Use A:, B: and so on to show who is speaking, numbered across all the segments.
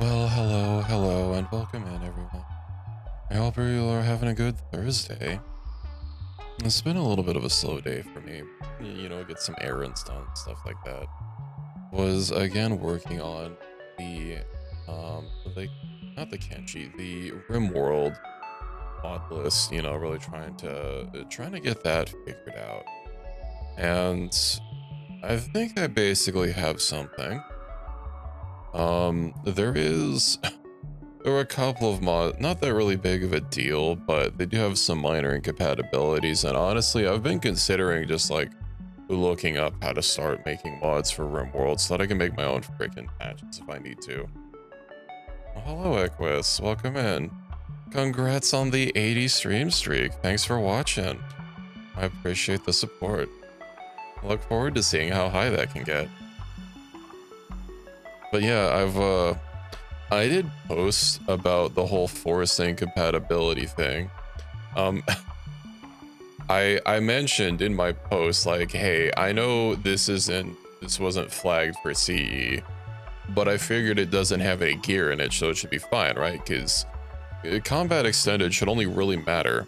A: Well, hello, and welcome in, everyone. I hope you are having a good Thursday. It's been a little bit of a slow day for me. Get some errands done, stuff like that. Was again working on the, the not the Kenshi, the RimWorld mod list. Really trying to get that figured out. And I think I basically have something. There is There were a couple of mods, not that really big of a deal, but they do have some minor incompatibilities. And honestly, I've been considering just like looking up how to start making mods for RimWorld so that I can make my own freaking patches if I need to. Well, hello, Equus. Welcome in. Congrats on the 80 stream streak. Thanks for watching. I appreciate the support. I look forward to seeing how high that can get. But yeah, I did post about the whole force incompatibility thing. I mentioned in my post, like, hey, I know this wasn't flagged for CE, but I figured it doesn't have any gear in it, so it should be fine, right? Because combat extended should only really matter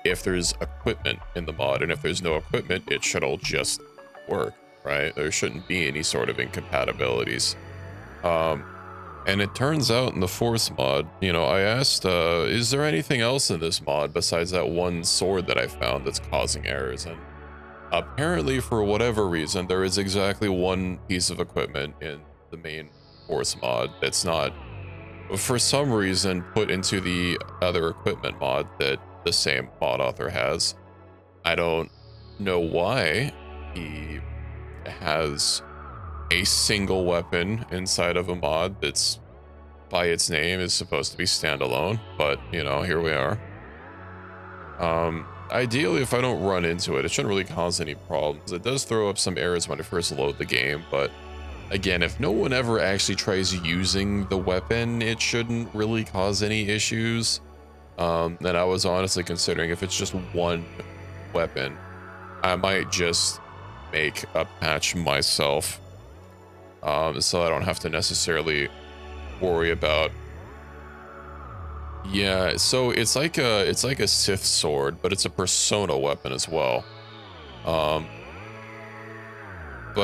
A: if there's equipment in the mod, and if there's no equipment, it should all just work, right? There shouldn't be any sort of incompatibilities. And it turns out in the Force mod, I asked, is there anything else in this mod besides that one sword that I found that's causing errors? And apparently, for whatever reason, there is exactly one piece of equipment in the main Force mod that's not, for some reason, put into the other equipment mod that the same mod author has. I don't know why he has a single weapon inside of a mod that's by its name is supposed to be standalone, but here we are. Ideally, if I don't run into it, it shouldn't really cause any problems. It does throw up some errors when I first load the game, but again, if no one ever actually tries using the weapon, it shouldn't really cause any issues. And I was honestly considering if it's just one weapon, I might just make a patch myself, so I don't have to necessarily worry about. Yeah, so it's like a Sith sword, but it's a persona weapon as well. But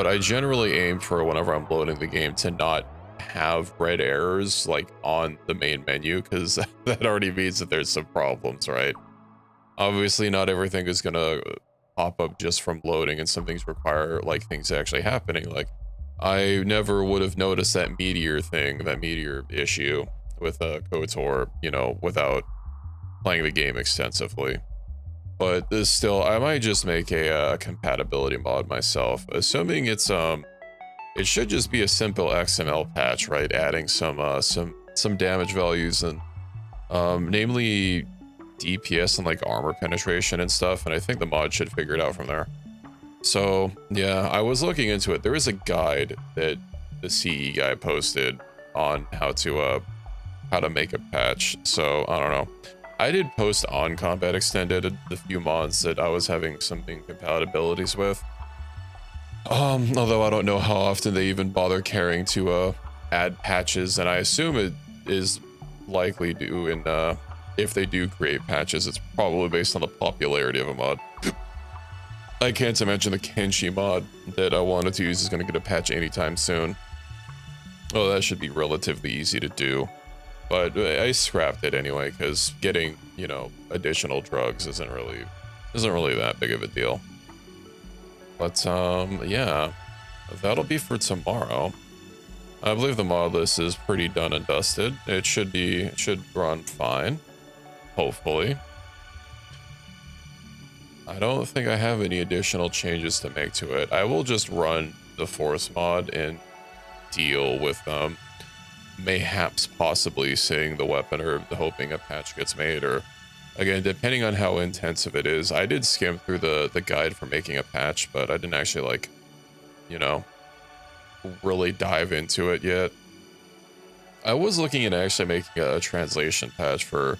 A: I generally aim for, whenever I'm loading the game, to not have red errors like on the main menu, because that already means that there's some problems, right? Obviously, not everything is gonna pop up just from loading, and some things require like things actually happening. Like, I never would have noticed that meteor issue with KOTOR, without playing the game extensively. But this still, I might just make a compatibility mod myself, assuming it should just be a simple XML patch, right? Adding some damage values and namely DPS and like armor penetration and stuff, and I think the mod should figure it out from there. So yeah, I was looking into it. There is a guide that the CE guy posted on how to make a patch. So I don't know. I did post on Combat Extended the few mods that I was having some incompatibilities with. Although I don't know how often they even bother caring to add patches, and I assume it is likely due in if they do create patches, it's probably based on the popularity of a mod. I can't imagine the Kenshi mod that I wanted to use is going to get a patch anytime soon. Oh, that should be relatively easy to do. But I scrapped it anyway, because getting, additional drugs isn't really that big of a deal. But, yeah, that'll be for tomorrow. I believe the mod list is pretty done and dusted. It should run fine. Hopefully. I don't think I have any additional changes to make to it. I will just run the Force mod and deal with mayhaps possibly seeing the weapon or hoping a patch gets made, or again, depending on how intensive it is. I did skim through the guide for making a patch, but I didn't actually really dive into it yet. I was looking at actually making a translation patch for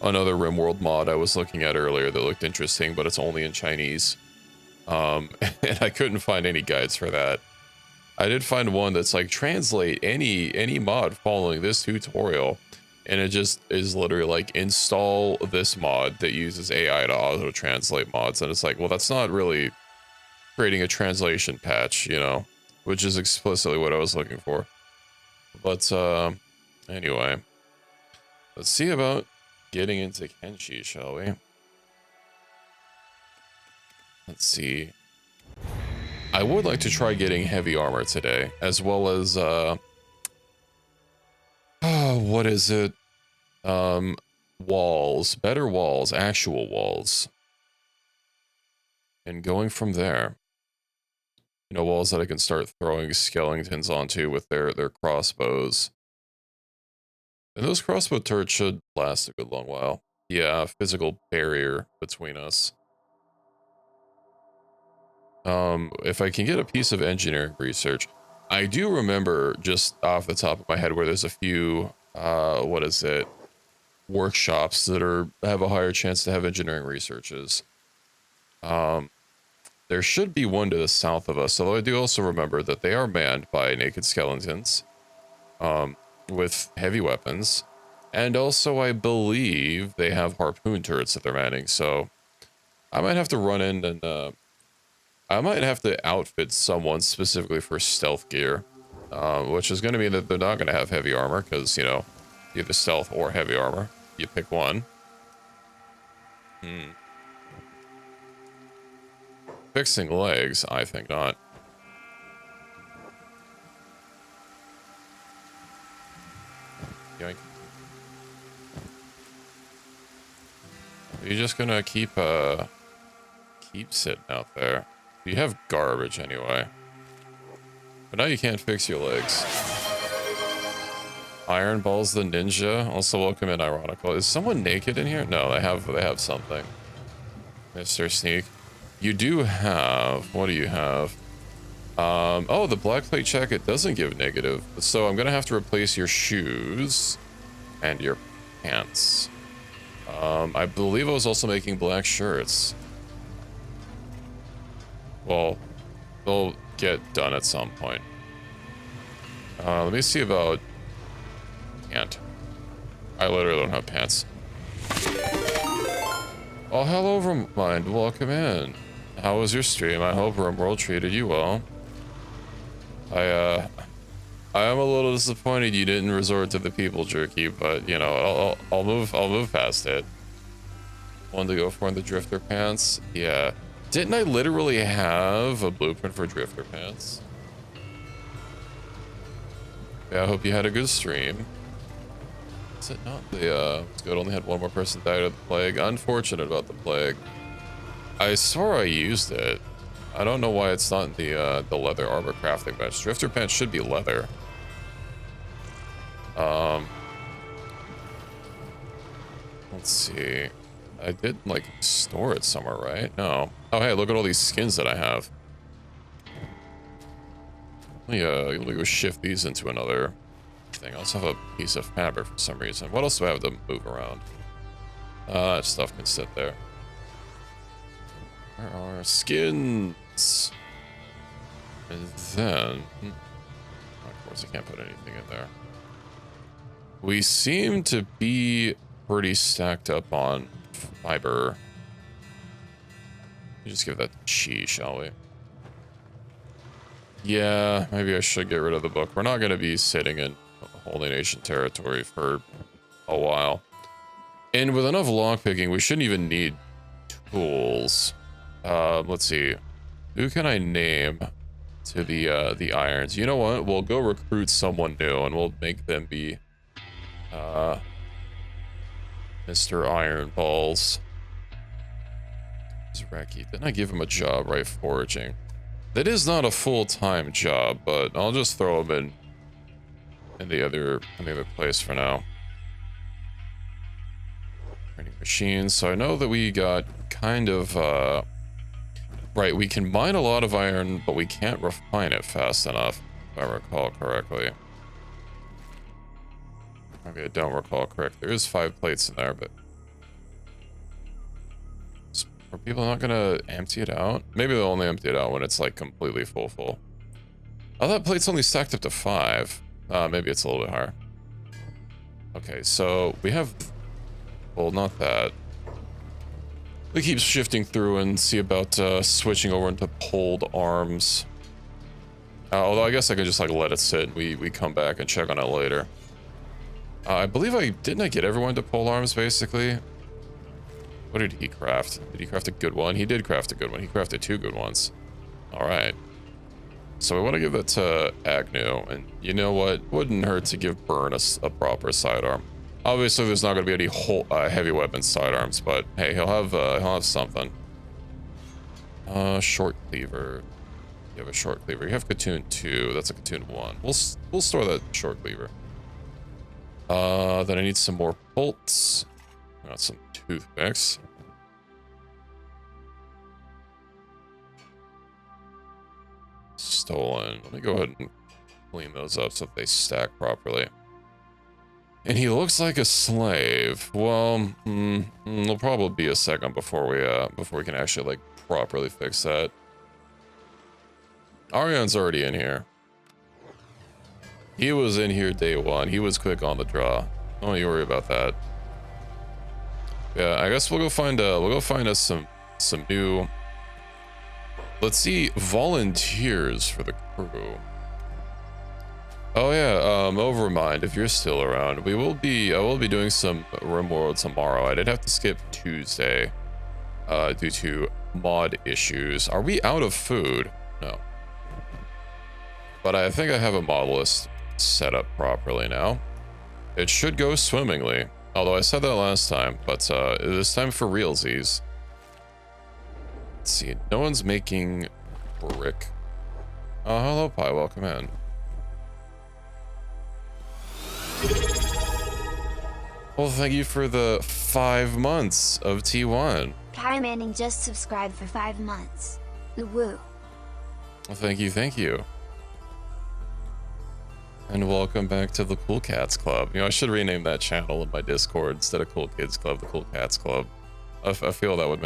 A: another RimWorld mod I was looking at earlier that looked interesting, but it's only in Chinese. And I couldn't find any guides for that. I did find one that's like translate any mod following this tutorial, and it just is literally like install this mod that uses AI to auto translate mods, and it's like, well, that's not really creating a translation patch, you know, which is explicitly what I was looking for. But anyway, let's see about getting into Kenshi, shall we? Let's see. I would like to try getting heavy armor today, as well as what is it? Walls, better walls, actual walls. And going from there. You know, walls that I can start throwing skeletons onto with their crossbows. And those crossbow turrets should last a good long while. Yeah, physical barrier between us. If I can get a piece of engineering research, I do remember just off the top of my head where there's a few, what is it? Workshops that have a higher chance to have engineering researches. There should be one to the south of us, although I do also remember that they are manned by naked skeletons, with heavy weapons, and also I believe they have harpoon turrets that they're manning. So I might have to run in and I might have to outfit someone specifically for stealth gear, which is going to mean that they're not going to have heavy armor because, you know, either stealth or heavy armor. You pick one. Fixing legs, I think not. Yoink. Are you just gonna keep sitting out there? You have garbage anyway. But now you can't fix your legs. Iron Balls the Ninja, also welcome in Ironical. Is someone naked in here? No, they have something. Mr. Sneak. You do have, what do you have? Oh, the black plate jacket doesn't give negative. So I'm gonna have to replace your shoes and your pants. I believe I was also making black shirts. Well, they'll get done at some point. Let me see about pant. I literally don't have pants. Oh, hello, Remind. Welcome in. How was your stream? I hope RimWorld treated you well. I am a little disappointed you didn't resort to the people jerky, but you know, I'll move past it. One to go for in the drifter pants. Yeah. Didn't I literally have a blueprint for drifter pants? Yeah, I hope you had a good stream. Is it not the it's good, only had one more person died of the plague. Unfortunate about the plague. I swore I used it. I don't know why it's not in the leather armor crafting bench. Drifter pants should be leather. Let's see. I did like store it somewhere, right? No. Oh, hey, look at all these skins that I have. Let me go shift these into another thing. I also have a piece of fabric for some reason. What else do I have to move around? That stuff can sit there. Where are skins? And then, of course I can't put anything in there. We seem to be pretty stacked up on fiber. You just give that to Chi, shall we? Yeah, maybe I should get rid of the book. We're not going to be sitting in Holy Nation territory for a while. And with enough lockpicking, we shouldn't even need tools. Let's see. Who can I name to the irons? You know what? We'll go recruit someone new and we'll make them be Mr. Iron Balls. Zreki. Didn't I give him a job, right? Foraging. That is not a full-time job, but I'll just throw him in the other place for now. Printing machines. So I know that we got kind of right, we can mine a lot of iron, but we can't refine it fast enough, if I recall correctly. Okay, I don't recall correct. There is 5 plates in there, but are people not gonna empty it out? Maybe they'll only empty it out when it's like completely full. Oh, that plate's only stacked up to 5. Maybe it's a little bit higher. Okay, so we have... Well, not that. We keep shifting through and see about switching over into pulled arms. Although I guess I could just like let it sit. We come back and check on it later. I believe didn't I get everyone to pull arms basically? What did he craft? Did he craft a good one? He did craft a good one. He crafted 2 good ones. All right. So we want to give that to Agnew, and you know what? Wouldn't hurt to give Burn a proper sidearm. Obviously, there's not going to be any heavy weapon sidearms, but hey, he'll have something. Short cleaver. You have a short cleaver. You have Katoon 2. That's a Katoon 1. We'll store that short cleaver. Then I need some more bolts. Got some toothpicks. Stolen. Let me go ahead and clean those up so that they stack properly. And he looks like a slave. Well, it'll probably be a second before we can actually like properly fix that. Ariane's already in here. He was in here day 1. He was quick on the draw. Don't you worry about that. Yeah, I guess we'll go find us some new. Let's see, volunteers for the crew. Oh yeah, Overmind, if you're still around, I will be doing some RimWorld tomorrow. I did have to skip Tuesday, due to mod issues. Are we out of food? No. But I think I have a mod list set up properly now. It should go swimmingly. Although I said that last time, but this time for realsies. Let's see, no one's making brick. Oh, hello, Pi, welcome in. Well, thank you for the 5 months of T1.
B: Kai Manning just subscribed for 5 months. Woo.
A: Well, thank you, thank you. And welcome back to the Cool Cats Club. You know, I should rename that channel in my Discord instead of Cool Kids Club, the Cool Cats Club. I feel that would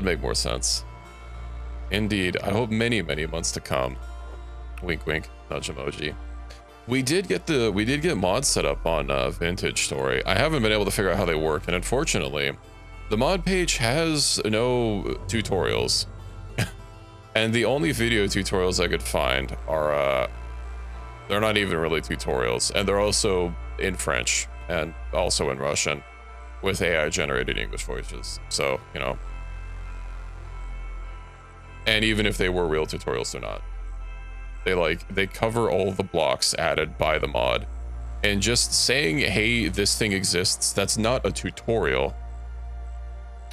A: make more sense. Indeed, I hope many, many months to come. Wink, wink, nudge emoji. We did get mods set up on Vintage Story. I haven't been able to figure out how they work, and unfortunately, the mod page has no tutorials. And the only video tutorials I could find are they're not even really tutorials, and they're also in French and also in Russian with AI generated English voices. So, you know. And even if they were real tutorials, they're not. They cover all the blocks added by the mod. And just saying, hey, this thing exists, that's not a tutorial.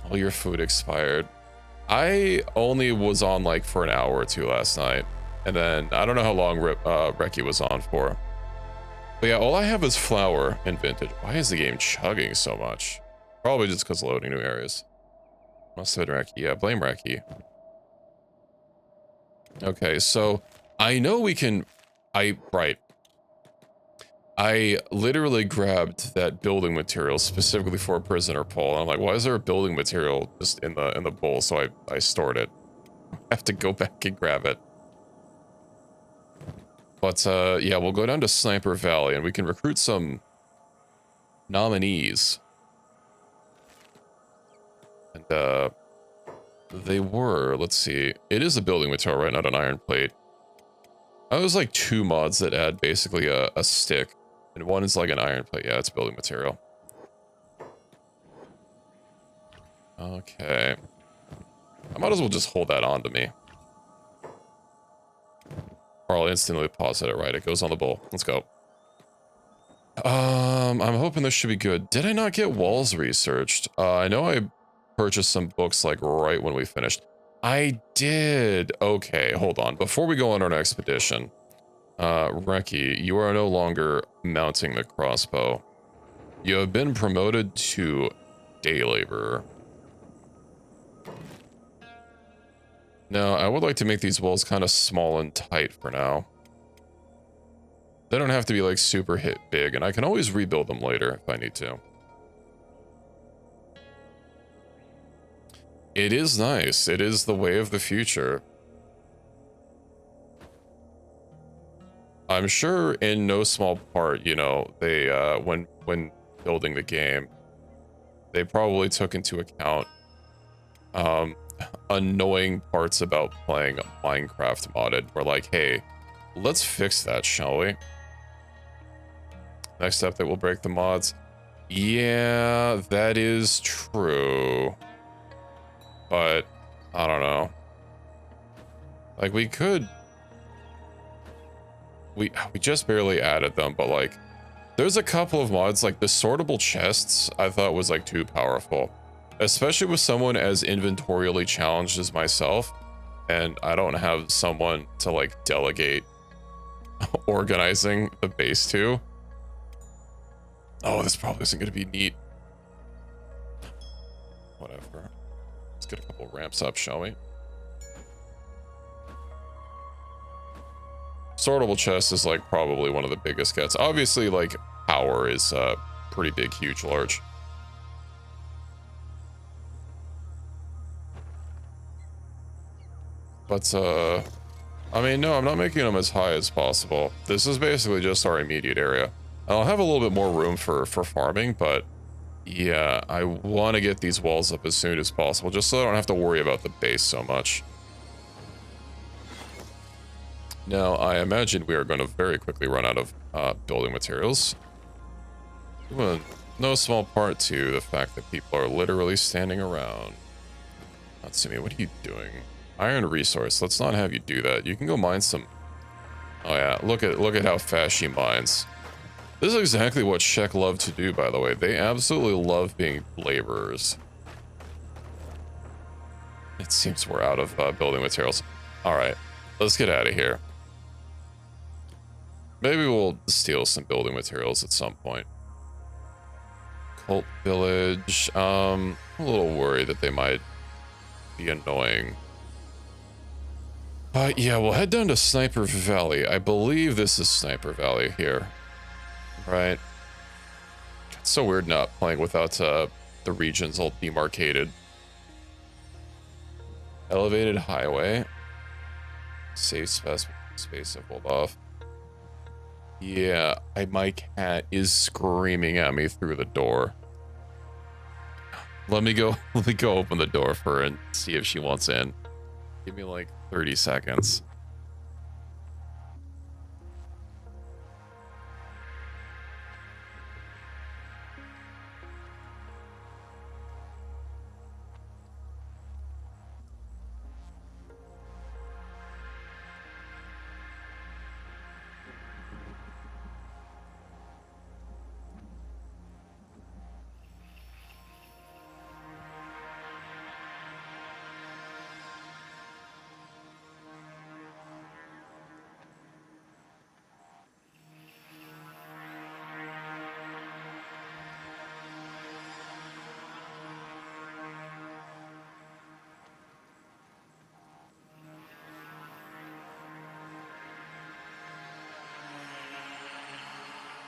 A: All your food expired. I only was on like for an hour or 2 last night. And then I don't know how long Reki was on for. But yeah, all I have is flour and vintage. Why is the game chugging so much? Probably just because loading new areas. Must have been Reki. Yeah, blame Reki. Okay, so I know we can... Right. I literally grabbed that building material specifically for a prisoner poll. And I'm like, why is there a building material just in the bowl? So I stored it. I have to go back and grab it. But yeah, we'll go down to Sniper Valley and we can recruit some nominees. And they were, let's see, it is a building material, right? Not an iron plate. Oh, there's like 2 mods that add basically a stick, and one is like an iron plate. Yeah, it's building material. Okay. I might as well just hold that on to me. Or I'll instantly pause it, right? It goes on the bowl. Let's go. I'm hoping this should be good. Did I not get walls researched? I know I purchased some books like right when we finished. I did. Okay, hold on. Before we go on our expedition, Reki, you are no longer mounting the crossbow. You have been promoted to day laborer. Now, I would like to make these walls kind of small and tight for now. They don't have to be like super big, and I can always rebuild them later if I need to. It is nice. It is the way of the future. I'm sure in no small part, you know, they when building the game, they probably took into account um annoying parts about playing Minecraft modded. We're like, hey, let's fix that, shall we? Next step that will break the mods. Yeah, that is true. But I don't know. Like we could we just barely added them, but like there's a couple of mods like the sortable chests I thought was like too powerful. Especially with someone as inventorially challenged as myself, and I don't have someone to like delegate organizing the base to. Oh, this probably isn't going to be neat. Whatever. Let's get a couple ramps up, shall we? Sortable chest is like probably one of the biggest gets. Obviously, like power is pretty big, huge, large. But I mean, no, I'm not making them as high as possible. This is basically just our immediate area. I'll have a little bit more room for farming, but yeah, I want to get these walls up as soon as possible, just so I don't have to worry about the base so much. Now, I imagine we are going to very quickly run out of building materials. Well, no small part to the fact that people are literally standing around. Natsumi, what are you doing? Iron resource. Let's not have you do that. You can go mine some. Oh yeah, look at how fast she mines. This is exactly what Shek love to do, by the way. They absolutely love being laborers. It seems we're out of building materials. All right, let's get out of here. Maybe we'll steal some building materials at some point. Cult village. I'm a little worried that they might be annoying. Yeah, we'll head down to Sniper Valley. I believe this is Sniper Valley here. Right. It's so weird not playing without the regions all demarcated. Elevated highway. Safe space to hold off. Yeah, my cat is screaming at me through the door. Let me go open the door for her and see if she wants in. Give me like 30 seconds.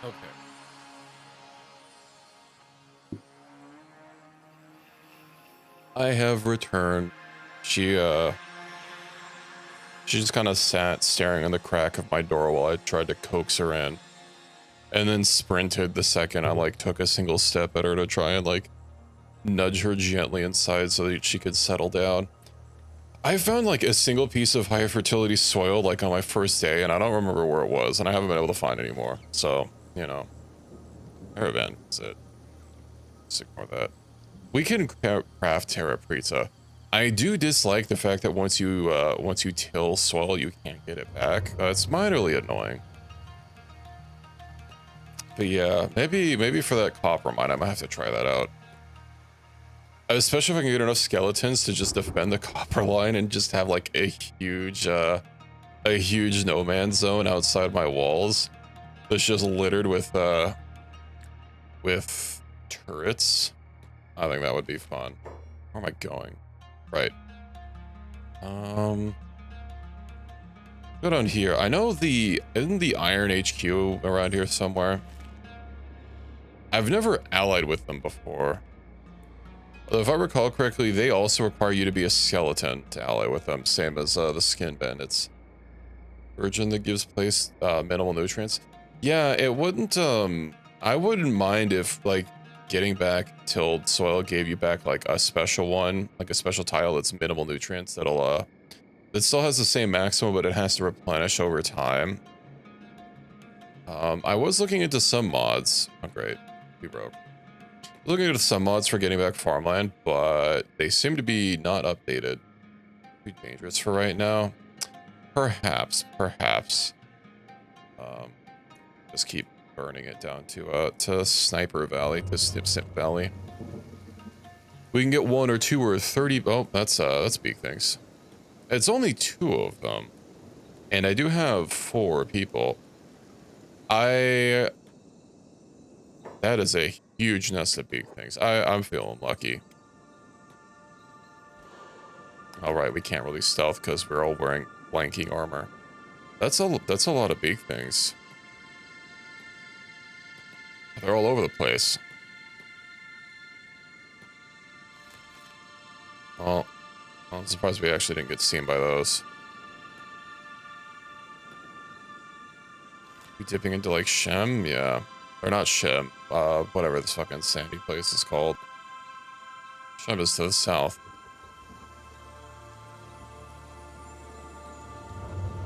A: Okay. I have returned. She just kind of sat staring in the crack of my door while I tried to coax her in. And then sprinted the second I like took a single step at her to try and like nudge her gently inside so that she could settle down. I found like a single piece of high fertility soil like on my first day, and I don't remember where it was, and I haven't been able to find it anymore. So, you know, caravan, that's it. Just ignore that. We can craft Terra Preta. I do dislike the fact that once you till soil, you can't get it back. It's minorly annoying. But yeah, maybe for that copper mine, I might have to try that out. Especially if I can get enough skeletons to just defend the copper line and just have like a huge no man's zone outside my walls that's just littered with turrets. I think that would be fun. Where am I going? Right. Go down here. I know isn't the Iron HQ around here somewhere? I've never allied with them before. If I recall correctly, they also require you to be a skeleton to ally with them, same as the skin bandits. Virgin that gives place minimal nutrients. Yeah, it wouldn't I wouldn't mind if like getting back tilled soil gave you back like a special one, like a special tile that's minimal nutrients that'll that still has the same maximum, but it has to replenish over time. I was looking into some mods. Oh great, we broke. Looking into some mods for getting back farmland, but they seem to be not updated. Too dangerous for right now. Perhaps. Just keep burning it down to Sniper Valley, to Snip Valley. We can get 1 or 2 or 30. Oh, that's big things. It's only 2 of them, and I do have 4 people. That is a huge nest of big things. I'm feeling lucky. All right, we can't really stealth because we're all wearing flanking armor. That's a lot of big things. They're all over the place. Well, I'm surprised we actually didn't get seen by those. We dipping into like Shem? Yeah. Or not Shem. Whatever this fucking sandy place is called. Shem is to the south.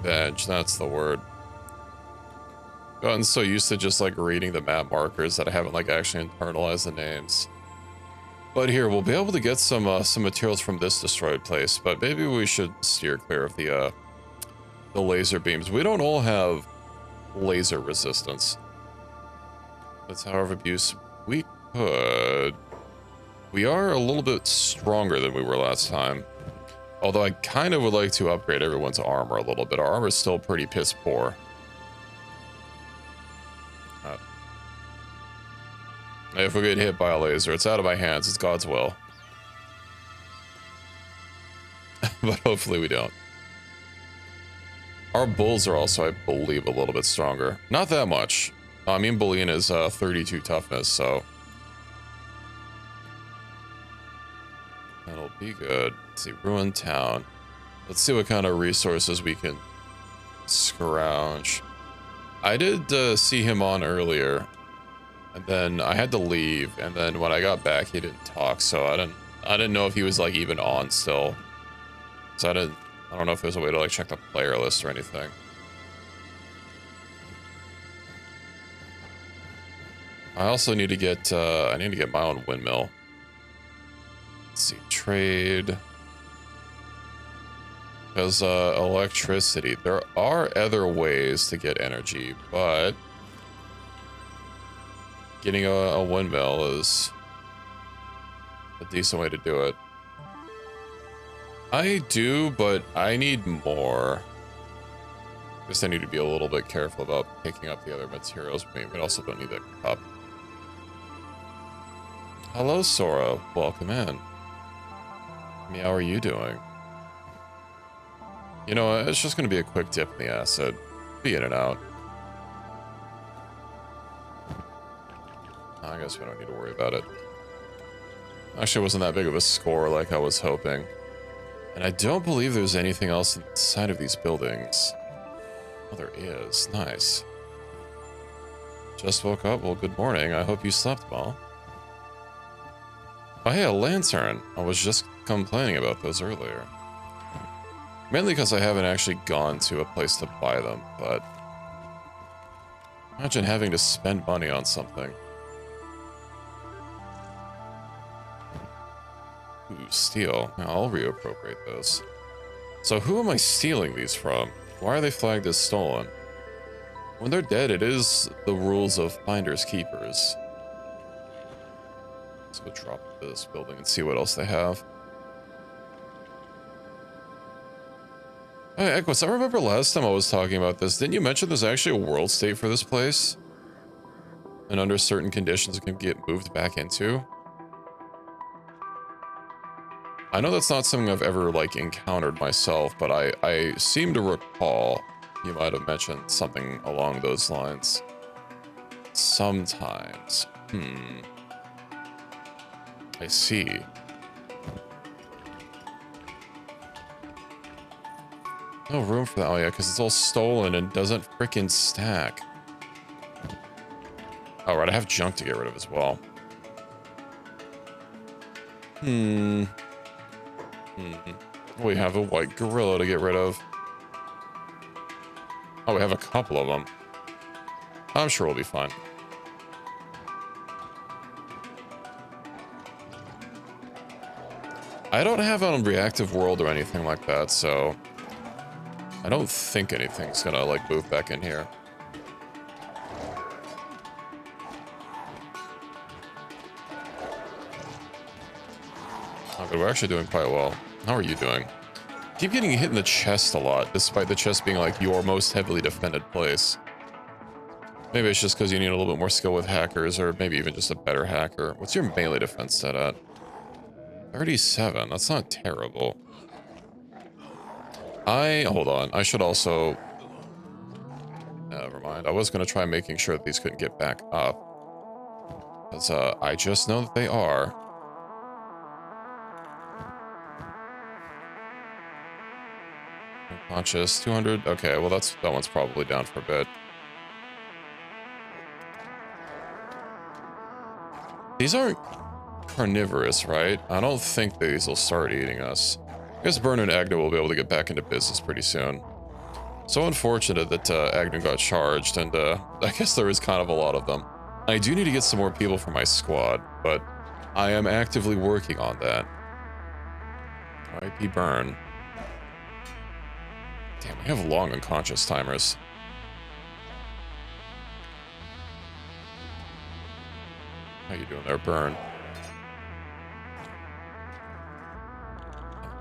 A: Veg, that's the word. Gotten so used to just like reading the map markers that I haven't like actually internalized the names. But here, we'll be able to get some materials from this destroyed place, but maybe we should steer clear of the laser beams. We don't all have laser resistance. That's however abuse we could. We are a little bit stronger than we were last time. Although I kind of would like to upgrade everyone's armor a little bit. Our armor is still pretty piss poor. If we get hit by a laser, it's out of my hands. It's God's will. But hopefully we don't. Our bulls are also, I believe, a little bit stronger. Not that much. I mean, Bullion is 32 toughness, so that'll be good. Let's see, Ruined Town. Let's see what kind of resources we can scrounge. I did see him on earlier, and then I had to leave, and then when I got back, he didn't talk, so I didn't know if he was like even on still. So I don't know if there's a way to like check the player list or anything. I also need to get I need to get my own windmill. Let's see, trade. Because electricity, there are other ways to get energy, but getting a windmill is a decent way to do it. I do, but I need more. Guess I need to be a little bit careful about picking up the other materials. We also don't need that cup. Hello, Sora. Welcome in. How are you doing? You know, it's just going to be a quick dip in the acid. Be in and out. I guess we don't need to worry about it. Actually, it wasn't that big of a score like I was hoping. And I don't believe there's anything else inside of these buildings. Oh, there is. Nice. Just woke up. Well, good morning. I hope you slept well. Oh, hey, a lantern. I was just complaining about those earlier. Mainly because I haven't actually gone to a place to buy them, but imagine having to spend money on something. Ooh, steel. Now I'll reappropriate those. So who am I stealing these from? Why are they flagged as stolen? When they're dead, it is the rules of finders keepers. Let's go drop this building and see what else they have. Hey, Equus, I remember last time I was talking about this. Didn't you mention there's actually a world state for this place? And under certain conditions, it can get moved back into? I know that's not something I've ever, like, encountered myself, but I seem to recall you might have mentioned something along those lines. Sometimes. I see. No room for that. Oh yeah, because it's all stolen and doesn't freaking stack. All right, I have junk to get rid of as well. We have a white gorilla to get rid of. Oh, we have a couple of them. I'm sure we'll be fine. I don't have an reactive world or anything like that, so I don't think anything's gonna like move back in here. Okay, we're actually doing quite well. How are you doing? Keep getting hit in the chest a lot, despite the chest being like your most heavily defended place. Maybe it's just because you need a little bit more skill with hackers, or maybe even just a better hacker. What's your melee defense set at? 37. That's not terrible. Hold on. I should also... Never mind. I was going to try making sure that these couldn't get back up. Because I just know that they are. Unconscious. 200. Okay, well that one's probably down for a bit. These aren't carnivorous, right? I don't think these will start eating us. I guess Burn and Agnew will be able to get back into business pretty soon. So unfortunate that Agnew got charged, and I guess there is kind of a lot of them. I do need to get some more people for my squad, but I am actively working on that. RIP Burn. Damn, we have long unconscious timers. How you doing there, Burn?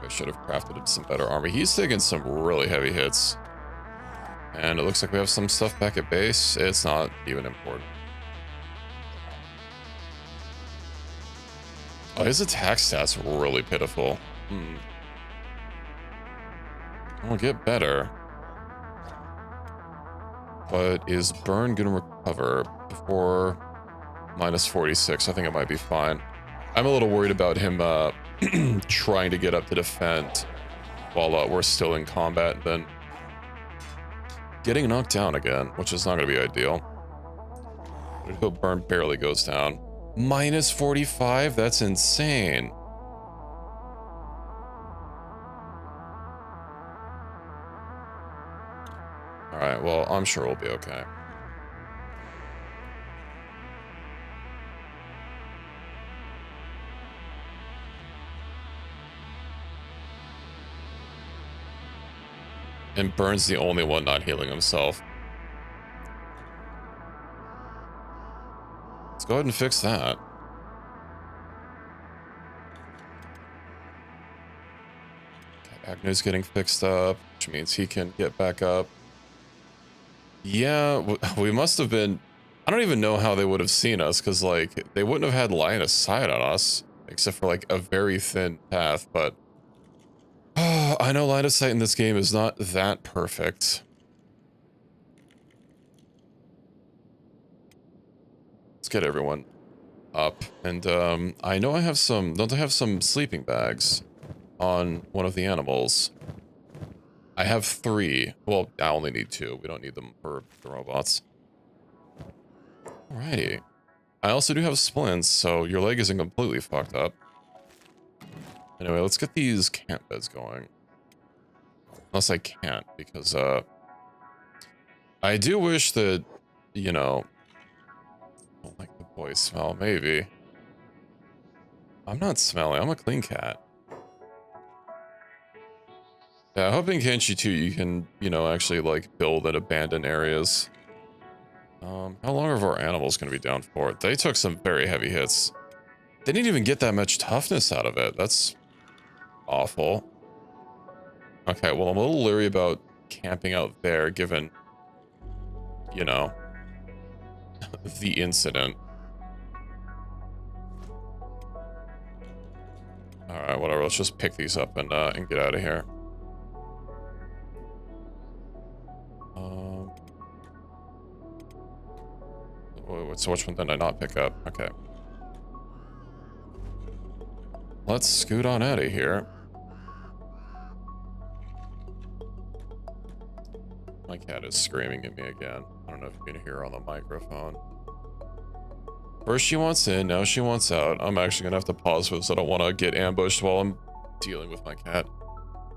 A: I should have crafted him some better armor. He's taking some really heavy hits. And it looks like we have some stuff back at base. It's not even important. Oh, his attack stats are really pitiful. We'll get better. But is Burn gonna recover before minus 46? I think it might be fine. I'm a little worried about him trying to get up to defend while we're still in combat, and then getting knocked down again, which is not going to be ideal. I hope Burn barely goes down. Minus 45? That's insane. Alright, well, I'm sure we'll be okay. And Burn's the only one not healing himself. Let's go ahead and fix that. Okay, Agnew's getting fixed up, which means he can get back up. Yeah, we must have been... I don't even know how they would have seen us, because, like, they wouldn't have had line of sight on us, except for, like, a very thin path, but... I know line of sight in this game is not that perfect. Let's get everyone up. And I know I have some... Don't I have some sleeping bags on one of the animals? I have 3. Well, I only need 2. We don't need them for the robots. Alrighty. I also do have splints, so your leg isn't completely fucked up. Anyway, let's get these camp beds going. Unless I can't, because, I do wish that, you know... I don't like the boy smell, maybe. I'm not smelling, I'm a clean cat. Yeah, I hope in Kenshi 2 you can, you know, actually, like, build and abandon areas. How long are our animals going to be down for? They took some very heavy hits. They didn't even get that much toughness out of it. That's awful. Okay, well, I'm a little leery about camping out there, given, you know, the incident. Alright, whatever. Let's just pick these up and get out of here. So which one did I not pick up? Okay. Let's scoot on out of here. cat is screaming at me again. I don't know if you can hear her on the microphone. First she wants in, now she wants out. I'm actually gonna have to pause for this. I don't want to get ambushed while I'm dealing with my cat.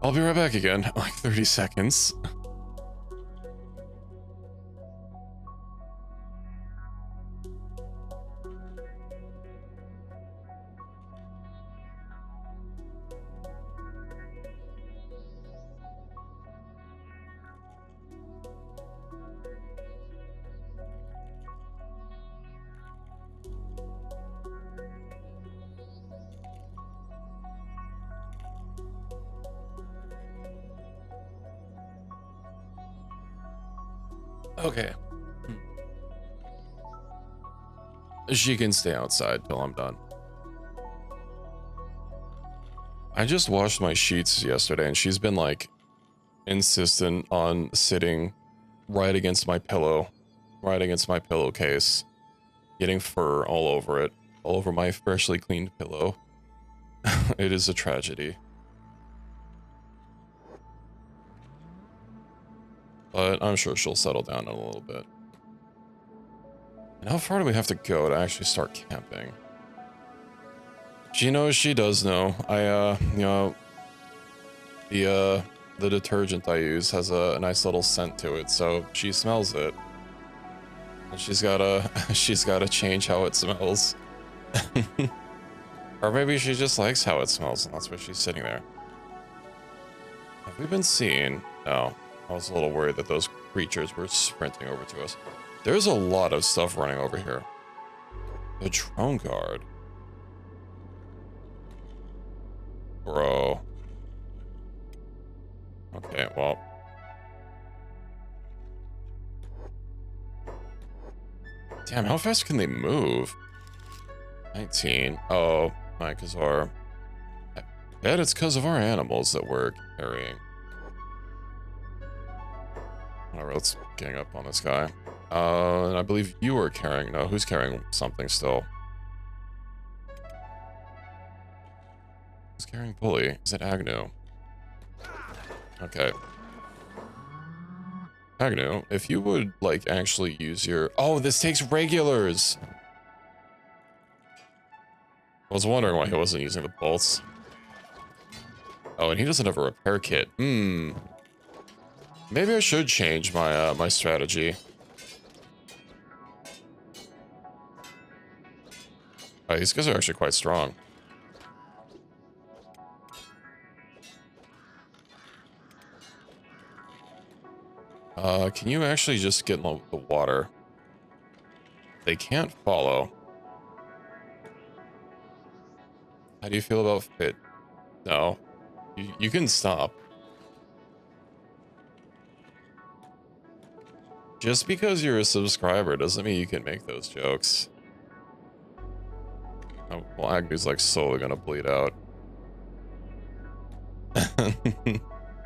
A: I'll be right back again, like 30 seconds. Okay. She can stay outside till I'm done. I just washed my sheets yesterday and she's been like insistent on sitting right against my pillow, right against my pillowcase, getting fur all over it, all over my freshly cleaned pillow. It is a tragedy. But I'm sure she'll settle down in a little bit. And how far do we have to go to actually start camping? She knows she does know. You know, the detergent I use has a nice little scent to it, so she smells it. And she's gotta change how it smells. Or maybe she just likes how it smells, and that's why she's sitting there. Have we been seen? No. I was a little worried that those creatures were sprinting over to us. There's a lot of stuff running over here. The drone guard. Bro. Okay, well. Damn, how fast can they move? 19. Oh, my, because our... I bet it's because of our animals that we're carrying. Alright, let's gang up on this guy. And I believe you were carrying... No, who's carrying something still? Who's carrying Pulley? Is it Agnew? Okay. Agnew, if you would, like, actually use your... Oh, this takes regulars! I was wondering why he wasn't using the bolts. Oh, and he doesn't have a repair kit. Maybe I should change my, my strategy. Oh, these guys are actually quite strong. Can you actually just get in love with the water? They can't follow. How do you feel about fit? No. You can stop. Just because you're a subscriber doesn't mean you can make those jokes. Oh, well, Agnew's like slowly gonna bleed out.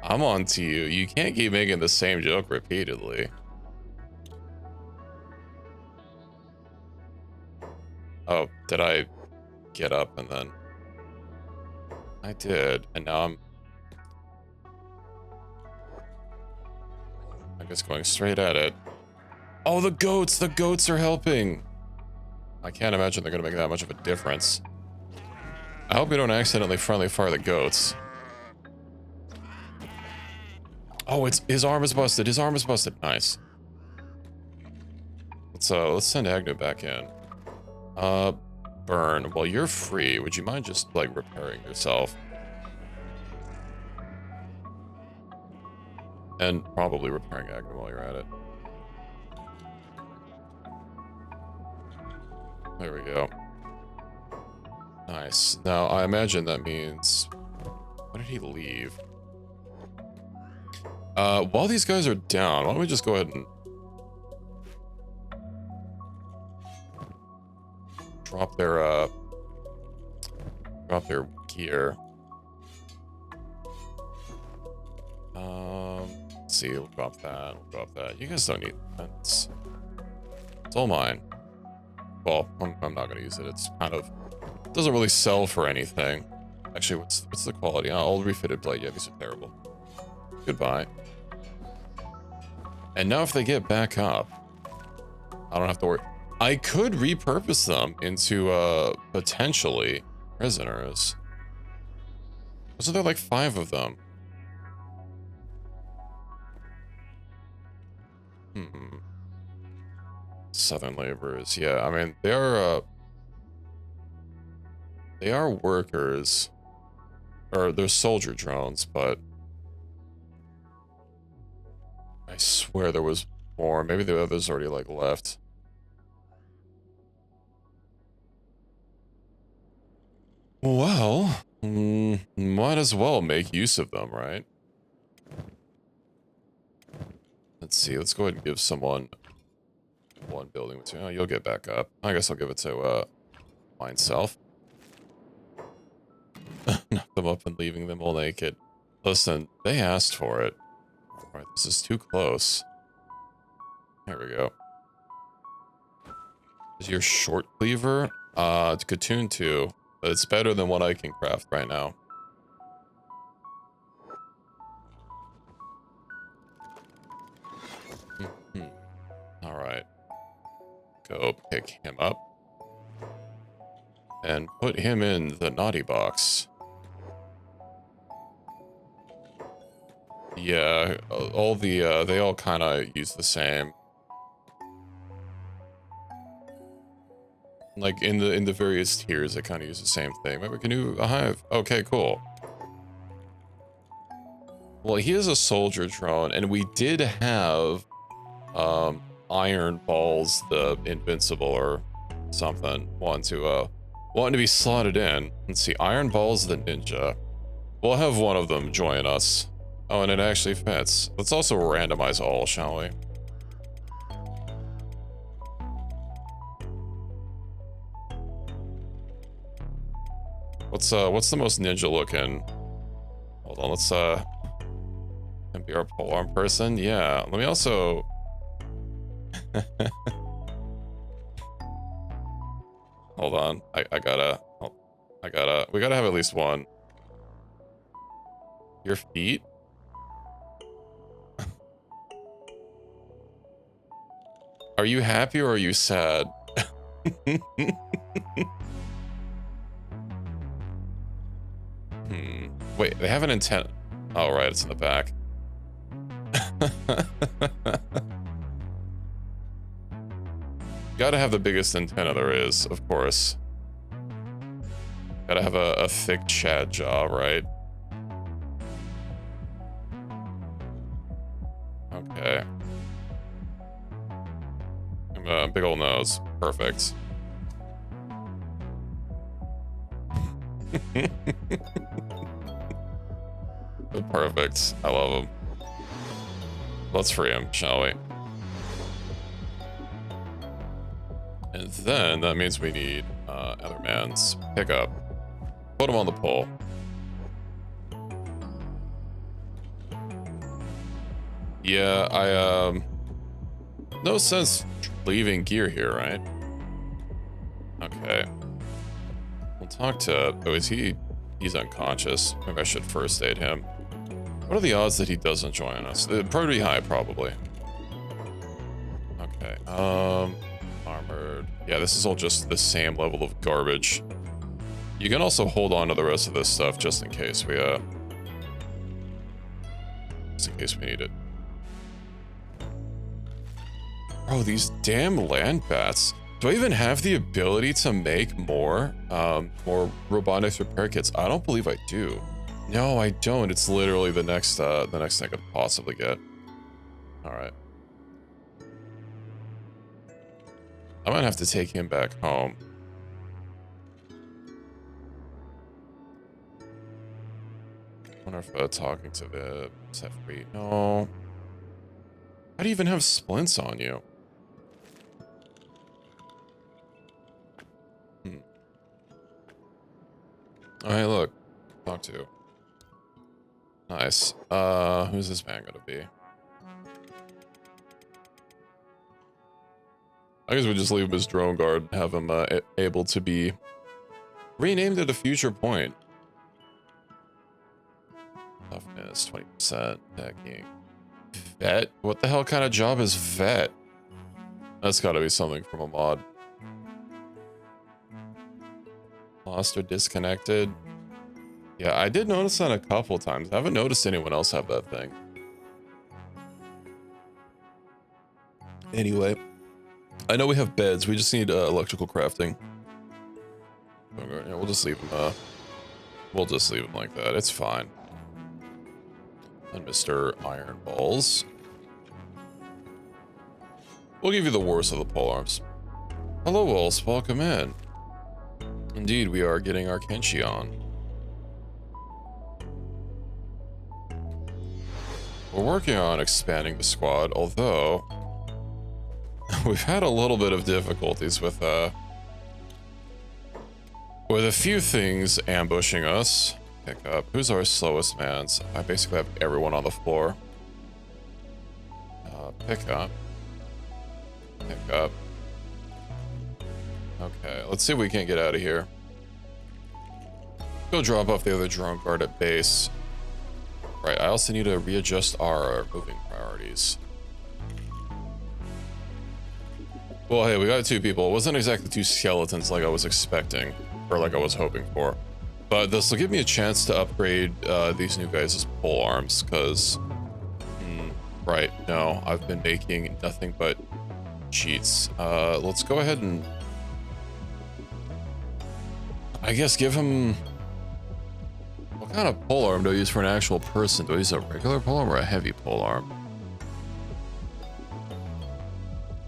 A: I'm on to you. You can't keep making the same joke repeatedly. Oh, did I get up and then... I did, and now I'm guess going straight at it. Oh, the goats! The goats are helping! I can't imagine they're gonna make that much of a difference. I hope we don't accidentally friendly fire the goats. Oh, it's his arm is busted. His arm is busted. Nice. Let's send Agnew back in. Burn. Well, you're free. Would you mind just like repairing yourself? And probably repairing Agnew while you're at it. There we go. Nice. Now, I imagine that means... What did he leave? While these guys are down, why don't we just go ahead and... drop their gear. Let's see, we'll drop that, we'll drop that. You guys don't need that. It's all mine. Well, I'm not gonna use it. It's kind of... It doesn't really sell for anything. Actually, what's the quality? Oh, old refitted blade. Yeah, these are terrible. Goodbye. And now if they get back up, I don't have to worry. I could repurpose them into potentially prisoners. So there like 5 of them? Hmm. Southern laborers. Yeah, I mean they are workers, or they're soldier drones, but I swear there was more. Maybe the others already like left. Well, might as well make use of them, right? Let's see. Let's go ahead and give someone one building. Oh, you'll get back up. I guess I'll give it to myself. Knock them up and leaving them all naked. Listen, they asked for it. Alright, this is too close. There we go. Is your short cleaver? It's Katoon 2. But it's better than what I can craft right now. Alright. Go pick him up. And put him in the naughty box. Yeah, all the, they all kind of use the same. Like, in the various tiers, they kind of use the same thing. Maybe we can do a hive. Okay, cool. Well, he is a soldier drone, and we did have, Iron Balls, the Invincible, or something, wanting to be slotted in. Let's see, Iron Balls, the Ninja. We'll have one of them join us. Oh, and it actually fits. Let's also randomize all, shall we? What's the most ninja looking? Hold on, let's can be our polearm person. Yeah, let me also hold on. We gotta have at least one. Your feet? Are you happy or are you sad? Wait, they have an antenna. Oh, right, it's in the back. Gotta have the biggest antenna there is, of course. Gotta have a thick Chad jaw, right? Okay. Big old nose. Perfect. Perfect. I love him. Let's free him, shall we? And then that means we need other man's pickup. Put him on the pole. Yeah, no sense leaving gear here, right? Okay. We'll talk to... Oh, he's unconscious. Maybe I should first aid him. What are the odds that he doesn't join us? Pretty high, probably. Okay, armored. Yeah, this is all just the same level of garbage. You can also hold on to the rest of this stuff just in case we, need it. Bro, these damn land bats. Do I even have the ability to make more robotics repair kits? I don't believe I do. No, I don't. It's literally the next thing I could possibly get. All right. I might have to take him back home. I wonder if talking to the set free. No. How do you even have splints on you? All right, look. Talk to. Nice. Who's this man gonna be? I guess we just leave him as drone guard, have him able to be renamed at a future point. Toughness, 20%, attacking. Vet? What the hell kind of job is vet? That's gotta be something from a mod. Lost or disconnected? Yeah, I did notice that a couple times. I haven't noticed anyone else have that thing. Anyway, I know we have beds. We just need electrical crafting. Okay, yeah, we'll just leave them. We'll just leave them like that. It's fine. And Mr. Iron Balls. We'll give you the worst of the polearms. Hello, Wolves. Welcome in. Indeed, we are getting our Kenshi on. We're working on expanding the squad, although we've had a little bit of difficulties with a few things ambushing us. Pick up. Who's our slowest mans? I basically have everyone on the floor. Pick up. Pick up. Okay, let's see if we can't get out of here. Go drop off the other drone guard at base. Right, I also need to readjust our moving priorities. Well, hey, we got 2 people. It wasn't exactly 2 skeletons like I was expecting, or like I was hoping for. But this will give me a chance to upgrade these new guys' pole arms, because... right, no, I've been making nothing but cheats. Let's go ahead and... I guess give him... What kind of polearm do I use for an actual person? Do I use a regular polearm or a heavy polearm?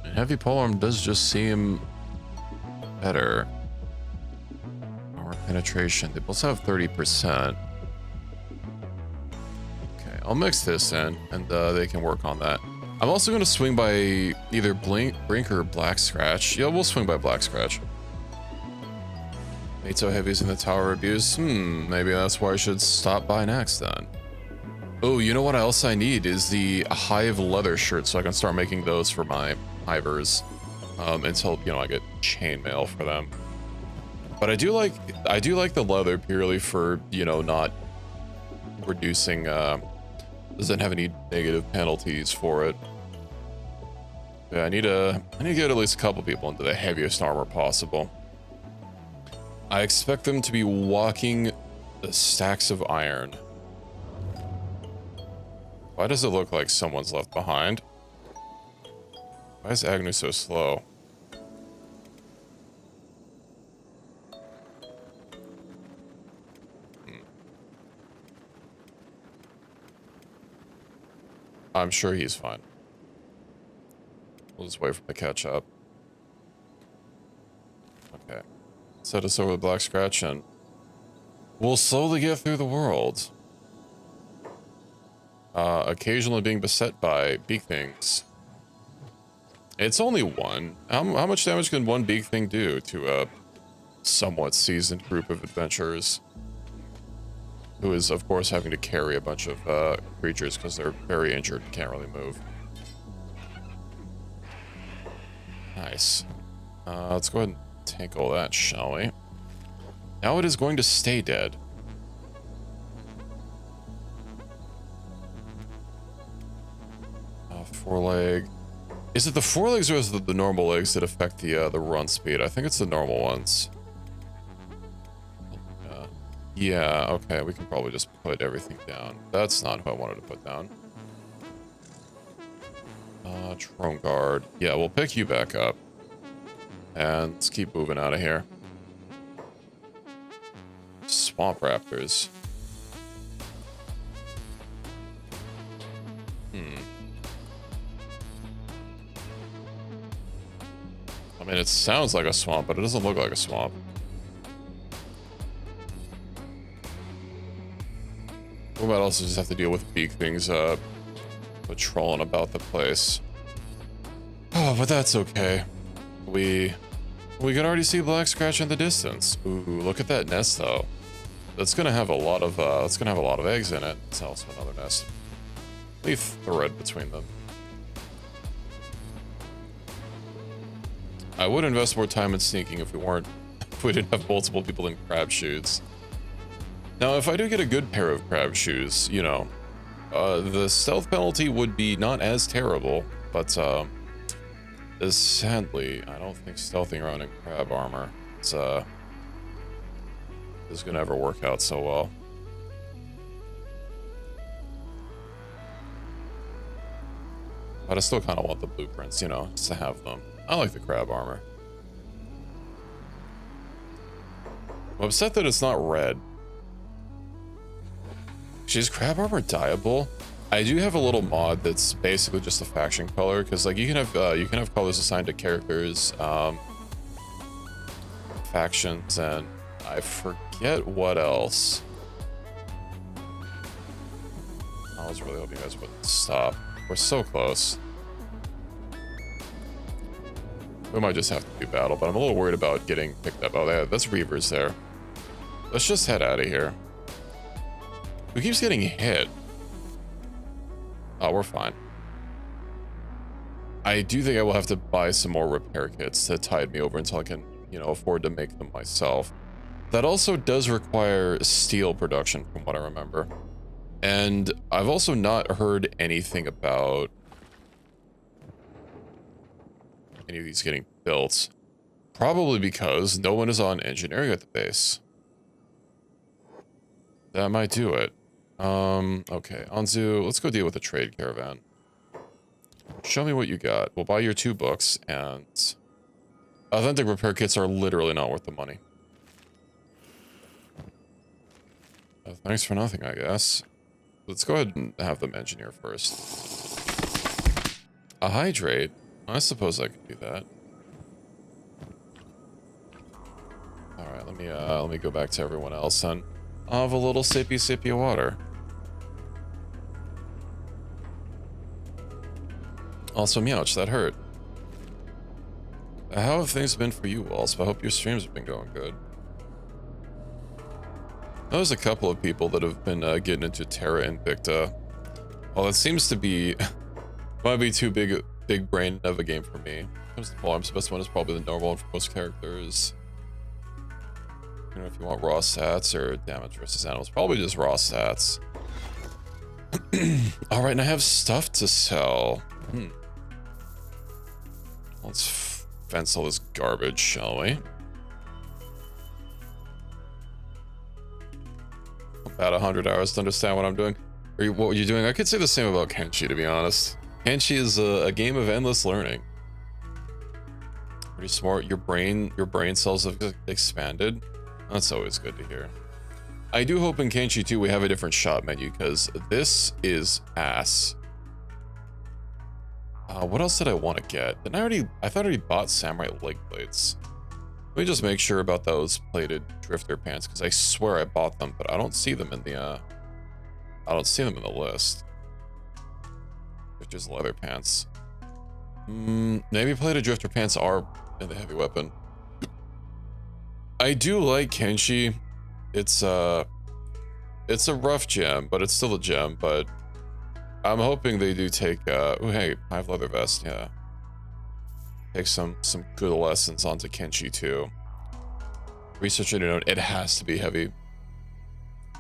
A: A heavy polearm does just seem better. Power penetration. They both have 30%. Okay, I'll mix this in, and they can work on that. I'm also going to swing by either Brink or Black Scratch. Yeah, we'll swing by Black Scratch. NATO heavies in the tower abuse. Maybe that's where I should stop by next then. Oh, you know what else I need is the Hive leather shirt, so I can start making those for my hivers until, you know, I get chainmail for them. But I do like the leather purely for, you know, not reducing doesn't have any negative penalties for it. Yeah, I need to get at least a couple people into the heaviest armor possible. I expect them to be walking the stacks of iron. Why does it look like someone's left behind? Why is Agnew so slow? I'm sure he's fine. We'll just wait for him to catch up. Okay. Set us over the Black Scratch and we'll slowly get through the world. Occasionally being beset by beak things. It's only one. How much damage can one beak thing do to a somewhat seasoned group of adventurers? Who is, of course, having to carry a bunch of creatures because they're very injured and can't really move. Nice. Let's go ahead and take all that, shall we? Now it is going to stay dead. Foreleg. Is it the forelegs or is it the normal legs that affect the run speed? I think it's the normal ones. Yeah, okay, we can probably just put everything down. That's not who I wanted to put down. Drone guard. Yeah, we'll pick you back up. And let's keep moving out of here. Swamp raptors. I mean, it sounds like a swamp, but it doesn't look like a swamp. We might also just have to deal with beak things patrolling about the place. Oh, but that's okay. We can already see Black Scratch in the distance. Ooh, look at that nest though. That's gonna have a lot of eggs in it. It's also another nest. Leave thread between them. I would invest more time in sneaking if we didn't have multiple people in crab shoes. Now, if I do get a good pair of crab shoes, you know, The stealth penalty would be not as terrible, but sadly, I don't think stealthing around in crab armor is gonna ever work out so well. But I still kind of want the blueprints, you know, just to have them. I like the crab armor. I'm upset that it's not red. Is crab armor dyeable? I do have a little mod that's basically just a faction color, because like you can have colors assigned to characters, factions, and I forget what else. I was really hoping you guys wouldn't stop. We're so close. We might just have to do battle, but I'm a little worried about getting picked up. Oh, that's Reavers there. Let's just head out of here. Who keeps getting hit? Oh, we're fine. I do think I will have to buy some more repair kits to tide me over until I can, you know, afford to make them myself. That also does require steel production, from what I remember. And I've also not heard anything about any of these getting built. Probably because no one is on engineering at the base. That might do it. Okay, Anzu, let's go deal with the trade caravan. Show me what you got. We'll buy your 2 books, and authentic repair kits are literally not worth the money. Thanks for nothing, I guess. Let's go ahead and have them engineer first. A hydrate? I suppose I could do that. Alright, let me go back to everyone else, and I'll have a little sippy of water. Also, meowch, that hurt. How have things been for you, Walls? I hope your streams have been going good. There's a couple of people that have been getting into Terra Invicta. Well, it seems to be might be too big brain of a game for me. When it comes to farms, the best one is probably the normal one for most characters. You know, if you want raw stats or damage versus animals, probably just raw stats. All right, and I have stuff to sell. Let's fence all this garbage, shall we? About 100 hours to understand what I'm doing. What were you doing? I could say the same about Kenshi, to be honest. Kenshi is a game of endless learning. Pretty smart. Your brain cells have expanded. That's always good to hear. I do hope in Kenshi 2 we have a different shop menu, because this is ass. What else did I want to get? I thought I already bought samurai leg plates. Let me just make sure about those plated drifter pants, because I swear I bought them, but I don't see them in the list. Just leather pants. Maybe plated drifter pants are in the heavy weapon. I do like Kenshi. It's a rough gem, but it's still a gem. But I'm hoping they do take. Oh hey, I have leather vest. Yeah. Take some good lessons onto Kenshi too. Research it out. It has to be heavy.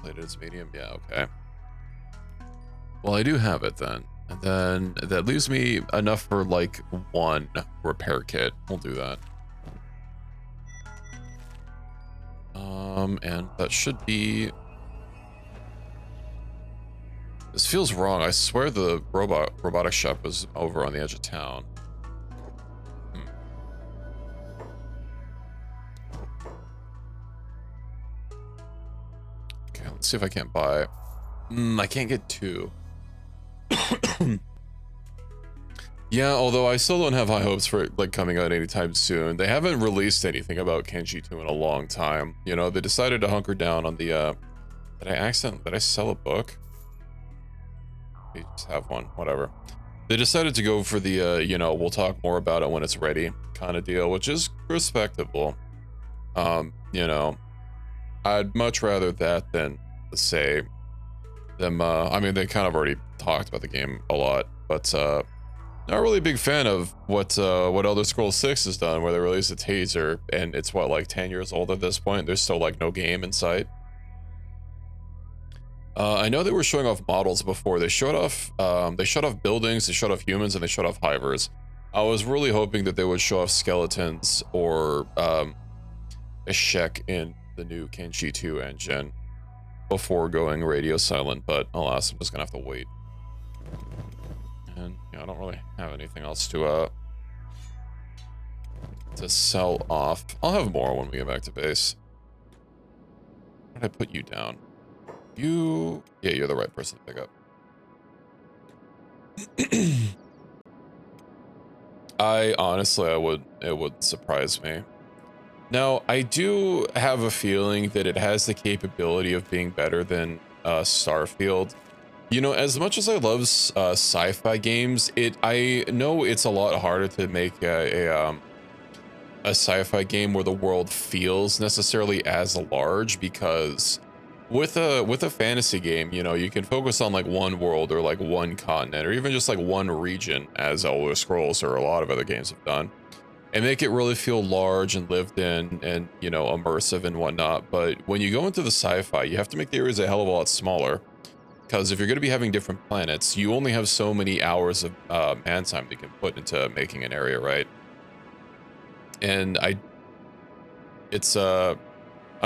A: Plated as medium. Yeah. Okay. Well, I do have it then. And then that leaves me enough for like 1 repair kit. We'll do that. And that should be... This feels wrong. I swear the robotic shop was over on the edge of town. Okay, let's see if I can't buy... I can't get 2. Yeah, although I still don't have high hopes for it like coming out anytime soon. They haven't released anything about Kenshi 2 in a long time. You know, they decided to hunker down on the did I sell a book? You just have one, whatever. They decided to go for the you know, we'll talk more about it when it's ready kind of deal, which is respectable. You know, I'd much rather that than say them I mean, they kind of already talked about the game a lot, but not really a big fan of what Elder Scrolls 6 has done, where they released a taser and it's what, like 10 years old at this point. There's still like no game in sight. I know they were showing off models before. They showed off buildings, they showed off humans, and they showed off hivers. I was really hoping that they would show off skeletons or a Shek in the new Kenshi 2 engine before going radio silent, but alas, I'm just gonna have to wait. And yeah, I don't really have anything else to sell off. I'll have more when we get back to base. Where did I put you down? Yeah, you're the right person to pick up. It would surprise me. Now, I do have a feeling that it has the capability of being better than Starfield. You know, as much as I love sci-fi games, I know it's a lot harder to make a sci-fi game where the world feels necessarily as large, because with a fantasy game, you know, you can focus on like one world or like one continent or even just like one region, as Elder Scrolls or a lot of other games have done, and make it really feel large and lived in and, you know, immersive and whatnot. But when you go into the sci-fi, you have to make the areas a hell of a lot smaller, because if you're going to be having different planets, you only have so many hours of man time that you can put into making an area, right? And I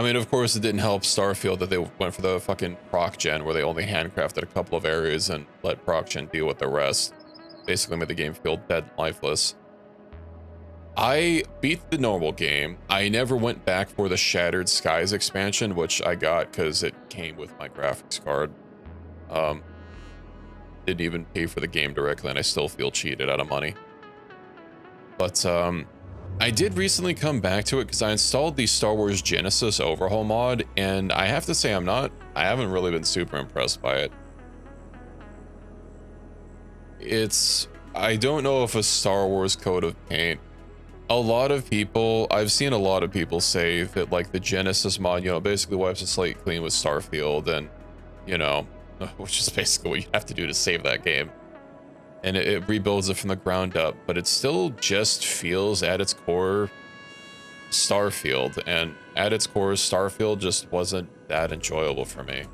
A: mean, of course, it didn't help Starfield that they went for the fucking proc gen, where they only handcrafted a couple of areas and let proc gen deal with the rest. Basically made the game feel dead and lifeless. I beat the normal game. I never went back for the Shattered Skies expansion, which I got because it came with my graphics card. Didn't even pay for the game directly, and I still feel cheated out of money. But I did recently come back to it because I installed the Star Wars Genesis overhaul mod, and I have to say I haven't really been super impressed by it. I don't know if a Star Wars coat of paint. I've seen a lot of people say that like the Genesis mod, you know, basically wipes the slate clean with Starfield, and, you know, which is basically what you have to do to save that game. And it rebuilds it from the ground up, but it still just feels at its core Starfield, and at its core Starfield just wasn't that enjoyable for me.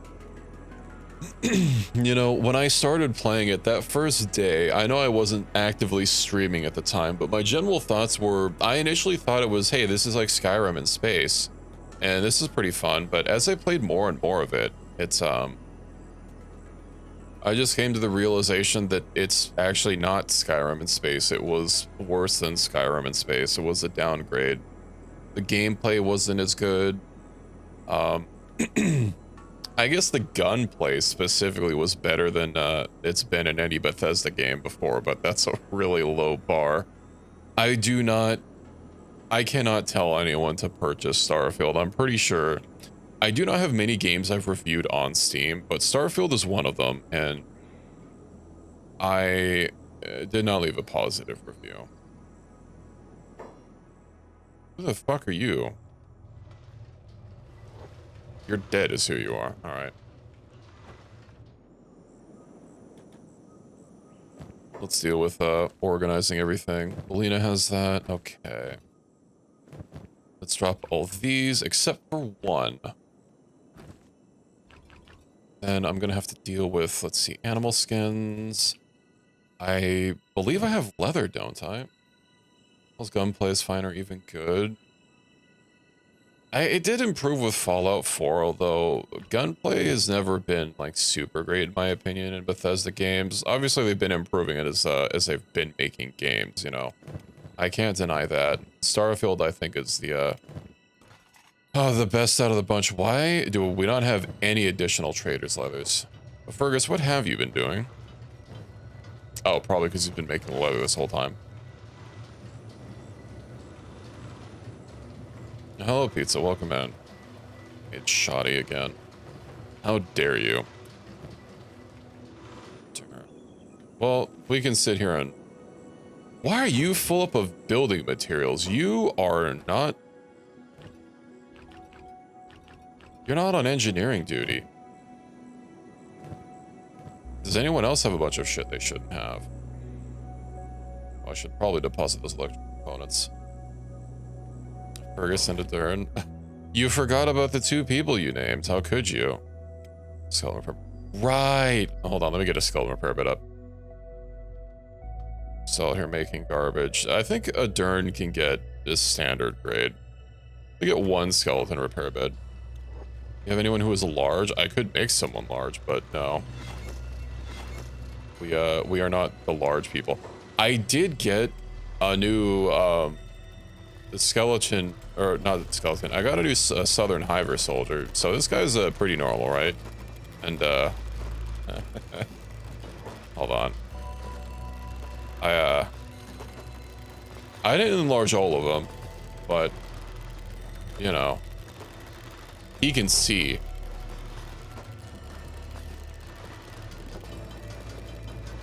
A: You know, when I started playing it that first day, I know I wasn't actively streaming at the time, but my general thoughts were, I initially thought it was, hey, this is like Skyrim in space, and this is pretty fun. But as I played more and more of it, I just came to the realization that it's actually not Skyrim in space. It was worse than Skyrim in space. It was a downgrade. The gameplay wasn't as good. I guess the gunplay specifically was better than it's been in any Bethesda game before, but that's a really low bar. I cannot tell anyone to purchase Starfield. I'm pretty sure. I do not have many games I've reviewed on Steam, but Starfield is one of them, and I did not leave a positive review. Who the fuck are you? You're dead is who you are. All right. Let's deal with organizing everything. Alina has that. Okay. Let's drop all these except for one. And I'm gonna have to deal with, let's see, animal skins. I believe I have leather, don't I? Those gunplay is fine or even good. It did improve with Fallout 4, although gunplay has never been like super great in my opinion in Bethesda games. Obviously they've been improving it as they've been making games, you know. I can't deny that. Starfield, I think, is the best out of the bunch. Why do we not have any additional traders' leathers? Fergus, what have you been doing? Oh, probably because you've been making leather this whole time. Hello, pizza. Welcome in. It's shoddy again. How dare you? Well, we can sit here and... Why are you full up of building materials? You are not... You're not on engineering duty. Does anyone else have a bunch of shit they shouldn't have? I should probably deposit those electrical components. Fergus and a turn. You forgot about the two people you named. How could you? Skeleton repair. Right. Hold on, let me get a skeleton repair bit up. So here making garbage. I think a Dern can get this standard grade. We get one skeleton repair bit. You have anyone who is large? I could make someone large, but no. We are not the large people. I did get a new the skeleton, or not the skeleton. I got a new Southern Hiver soldier. So this guy's pretty normal, right? And hold on. I didn't enlarge all of them, but you know, he can see.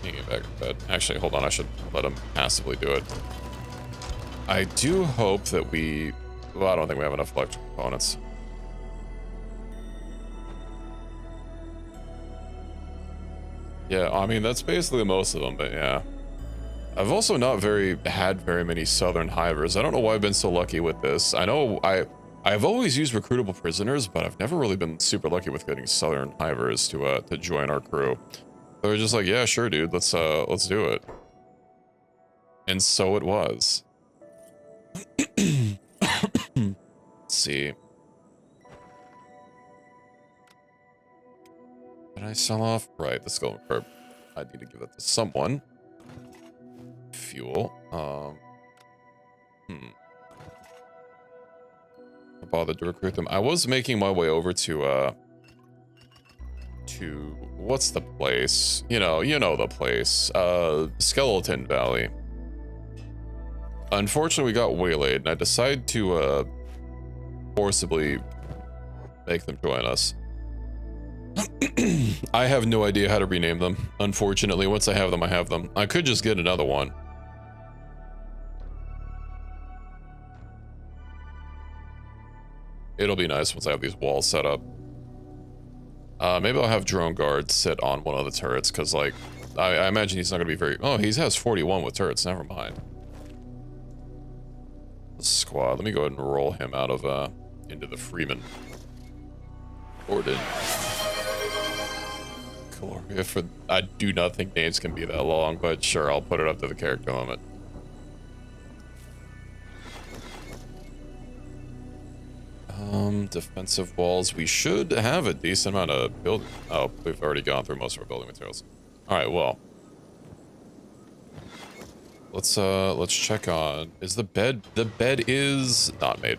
A: He can get back to bed. Actually, hold on. I should let him passively do it. I do hope that we. Well, I don't think we have enough electric components. Yeah, I mean that's basically most of them, but yeah. I've also not had very many Southern Hivers. I don't know why I've been so lucky with this. I know I've always used recruitable prisoners, but I've never really been super lucky with getting Southern Hivers to join our crew. They were just like, yeah, sure, dude, let's do it. And so it was. Let's see. Did I sell off? Right, the skull curb. I need to give that to someone. Fuel. I bothered to recruit them. I was making my way over to what's the place? You know the place. Skeleton Valley. Unfortunately, we got waylaid, and I decided to forcibly make them join us. I have no idea how to rename them. Unfortunately, once I have them, I have them. I could just get another one. It'll be nice once I have these walls set up. Maybe I'll have drone guard sit on one of the turrets, because, like, I imagine he's not going to be very... Oh, he has 41 with turrets. Never mind. Squad. Let me go ahead and roll him out of, into the Freeman. Gordon. Gloria for... I do not think names can be that long, but sure, I'll put it up to the character limit. Defensive walls. We should have a decent amount of building. Oh, we've already gone through most of our building materials. All right, well. Let's check on... Is the bed... The bed is not made.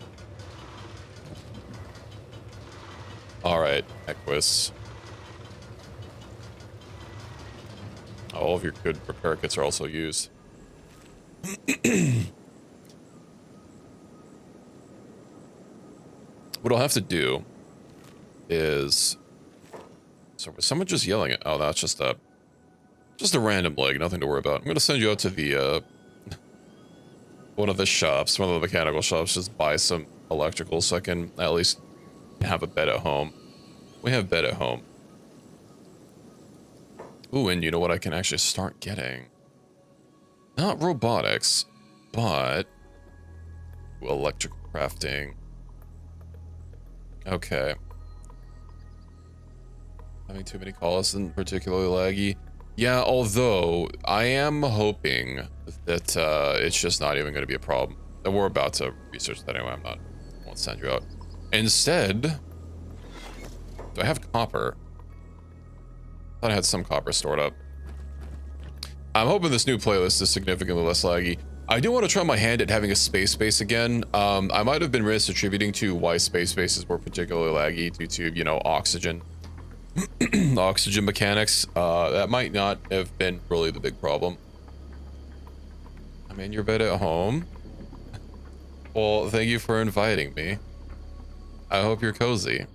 A: All right, Equus. All of your good repair kits are also used. What I'll have to do is... So was someone just yelling at... Oh, that's just a random leg, nothing to worry about. I'm going to send you out to the, one of the shops, one of the mechanical shops, just buy some electrical so I can at least have a bed at home. We have bed at home. Ooh, and you know what I can actually start getting? Not robotics, but... electrical crafting. Okay. Having too many calls isn't particularly laggy. Yeah, although I am hoping that it's just not even going to be a problem. And we're about to research that anyway. I won't send you out. Instead, do I have copper? I thought I had some copper stored up. I'm hoping this new playlist is significantly less laggy. I do want to try my hand at having a space base again. I might have been misattributing to why space bases were particularly laggy due to, you know, oxygen. Oxygen mechanics. That might not have been really the big problem. I'm in your bed at home. Well, thank you for inviting me. I hope you're cozy.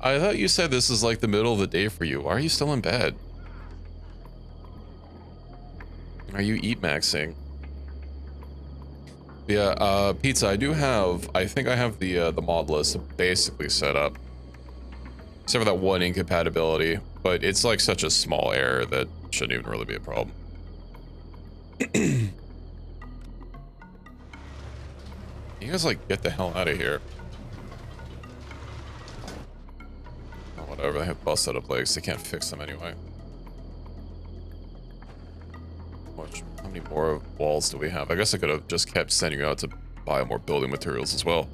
A: I thought you said this is like the middle of the day for you. Why are you still in bed? Are you eat maxing? Yeah, Pizza, I do have... I think I have the mod list basically set up. Except for that one incompatibility, but it's like such a small error that shouldn't even really be a problem. You guys, like, get the hell out of here. Oh, whatever. They have busted up legs. They can't fix them anyway. How many more walls do we have? I guess I could have just kept sending you out to buy more building materials as well.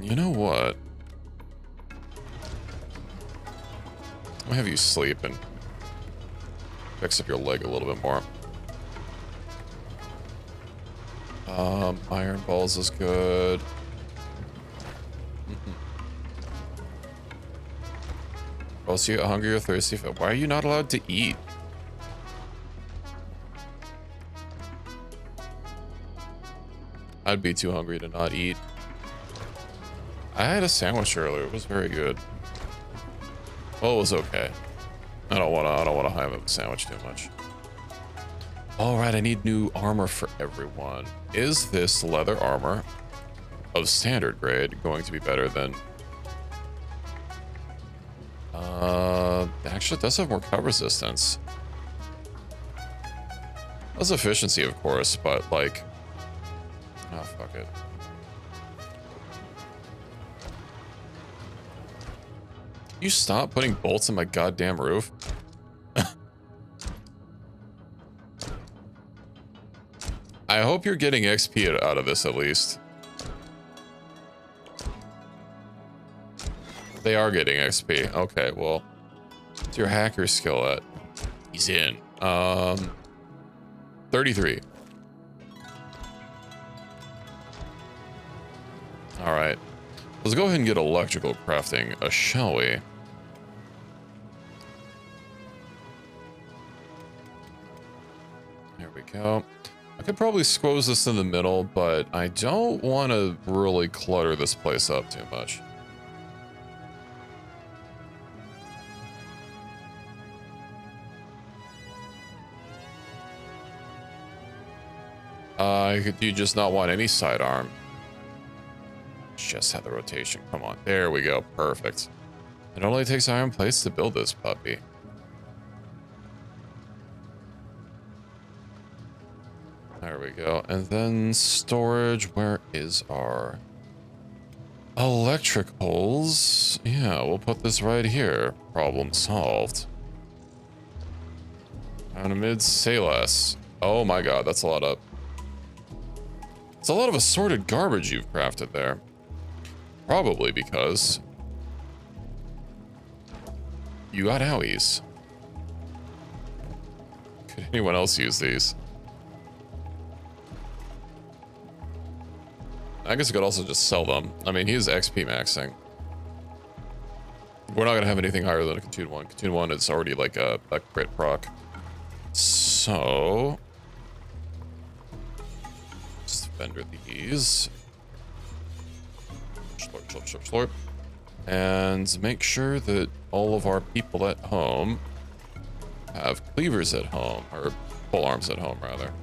A: You know what? I'll have you sleep and fix up your leg a little bit more. Iron balls is good. Oh, so you get hungry or thirsty? Why are you not allowed to eat? I'd be too hungry to not eat. I had a sandwich earlier. It was very good. Well, it was okay. I don't wanna have a sandwich too much. All right, I need new armor for everyone. Is this leather armor of standard grade going to be better than? Actually, it does have more cover resistance. That's efficiency, of course, but like, oh fuck it. You stop putting bolts in my goddamn roof? I hope you're getting XP out of this at least. They are getting XP. Okay, well, what's your hacker skill at? He's in. 33. All right. Let's go ahead and get electrical crafting, shall we? There we go. I could probably squoze this in the middle, but I don't want to really clutter this place up too much. Do you just not want any sidearm? Just had the rotation. Come on. There we go. Perfect. It only takes iron plates to build this puppy. There we go. And then storage. Where is our electricals? Yeah, we'll put this right here. Problem solved. And mid, say less. Oh my god, that's a lot of... It's a lot of assorted garbage you've crafted there. Probably because you got owies. Could anyone else use these? I guess I could also just sell them. I mean, he's XP maxing. We're not going to have anything higher than a Contune 1. Contune 1 is already like a crit proc. So... just vendor these. Slurp, slurp, slurp, slurp. And make sure that all of our people at home have cleavers at home, or pole arms at home, rather.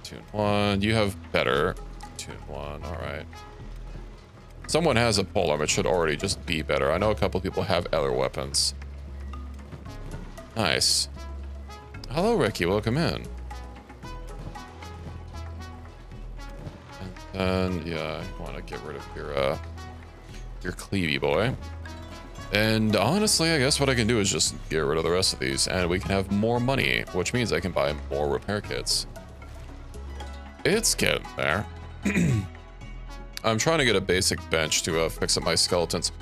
A: Tune 1, you have better. Tune 1, alright. Someone has a pole arm, it should already just be better. I know a couple people have other weapons. Nice. Hello, Ricky, welcome in. And then, yeah, you want to get rid of your cleavy boy. And honestly, I guess what I can do is just get rid of the rest of these, and we can have more money, which means I can buy more repair kits. It's getting there. I'm trying to get a basic bench to fix up my skeletons.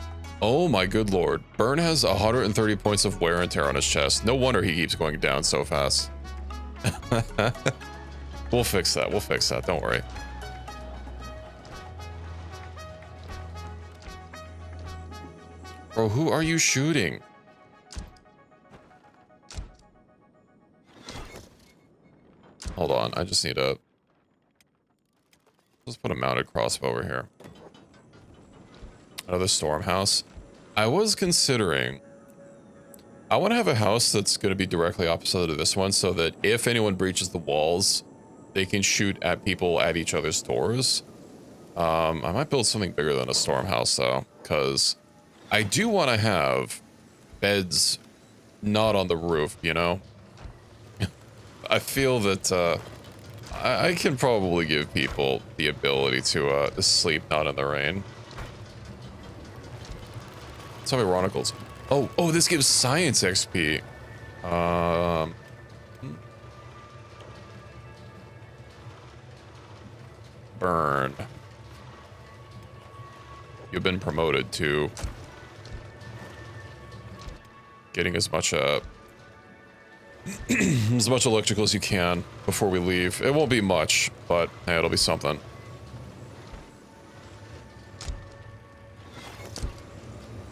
A: Oh my good lord. Burn has 130 points of wear and tear on his chest. No wonder he keeps going down so fast. We'll fix that. We'll fix that. Don't worry. Bro, who are you shooting? Hold on. I just need a... let's put a mounted crossbow over here. Another storm house. I was considering... I want to have a house that's going to be directly opposite of this one so that if anyone breaches the walls, they can shoot at people at each other's doors. I might build something bigger than a storm house, though, because I do want to have beds not on the roof, you know? I feel that... I can probably give people the ability to sleep not in the rain. Some ironicals. Oh, this gives science XP. Burn. You've been promoted to getting as much as much electrical as you can before we leave. It won't be much, but hey, it'll be something.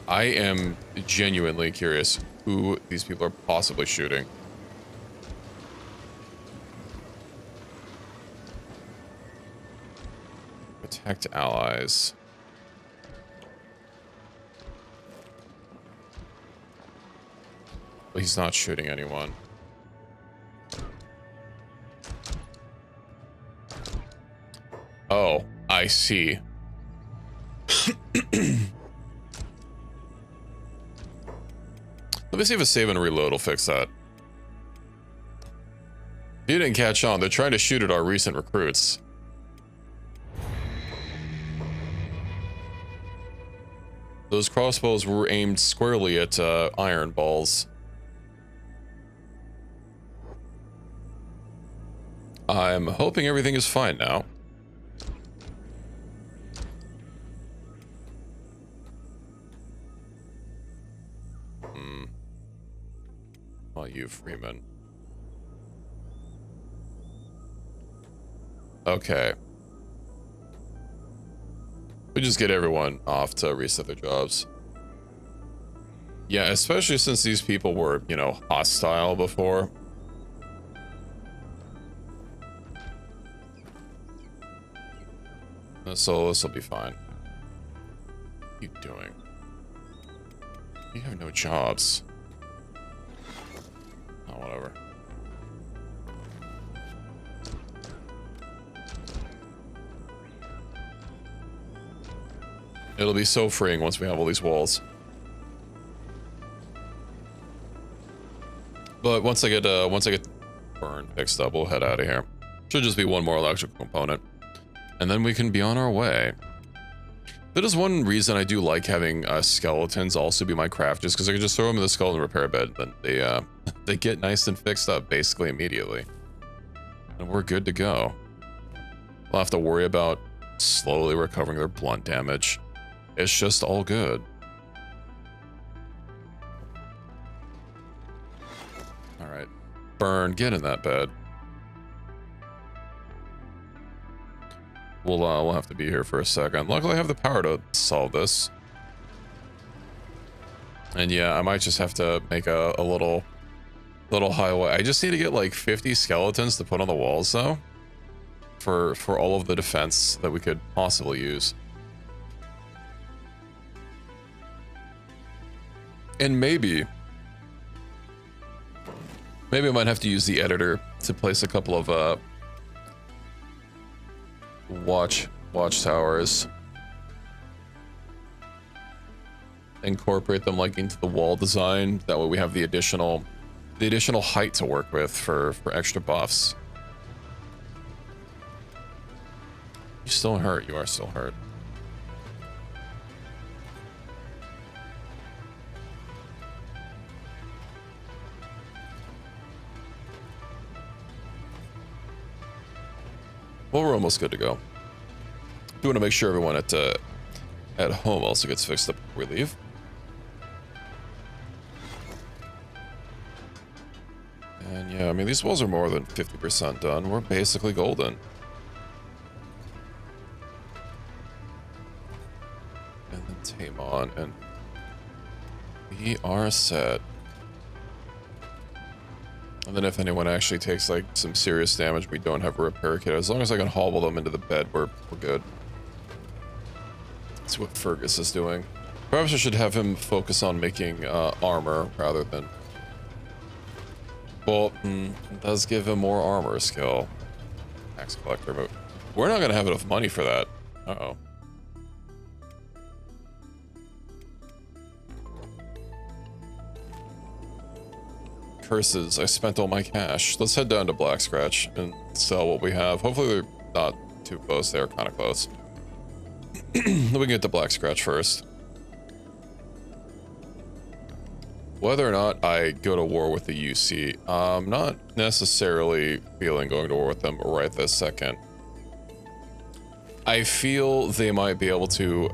A: I am genuinely curious who these people are possibly shooting. Protect allies. But he's not shooting anyone. Oh, I see. Let me see if a save and reload will fix that. If you didn't catch on, they're trying to shoot at our recent recruits. Those crossbows were aimed squarely at iron balls. I'm hoping everything is fine now. Well, you, Freeman. Okay. We just get everyone off to reset their jobs. Yeah, especially since these people were, you know, hostile before. So this will be fine. What are you doing? You have no jobs. Oh, whatever. It'll be so freeing once we have all these walls. But once I get burn fixed up, we'll head out of here. Should just be one more electrical component, and then we can be on our way. That is one reason I do like having skeletons also be my crafters, because I can just throw them in the skeleton repair bed, and then they get nice and fixed up basically immediately, and we're good to go. We'll have to worry about slowly recovering their blunt damage. It's just all good. All right, Burn, get in that bed. We'll have to be here for a second. Luckily, I have the power to solve this. And yeah, I might just have to make a little highway. I just need to get like 50 skeletons to put on the walls, though, for all of the defense that we could possibly use. And maybe I might have to use the editor to place a couple of watchtowers. Incorporate them like into the wall design. That way we have the additional height to work with for extra buffs. You still hurt. You are still hurt. Well, we're almost good to go. Do want to make sure everyone at home also gets fixed up before we leave. And yeah, I mean, these walls are more than 50% done. We're basically golden. And then tame on, and we are set. And then if anyone actually takes like some serious damage, we don't have a repair kit. As long as I can hobble them into the bed, we're good. That's what Fergus is doing. Perhaps I should have him focus on making armor rather than... Well, it does give him more armor skill. Tax collector, but we're not gonna have enough money for that. Uh-oh. Curses, I spent all my cash. Let's head down to Black Scratch and sell what we have. Hopefully they're not too close. They're kind of close. We can get to Black Scratch first. Whether or not I go to war with the UC, I'm not necessarily feeling going to war with them right this second. I feel they might be able to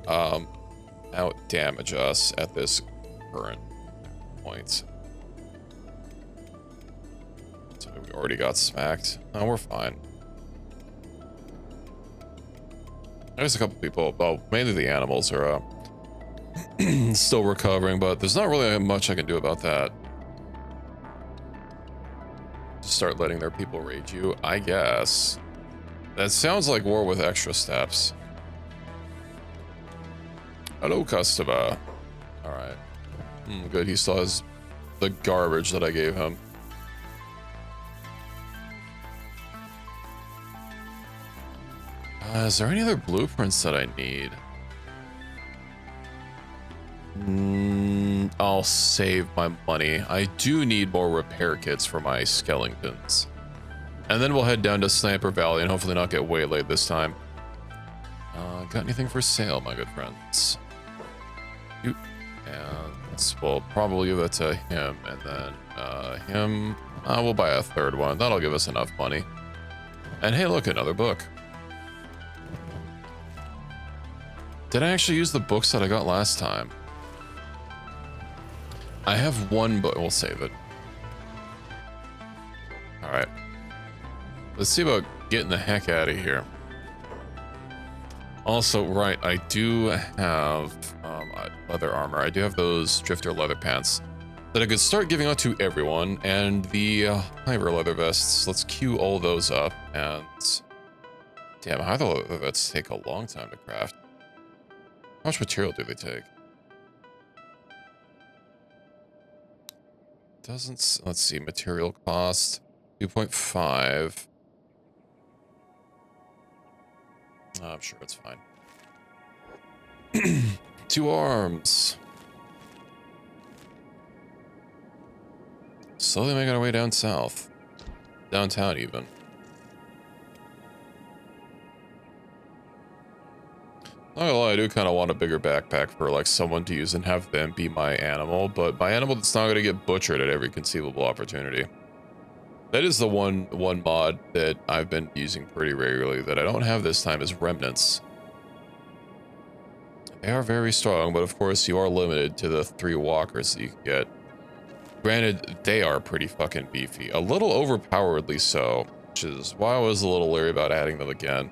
A: out damage us at this current point. So we already got smacked. No, we're fine. There's a couple people, well, mainly the animals are still recovering, but there's not really much I can do about that. Just start letting their people raid you, I guess. That sounds like war with extra steps. Hello, customer. Alright. Good, he still has the garbage that I gave him. Is there any other blueprints that I need? I'll save my money. I do need more repair kits for my skeletons. And then we'll head down to Sniper Valley and hopefully not get waylaid this time. Got anything for sale, my good friends? And we'll probably give it to him, and then him. We'll buy a third one. That'll give us enough money. And hey, look, another book. Did I actually use the books that I got last time? I have one book. We'll save it. All right. Let's see about getting the heck out of here. Also, right, I do have leather armor. I do have those drifter leather pants that I could start giving out to everyone, and the Hyver leather vests. Let's queue all those up, and damn, Hyver leather vests take a long time to craft. How much material do they take? Doesn't, let's see, material cost 2.5. I'm sure it's fine. 2 arms. Slowly making our way down south. Downtown, even. Not gonna lie, I do kind of want a bigger backpack for like someone to use and have them be my animal, but my animal that's not gonna get butchered at every conceivable opportunity. That is the one mod that I've been using pretty regularly that I don't have this time is remnants. They are very strong, but of course you are limited to the 3 walkers that you can get. Granted, they are pretty fucking beefy. A little overpoweredly so, which is why I was a little leery about adding them again.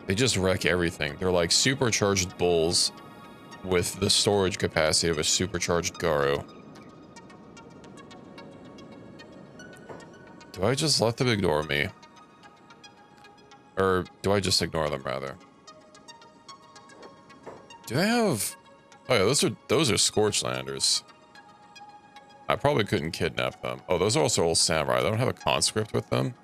A: They just wreck everything. They're like supercharged bulls with the storage capacity of a supercharged Garu. Do I just let them ignore me? Or do I just ignore them, rather? Do they have... Oh yeah, those are Scorchlanders. I probably couldn't kidnap them. Oh, those are also old samurai. They don't have a conscript with them.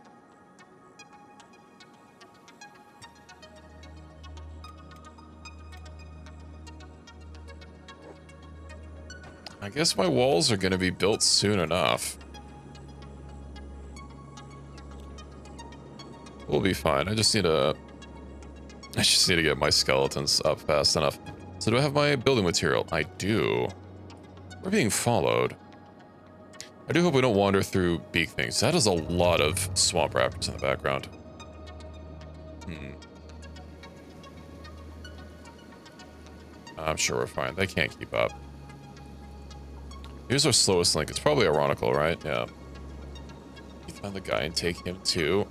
A: I guess my walls are going to be built soon enough. We'll be fine. I just need to get my skeletons up fast enough. So do I have my building material? I do. We're being followed. I do hope we don't wander through big things. That is a lot of swamp raptors in the background. I'm sure we're fine. They can't keep up. Here's our slowest link. It's probably ironical, right? Yeah. You find the guy and take him too.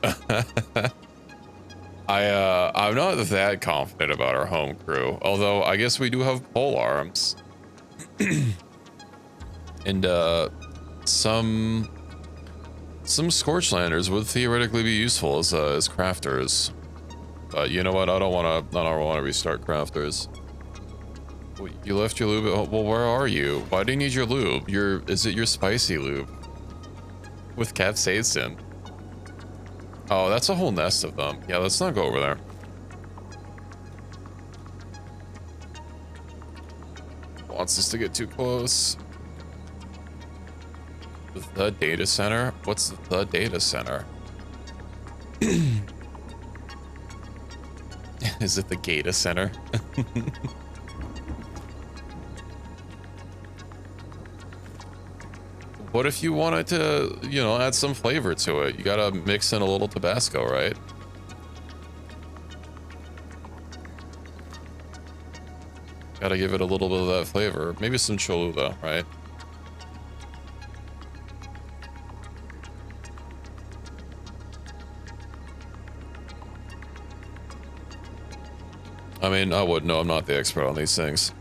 A: I'm not that confident about our home crew, although I guess we do have pole arms. And some Scorchlanders would theoretically be useful as crafters. But you know what? I don't want to restart crafters. Well, you left your lube. Well, where are you? Why do you need your lube? Is it your spicy lube with capsaicin? Oh, that's a whole nest of them. Yeah, let's not go over there. Wants us to get too close. The data center? What's the data center? Is it the Gata Center? What if you wanted to, you know, add some flavor to it? You gotta mix in a little Tabasco, right? Gotta give it a little bit of that flavor. Maybe some Cholula, right? I mean, I wouldn't know. I'm not the expert on these things.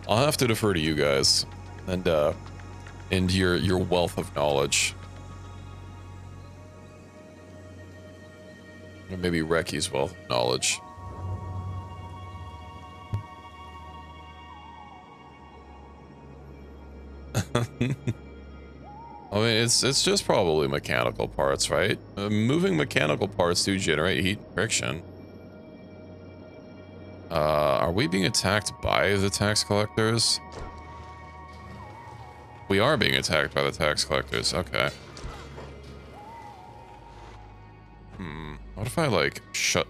A: I'll have to defer to you guys and your wealth of knowledge. Or maybe Recky's wealth of knowledge. I mean, it's just probably mechanical parts, right? Moving mechanical parts do generate heat and friction. Are we being attacked by the tax collectors? We are being attacked by the tax collectors. Okay. What if I, like, shut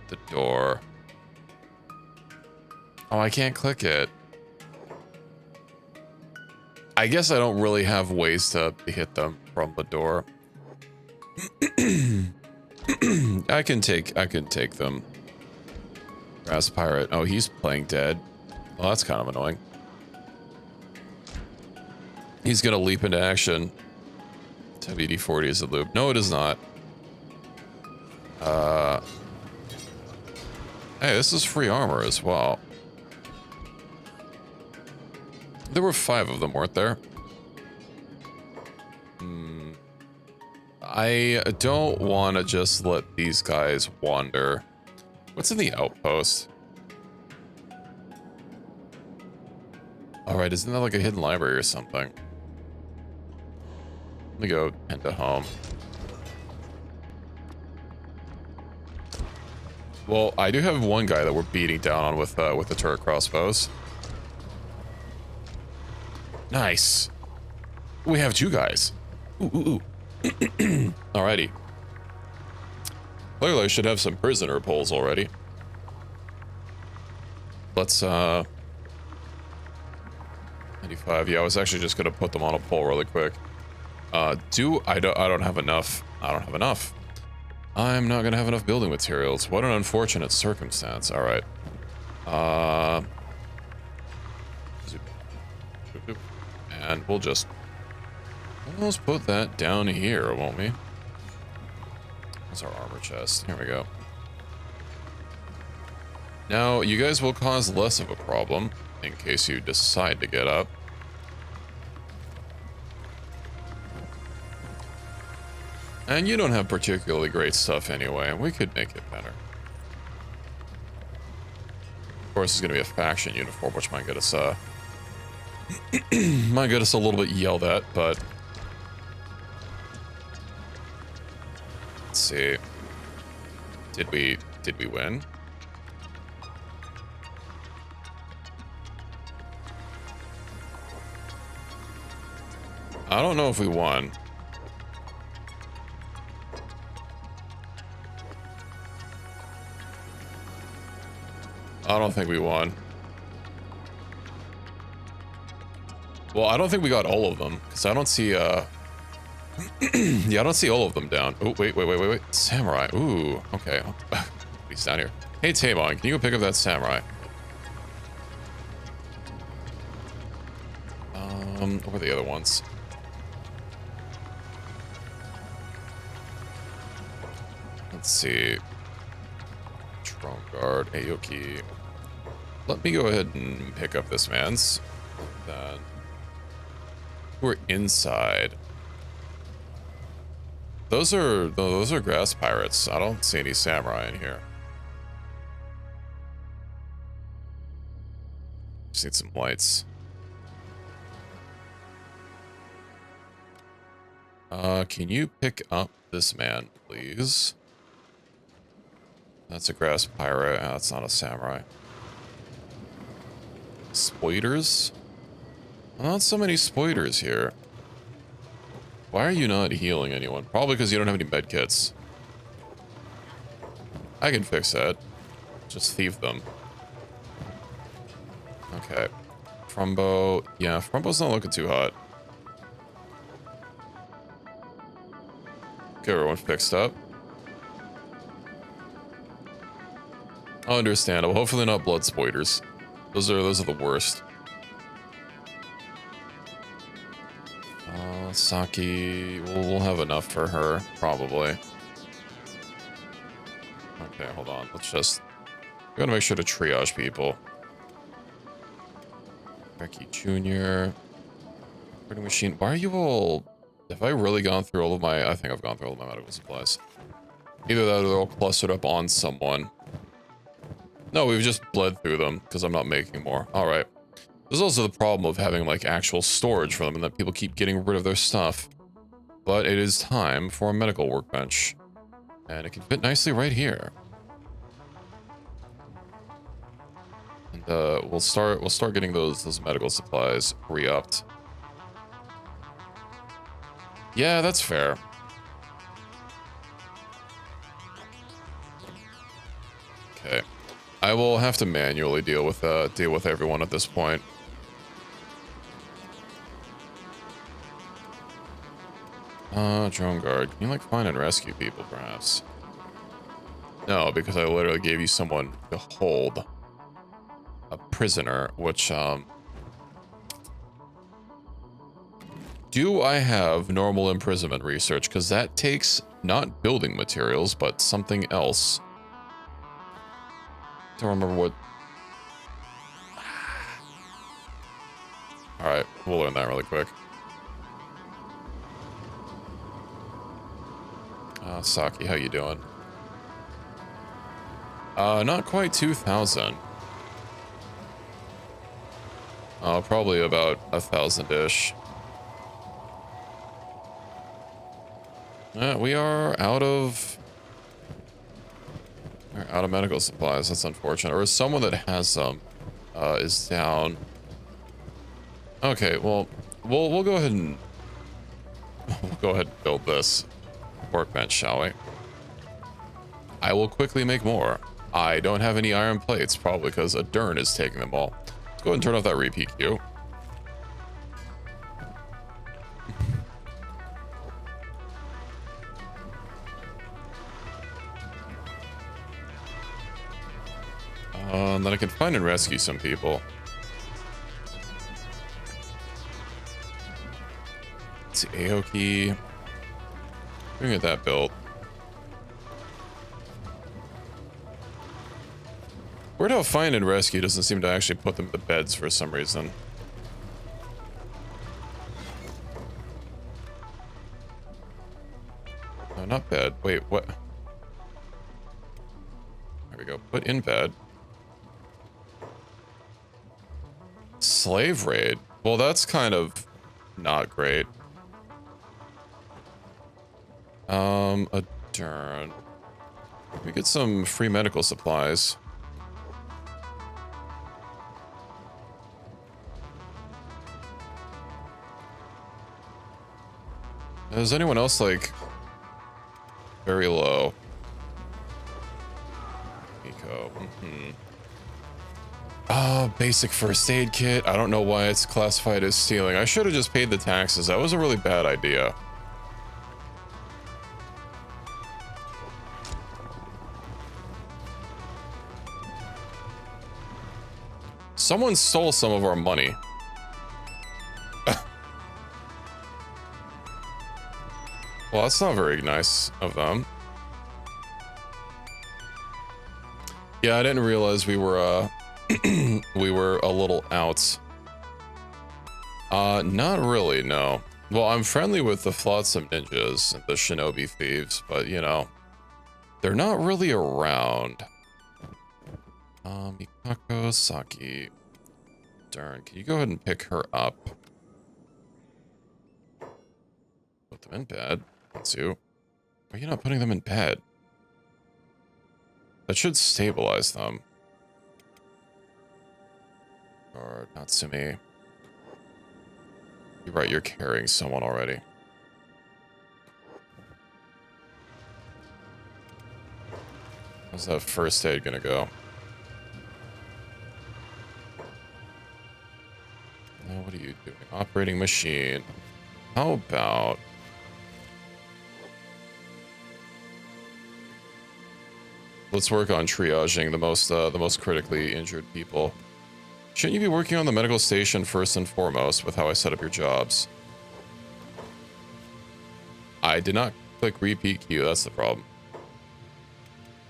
A: the door? Oh, I can't click it. I guess I don't really have ways to hit them from the door. I can take them. Grass pirate. Oh, he's playing dead. Well, that's kind of annoying. He's gonna leap into action. WD-40 is the loop. No, it is not. Hey, this is free armor as well. There were 5 of them, weren't there? I don't want to just let these guys wander. What's in the outpost? Alright, isn't that like a hidden library or something? Let me go into home. Well, I do have one guy that we're beating down on with the turret crossbows. Nice. We have 2 guys. Ooh. Alrighty. Clearly I should have some prisoner poles already. Let's 95. Yeah, I was actually just gonna put them on a pole really quick. I don't have enough. I don't have enough. I'm not gonna have enough building materials. What an unfortunate circumstance. Alright. And we'll just almost put that down here, won't we? That's our armor chest. Here we go. Now, you guys will cause less of a problem in case you decide to get up. And you don't have particularly great stuff anyway. We could make it better. Of course, it's going to be a faction uniform, which might get us, might get us a little bit yelled at, but... Let's see. Did we win? I don't know if we won. I don't think we won. Well, I don't think we got all of them, because I don't see, yeah, I don't see all of them down. Oh, wait. Samurai. Ooh, okay. He's down here. Hey, Tamon, can you go pick up that samurai? What were the other ones? Let's see. Throne guard, Aoki. Let me go ahead and pick up this man's. Then we're inside. Those are grass pirates. I don't see any samurai in here. Just need some lights. Can you pick up this man, please? That's a grass pirate. Ah, that's not a samurai. Spoiters? Not so many spoiters here. Why are you not healing anyone? Probably because you don't have any med kits. I can fix that. Just thieve them. Okay. Frumbo. Yeah, Frumbo's not looking too hot. Get everyone fixed up. Understandable. Hopefully not blood spoilers. Those are the worst. Saki, we'll have enough for her, probably. Okay, hold on. Let's just... We gotta make sure to triage people. Becky Jr. Recording machine. Why are you all... Have I really gone through all of my... I think I've gone through all of my medical supplies. Either that or they're all clustered up on someone. No, we've just bled through them because I'm not making more. All right. There's also the problem of having like actual storage for them and that people keep getting rid of their stuff. But it is time for a medical workbench. And it can fit nicely right here. And we'll start getting those medical supplies re-upped. Yeah, that's fair. Okay. I will have to manually deal with everyone at this point. Drone guard. Can you like find and rescue people perhaps? No, because I literally gave you someone to hold a prisoner, which do I have normal imprisonment research? Because that takes not building materials, but something else. Don't remember what. All right, we'll learn that really quick. Saki, how you doing? Not quite 2,000. Probably about 1,000-ish. We are out of... We're out of medical supplies. That's unfortunate. Or someone that has some is down. Okay, well, we'll go ahead and... We'll go ahead and build this workbench, shall we? I will quickly make more. I don't have any iron plates, probably because a Dern is taking them all. Let's go ahead and turn off that repeat queue. And then I can find and rescue some people. Let's see, Aoki. We can get that built. Weird how find and rescue doesn't seem to actually put them to beds for some reason. No, not bed. Wait, what? There we go. Put in bed. Slave raid. Well, that's kind of not great. A Dern. We get some free medical supplies. Is anyone else like very low? Eco. Oh, basic first aid kit. I don't know why it's classified as stealing. I should have just paid the taxes. That was a really bad idea. Someone stole some of our money. Well, that's not very nice of them. Yeah, I didn't realize we were we were a little out. Not really, no. Well, I'm friendly with the Flotsam Ninjas and the Shinobi Thieves, but you know, they're not really around. Mikako Saki. Darn, can you go ahead and pick her up? Put them in bed. That's you. Why are you not putting them in bed? That should stabilize them. Or Natsumi. You're right, you're carrying someone already. How's that first aid gonna go? Now what are you doing? Operating machine. How about... Let's work on triaging the most critically injured people. Shouldn't you be working on the medical station first and foremost with how I set up your jobs? I did not click repeat queue, that's the problem.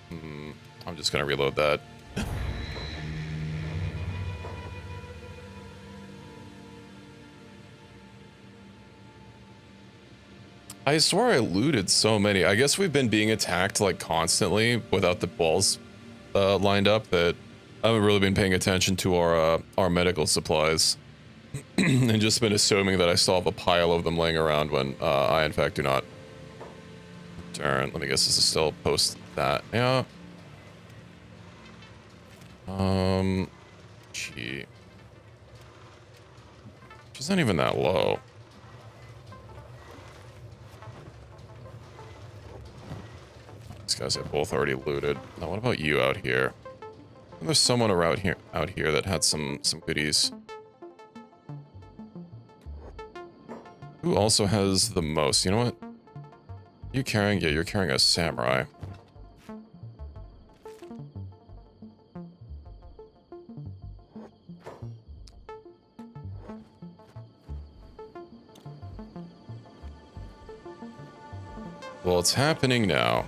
A: I'm just gonna reload that. I swear I looted so many. I guess we've been being attacked like constantly without the walls lined up that I haven't really been paying attention to our medical supplies. And just been assuming that I still have a pile of them laying around when I in fact do not. Darn, let me guess this is still post that. Yeah. Gee. She's not even that low. These guys have both already looted. Now what about you out here? There's someone around here out here that had some goodies. Who also has the most? You know what? You carrying? Yeah, you're carrying a samurai. Well, it's happening now.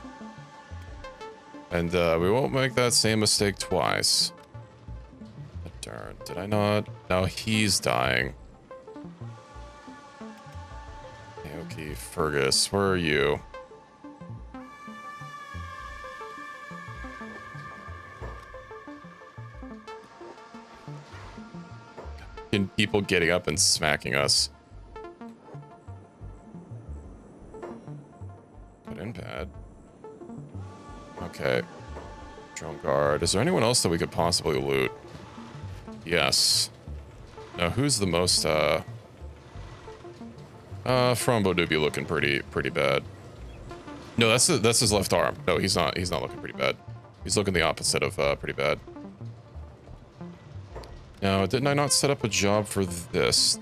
A: And we won't make that same mistake twice. Darn, did I not? Now he's dying. Okay, Fergus, where are you? And people getting up and smacking us. Put in pad. Okay. Drone guard. Is there anyone else that we could possibly loot? Yes. Now, who's the most, Frombo do be looking pretty bad. No, that's his left arm. No, he's not looking pretty bad. He's looking the opposite of, pretty bad. Now, didn't I not set up a job for this?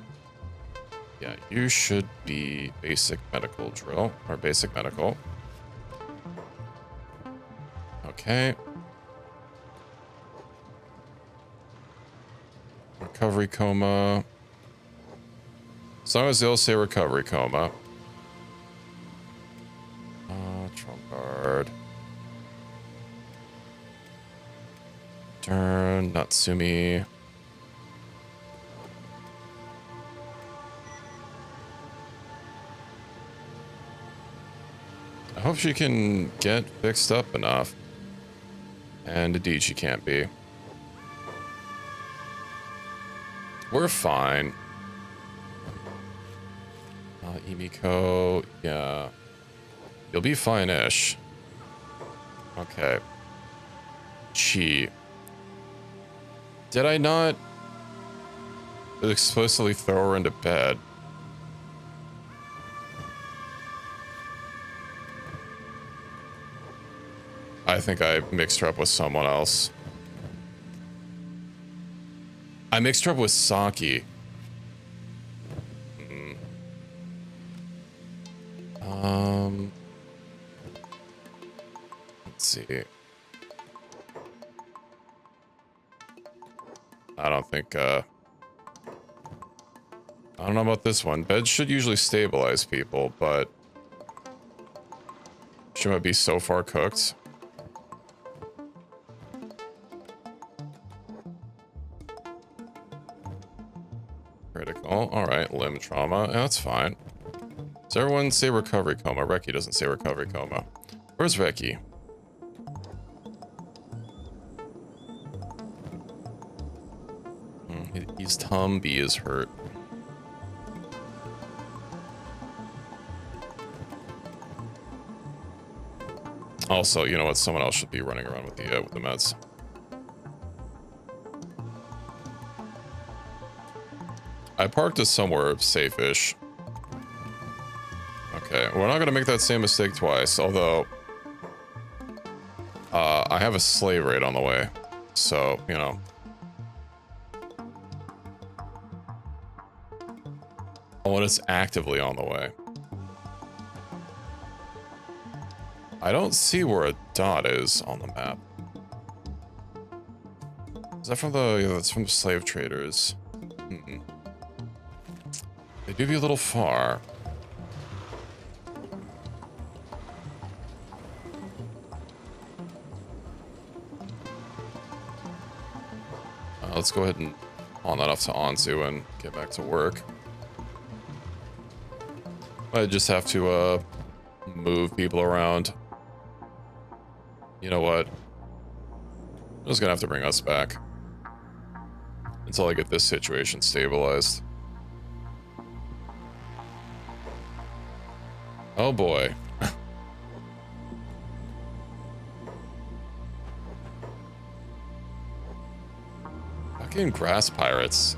A: Yeah, you should be basic medical drill, or basic medical. Okay. Recovery coma. As long as they'll say recovery coma. Trump guard. Turn, Natsumi. I hope she can get fixed up enough. And indeed she can't be. We're fine. Emiko, yeah. You'll be fine-ish. Okay. Chi. Did I not explicitly throw her into bed? I think I mixed her up with someone else. I mixed her up with Saki. Let's see. I don't think, I don't know about this one. Beds should usually stabilize people, but she might be so far cooked. Critical. Alright, limb trauma. That's fine. Does everyone say recovery coma? Reki doesn't say recovery coma. Where's Reki? His tummy is hurt. Also, you know what? Someone else should be running around with the meds. I parked us somewhere safe-ish. Okay, we're not gonna make that same mistake twice, although I have a slave raid on the way, so, you know. Oh, and it's actively on the way. I don't see where a dot is on the map. Is that from the... Yeah, that's from the slave traders. They do be a little far. Let's go ahead and pawn that off to Anzu and get back to work. I just have to move people around. You know what? I'm just gonna have to bring us back until I get this situation stabilized. Oh boy. Fucking grass pirates.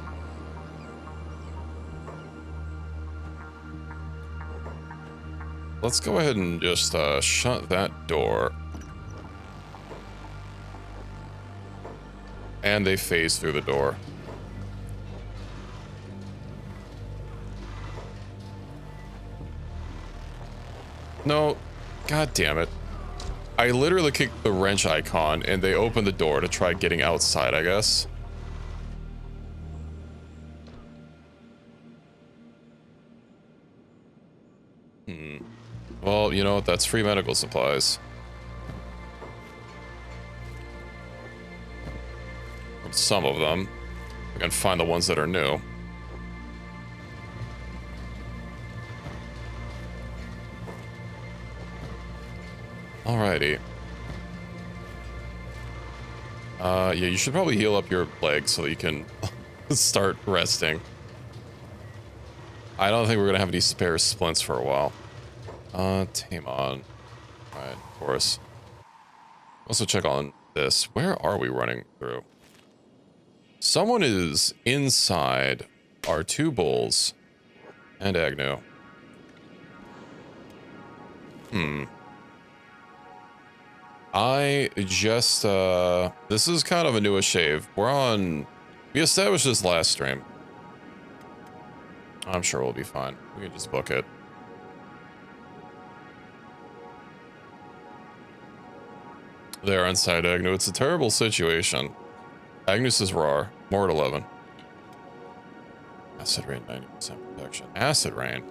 A: Let's go ahead and just shut that door. And they phase through the door. No, god damn it. I literally kicked the wrench icon and they opened the door to try getting outside, I guess. Well, you know, that's free medical supplies. From some of them. I can find the ones that are new. Alrighty. Yeah, you should probably heal up your legs so that you can start resting. I don't think we're gonna have any spare splints for a while. Tame on. Alright, of course. Also check on this. Where are we running through? Someone is inside our two bulls and Agnew. I just, this is kind of a newish shave. We established this last stream. I'm sure we'll be fine. We can just book it. They're inside Agnew. It's a terrible situation. Agnes is raw. More at 11. Acid rain, 90% protection. Acid rain.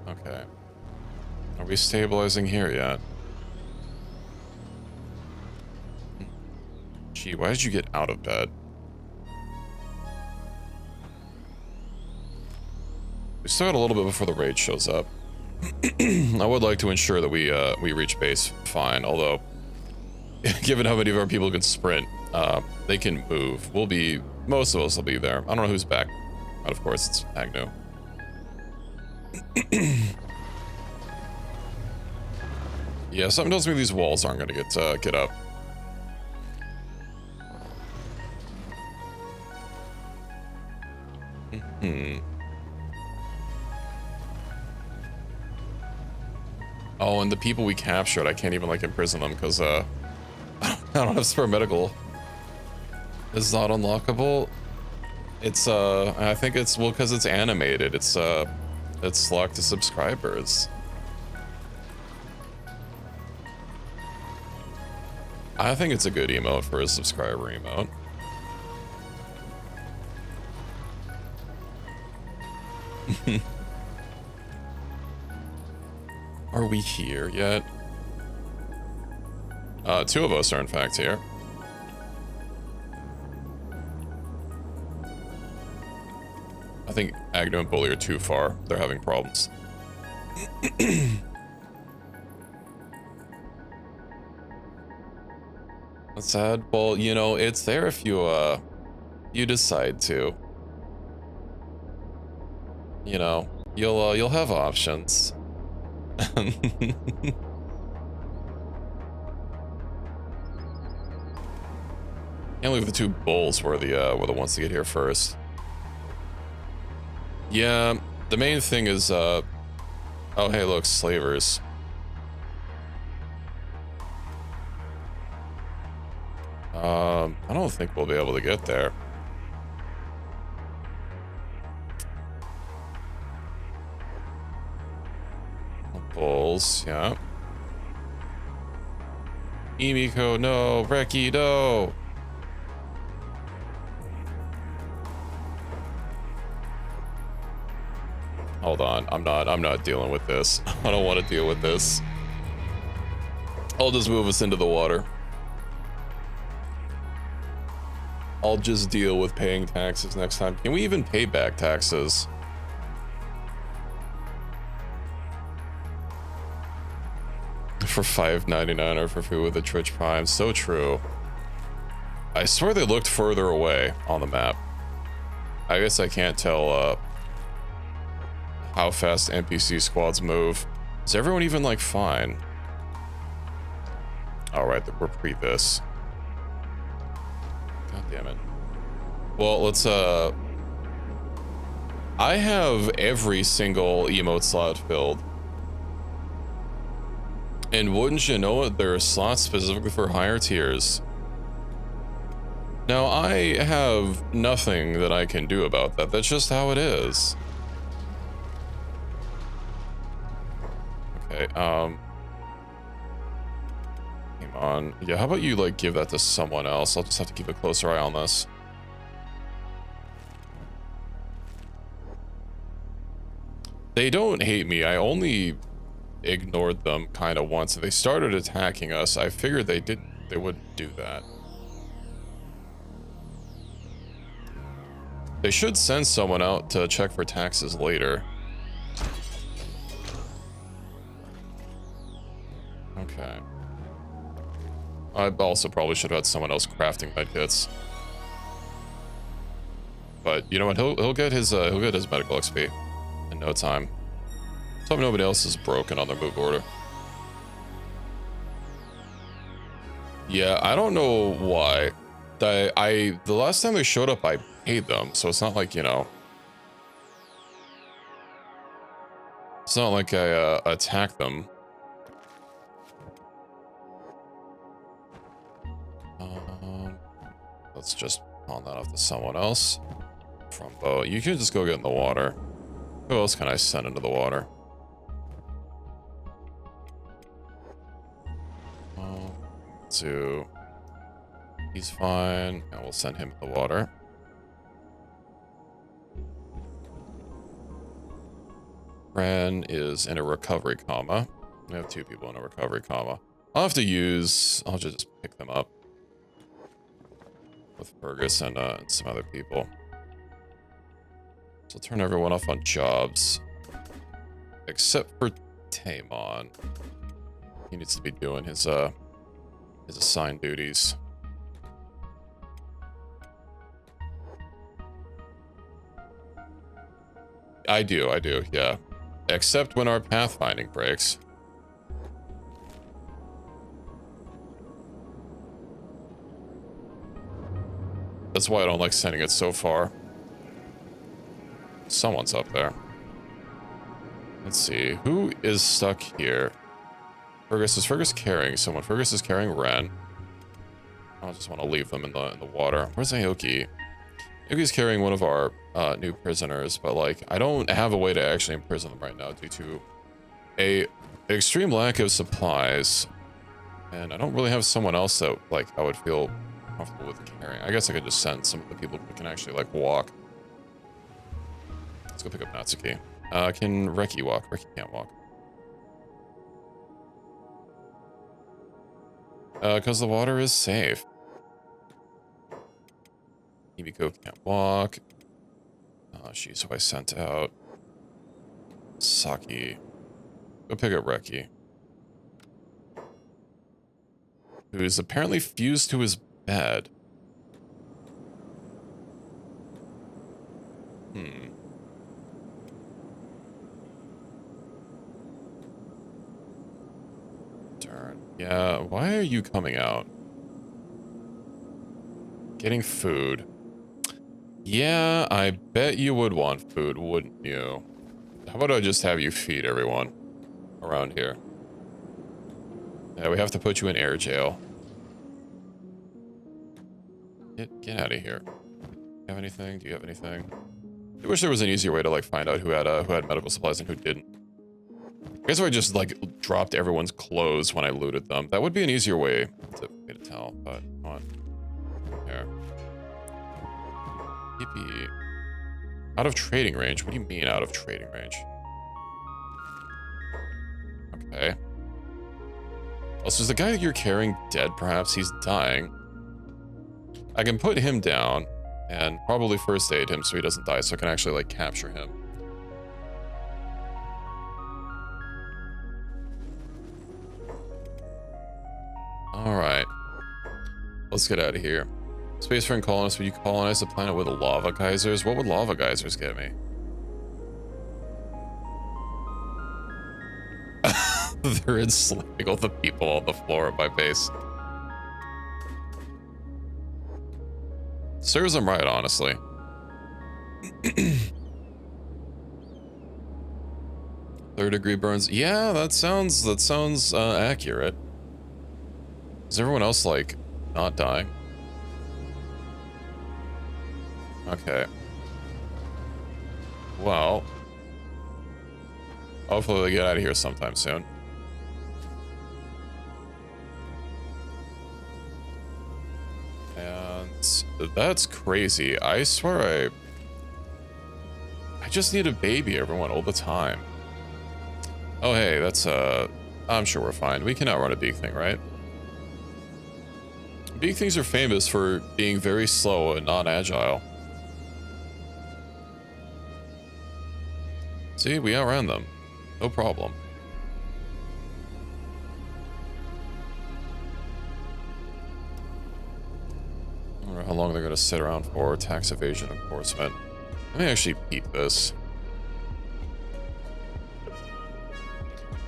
A: Okay. Are we stabilizing here yet? Gee, why did you get out of bed? We still got a little bit before the raid shows up. I would like to ensure that we reach base fine, although given how many of our people can sprint, they can move. Most of us will be there. I don't know who's back. But of course, it's Agnew. Yeah, something tells me these walls aren't going to get up. Oh, and the people we captured, I can't even, like, imprison them because, I don't have spare medical. It's not unlockable. It's, I think it's, well, because it's animated. It's locked to subscribers. I think it's a good emote for a subscriber emote. Are we here yet? Two of us are in fact here. I think Agnew and Bully are too far. They're having problems. That's sad. Well, you know, it's there if you decide to. You know, you'll have options. Can't believe the two bulls were the ones to get here first. Yeah, the main thing is oh hey look, slavers. I don't think we'll be able to get there. Bulls, yeah. Emiko, no. Reki, no. Hold on, I'm not dealing with this. I don't want to deal with this. I'll just move us into the water. I'll just deal with paying taxes next time. Can we even pay back taxes? For $5.99 or for food with a Twitch Prime. So true. I swear they looked further away on the map. I guess I can't tell how fast NPC squads move. Is everyone even like fine? Alright, we're pre this. God damn it. Well, let's I have every single emote slot filled. And wouldn't you know it, there are slots specifically for higher tiers. Now, I have nothing that I can do about that. That's just how it is. Okay, come on. Yeah, how about you, like, give that to someone else? I'll just have to keep a closer eye on this. They don't hate me. I only ignored them kind of once. They started attacking us. I figured they wouldn't do that. They should send someone out to check for taxes later. Okay. I also probably should have had someone else crafting medkits. But you know what? He'll get his medical XP in no time. So nobody else is broken on their move order. Yeah, I don't know why. The last time they showed up, I paid them, so it's not like, you know. It's not like I attacked them. Let's just pawn that off to someone else. From Bo, you can just go get in the water. Who else can I send into the water? To he's fine, and we'll send him in the water. Ren is in a recovery coma. We have 2 people in a recovery coma. I'll just pick them up with Fergus and some other people. So I'll turn everyone off on jobs. Except for Taemon. He needs to be doing his assigned duties. I do, yeah. Except when our pathfinding breaks. That's why I don't like sending it so far. Someone's up there. Let's see, who is stuck here? Is Fergus carrying someone? Fergus is carrying Ren. I just want to leave them in the water. Where's Aoki? Aoki's carrying one of our new prisoners, but like I don't have a way to actually imprison them right now due to a extreme lack of supplies, and I don't really have someone else that like I would feel comfortable with carrying. I guess I could just send some of the people who can actually like walk. Let's go pick up Natsuki. Can Reki walk? Reki can't walk. Because the water is safe. Emiko can't walk. She's who I sent out. Saki. Go pick up Reki. Who is apparently fused to his bed. Darn. Yeah, why are you coming out? Getting food. Yeah, I bet you would want food, wouldn't you? How about I just have you feed everyone around here? Yeah, we have to put you in air jail. Get out of here. Do you have anything? Do you have anything? I wish there was an easier way to like find out who had medical supplies and who didn't. I guess if I just, like, dropped everyone's clothes when I looted them, that would be an easier way to tell, but come on. Here. Yippee. Out of trading range? What do you mean out of trading range? Okay. Oh, so is the guy you're carrying dead, perhaps? He's dying. I can put him down and probably first aid him so he doesn't die, so I can actually, like, capture him. Alright. Let's get out of here. Spacefaring colonists, would you colonize the planet with lava geysers? What would lava geysers get me? They're enslaving all the people on the floor of my base. Serves them right, honestly. Third-degree burns. Yeah, that sounds accurate. Is everyone else, like, not dying? Okay. Well. Hopefully they get out of here sometime soon. And that's crazy. I swear I just need a baby, everyone, all the time. Oh, hey, that's, I'm sure we're fine. We can outrun a big thing, right? Big things are famous for being very slow and non-agile. See, we outran them. No problem. I wonder how long they're going to sit around for. Tax evasion enforcement. Let me actually peep this.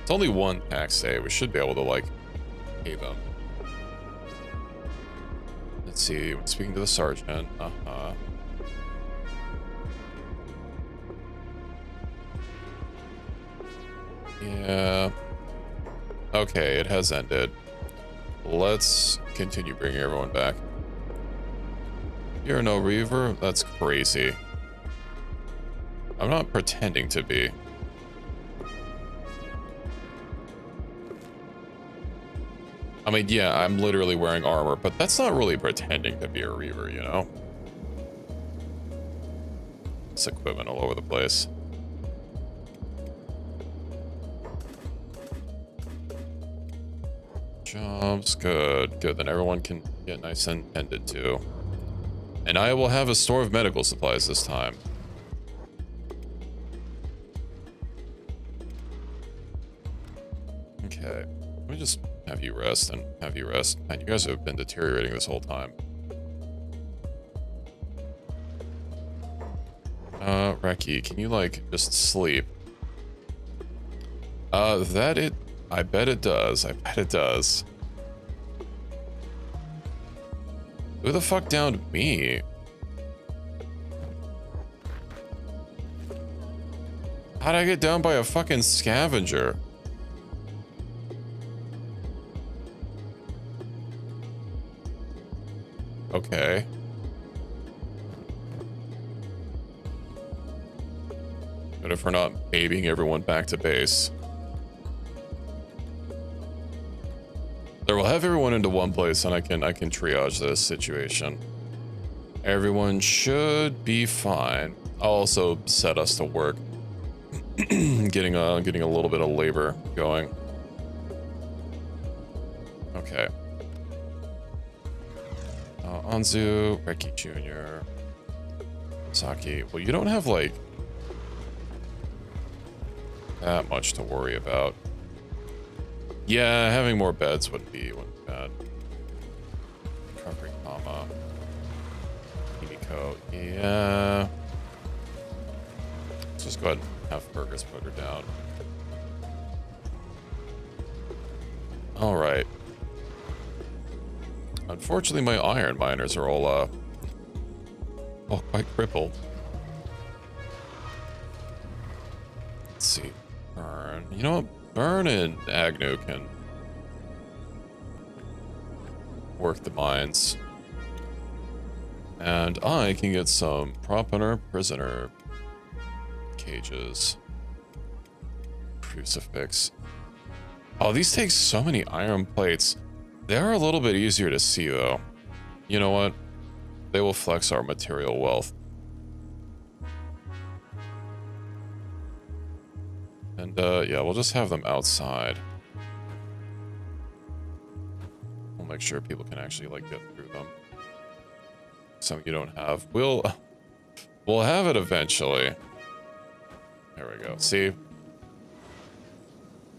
A: It's only one tax day. We should be able to, like, pay them. Let's see. Speaking to the sergeant. Uh-huh. Yeah. Okay, it has ended. Let's continue bringing everyone back. You're no Reaver? That's crazy. I'm not pretending to be. I mean, yeah, I'm literally wearing armor, but that's not really pretending to be a Reaver, you know? It's equipment all over the place. Jobs, good, good. Then everyone can get nice and tended to. And I will have a store of medical supplies this time. Okay, let me just have you rest and have you rest. Man, you guys have been deteriorating this whole time. Reki, can you, like, just sleep? I bet it does. I bet it does. Who the fuck downed me? How'd I get downed by a fucking scavenger? Okay. But if we're not babying everyone back to base. There, we'll have everyone into one place and I can triage this situation. Everyone should be fine. I'll also set us to work. getting a little bit of labor going. Okay. Anzu, Reki Jr., Saki. Well, you don't have, like, that much to worry about. Yeah, having more beds wouldn't be bad. Recovery, comma. Himiko. Yeah. Let's just go ahead and have Fergus put her down. Alright. Unfortunately, my iron miners are all quite crippled. Let's see. Burn. You know what? Burn and Agnew can work the mines. And I can get some prisoner cages. crucifix. Oh, these take so many iron plates. They are a little bit easier to see, though. You know what? They will flex our material wealth. And, yeah, we'll just have them outside. We'll make sure people can actually, like, get through them. Something you don't have. We'll have it eventually. There we go. See?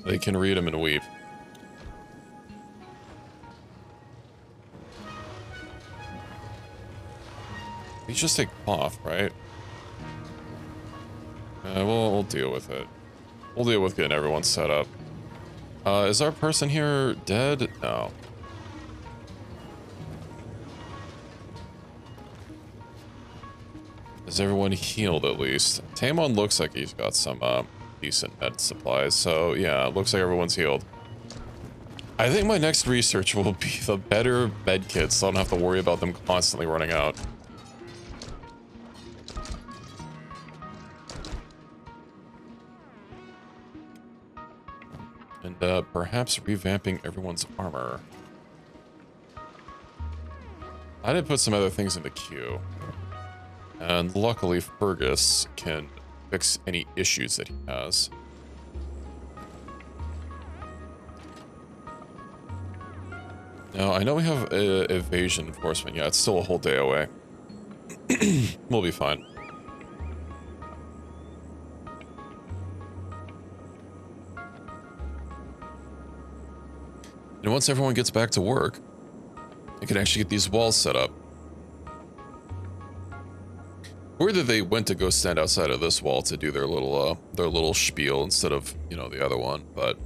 A: They can read them and weep. We just take cloth, right? We'll deal with it. We'll deal with getting everyone set up. Is our person here dead? No. Is everyone healed at least? Tamon looks like he's got some decent med supplies, so yeah, it looks like everyone's healed. I think my next research will be the better med kits, so I don't have to worry about them constantly running out. And perhaps revamping everyone's armor. I did put some other things in the queue. And luckily Fergus can fix any issues that he has. Now, I know we have evasion enforcement. Yeah, it's still a whole day away. We'll be fine. And once everyone gets back to work, I can actually get these walls set up. Or that they went to go stand outside of this wall to do their little spiel instead of, you know, the other one, but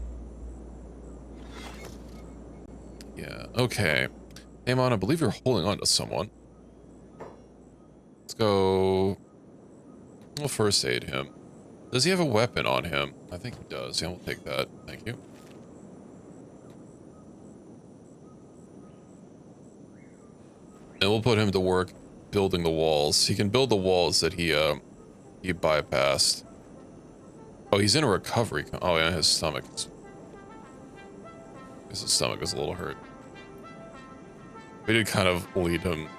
A: yeah, okay. Amon, I believe you're holding on to someone. Let's go. We'll first aid him. Does he have a weapon on him? I think he does. Yeah, we'll take that. Thank you. And we'll put him to work building the walls. He can build the walls that he bypassed. Oh, he's in a recovery. Oh yeah, his stomach is a little hurt. We did kind of leave him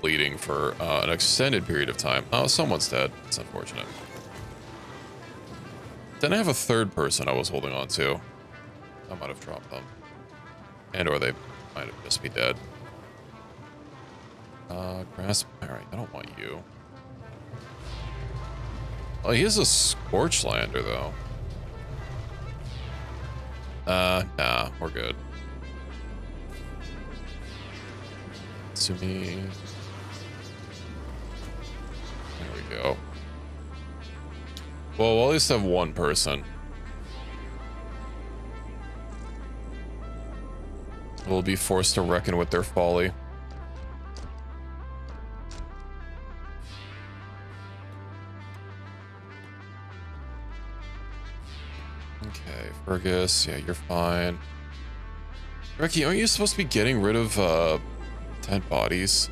A: bleeding for an extended period of time. Oh, someone's dead. It's unfortunate. Then I have a third person I was holding on to. I might have dropped them. And or they might have just be dead. Grasp. Alright, I don't want you. Oh, he is a Scorchlander, though. Nah, we're good. To me. There we go. Well, we'll at least have one person. We'll be forced to reckon with their folly. Okay, Fergus, yeah, you're fine. Ricky, aren't you supposed to be getting rid of, dead bodies?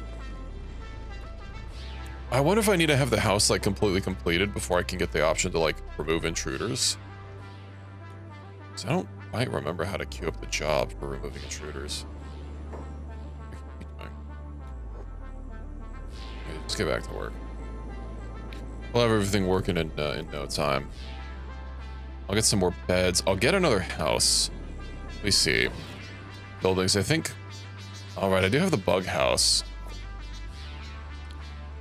A: I wonder if I need to have the house, like, completely completed before I can get the option to, like, remove intruders. Because I don't quite remember how to queue up the job for removing intruders. Okay, just get back to work. We'll have everything working in no time. I'll get some more beds. I'll get another house. Let me see. Buildings, I think. Alright, I do have the bug house.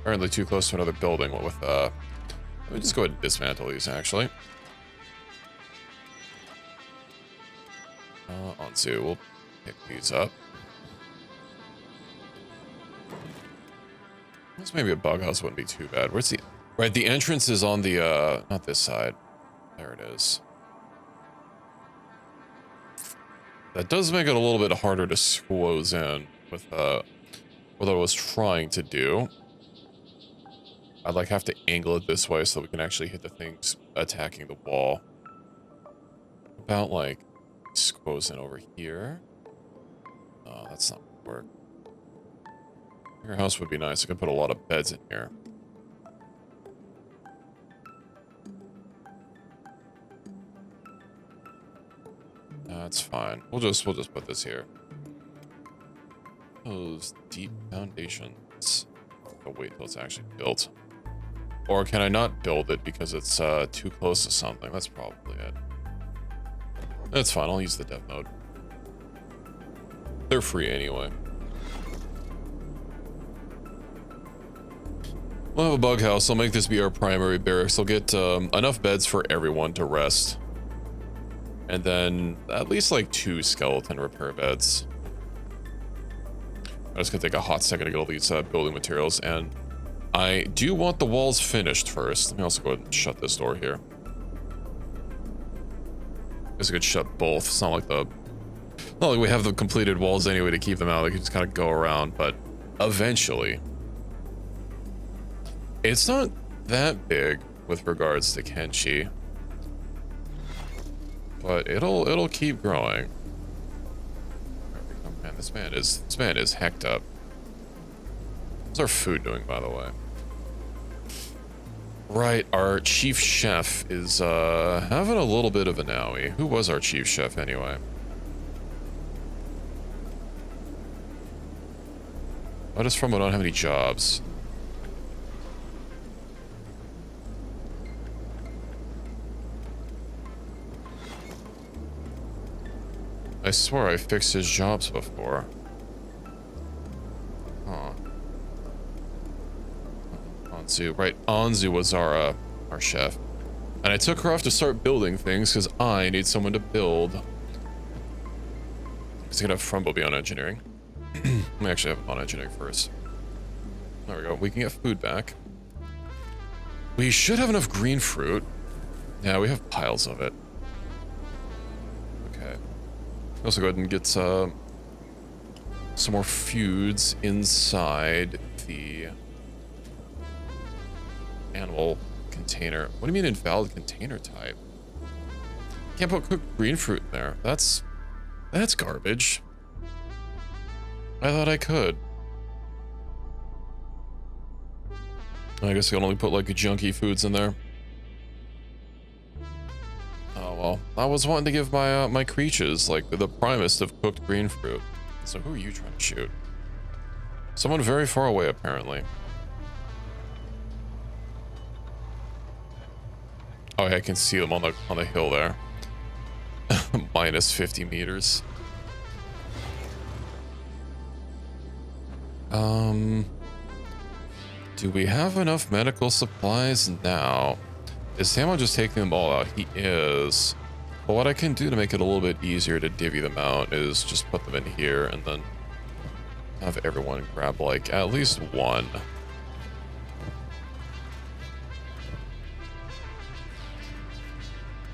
A: Apparently too close to another building. What with, let me just go ahead and dismantle these, actually. Onto, we'll pick these up. This maybe a bug house wouldn't be too bad. Where's the... Right, the entrance is on the, not this side. There it is. That does make it a little bit harder to squoze in with what I was trying to do. I'd like have to angle it this way so we can actually hit the things attacking the wall. About like squoze in over here. Oh, that's not gonna work. Your house would be nice. I could put a lot of beds in here. That's fine. We'll just put this here. Those deep foundations. Oh, wait till it's actually built. Or can I not build it because it's too close to something? That's probably it. That's fine. I'll use the dev mode. They're free anyway. We'll have a bug house. I'll make this be our primary barracks. I'll get enough beds for everyone to rest. And then at least like 2 skeleton repair beds. I'm just gonna take a hot second to get all these building materials, and I do want the walls finished first. Let me also go ahead and shut this door here. I guess I could shut both. It's not like we have the completed walls anyway to keep them out. They can just kind of go around, but eventually. It's not that big with regards to Kenshi, but it'll keep growing. Oh man, this man is hecked up. How's our food doing, by the way? Right, our chief chef is having a little bit of a nowie. Who was our chief chef anyway? What is from? I don't have any jobs. I swear I fixed his jobs before. Huh. Anzu, right? Anzu was our chef, and I took her off to start building things because I need someone to build. Because I could have Frumbo be on engineering. Let me actually have him on engineering first. There we go. We can get food back. We should have enough green fruit. Yeah, we have piles of it. Okay. Also go ahead and get some more foods inside the animal container. What do you mean invalid container type? Can't put cooked green fruit in there. That's garbage. I thought I could. I guess I can only put like junky foods in there. Oh well, I was wanting to give my my creatures like the primest of cooked green fruit. So who are you trying to shoot? Someone very far away, apparently. Oh, yeah, I can see them on the hill there. Minus 50 meters. Do we have enough medical supplies now? Is Samo just taking them all out? He is. But what I can do to make it a little bit easier to divvy them out is just put them in here and then have everyone grab like at least one.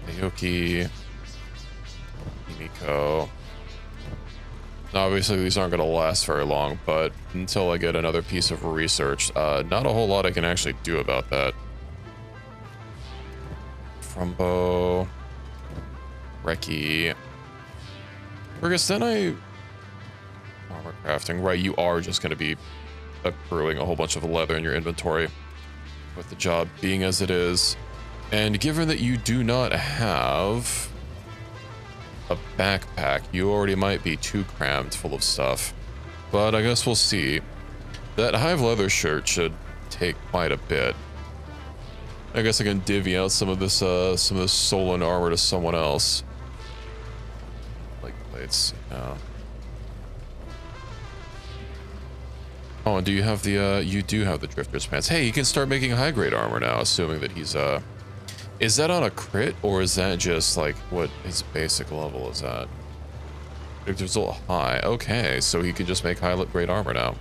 A: Naoki, Himiko. Obviously, these aren't going to last very long, but until I get another piece of research, not a whole lot I can actually do about that. Frumbo, Reki. Fergus, then armor crafting. Right, you are just going to be accruing a whole bunch of leather in your inventory with the job being as it is. And given that you do not have a backpack, you already might be too crammed full of stuff. But I guess we'll see. That hive leather shirt should take quite a bit. I guess I can divvy out some of this Solon armor to someone else. Like plates, yeah. Oh, and do you have the you do have the Drifter's pants. Hey, you can start making high grade armor now, assuming that he's is that on a crit, or is that just like what his basic level is at? If there's a little high, okay, so he can just make high grade armor now.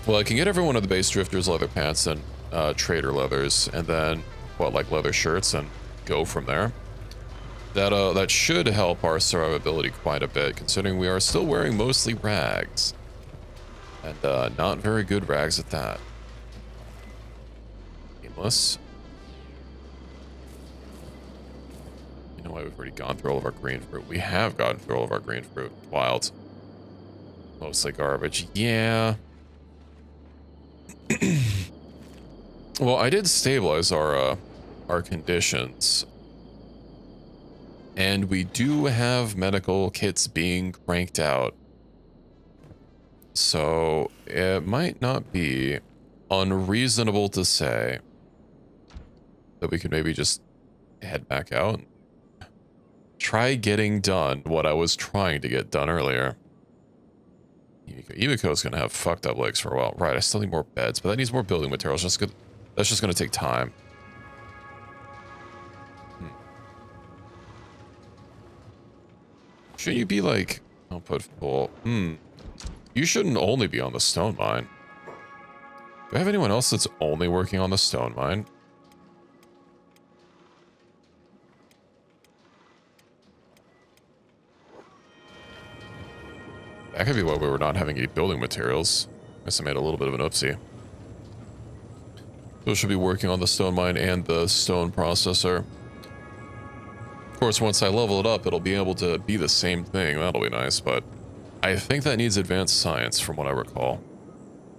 A: Well, I can get everyone of the base Drifter's leather pants and trader leathers, and then what, like leather shirts, and go from there. That should help our survivability quite a bit, considering we are still wearing mostly rags, and not very good rags at that. Aimless. You know what? We've already gone through all of our green fruit. We have gotten through all of our green fruit. Wild. Mostly garbage. Yeah. Well, I did stabilize our conditions. And we do have medical kits being cranked out. So it might not be unreasonable to say that we could maybe just head back out and try getting done what I was trying to get done earlier. Emiko's gonna have fucked up legs for a while. Right, I still need more beds, but that needs more building materials. That's just gonna take time. Shouldn't you be like output full? You shouldn't only be on the stone mine. Do I have anyone else that's only working on the stone mine? That could be why we were not having any building materials. Guess I made a little bit of an oopsie. So should be working on the stone mine and the stone processor. Of course, once I level it up, it'll be able to be the same thing. That'll be nice, but I think that needs advanced science from what I recall.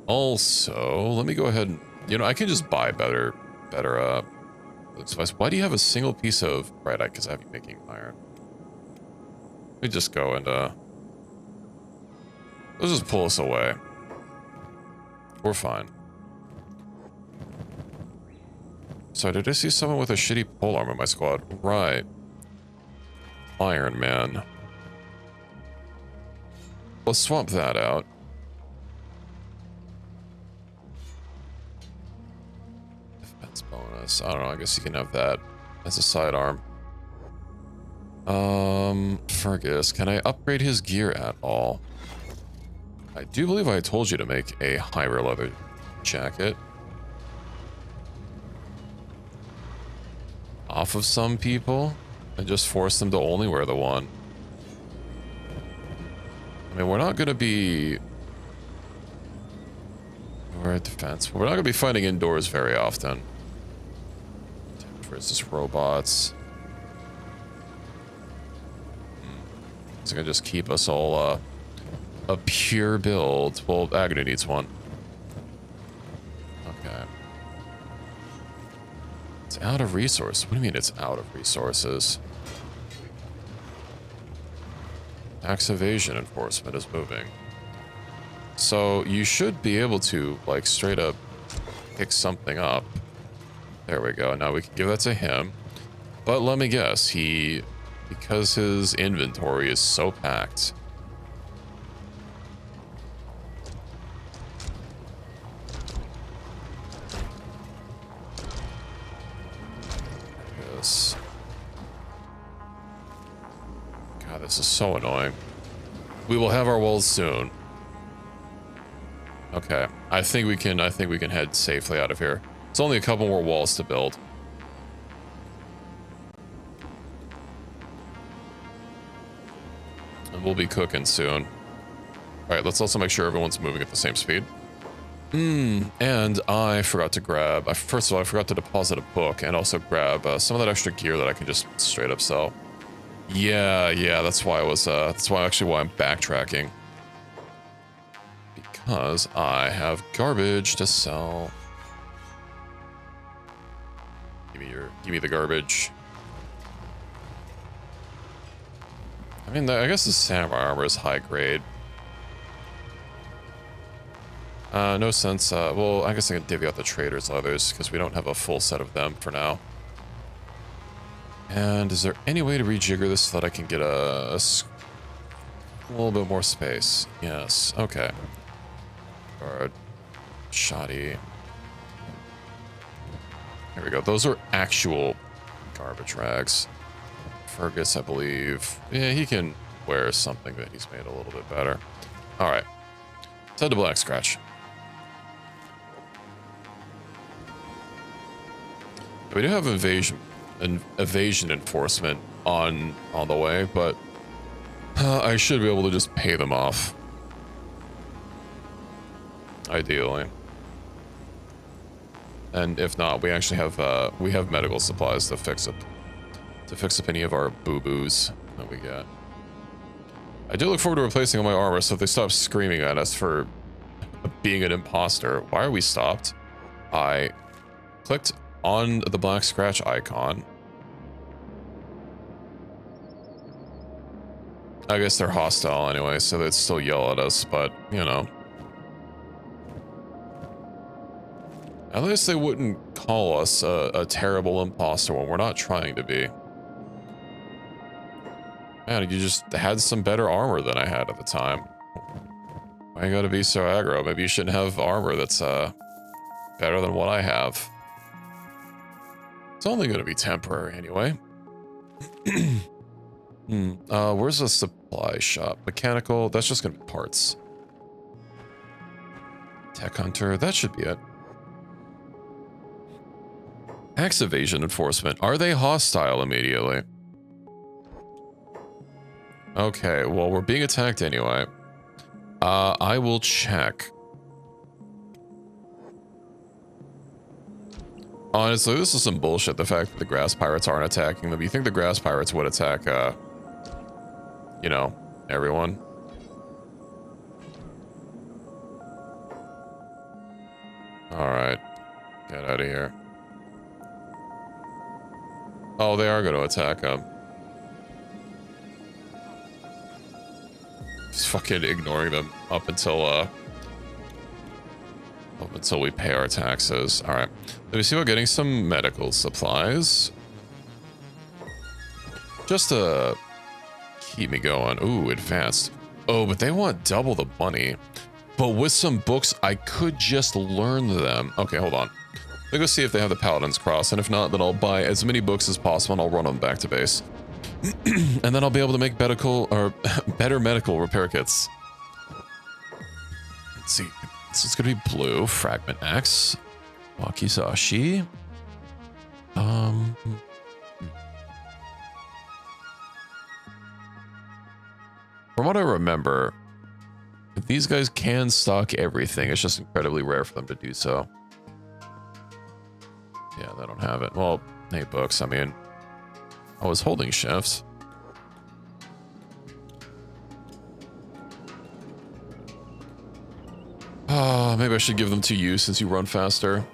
A: Also, let me go ahead and, you know, I can just buy better device. Why do you have a single piece of, right, because I have you making iron. Let me just go and, let's just pull us away. We're fine. So did I see someone with a shitty polearm in my squad? Right. Iron Man. Let's swap that out. Defense bonus. I don't know, I guess you can have that as a sidearm. Fergus, can I upgrade his gear at all? I do believe I told you to make a higher leather jacket. Off of some people and just force them to only wear the one. I mean, we're not going to be... We're at defense. We're not going to be fighting indoors very often. Versus robots. It's going to just keep us all a pure build. Well, Agony needs one. Okay. It's out of resource. What do you mean it's out of resources? Tax evasion enforcement is moving. So you should be able to, like, straight up pick something up. There we go. Now we can give that to him. But let me guess, because his inventory is so packed. Yes. God, this is so annoying. We will have our walls soon. Okay, I think we can head safely out of here. It's only a couple more walls to build. And we'll be cooking soon. Alright, let's also make sure everyone's moving at the same speed. And I forgot to grab... First of all, I forgot to deposit a book and also grab some of that extra gear that I can just straight up sell. Yeah, that's why I was... that's why I'm backtracking. Because I have garbage to sell. Give me the garbage. I mean, I guess the samurai armor is high grade. No sense. Well, I guess I can divvy out the trader's leathers because we don't have a full set of them for now. And is there any way to rejigger this so that I can get a little bit more space? Yes. Okay. Guard. Shoddy. Here we go. Those are actual garbage rags. Fergus, I believe. Yeah, he can wear something that he's made a little bit better. All right. Let's head to Black Scratch. We do have evasion enforcement on the way, but I should be able to just pay them off. Ideally. And if not, we actually have medical supplies to fix up any of our boo-boos that we get. I do look forward to replacing all my armor, so if they stop screaming at us for being an imposter. Why are we stopped? I clicked on the Black Scratch icon. I guess they're hostile anyway, so they'd still yell at us, but, you know. At least they wouldn't call us a terrible imposter when we're not trying to be. Man, you just had some better armor than I had at the time. Why you gotta be so aggro? Maybe you shouldn't have armor that's better than what I have. It's only gonna be temporary anyway. Where's the supply shop? Mechanical, that's just gonna be parts. Tech hunter, that should be it. Tax evasion enforcement. Are they hostile immediately? Okay, well, we're being attacked anyway. I will check. Honestly, this is some bullshit, the fact that the grass pirates aren't attacking them. You think the grass pirates would attack, you know, everyone? Alright. Get out of here. Oh, they are going to attack them. Just fucking ignoring them up until we pay our taxes. All right. Let me see about getting some medical supplies. Just to keep me going. Ooh, advanced. Oh, but they want double the money. But with some books, I could just learn them. Okay, hold on. Let me go see if they have the Paladin's Cross, and if not, then I'll buy as many books as possible and I'll run them back to base. And then I'll be able to make medical or better medical repair kits. Let's see. So it's gonna be blue, fragment axe, wakizashi. From what I remember, these guys can stock everything. It's just incredibly rare for them to do so. Yeah, they don't have it. Well, 8 books. I mean, I was holding shifts. Oh, maybe I should give them to you since you run faster.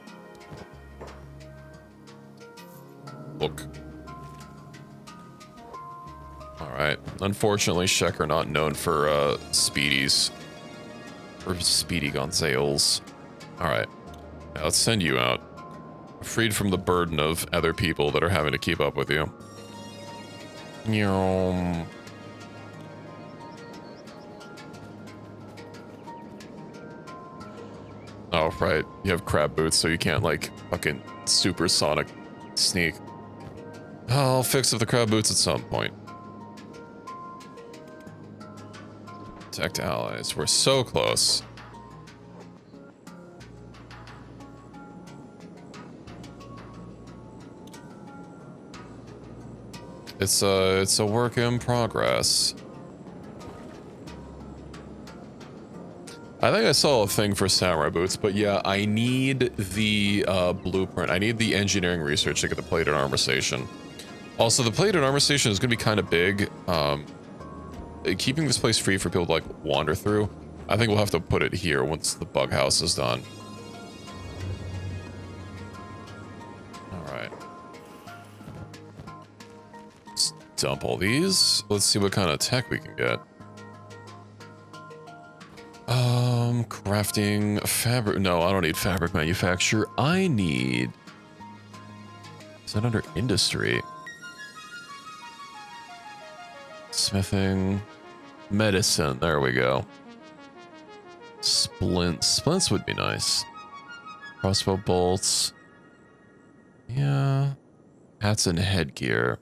A: Look. Alright. Unfortunately, Shek are not known for speedies. Or speedy Gonzales. Alright. Now let's send you out. Freed from the burden of other people that are having to keep up with you. Nyom. Oh, right. You have crab boots, so you can't, like, fucking supersonic sneak. I'll fix up the crab boots at some point. Protect allies. We're so close. It's a work in progress. I think I saw a thing for samurai boots, but yeah, I need the blueprint. I need the engineering research to get the plated armor station. Also, the plated armor station is going to be kind of big. Keeping this place free for people to like wander through, I think we'll have to put it here once the bug house is done. Alright. Let's dump all these. Let's see what kind of tech we can get. Crafting fabric. No, I don't need fabric manufacture. I need... Is that under industry? Smithing. Medicine. There we go. Splints. Splints would be nice. Crossbow bolts. Yeah. Hats and headgear.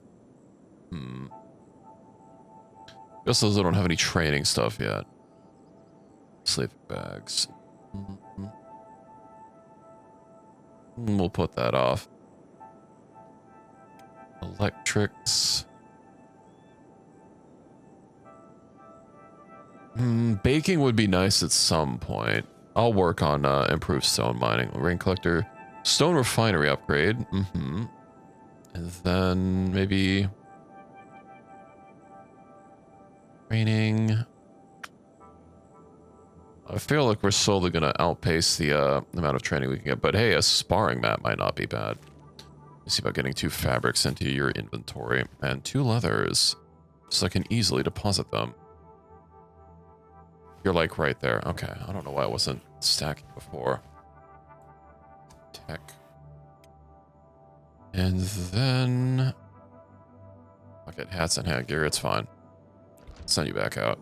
A: Guess those don't have any training stuff yet. Sleeping bags. We'll put that off. Electrics. Baking would be nice at some point. I'll work on improved stone mining. Rain collector. Stone refinery upgrade. And then maybe... training. I feel like we're slowly going to outpace the amount of training we can get. But hey, a sparring mat might not be bad. Let's see about getting 2 fabrics into your inventory. And 2 leathers. So I can easily deposit them. You're like right there. Okay, I don't know why it wasn't stacking before. Tech. And then... I'll get hats and headgear, it's fine. Send you back out.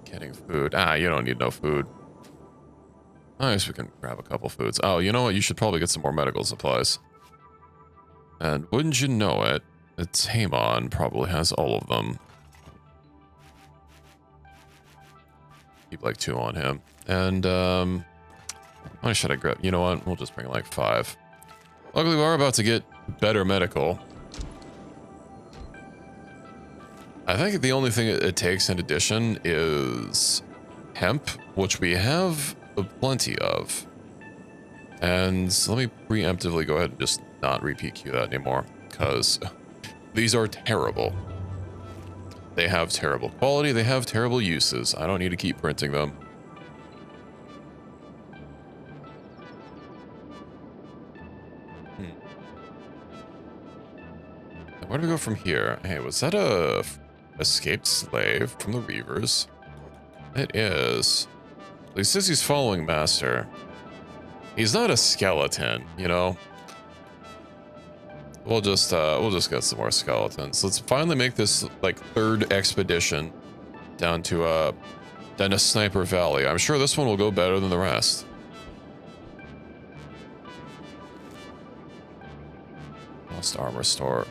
A: Getting food. Ah, you don't need no food. I guess we can grab a couple foods. Oh, you know what? You should probably get some more medical supplies. And wouldn't you know it, Tamon probably has all of them. Keep like 2 on him. And, how many should I grab? You know what? We'll just bring like 5. Luckily, we are about to get better medical. I think the only thing it takes in addition is hemp, which we have plenty of. And let me preemptively go ahead and just not repeat that anymore, because these are terrible. They have terrible quality, they have terrible uses. I don't need to keep printing them. Where do we go from here? Hey, was that a escaped slave from the Reavers? It is. He says he's following Master. He's not a skeleton, you know? We'll just get some more skeletons. Let's finally make this like 3rd expedition down to Sniper Valley. I'm sure this one will go better than the rest. Lost armor store.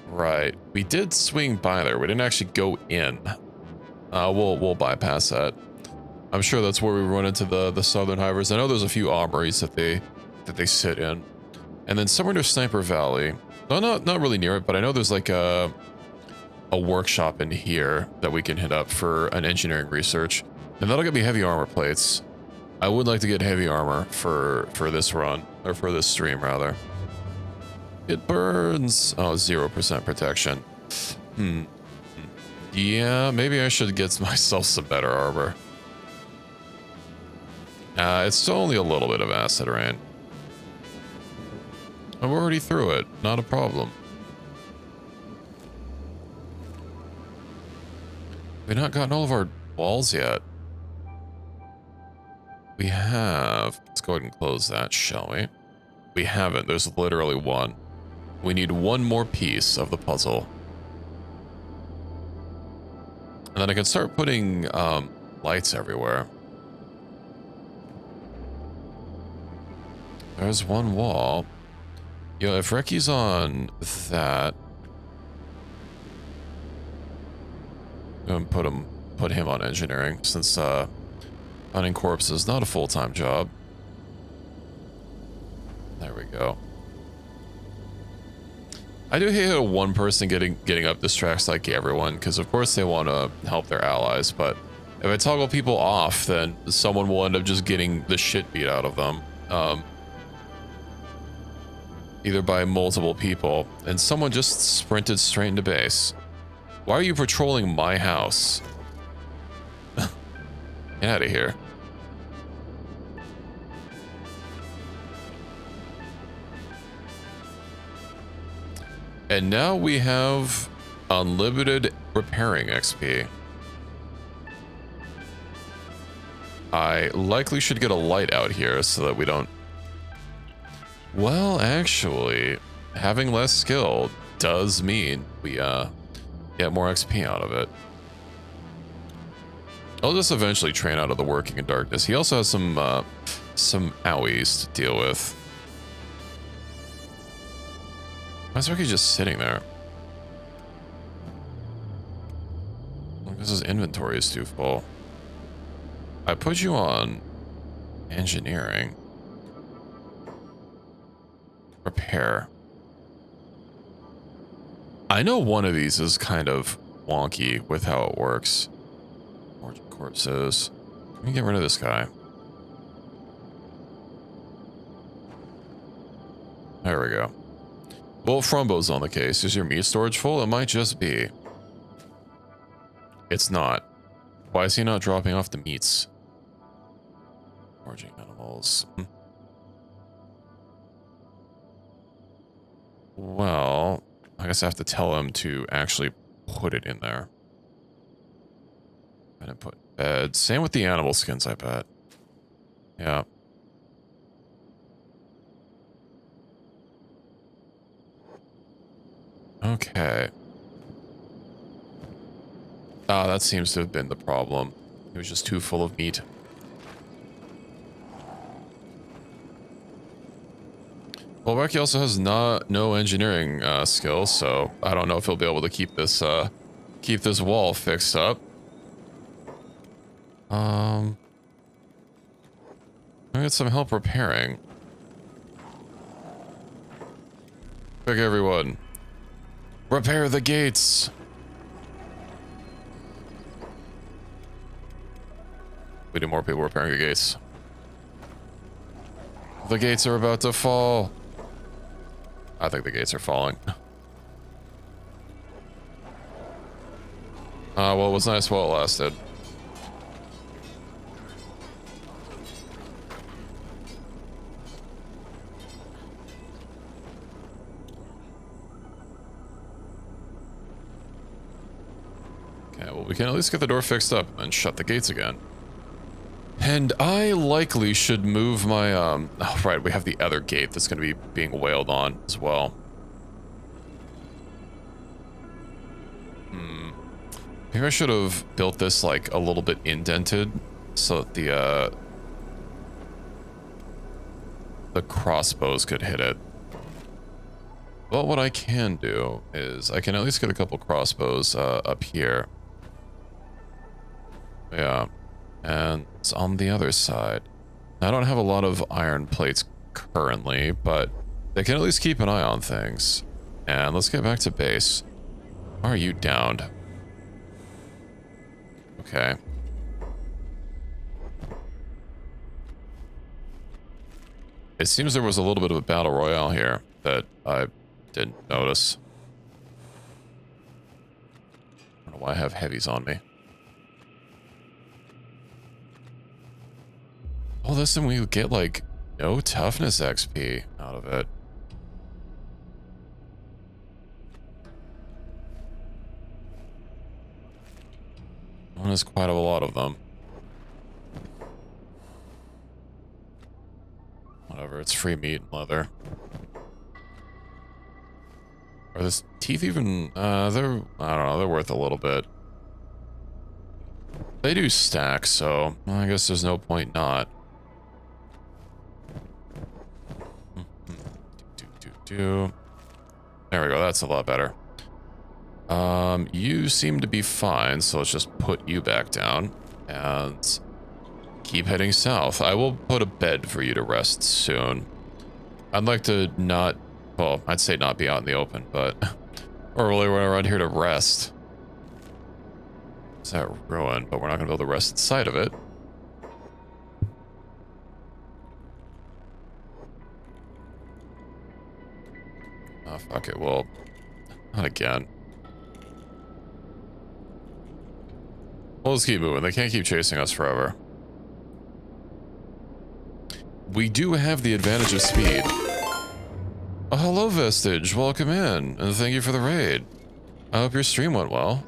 A: Right. We did swing by there. We didn't actually go in. We'll bypass that. I'm sure that's where we run into the Southern Hivers. I know there's a few armories that they sit in. And then somewhere near Sniper Valley. No, not really near it, but I know there's like a workshop in here that we can hit up for an engineering research. And that'll get me heavy armor plates. I would like to get heavy armor for this run, or for this stream rather. It burns. Oh, 0% protection. Yeah, maybe I should get myself some better armor. It's still only a little bit of acid rain. I'm already through it. Not a problem. We've not gotten all of our walls yet. We have. Let's go ahead and close that, shall we? We haven't. There's literally one. We need one more piece of the puzzle. And then I can start putting lights everywhere. There's one wall. You know, if Ricky's on that, I'm gonna put him on engineering, since hunting corpses is not a full-time job. There we go. I do hate how one person getting up distracts like everyone, because of course they want to help their allies, but if I toggle people off, then someone will end up just getting the shit beat out of them. Either by multiple people, and someone just sprinted straight into base. Why are you patrolling my house? Get out of here. And now we have unlimited repairing XP. I likely should get a light out here so that we don't... Well, actually, having less skill does mean we get more XP out of it. I'll just eventually train out of the working in darkness. He also has some owies to deal with. Why is Ricky just sitting there? Because his inventory is too full. I put you on engineering. Repair. I know one of these is kind of wonky with how it works. Origin corpses. Let me get rid of this guy. There we go. Well, Frumbo's on the case. Is your meat storage full? It might just be. It's not. Why is he not dropping off the meats? Foraging animals. Well, I guess I have to tell him to actually put it in there. And then put bed. Same with the animal skins, I bet. Yeah. Okay. Ah, that seems to have been the problem. It was just too full of meat. Well, Becky also has no engineering skills, so I don't know if he'll be able to keep this wall fixed up. I get some help repairing. Quick, everyone. Repair the gates. We need more people repairing the gates. The gates are about to fall. I think the gates are falling. Well, it was nice while it lasted. Okay, well, we can at least get the door fixed up and shut the gates again. And I likely should move my, oh, right, we have the other gate that's going to be being wailed on as well. Maybe I should have built this, like, a little bit indented so that the crossbows could hit it. But what I can do is I can at least get a couple crossbows up here. Yeah. And it's on the other side. I don't have a lot of iron plates currently, but they can at least keep an eye on things. And let's get back to base. Why are you downed? Okay. It seems there was a little bit of a battle royale here that I didn't notice. I don't know why I have heavies on me. All this and we get, like, no toughness XP out of it. One is quite a lot of them. Whatever, it's free meat and leather. Are the teeth even, I don't know, they're worth a little bit. They do stack, so I guess there's no point not. There we go, that's a lot better. You seem to be fine, so let's just put you back down and keep heading south. I will put a bed for you to rest soon. I'd like to not, well, I'd say not be out in the open, but we're really around here to rest. It's that ruin, but we're not gonna be able to rest inside of it. Oh, fuck it, well, not again. Well, let's keep moving. They can't keep chasing us forever. We do have the advantage of speed. Oh, hello, Vestige. Welcome in, and thank you for the raid. I hope your stream went well.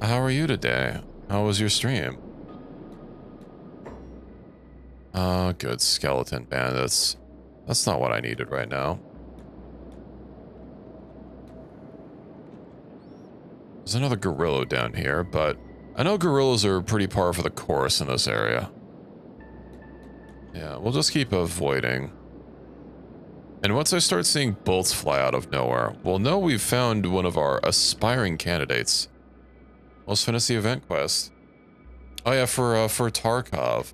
A: How are you today? How was your stream? Oh, good. Skeleton bandits. That's not what I needed right now. There's another gorilla down here, but I know gorillas are pretty par for the course in this area. Yeah, we'll just keep avoiding. And once I start seeing bolts fly out of nowhere, we'll know we've found one of our aspiring candidates. Let's finish the event quest. Oh yeah, for Tarkov.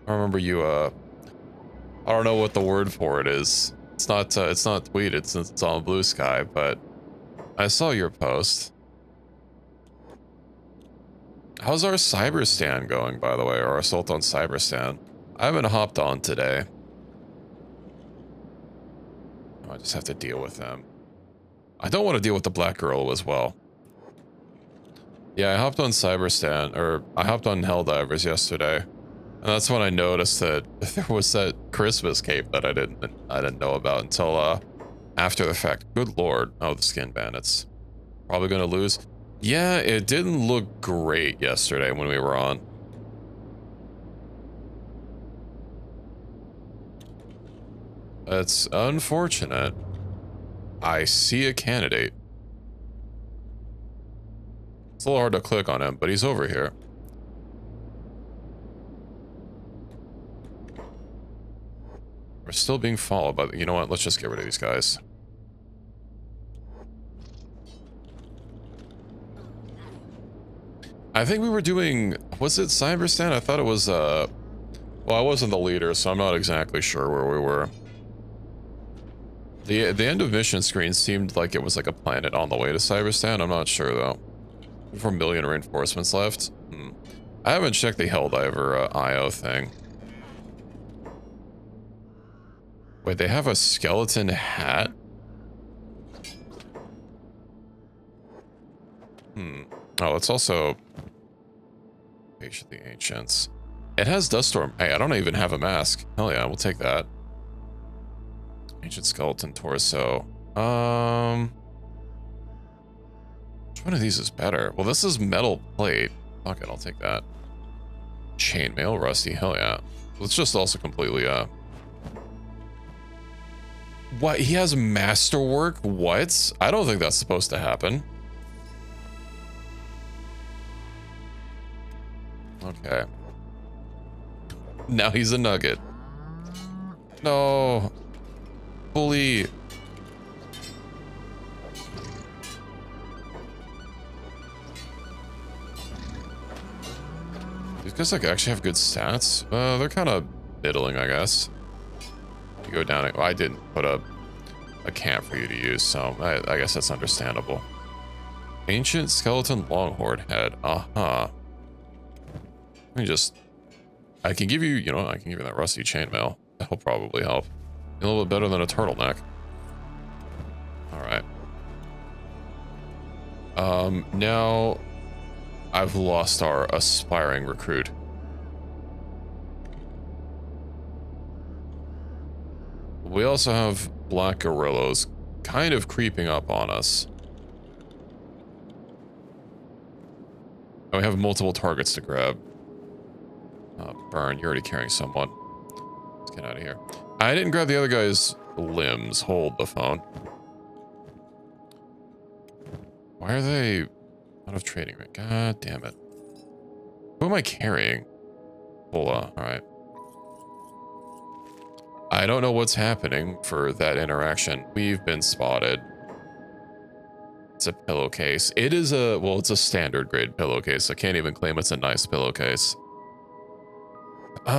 A: I remember you, I don't know what the word for it is. It's not tweeted since it's on Blue Sky, but I saw your post. How's our cyber stand going, by the way, or our assault on cyber stand? I haven't hopped on today. I just have to deal with them. I don't want to deal with the black girl as well. Yeah, I hopped on Cyberstan, or I hopped on Helldivers yesterday, and that's when I noticed that there was that Christmas cape that I didn't know about until after the fact. Good lord. Oh, the skin bandits. Probably gonna lose. Yeah, it didn't look great yesterday when we were on. That's unfortunate. I see a candidate. It's a little hard to click on him, but he's over here. We're still being followed by... You know what? Let's just get rid of these guys. I think we were doing... Was it Cyberstan? I thought it was, Well, I wasn't the leader, so I'm not exactly sure where we were. The end of mission screen seemed like it was like a planet on the way to Cyberstan. I'm not sure, though. 4 million reinforcements left. I haven't checked the Helldiver IO thing. Wait, they have a skeleton hat? Oh, it's also... Page of the Ancients. It has Dust Storm. Hey, I don't even have a mask. Hell yeah, we'll take that. Ancient Skeleton Torso. Which one of these is better? Well, this is Metal Plate. Fuck it, I'll take that. Chainmail Rusty. Hell yeah. Let's just also completely, What? He has Masterwork? What? I don't think that's supposed to happen. Okay. Now he's a nugget. No. Bully. These guys like actually have good stats. They're kind of middling, I guess. You go down. Well, I didn't put a camp for you to use, so I guess that's understandable. Ancient Skeleton Longhorn Head. Let me just... I can give you, you know, I can give you that rusty chainmail. That'll probably help. A little bit better than a turtleneck. Alright. Now... I've lost our aspiring recruit. We also have black gorillas kind of creeping up on us. And we have multiple targets to grab. Burn, you're already carrying someone. Let's get out of here. I didn't grab the other guy's limbs. Hold the phone. Why are they out of trading? God damn it. Who am I carrying? Hola, alright. I don't know what's happening for that interaction. We've been spotted. It's a pillowcase. It is a, well, it's a standard grade pillowcase. I can't even claim it's a nice pillowcase. We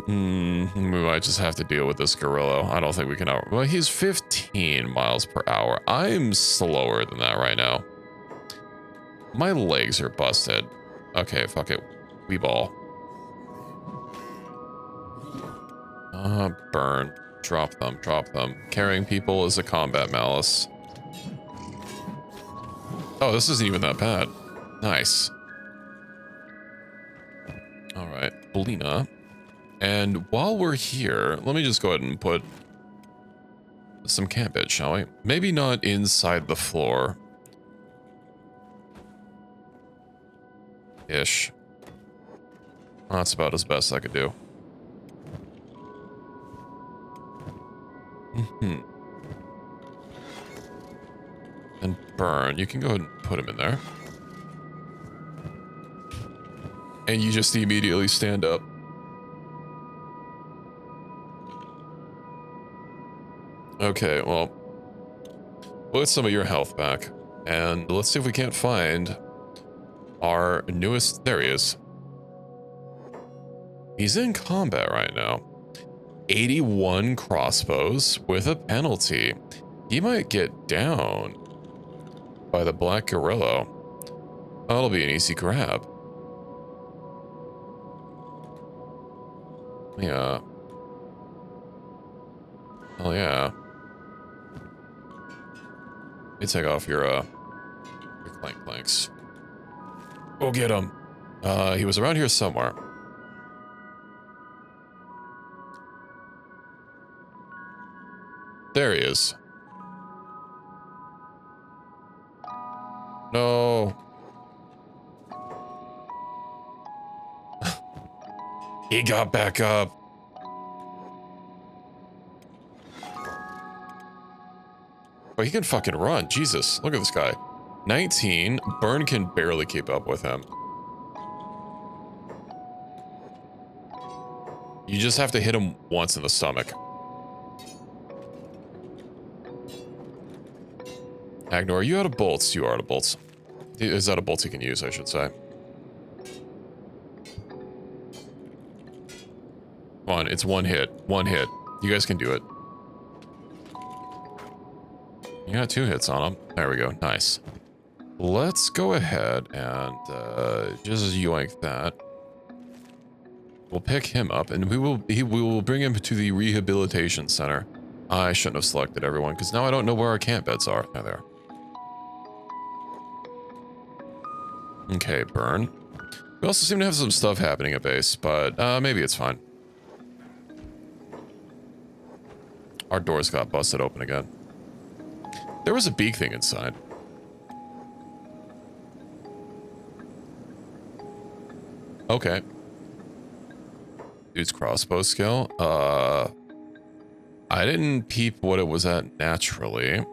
A: might just have to deal with this gorilla. I don't think we can out... Well, he's 15 miles per hour. I'm slower than that right now. My legs are busted. Okay, fuck it. We ball. Burn. Drop them, drop them. Carrying people is a combat malice. Oh, this isn't even that bad. Nice. Alright, Belina. And while we're here, let me just go ahead and put some campage, shall we? Maybe not inside the floor. Ish. That's about as best I could do. And burn. You can go ahead and put him in there. And you just immediately stand up. Okay, well, we'll get some of your health back. And let's see if we can't find our newest... There he is. He's in combat right now. 81 crossbows with a penalty. He might get down by the black gorilla. That'll be an easy grab. Yeah. Oh yeah. You take off your planks. Go get him. He was around here somewhere. There he is. No. He got back up. Oh, he can fucking run. Jesus, look at this guy. 19. Burn can barely keep up with him. You just have to hit him once in the stomach. Agnor, are you out of bolts? You are out of bolts. Is that a bolt he can use, I should say. Come on, it's one hit. One hit. You guys can do it. You got 2 hits on him. There we go. Nice. Let's go ahead and just yoink that. We'll pick him up and we will bring him to the rehabilitation center. I shouldn't have selected everyone because now I don't know where our camp beds are. There they are. Okay, burn. We also seem to have some stuff happening at base, but maybe it's fine. Our doors got busted open again. There was a beak thing inside. Okay. Dude's crossbow skill. I didn't peep what it was at naturally.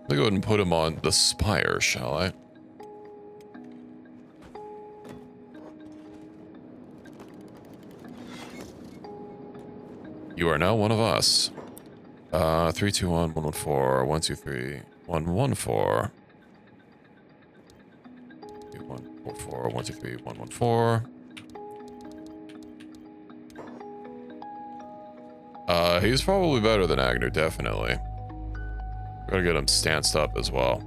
A: Let me go ahead and put him on the spire, shall I? You are now one of us. 321 114 123 114 2144 123 114. He's probably better than Agnew, definitely. Gotta get him stanced up as well.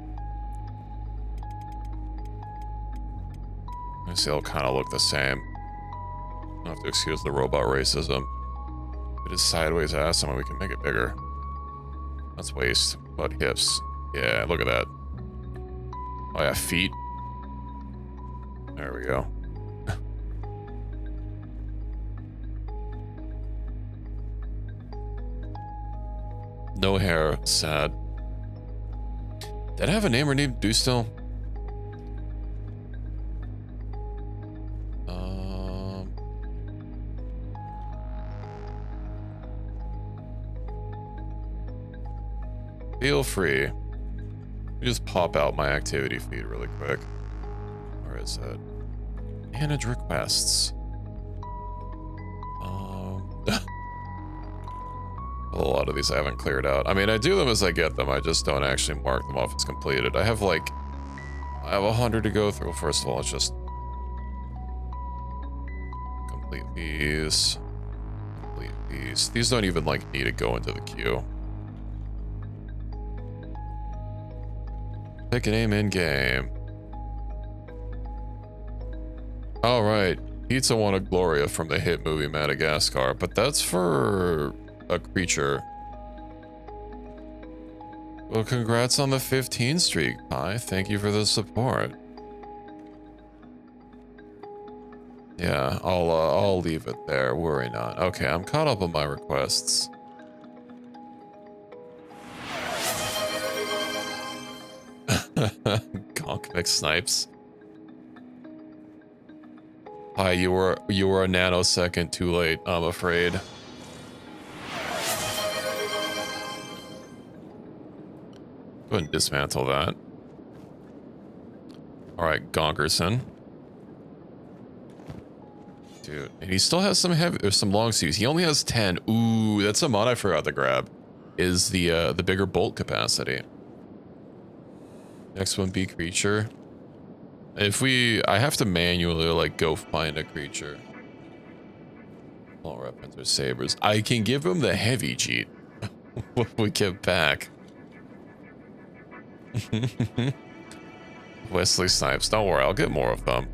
A: I see they'll kind of look the same. I'll have to excuse the robot racism. It is sideways ass, and we can make it bigger. That's waist, but hips. Yeah, look at that. Oh yeah, feet. There we go. No hair, sad. Did I have a name or need to do still? Feel free. Let me just pop out my activity feed really quick. Where is it? Manage requests. A lot of these I haven't cleared out. I mean, I do them as I get them. I just don't actually mark them off as completed. I have 100 to go through. First of all, let's just complete these. Complete these. These don't even need to go into the queue. Pick a name in game. All right, Pizza wanted Gloria from the hit movie Madagascar, but that's for a creature. Well, congrats on the 15 streak, Pi. Thank you for the support. Yeah, I'll leave it there. Worry not. Okay, I'm caught up on my requests. Gonk McSnipes. Hi, you were a nanosecond too late, I'm afraid. Go ahead and dismantle that. Alright, Gonkerson. Dude, and he still has some heavy or some long sleeves. He only has 10. Ooh, that's a mod I forgot to grab. Is the bigger bolt capacity. Next one be creature. I have to manually go find a creature. All weapons or sabers. I can give him the heavy cheat when we get back. Wesley Snipes, don't worry, I'll get more of them.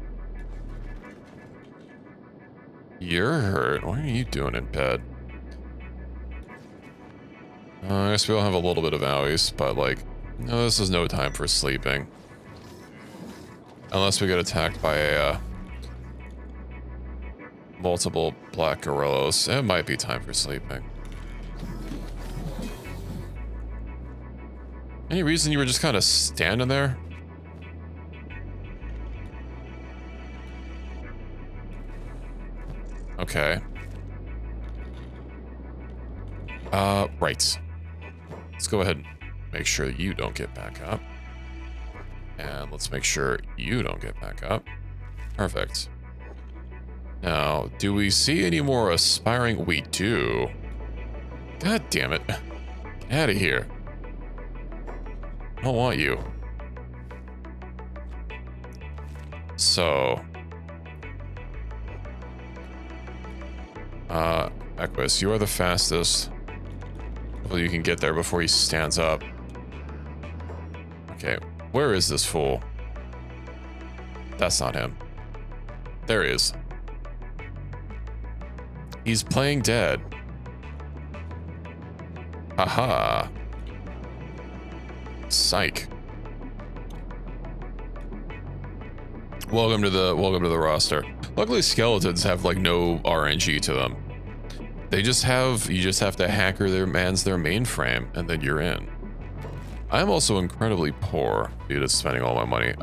A: You're hurt. What are you doing in bed? I guess we'll have a little bit of owies, but no, this is no time for sleeping. Unless we get attacked by a multiple black gorillas. It might be time for sleeping. Any reason you were just kind of standing there? Okay. Right. Let's go ahead and make sure you don't get back up. And let's make sure you don't get back up. Perfect. Now, do we see any more aspiring? We do. God damn it. Get out of here. I don't want you. So. Equus, you are the fastest. Hopefully you can get there before he stands up. Okay, where is this fool? That's not him. There he is. He's playing dead. Haha. Psych. Welcome to the roster. Luckily skeletons have like no RNG to them. You just have to hacker their mainframe and then you're in. I'm also incredibly poor due to spending all my money.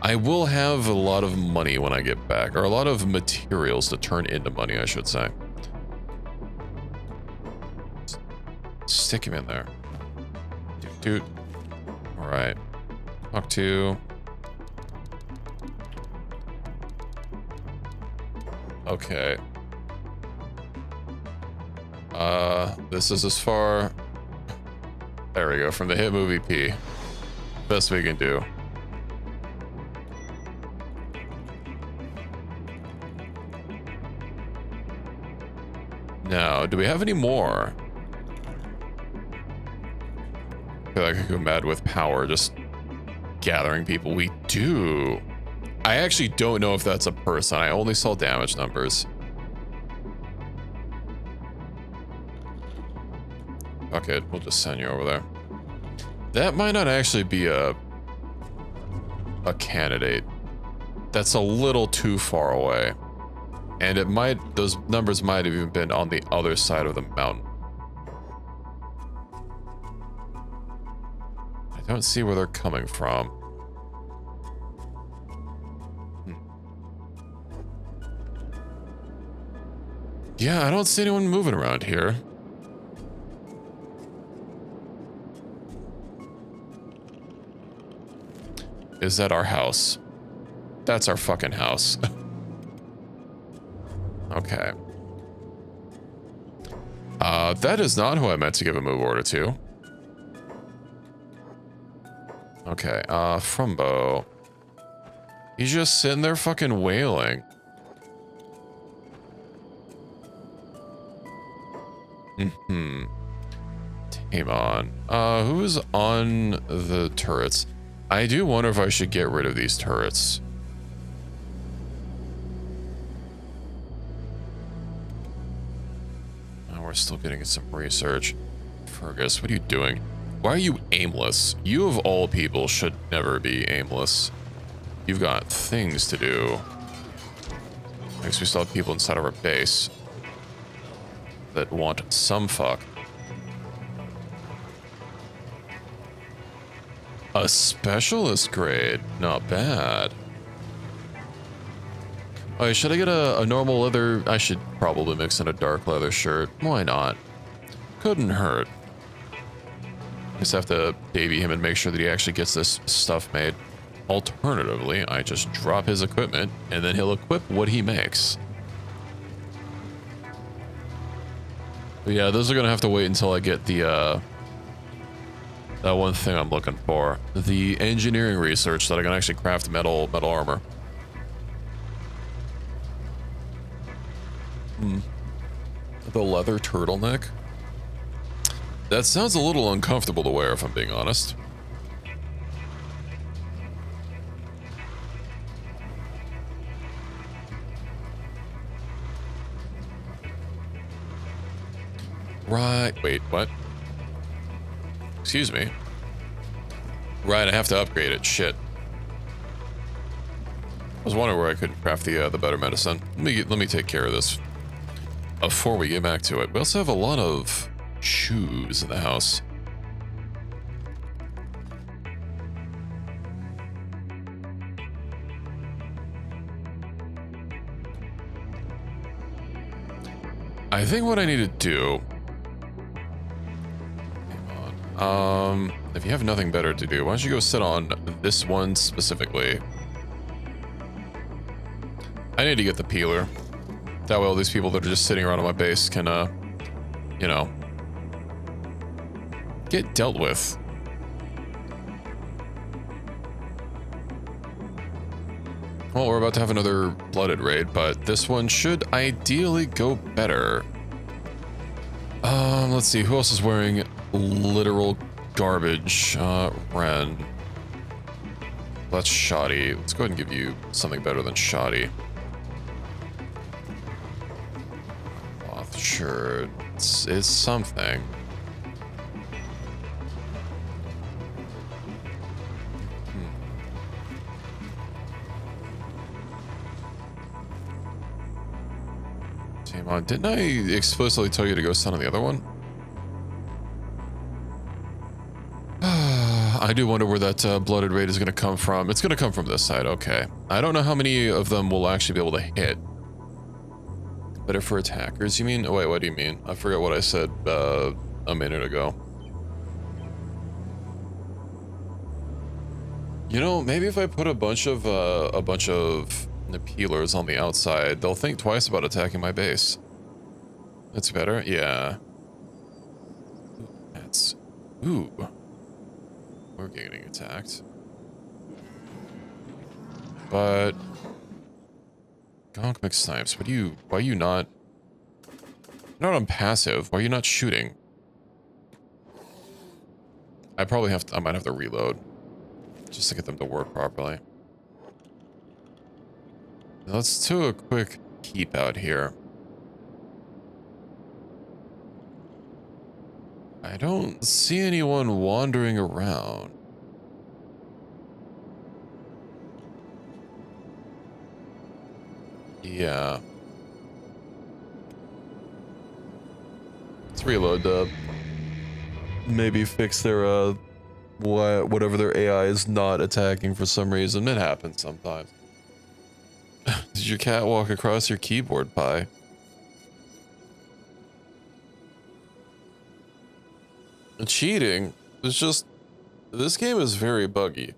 A: I will have a lot of money when I get back, or a lot of materials to turn into money, I should say. Stick him in there. Dude. All right. Talk to. Okay. This is as far. There we go, from the hit movie P. Best we can do. Now, do we have any more? I feel like I could go mad with power, just gathering people. We do. I actually don't know if that's a person. I only saw damage numbers. Fuck it, we'll just send you over there. That might not actually be a candidate. That's a little too far away. And it might, those numbers might have even been on the other side of the mountain. I don't see where they're coming from. Yeah, I don't see anyone moving around here. Is that our house? That's our fucking house. Okay. That is not who I meant to give a move order to. Okay, Frumbo. He's just sitting there fucking wailing. Tame on. Who's on the turrets? I do wonder if I should get rid of these turrets. Oh, we're still getting some research. Fergus, what are you doing? Why are you aimless? You of all people should never be aimless. You've got things to do. I guess we still have people inside of our base that want some fuck. A specialist grade, not bad. Oh, should I get a normal leather? I should probably mix in a dark leather shirt. Why not? Couldn't hurt. Just have to baby him and make sure that he actually gets this stuff made. Alternatively, I just drop his equipment and then he'll equip what he makes. But yeah, those are gonna have to wait until I get the that one thing I'm looking for. The engineering research that I can actually craft metal armor. The leather turtleneck? That sounds a little uncomfortable to wear, if I'm being honest. Right, wait, what? Excuse me. Right, I have to upgrade it. Shit. I was wondering where I could craft the better medicine. Let me take care of this before we get back to it. We also have a lot of shoes in the house. I think what I need to do... Hang on. If you have nothing better to do, why don't you go sit on this one specifically? I need to get the peeler. That way all these people that are just sitting around on my base can, you know, get dealt with. Well, we're about to have another blooded raid, but this one should ideally go better. Let's see, who else is wearing literal garbage? Ren. That's shoddy. Let's go ahead and give you something better than shoddy. Cloth shirt. It's something. Didn't I explicitly tell you to go sit on the other one? I do wonder where that blooded raid is going to come from. It's going to come from this side, okay. I don't know how many of them will actually be able to hit. Better for attackers, you mean? Oh, wait, what do you mean? I forgot what I said a minute ago. You know, maybe if I put a bunch of peelers on the outside, they'll think twice about attacking my base. That's better? Yeah. That's... Ooh. We're getting attacked. But... Gonk McSnipes, why are you not... You're not on passive, why are you not shooting? I might have to reload. Just to get them to work properly. Let's do a quick keep out here. I don't see anyone wandering around. Yeah. Let's reload maybe fix their whatever their AI is not attacking for some reason. It happens sometimes. Did your cat walk across your keyboard, Pi? Cheating is just... This game is very buggy.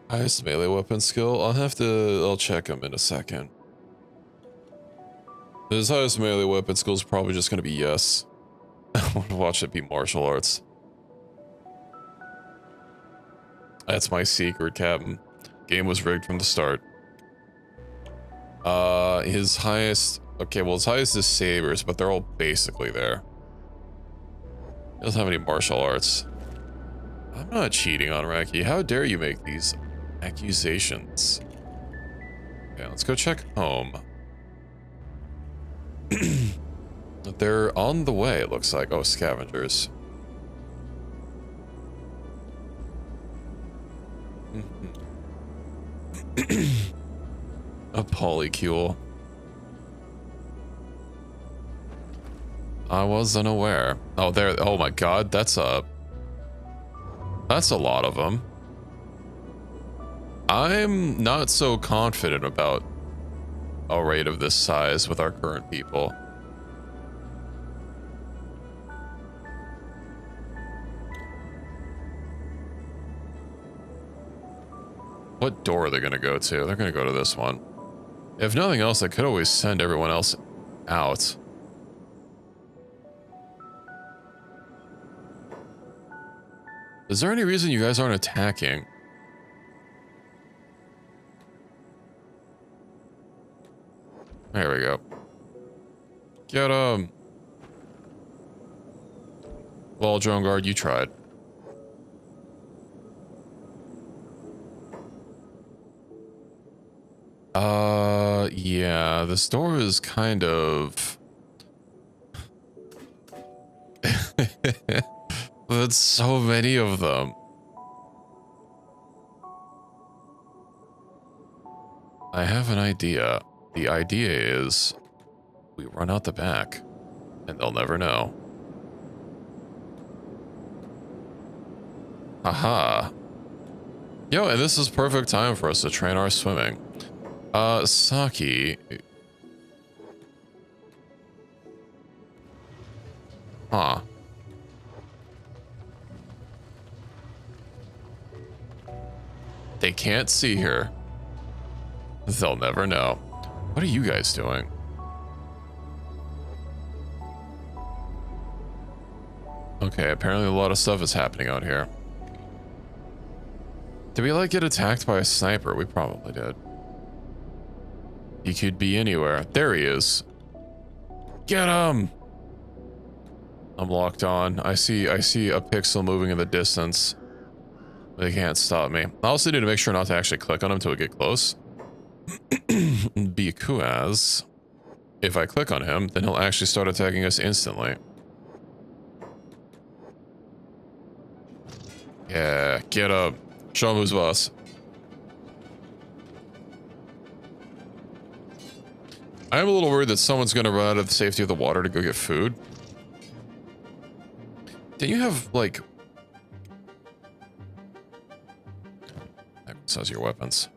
A: Highest melee weapon skill? I'll check him in a second. His highest melee weapon skill is probably just gonna be yes. I want to watch it be martial arts. That's my secret, Captain. Game was rigged from the start. His highest... Okay, well, his highest is sabers, but they're all basically there. He doesn't have any martial arts. I'm not cheating on Raki. How dare you make these accusations? Okay, let's go check home. They're on the way, it looks like. Oh, scavengers. A polycule. I was unaware. Oh, there. Oh my god, that's a lot of them. I'm not so confident about a raid of this size with our current people. What door are they going to go to? They're going to go to this one. If nothing else, I could always send everyone else out. Is there any reason you guys aren't attacking? There we go. Get him. Well, drone guard, you tried. Yeah, this door is kind of... That's so many of them. I have an idea. The idea is we run out the back and they'll never know. Haha. Yo, and this is perfect time for us to train our swimming. Saki, Huh. They can't see her. They'll never know. What are you guys doing? Okay, apparently a lot of stuff is happening out here. Did we like get attacked by a sniper? We probably did. He could be anywhere. There he is. Get him! I'm locked on. I see a pixel moving in the distance. They can't stop me. I also need to make sure not to actually click on him until we get close. Because if I click on him, then he'll actually start attacking us instantly. Yeah, get up. Show him who's boss. I am a little worried that someone's going to run out of the safety of the water to go get food. Did you have, like... Emphasize your weapons.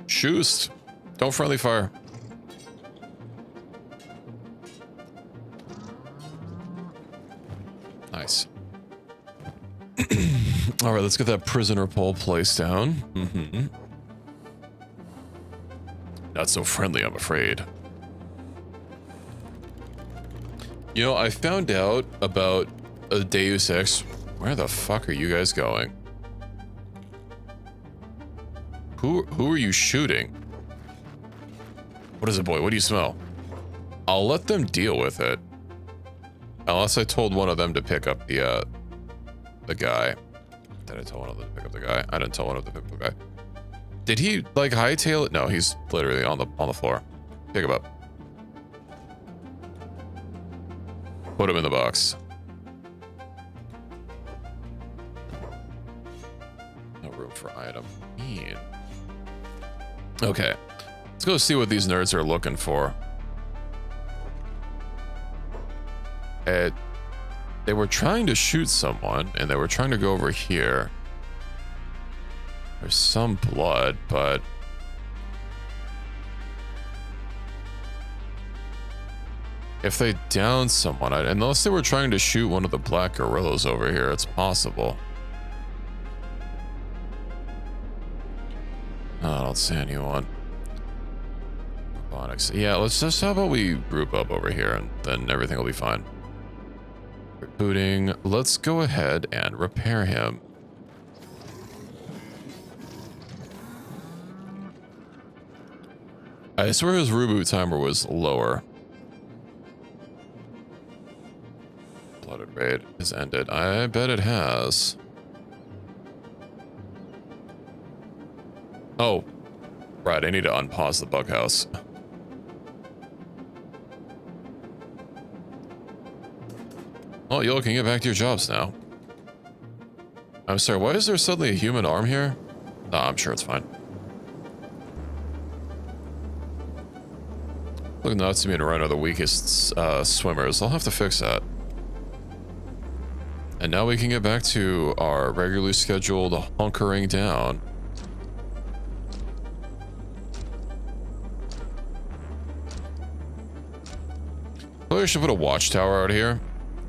A: Shoost. Don't friendly fire. Nice. All right, let's get that prisoner pole placed down. Mm-hmm. Not so friendly, I'm afraid. You know, I found out about a Deus Ex. Where the fuck are you guys going? Who are you shooting? What is it, boy? What do you smell? I'll let them deal with it. Unless I told one of them to pick up the guy. Did I tell one of them to pick up the guy? I didn't tell one of them to pick up the guy. Did he, like, hightail it? No, he's literally on the floor. Pick him up. Put him in the box. No room for item. Man. Okay. Let's go see what these nerds are looking for. They were trying to shoot someone, and they were trying to go over here. There's some blood, but... if they down someone, unless they were trying to shoot one of the black gorillas over here, it's possible. Oh, I don't see anyone. Robotics. Yeah, let's just, how about we group up over here, and then everything will be fine. Rebooting. Let's go ahead and repair him. I swear his reboot timer was lower. Blooded raid has ended. I bet it has. Oh, right. I need to unpause the bug house. Oh, y'all can get back to your jobs now. I'm sorry, why is there suddenly a human arm here? No, I'm sure it's fine. Look nuts to me and Ryan are the weakest swimmers. I'll have to fix that. And now we can get back to our regularly scheduled hunkering down. Maybe I should put a watchtower out here.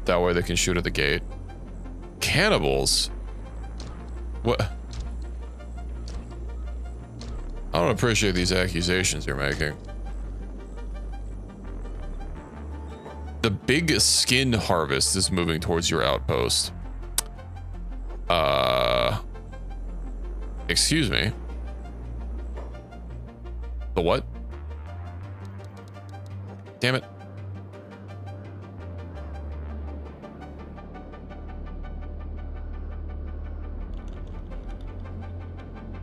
A: That way they can shoot at the gate. Cannibals? What? I don't appreciate these accusations you're making. The big skin harvest is moving towards your outpost. Excuse me. The what? Damn it.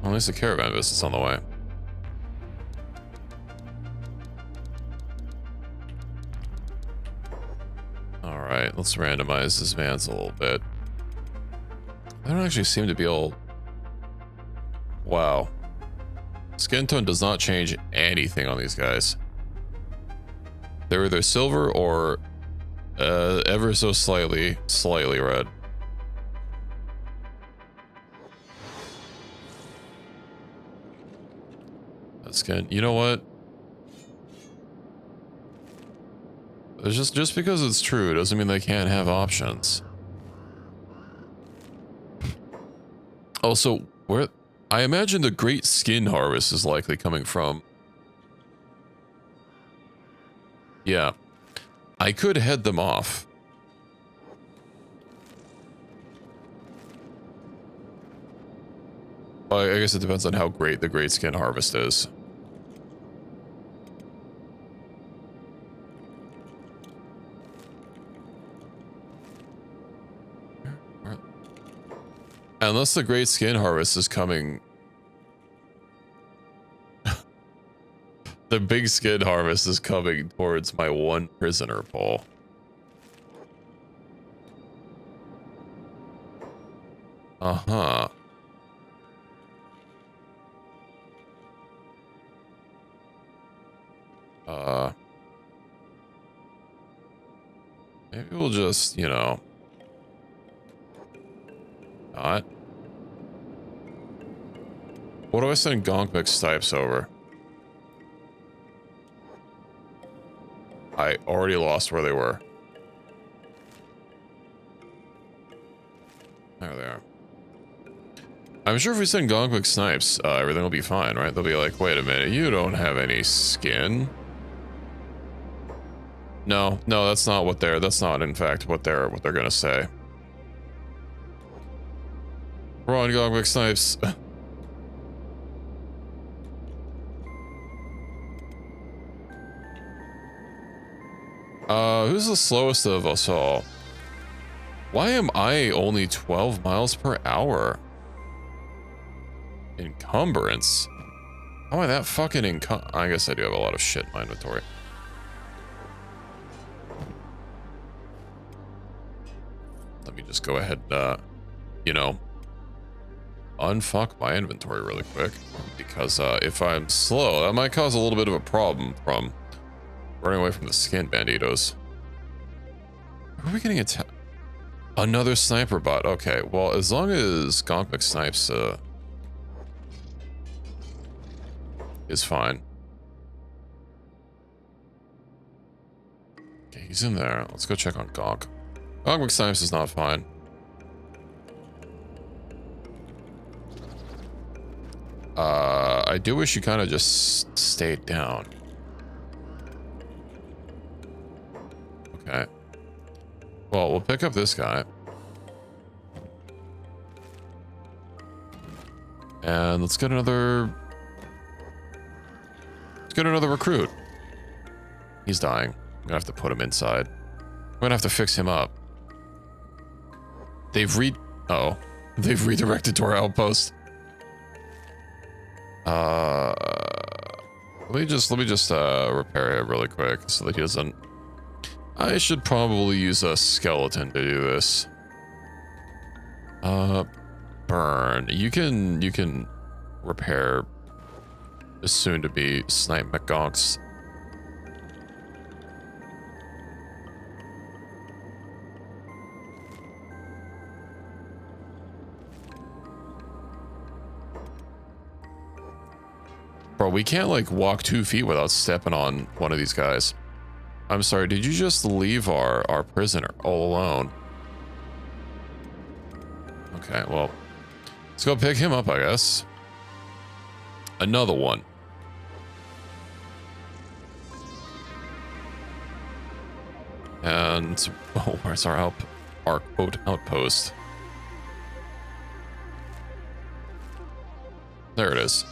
A: Well, at least the caravan visit's on the way. Alright, let's randomize this man's a little bit. I don't actually seem to be all... Wow. Skin tone does not change anything on these guys. They're either silver or ever so slightly red. Skin. You know what? It's just because it's true doesn't mean they can't have options. Also, where I imagine the great skin harvest is likely coming from. Yeah. I could head them off. Well, I guess it depends on how great the great skin harvest is. Unless the great skin harvest is coming... The big skin harvest is coming towards my one prisoner pool. Uh-huh. Maybe we'll just, you know... Not. What do I send Gonkmik Stipes over? I already lost where they were. There they are. I'm sure if we send Gonkmik Snipes, everything will be fine, right? They'll be like, wait a minute, you don't have any skin. No, that's not what that's not in fact what they're gonna say. We're on Gonkmik Snipes. Who's the slowest of us all? Why am I only 12 miles per hour? Encumbrance? How am I that fucking I guess I do have a lot of shit in my inventory. Let me just go ahead, you know, unfuck my inventory really quick. Because, if I'm slow, that might cause a little bit of a problem from running away from the skin banditos. Who are we getting attacked? Another sniper bot. Okay, well, as long as Gonkmik Snipes, is fine. Okay, he's in there. Let's go check on Gonk. Gonkmik Snipes is not fine. I do wish you kind of just stayed down. Okay. Well, we'll pick up this guy. And let's get another recruit. He's dying. I'm gonna have to put him inside. I'm gonna have to fix him up. They've redirected to our outpost. Let me just repair him really quick so that he doesn't. I should probably use a skeleton to do this. Burn. You can repair the soon-to-be Snipe McGonks. Bro, we can't like walk 2 feet without stepping on one of these guys. I'm sorry, did you just leave our prisoner all alone? Okay, well, let's go pick him up, I guess. Another one. And oh, where's our quote outpost? There it is.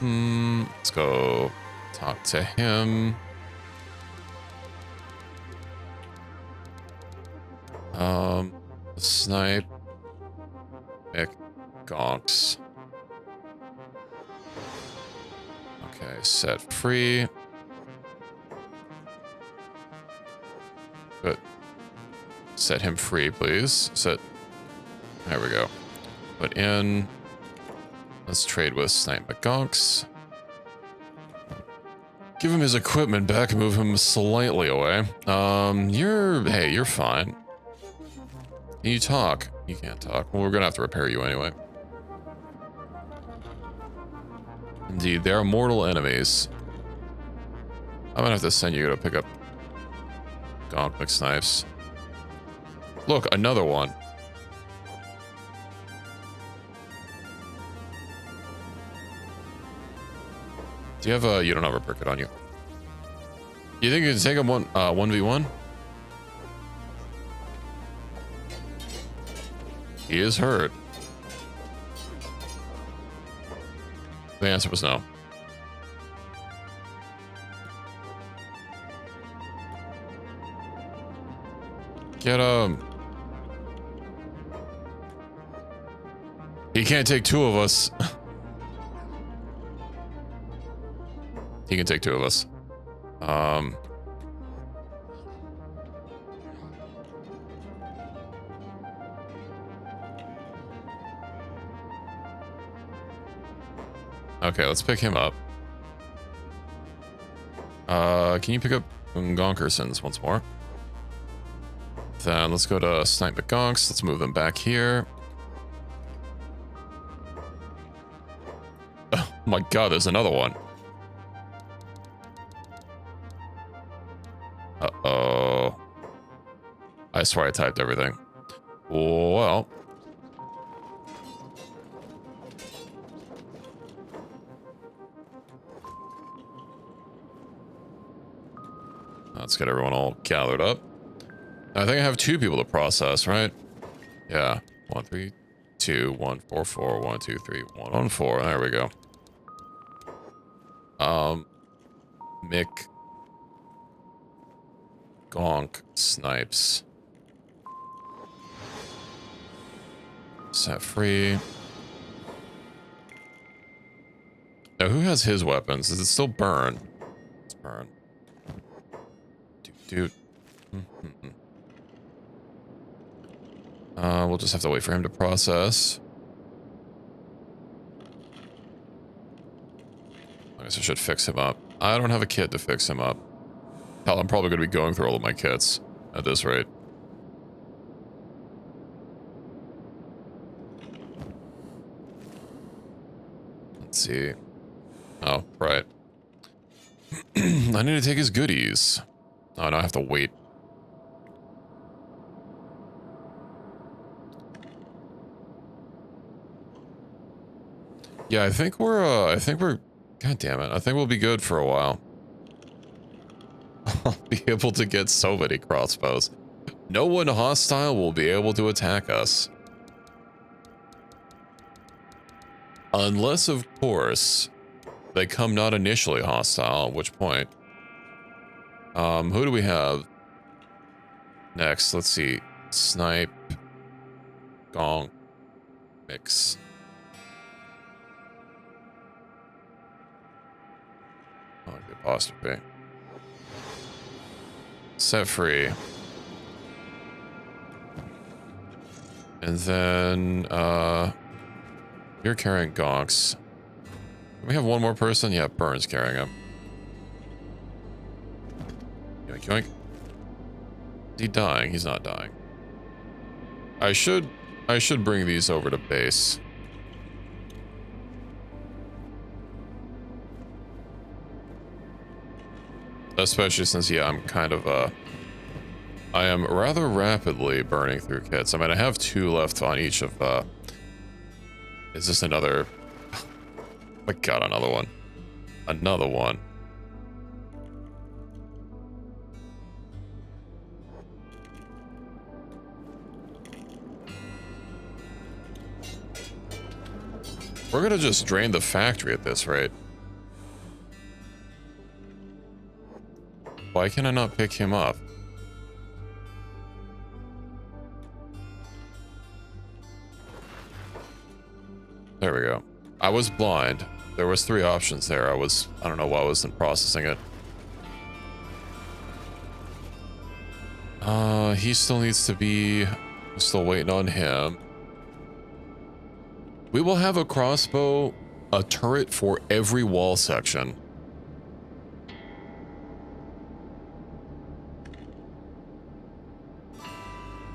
A: Let's go talk to him. Snipe. Gonks. Okay, set free. Good. Set him free, please. There we go. Put in. Let's trade with Snipe McGonks. Give him his equipment back and move him slightly away. You're fine. Can you talk? You can't talk. Well, we're gonna have to repair you anyway. Indeed, they are mortal enemies. I'm gonna have to send you to pick up Gonk McSnipes. Look, another one. Do you have a... You don't have a Bricket on you. You think you can take him 1v1? He is hurt. The answer was no. Get him. He can't take two of us. He can take two of us. Okay, let's pick him up. Can you pick up Gonkersons once more? Then let's go to Snipe McGonks. Let's move them back here. Oh my god, there's another one. Uh-oh. I swear I typed everything. Well. Let's get everyone all gathered up. I think I have two people to process, right? Yeah. 1, 3, 2, 1, 4, 4, 1, 2, 3, 1 on 4. There we go. Mick. Gonk. Snipes. Set free. Now, who has his weapons? Is it still Burn? It's Burn. Dude. We'll just have to wait for him to process. I guess I should fix him up. I don't have a kit to fix him up. Hell, I'm probably going to be going through all of my kits at this rate. Let's see. Oh, right. I need to take his goodies. Oh, no, I have to wait. Yeah, I think we're, god damn it. I think we'll be good for a while. I'll be able to get so many crossbows. No one hostile will be able to attack us. Unless, of course, they come not initially hostile, at which point. Who do we have next? Let's see. Snipe. Gonk. Mix. I like the apostrophe. Set free. And then, you're carrying Gonks. Can we have one more person? Yeah, Burn's carrying him. Yoink, yoink. Is he dying? He's not dying. I should bring these over to base. Especially since, yeah, I'm kind of, I am rather rapidly burning through kits. I mean, I have 2 left on each of, is this another? Oh my god, another one. Another one. We're gonna just drain the factory at this rate. Why can I not pick him up? There we go. I was blind. There was 3 options there. I don't know why I wasn't processing it. He still needs to be... I'm still waiting on him. We will have a crossbow, a turret for every wall section.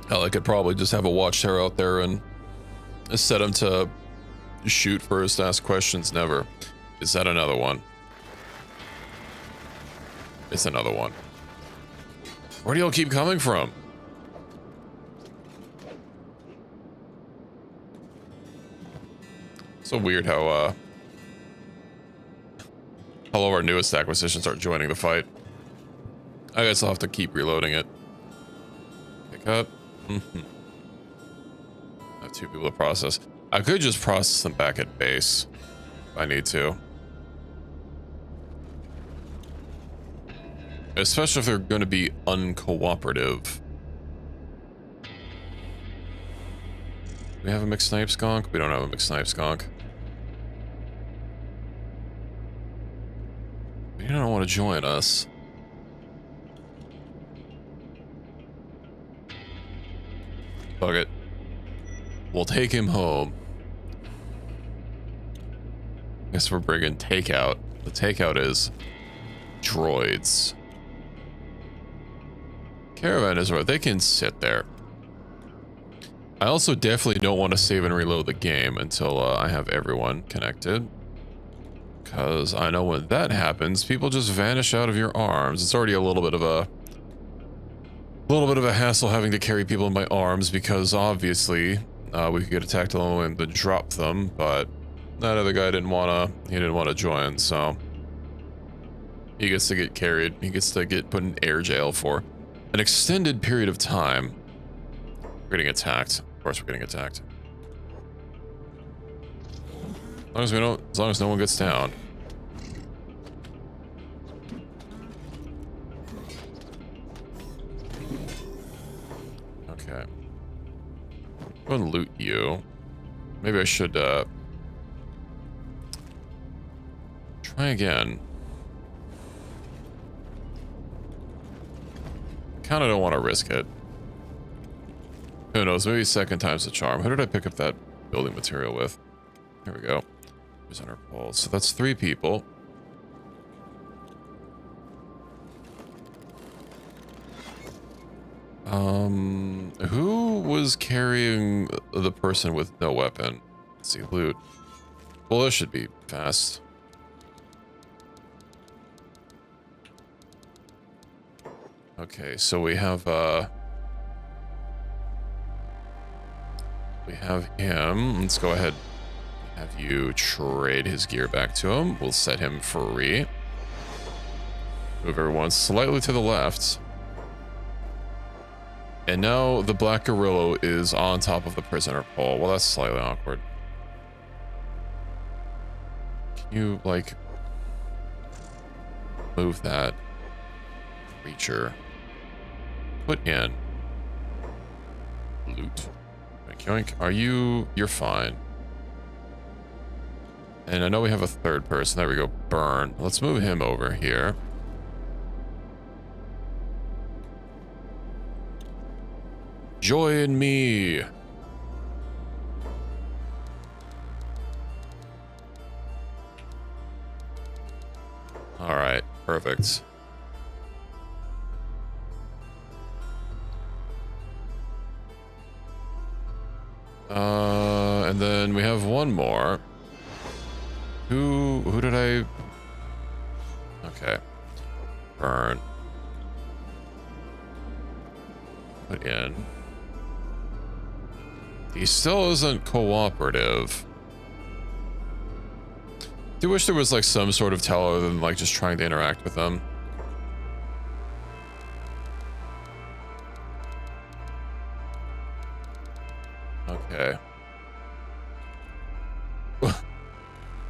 A: Hell, I could probably just have a watchtower out there and set him to shoot first, ask questions never. Is that another one? It's another one. Where do y'all keep coming from? So weird how all of our newest acquisitions are joining the fight. I guess I'll have to keep reloading it. Pick up. I have 2 people to process. I could just process them back at base if I need to. Especially if they're going to be uncooperative. Do we have a mixed snipe skunk? We don't have a mixed snipe skunk. You don't want to join us. Fuck it. We'll take him home. Guess we're bringing takeout. The takeout is droids. Caravan is right. They can sit there. I also definitely don't want to save and reload the game until I have everyone connected. Because I know when that happens, people just vanish out of your arms. It's already a little bit of a hassle having to carry people in my arms because obviously we could get attacked alone and then drop them, but that other guy didn't wanna join, so he gets to get carried. He gets to get put in air jail for an extended period of time. We're getting attacked. Of course we're getting attacked. As long as no one gets down. Okay. Go and loot you. Maybe I should try again. Kinda don't want to risk it. Who knows, maybe second time's the charm. Who did I pick up that building material with? Here we go. There's on our poles. So that's 3 people. Who was carrying the person with no weapon? Let's see, loot. Well, this should be fast. Okay, so we have him. Let's go ahead. Have you trade his gear back to him. We'll set him free. Move everyone slightly to the left. And now the black gorilla is on top of the prisoner pole. Well, that's slightly awkward. Can you, like, move that creature? Put in. Loot. Yoink, yoink. Are you... You're fine. And I know we have a third person. There we go. Burn. Let's move him over here. Join me. All right. Perfect. And then we have one more. Who did I... Okay. Burn. Put in. He still isn't cooperative. Do wish there was like some sort of tell other than like just trying to interact with them. Okay.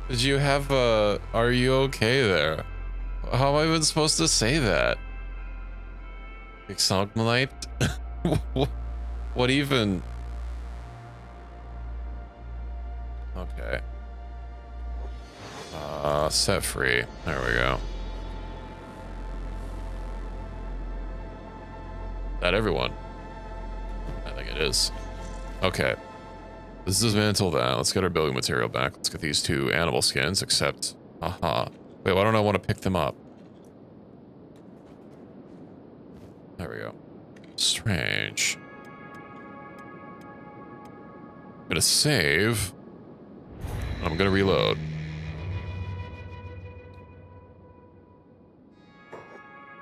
A: Did you have a... Are you okay there? How am I even supposed to say that? Exogmalite? What even? Okay. Set free. There we go. Is that everyone? I think it is. Okay. Let's dismantle that. Let's get our building material back. Let's get these 2 animal skins, except... Aha. Wait, why don't I want to pick them up? There we go. Strange. I'm gonna save. I'm gonna reload.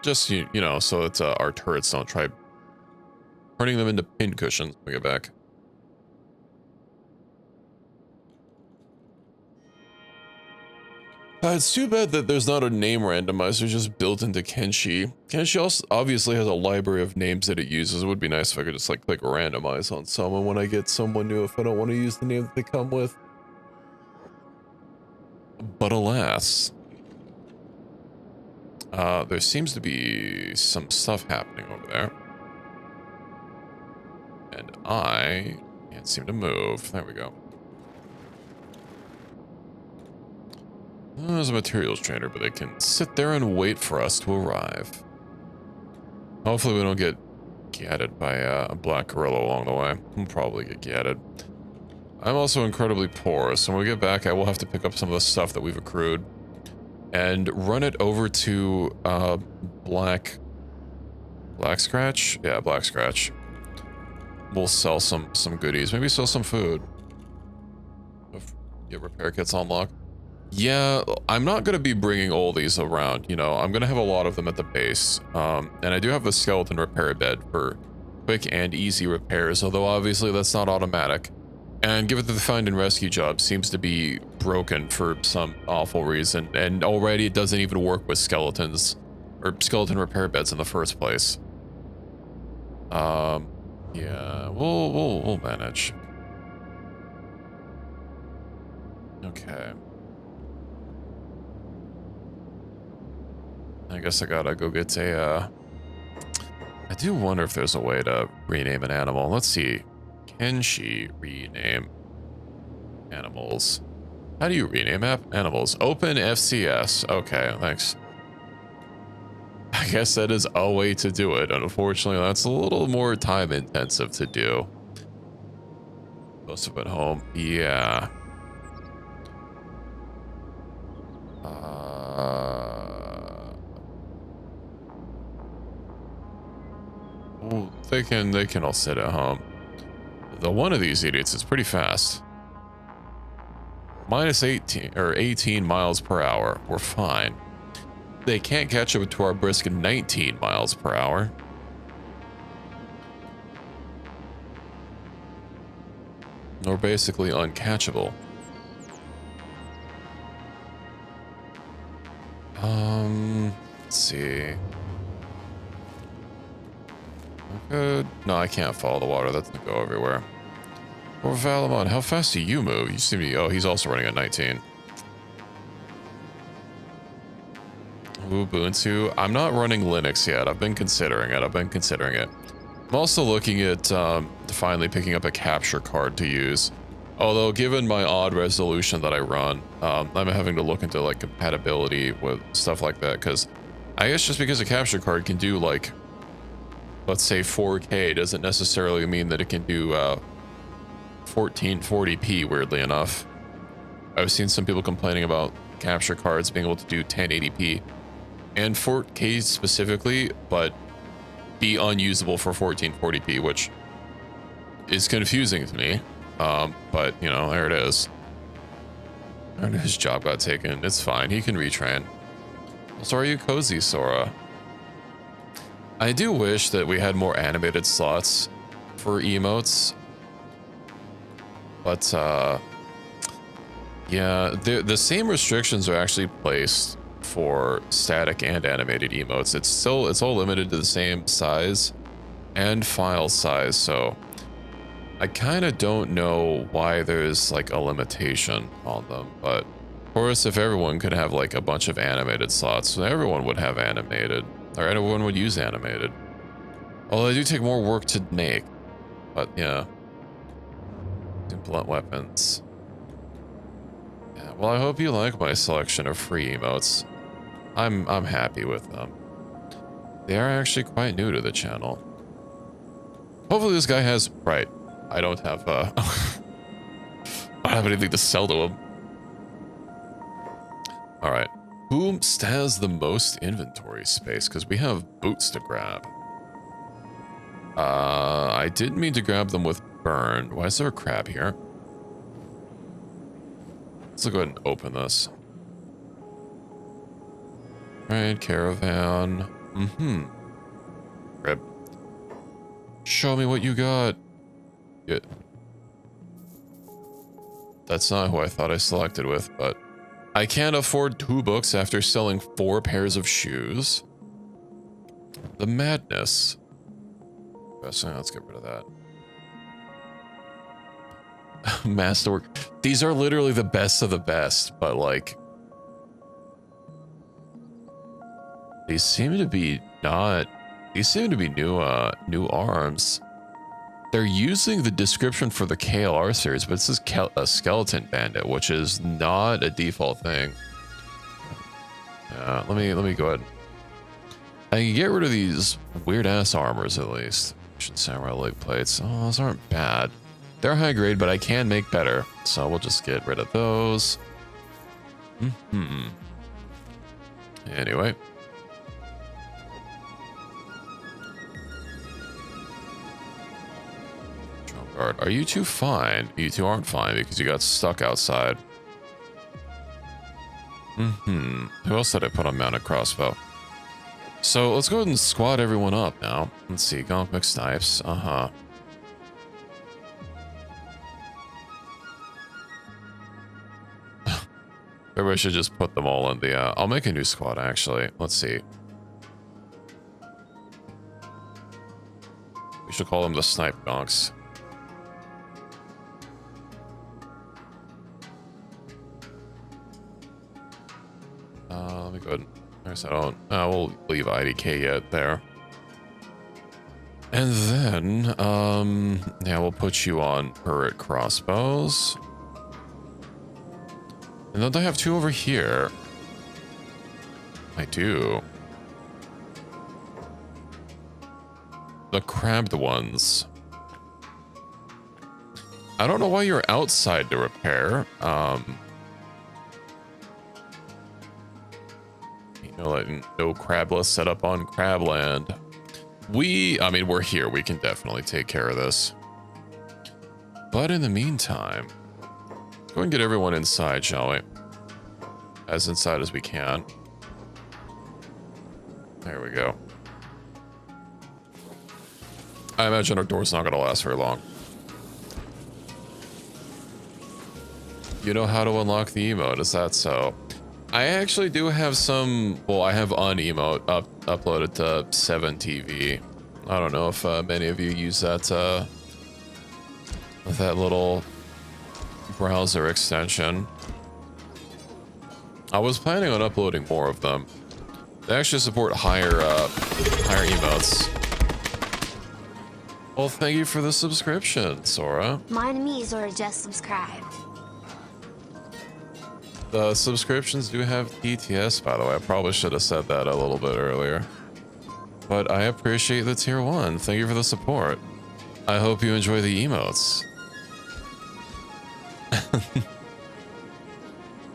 A: Just, you know, so that our turrets don't try turning them into pin cushions when we get back. It's too bad that there's not a name randomizer just built into Kenshi. Kenshi also obviously has a library of names that it uses. It would be nice if I could just like click randomize on someone when I get someone new if I don't want to use the name that they come with. But alas, there seems to be some stuff happening over there. And I can't seem to move. There we go. There's a materials trader, but they can sit there and wait for us to arrive. Hopefully we don't get gatted by a black gorilla along the way. We'll probably get gatted. I'm also incredibly poor, so when we get back, I will have to pick up some of the stuff that we've accrued and run it over to Black Scratch? Yeah, Black Scratch. We'll sell some goodies. Maybe sell some food. If your repair kits unlocked. Yeah, I'm not going to be bringing all these around, you know. I'm going to have a lot of them at the base. And I do have the skeleton repair bed for quick and easy repairs, although obviously that's not automatic. And given that the find and rescue job seems to be broken for some awful reason, and already it doesn't even work with skeletons, or skeleton repair beds in the first place. Yeah, we'll manage. Okay. I guess I gotta go get a, I do wonder if there's a way to rename an animal. Let's see. Can she rename animals? How do you rename animals? Open FCS. Okay, thanks. I guess that is a way to do it. Unfortunately, that's a little more time intensive to do. Most of it home. Yeah. Well, they can all sit at home. The one of these idiots is pretty fast. Minus 18 miles per hour. We're fine. They can't catch up to our brisk 19 miles per hour. We're basically uncatchable. Let's see. Good. No, I can't follow the water. That's gonna go everywhere. Or Valamon, how fast do you move? You seem to be, oh, he's also running at 19. Ubuntu. I'm not running Linux yet. I've been considering it. I'm also looking at finally picking up a capture card to use. Although, given my odd resolution that I run, I'm having to look into like compatibility with stuff like that. Because I guess just because a capture card can do like, let's say 4K, doesn't necessarily mean that it can do 1440p, weirdly enough. I've seen some people complaining about capture cards being able to do 1080p and 4K specifically, but be unusable for 1440p, which is confusing to me. But, you know, there it is. And his job got taken. It's fine. He can retrain. So are you cozy, Sora? I do wish that we had more animated slots for emotes. But, yeah, the same restrictions are actually placed for static and animated emotes. It's all limited to the same size and file size, so I kind of don't know why there's like a limitation on them. But of course, if everyone could have like a bunch of animated slots, then everyone would have animated, or everyone would use animated. Although they do take more work to make, but yeah. Blunt weapons. Yeah, well, I hope you like my selection of free emotes. I'm happy with them. They are actually quite new to the channel. Hopefully this guy has, right, I don't have I don't have anything to sell to him. All right, who has the most inventory space? Because we have boots to grab. I didn't mean to grab them with burn. Why is there a crab here? Let's go ahead and open this. Right, caravan. Mm-hmm. Rip. Show me what you got. Yeah. That's not who I thought I selected with, but I can't afford 2 books after selling 4 pairs of shoes. The madness. Let's get rid of that. Masterwork. These are literally the best of the best, but like, these seem to be not. These seem to be new arms. They're using the description for the KLR series, but this is a skeleton bandit, which is not a default thing. Let me go ahead. I can get rid of these weird ass armors at least. Samurai leg plates. Oh, those aren't bad. They're high grade, but I can make better. So we'll just get rid of those. Anyway. Trump guard. Are you two fine? You two aren't fine because you got stuck outside. Who else did I put on mounted crossbow? So let's go ahead and squad everyone up now. Let's see. Gonk McSnipes. Maybe I should just put them all in the, I'll make a new squad, actually. Let's see. We should call them the Snipe Gonks. Let me go ahead. I don't, we'll leave IDK yet there. And then, yeah, we'll put you on turret crossbows. And don't I have 2 over here? I do. The crabbed ones. I don't know why you're outside to repair. You know, like, no crabless set up on Crabland. I mean, we're here. We can definitely take care of this. But in the meantime, go and get everyone inside, shall we? As inside as we can. There we go. I imagine our door's not going to last very long. You know how to unlock the emote, is that so? I actually do have some, well, I have unemote uploaded to 7TV. I don't know if many of you use that little browser extension. I was planning on uploading more of them. They actually support higher emotes. Well, thank you for the subscription, Sora.
B: My enemies are just subscribed.
A: The subscriptions do have DTS, by the way. I probably should have said that a little bit earlier. But I appreciate the tier 1. Thank you for the support. I hope you enjoy the emotes.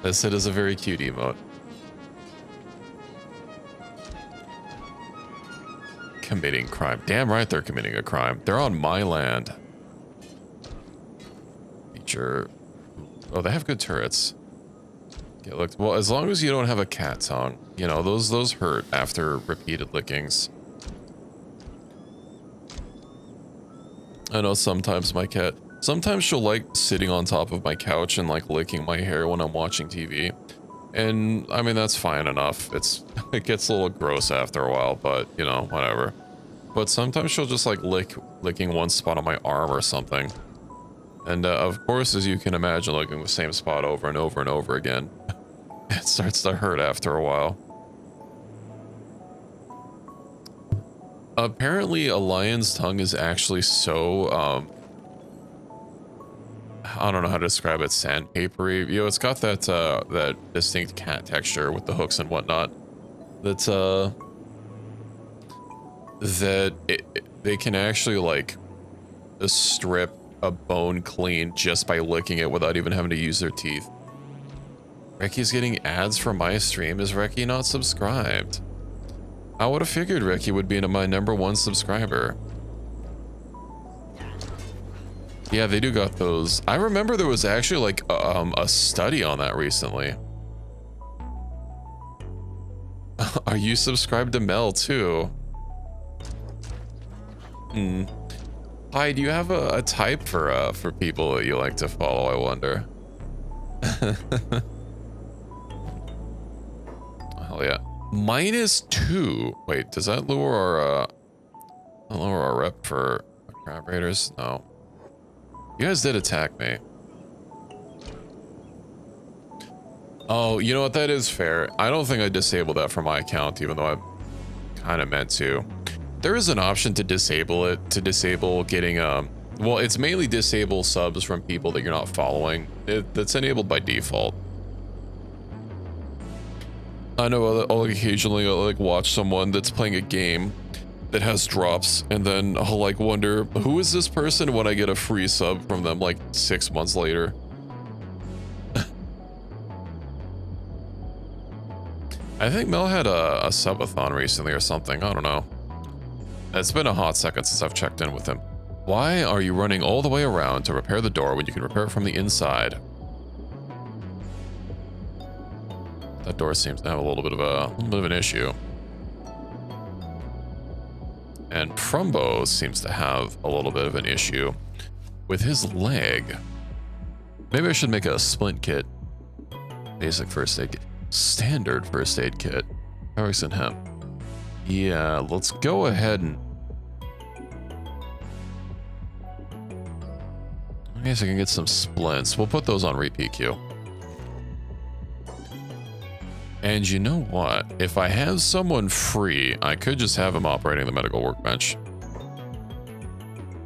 A: This is a very cute emote. Committing crime. Damn right they're committing a crime. They're on my land. Feature. Oh, they have good turrets. Yeah, look. Well, as long as you don't have a cat tongue, you know, those hurt after repeated lickings. I know sometimes my cat, sometimes she'll like sitting on top of my couch and like licking my hair when I'm watching TV. And I mean, that's fine enough. It gets a little gross after a while, but you know, whatever. But sometimes she'll just like licking one spot on my arm or something. And of course, as you can imagine, licking the same spot over and over and over again, it starts to hurt after a while. Apparently, a lion's tongue is actually so, I don't know how to describe it, sandpapery. You know, it's got that, that distinct cat texture with the hooks and whatnot. That's, they can actually, like, strip a bone clean just by licking it without even having to use their teeth. Recky's getting ads for my stream. Is Recky not subscribed? I would have figured Ricky would be my #1 subscriber. Yeah, they do got those. I remember there was actually like a study on that recently. Are you subscribed to Mel too? Hmm. Hi, do you have a type for people that you like to follow, I wonder? Hell yeah. -2. Wait, does that lower our rep for crab raiders? No. You guys did attack me. Oh, you know what? That is fair. I don't think I disabled that for my account, even though I kind of meant to. There is an option to disable it, to disable getting, well, it's mainly disable subs from people that you're not following. That's enabled by default. I know I'll occasionally like watch someone that's playing a game that has drops, and then I'll like wonder, who is this person, when I get a free sub from them like 6 months later. I think Mel had a subathon recently or something, I don't know. It's been a hot second since I've checked in with him. Why are you running all the way around to repair the door when you can repair it from the inside? That door seems to have a little bit of an issue. And Frumbo seems to have a little bit of an issue with his leg. Maybe I should make a splint kit. Basic first aid kit. Standard first aid kit. Alex and hemp. Yeah, let's go ahead and... I guess I can get some splints. We'll put those on repeat queue. And you know what? If I have someone free, I could just have him operating the medical workbench.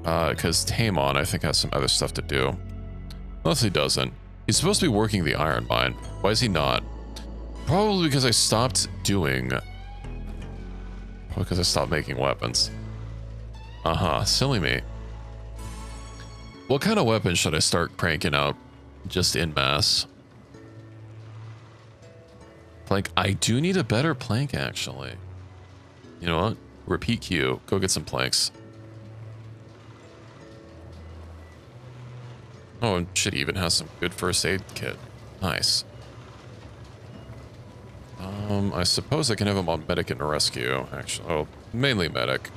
A: Because Tamon, I think, has some other stuff to do. Unless he doesn't. He's supposed to be working the iron mine. Why is he not? Probably because I stopped doing... Because I stopped making weapons. Silly me. What kind of weapon should I start cranking out just en masse? Plank. I do need a better plank, actually. You know what? Repeat queue. Go get some planks. Oh, and shit, he even has some good first aid kit. Nice. I suppose I can have him on medic and rescue, actually. Oh, mainly medic.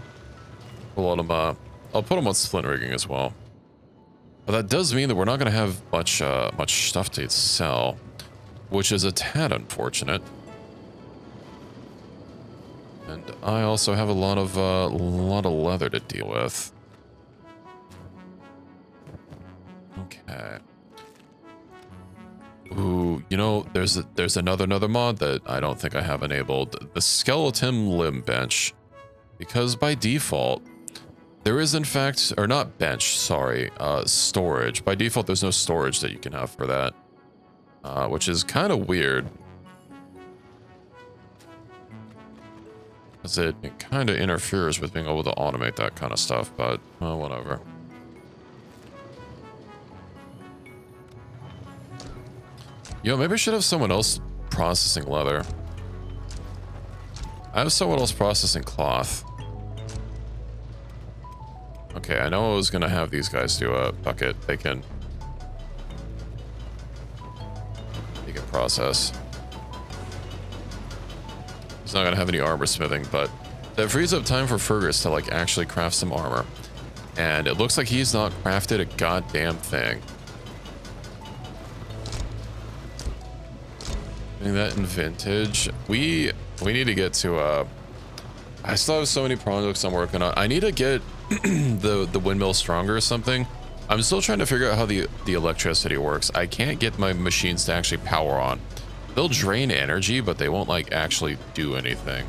A: We'll let him, I'll put him on splint rigging as well. But that does mean that we're not going to have much stuff to sell, which is a tad unfortunate. And I also have a lot of leather to deal with. Okay. Ooh, you know, there's another mod that I don't think I have enabled. The skeleton limb bench. Because by default, there is in fact, or not bench, sorry, storage. By default, there's no storage that you can have for that. Which is kind of weird. Because it kind of interferes with being able to automate that kind of stuff, but, well, whatever. Yo, maybe I should have someone else processing leather. I have someone else processing cloth. Okay, I know I was gonna have these guys do a bucket. They can process. He's not gonna have any armor smithing, but that frees up time for Fergus to like actually craft some armor. And it looks like he's not crafted a goddamn thing. Doing that in vintage. We need to get to I still have so many projects I'm working on. I need to get the windmill stronger or something. I'm still trying to figure out how the electricity works. I can't get my machines to actually power on. They'll drain energy, but they won't like actually do anything.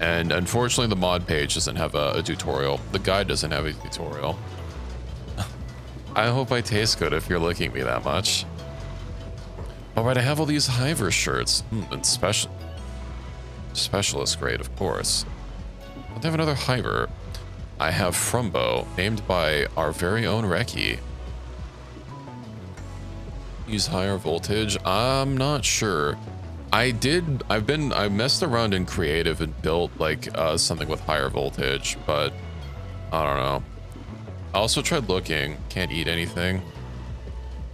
A: And unfortunately, the mod page doesn't have a tutorial. The guide doesn't have a tutorial. I hope I taste good if you're licking me that much. All right, I have all these Hiver shirts. And specialist grade, of course. I have another Hiver. I have Frumbo, named by our very own Reki. Use higher voltage? I'm not sure. I messed around in creative and built like something with higher voltage, but I don't know. I also tried looking. Can't eat anything.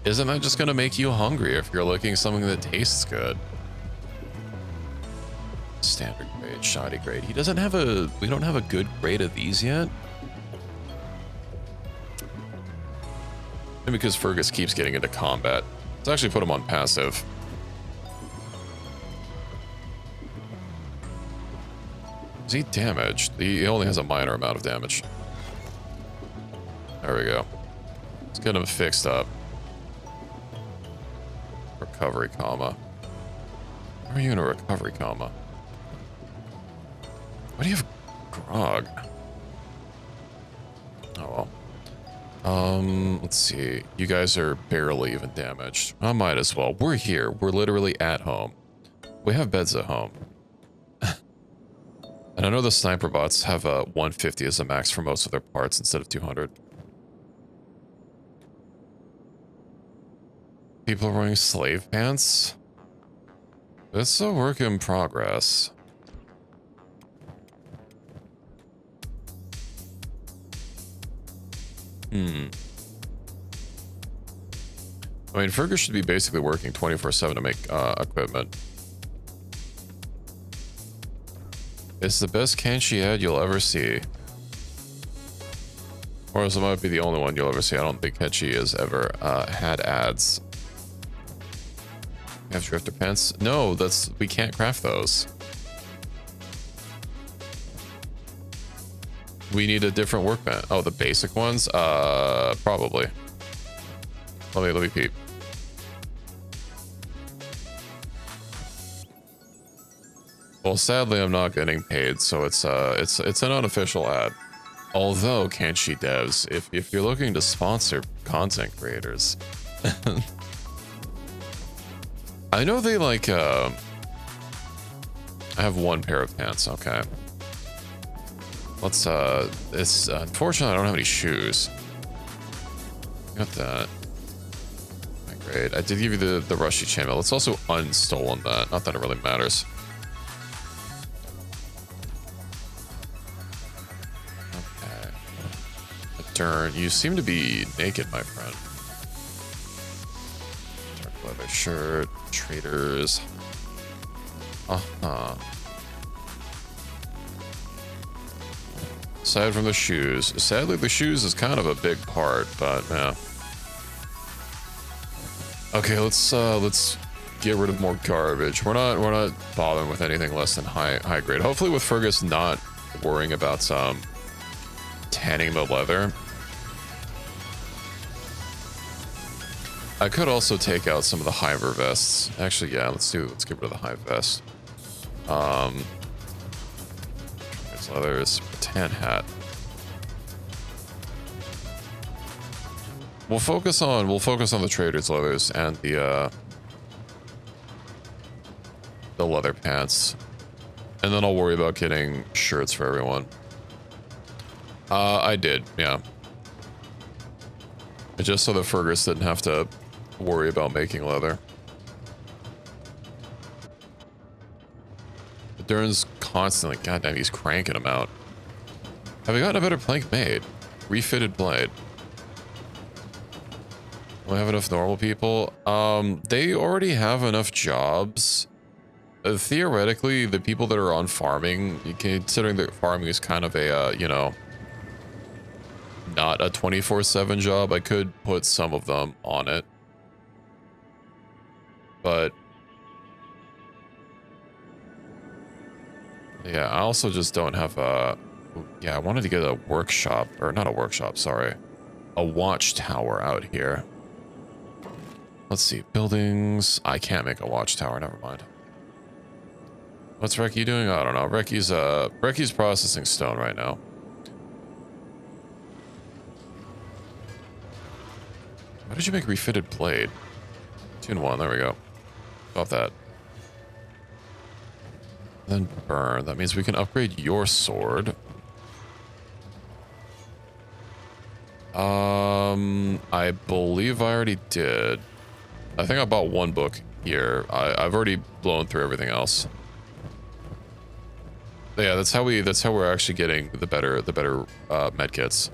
A: Isn't that just gonna make you hungry if you're looking something that tastes good? Standard grade, shoddy grade. He doesn't have a... We don't have a good grade of these yet. Maybe because Fergus keeps getting into combat. Let's actually put him on passive. Is he damaged? He only has a minor amount of damage. There we go. Let's get him fixed up. Recovery comma. How are you in a recovery comma? Why do you have grog? Oh well. Let's see. You guys are barely even damaged. I might as well. We're here. We're literally at home. We have beds at home. And I know the sniper bots have 150 as a max for most of their parts instead of 200. People are wearing slave pants? It's a work in progress. I mean, Fergus should be basically working 24/7 to make equipment. It's the best Kenshi ad you'll ever see. Or else it might be the only one you'll ever see. I don't think Kenshi has ever had ads. You have drifter pants? No, we can't craft those. We need a different workbench. Oh, the basic ones? Probably. Let me peep. Well, sadly, I'm not getting paid, so it's an unofficial ad. Although, Kenshi devs, if you're looking to sponsor content creators, I know they like. I have one pair of pants. Okay. Let's. It's unfortunately I don't have any shoes. Got that. Great. I did give you the rushy chainmail. Let's also unstolen that. Not that it really matters. Turn. You seem to be naked, my friend. Dark leather shirt, traders. Aside from the shoes, sadly the shoes is kind of a big part, but yeah. Okay, let's get rid of more garbage. We're not bothering with anything less than high grade. Hopefully, with Fergus not worrying about tanning the leather. I could also take out some of the hiver vests. Actually, yeah, let's get rid of the hive vest. There's leathers, tan hat. We'll focus on the trader's leathers and the leather pants. And then I'll worry about getting shirts for everyone. I did, yeah. Just so that Fergus didn't have to worry about making leather. Dern's constantly, goddamn, he's cranking them out. Have we gotten a better plank made? Refitted blade. Do we have enough normal people? They already have enough jobs. Theoretically, the people that are on farming, considering that farming is kind of a, you know, not a 24/7 job, I could put some of them on it. But yeah, I also just don't have a... Yeah, I wanted to get a workshop, or not a workshop, sorry. A watchtower out here. Let's see, buildings. I can't make a watchtower, never mind. What's Reki doing? I don't know. Reki's processing stone right now. Why did you make refitted blade? 2 in 1, there we go. About that. Then burn. That means we can upgrade your sword. I believe I already did. I think I bought 1 book here. I've already blown through everything else. But yeah, that's how we're actually getting the better medkits.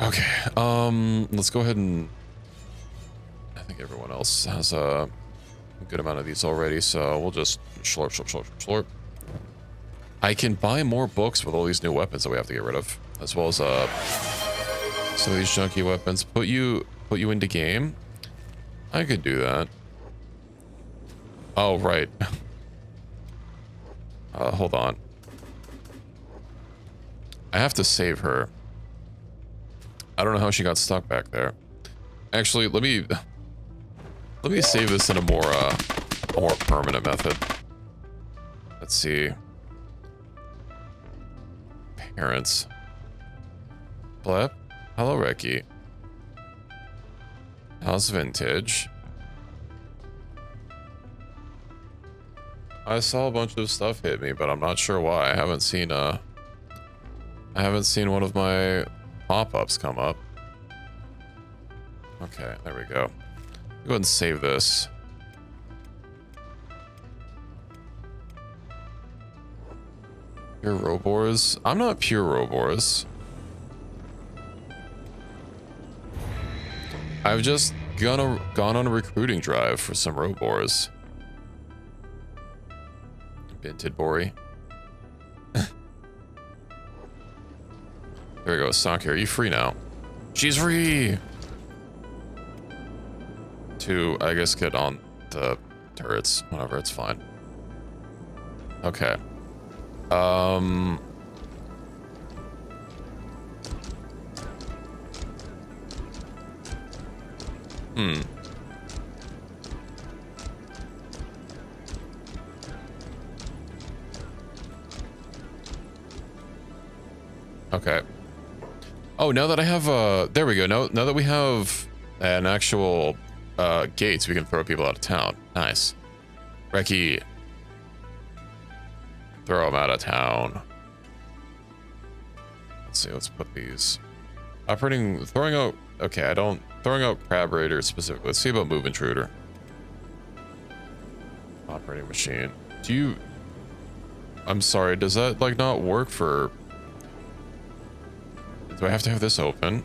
A: Okay. Let's go ahead and I think everyone else has a good amount of these already, so we'll just slurp, slurp, slurp, slurp. I can buy more books with all these new weapons that we have to get rid of, as well as some of these junky weapons. Put you into game. I could do that. Oh right. Hold on. I have to save her. I don't know how she got stuck back there. Actually, let me save this in a more permanent method. Let's see. Parents. Blep. Hello, Reki. How's Vintage? I saw a bunch of stuff hit me, but I'm not sure why. I haven't seen one of my pop-ups come up. Okay, there we go. Go ahead and save this. Pure Robors? I'm not pure Robors. I've just gone on a recruiting drive for some Robors. Binted Bori. There we go, Saki, are you free now? She's free! To, I guess, get on the turrets. Whatever, it's fine. Okay. Okay. Oh, now that I have, there we go. Now that we have an actual, gates, we can throw people out of town. Nice. Reki. Throw them out of town. Let's see, let's put these. Throwing out, okay, throwing out Crab Raider specifically. Let's see about Move Intruder. Operating machine. I'm sorry, does that, like, not work for... Do I have to have this open?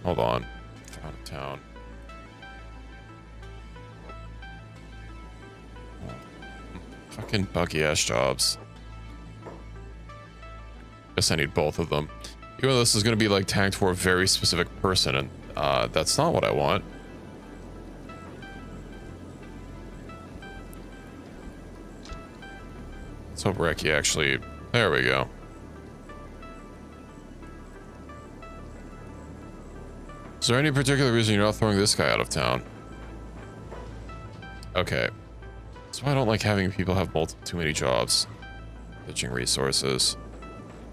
A: Hold on. Out of town. Fucking buggy ass jobs. Guess I need both of them. Even though this is going to be like tagged for a very specific person, and that's not what I want. Let's hope Reki actually... There we go. Is there any particular reason you're not throwing this guy out of town? Okay. That's why I don't like having people have too many jobs. Pitching resources.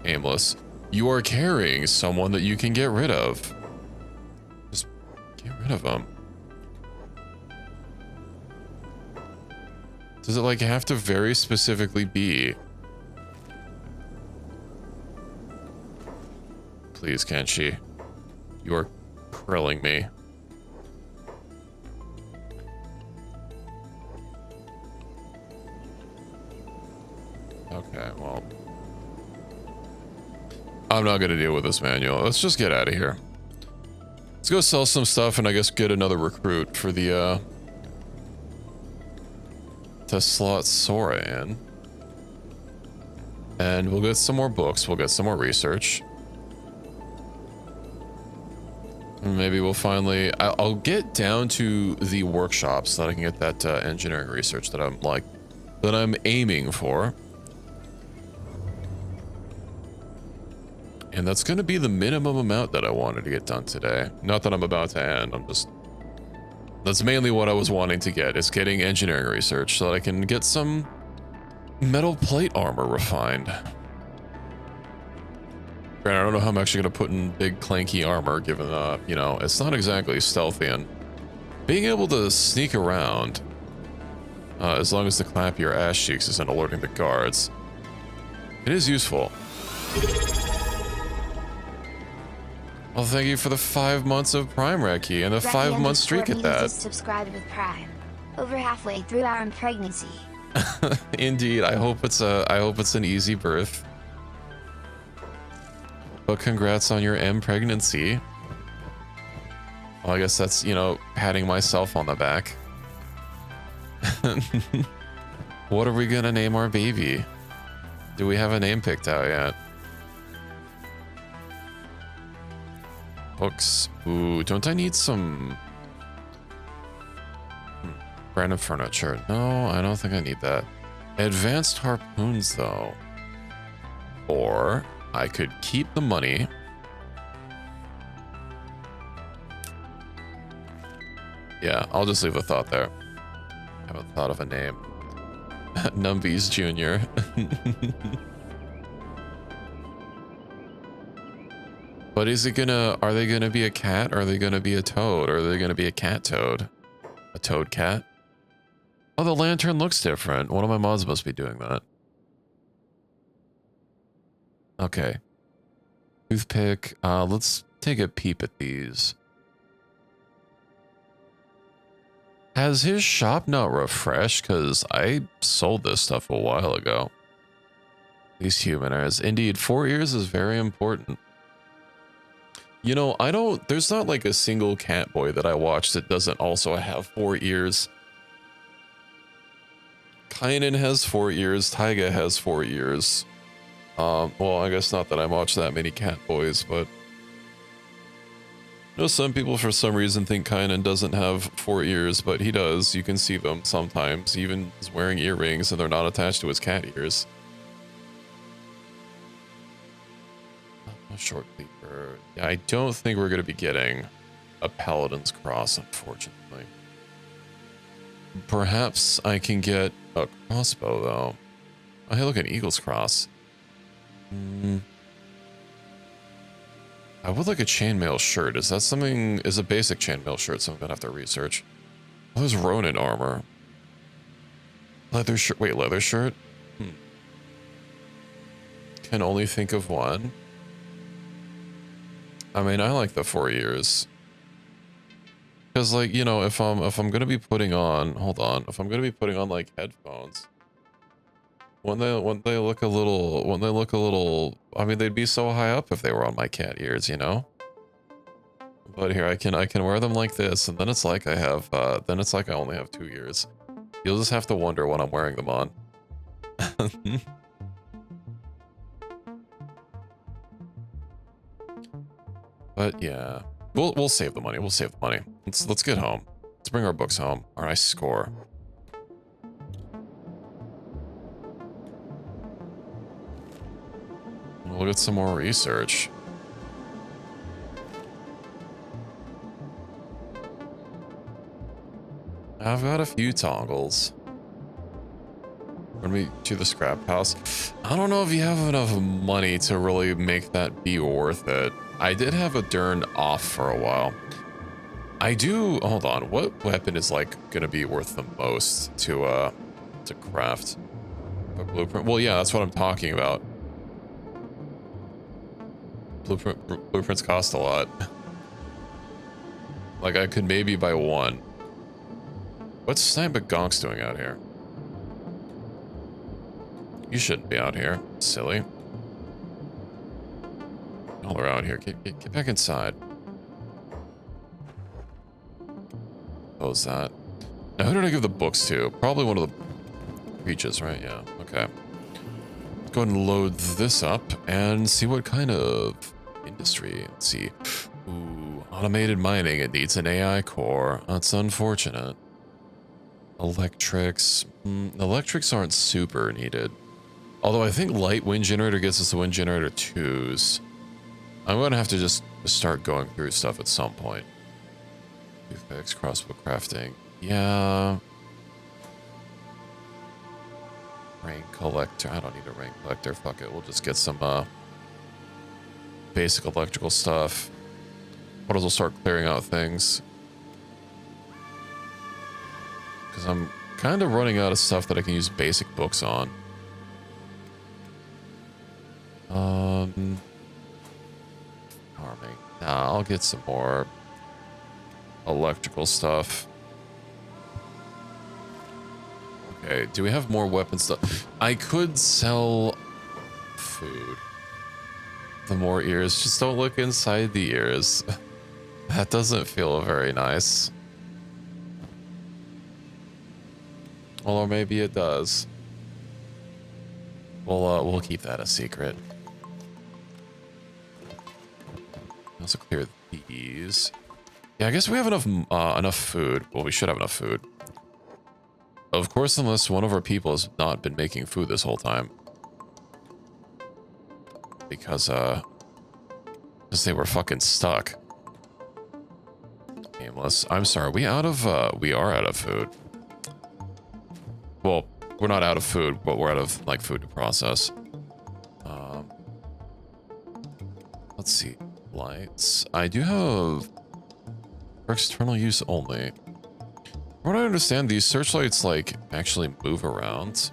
A: Aimless. You are carrying someone that you can get rid of. Just get rid of them. Does it like have to very specifically be? Please, Kenshi. You are grilling me. Okay, well. I'm not gonna deal with this manual. Let's just get out of here. Let's go sell some stuff and I guess get another recruit for the, to slot Sora in. And we'll get some more books. We'll get some more research. And maybe we'll finally... I'll get down to the workshop so that I can get that engineering research that I'm aiming for. And that's going to be the minimum amount that I wanted to get done today. Not that I'm about to end. That's mainly what I was wanting to get, is getting engineering research so that I can get some metal plate armor refined. Granted, I don't know how I'm actually going to put in big clanky armor, given, you know, it's not exactly stealthy, and being able to sneak around, as long as the clap your ass cheeks isn't alerting the guards, it is useful. Well, thank you for the 5 months of Prime, Reki, and the 5-month streak at that.
B: Just subscribed with Prime. Over halfway through our pregnancy.
A: Indeed, I hope it's an easy birth. But congrats on your pregnancy. Well, I guess that's, you know, patting myself on the back. What are we gonna name our baby? Do we have a name picked out yet? Books. Ooh, don't I need some random furniture? No, I don't think I need that. Advanced harpoons, though. Or I could keep the money. Yeah, I'll just leave a thought there. Haven't thought of a name. Numbies Jr. But is it gonna, are they gonna be a cat? Or are they gonna be a toad? Or are they gonna be a cat toad? A toad cat? Oh, the lantern looks different. One of my mods must be doing that. Okay. Toothpick. Let's take a peep at these. Has his shop not refreshed? Because I sold this stuff a while ago. These humaners. Indeed, 4 ears is very important. You know, there's not like a single cat boy that I watch that doesn't also have 4 ears. Kainen has 4 ears, Taiga has 4 ears. Well, I guess not that I watch that many cat boys, but you know, some people for some reason think Kainen doesn't have 4 ears, but he does. You can see them sometimes. He even is wearing earrings and they're not attached to his cat ears. A short leaper. Yeah, I don't think we're going to be getting a Paladin's Cross, unfortunately. Perhaps I can get a crossbow, though. Oh, hey, look, an Eagle's Cross. I would like a chainmail shirt. Is that something? Is a basic chainmail shirt something I'd have to research? Oh, there's Ronin armor. Leather shirt. Wait, leather shirt? Can only think of one. I mean, I like the 4 ears. Because, like, you know, if I'm gonna be putting on, hold on, if I'm gonna be putting on like headphones, when they look a little, I mean, they'd be so high up if they were on my cat ears, you know. But here I can wear them like this, and then it's like I have, then it's like I only have 2 ears. You'll just have to wonder when I'm wearing them on. But yeah. We'll save the money. We'll save the money. Let's get home. Let's bring our books home. Our nice score. We'll get some more research. I've got a few toggles. When we to the scrap house, I don't know if you have enough money to really make that be worth it. I did have a Dern off for a while. I do, hold on, what weapon is like gonna be worth the most to craft? A blueprint? Well, yeah, that's what I'm talking about. Blueprints cost a lot. Like, I could maybe buy one. What's Sniper Gonks doing out here? You shouldn't be out here, silly. All around here. Get back inside. Close that. Now, who did I give the books to? Probably one of the creatures, right? Yeah. Okay. Let's go ahead and load this up and see what kind of industry. Let's see. Ooh, automated mining. It needs an AI core. That's unfortunate. Electrics. Electrics aren't super needed. Although I think light wind generator gets us the wind generator 2s. I'm going to have to just start going through stuff at some point. Toothpicks, crossbow crafting. Yeah. Rain collector. I don't need a rain collector. Fuck it. We'll just get some basic electrical stuff. Might as well start clearing out things. Because I'm kind of running out of stuff that I can use basic books on. Farming. Nah, I'll get some more electrical stuff. Okay, do we have more weapon stuff? I could sell food. The more ears. Just don't look inside the ears. That doesn't feel very nice. Or maybe it does. We'll keep that a secret. Also clear these. Yeah, I guess we have enough food. Well, we should have enough food. Of course, unless one of our people has not been making food this whole time. Because they were fucking stuck. Aimless. I'm sorry, we are out of food. Well, we're not out of food, but we're out of, like, food to process. Let's see. Lights. I do have... for external use only. From what I understand, these searchlights, like, actually move around.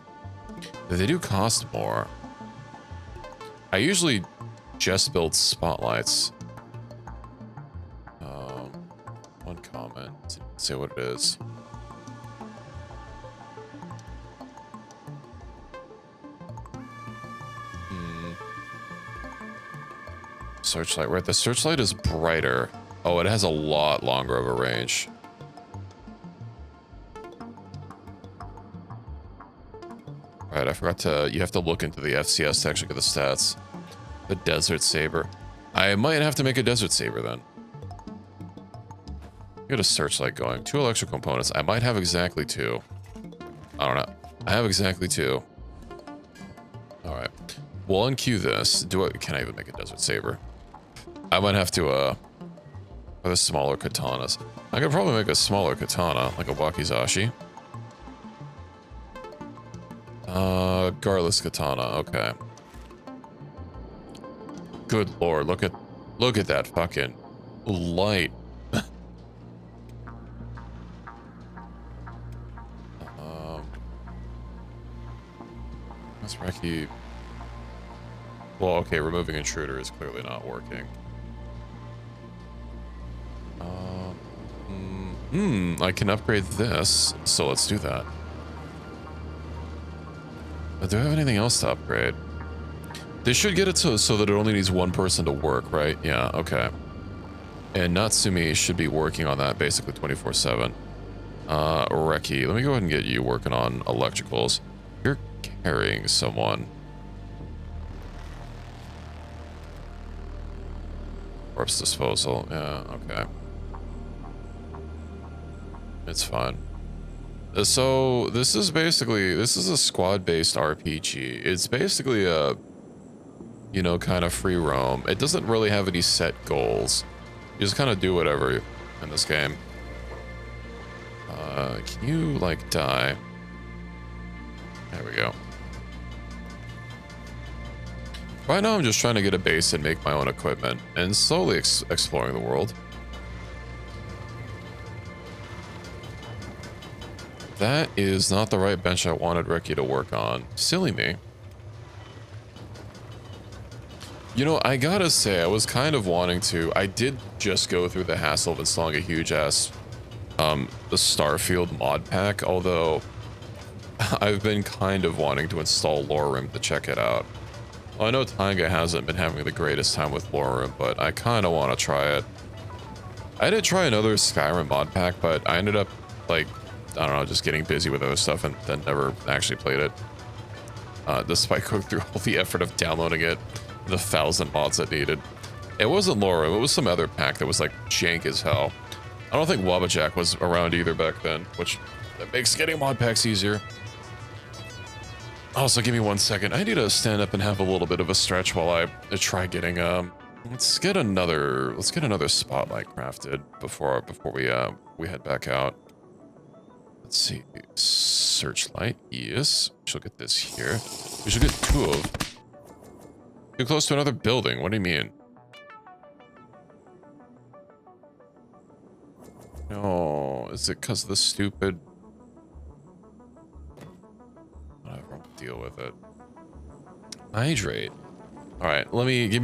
A: They do cost more. I usually just build spotlights. One comment. Let's see what it is. Searchlight. Right, the searchlight is brighter. Oh, it has a lot longer of a range. Right, I forgot to... you have to look into the FCS to actually get the stats. The Desert Saber. I might have to make a Desert Saber then. Get a searchlight going. 2 electrical components. I might have exactly 2. I don't know. I have exactly 2. Alright. We'll unqueue this. Can I even make a Desert Saber? I might have to, with the smaller katanas. I could probably make a smaller katana, like a wakizashi. Garless katana, okay. Good lord, look at that fucking light. That's Reki. Well, okay, removing intruder is clearly not working. I can upgrade this, so let's do that. Do I have anything else to upgrade? They should get it so that it only needs 1 person to work, right? Yeah, okay. And Natsumi should be working on that basically 24/7. Reki, let me go ahead and get you working on electricals. You're carrying someone. Corpse disposal, yeah, okay. It's fine. So this is a squad-based RPG. It's basically a, you know, kind of free roam. It doesn't really have any set goals. You just kind of do whatever in this game. Can you, like, die? There we go. Right now I'm just trying to get a base and make my own equipment and slowly exploring the world. That is not the right bench I wanted Ricky to work on. Silly me. You know, I gotta say, I was kind of wanting to... I did just go through the hassle of installing a huge-ass the Starfield mod pack, although I've been kind of wanting to install Lore Room to check it out. Well, I know Tanga hasn't been having the greatest time with Lore Room, but I kind of want to try it. I did try another Skyrim mod pack, but I ended up, like... I don't know, just getting busy with other stuff and then never actually played it. Despite going through all the effort of downloading it, the 1,000 mods it needed. It wasn't Laura, it was some other pack that was like jank as hell. I don't think Wabbajack was around either back then, which that makes getting mod packs easier. Also, give me 1 second. I need to stand up and have a little bit of a stretch while I try getting let's get another spotlight crafted before we head back out. Let's see. Searchlight. Yes. We shall get this here. We should get 2 of. Too close to another building. What do you mean? No. Is it because of the stupid... whatever. I'll deal with it. Hydrate. Alright. Give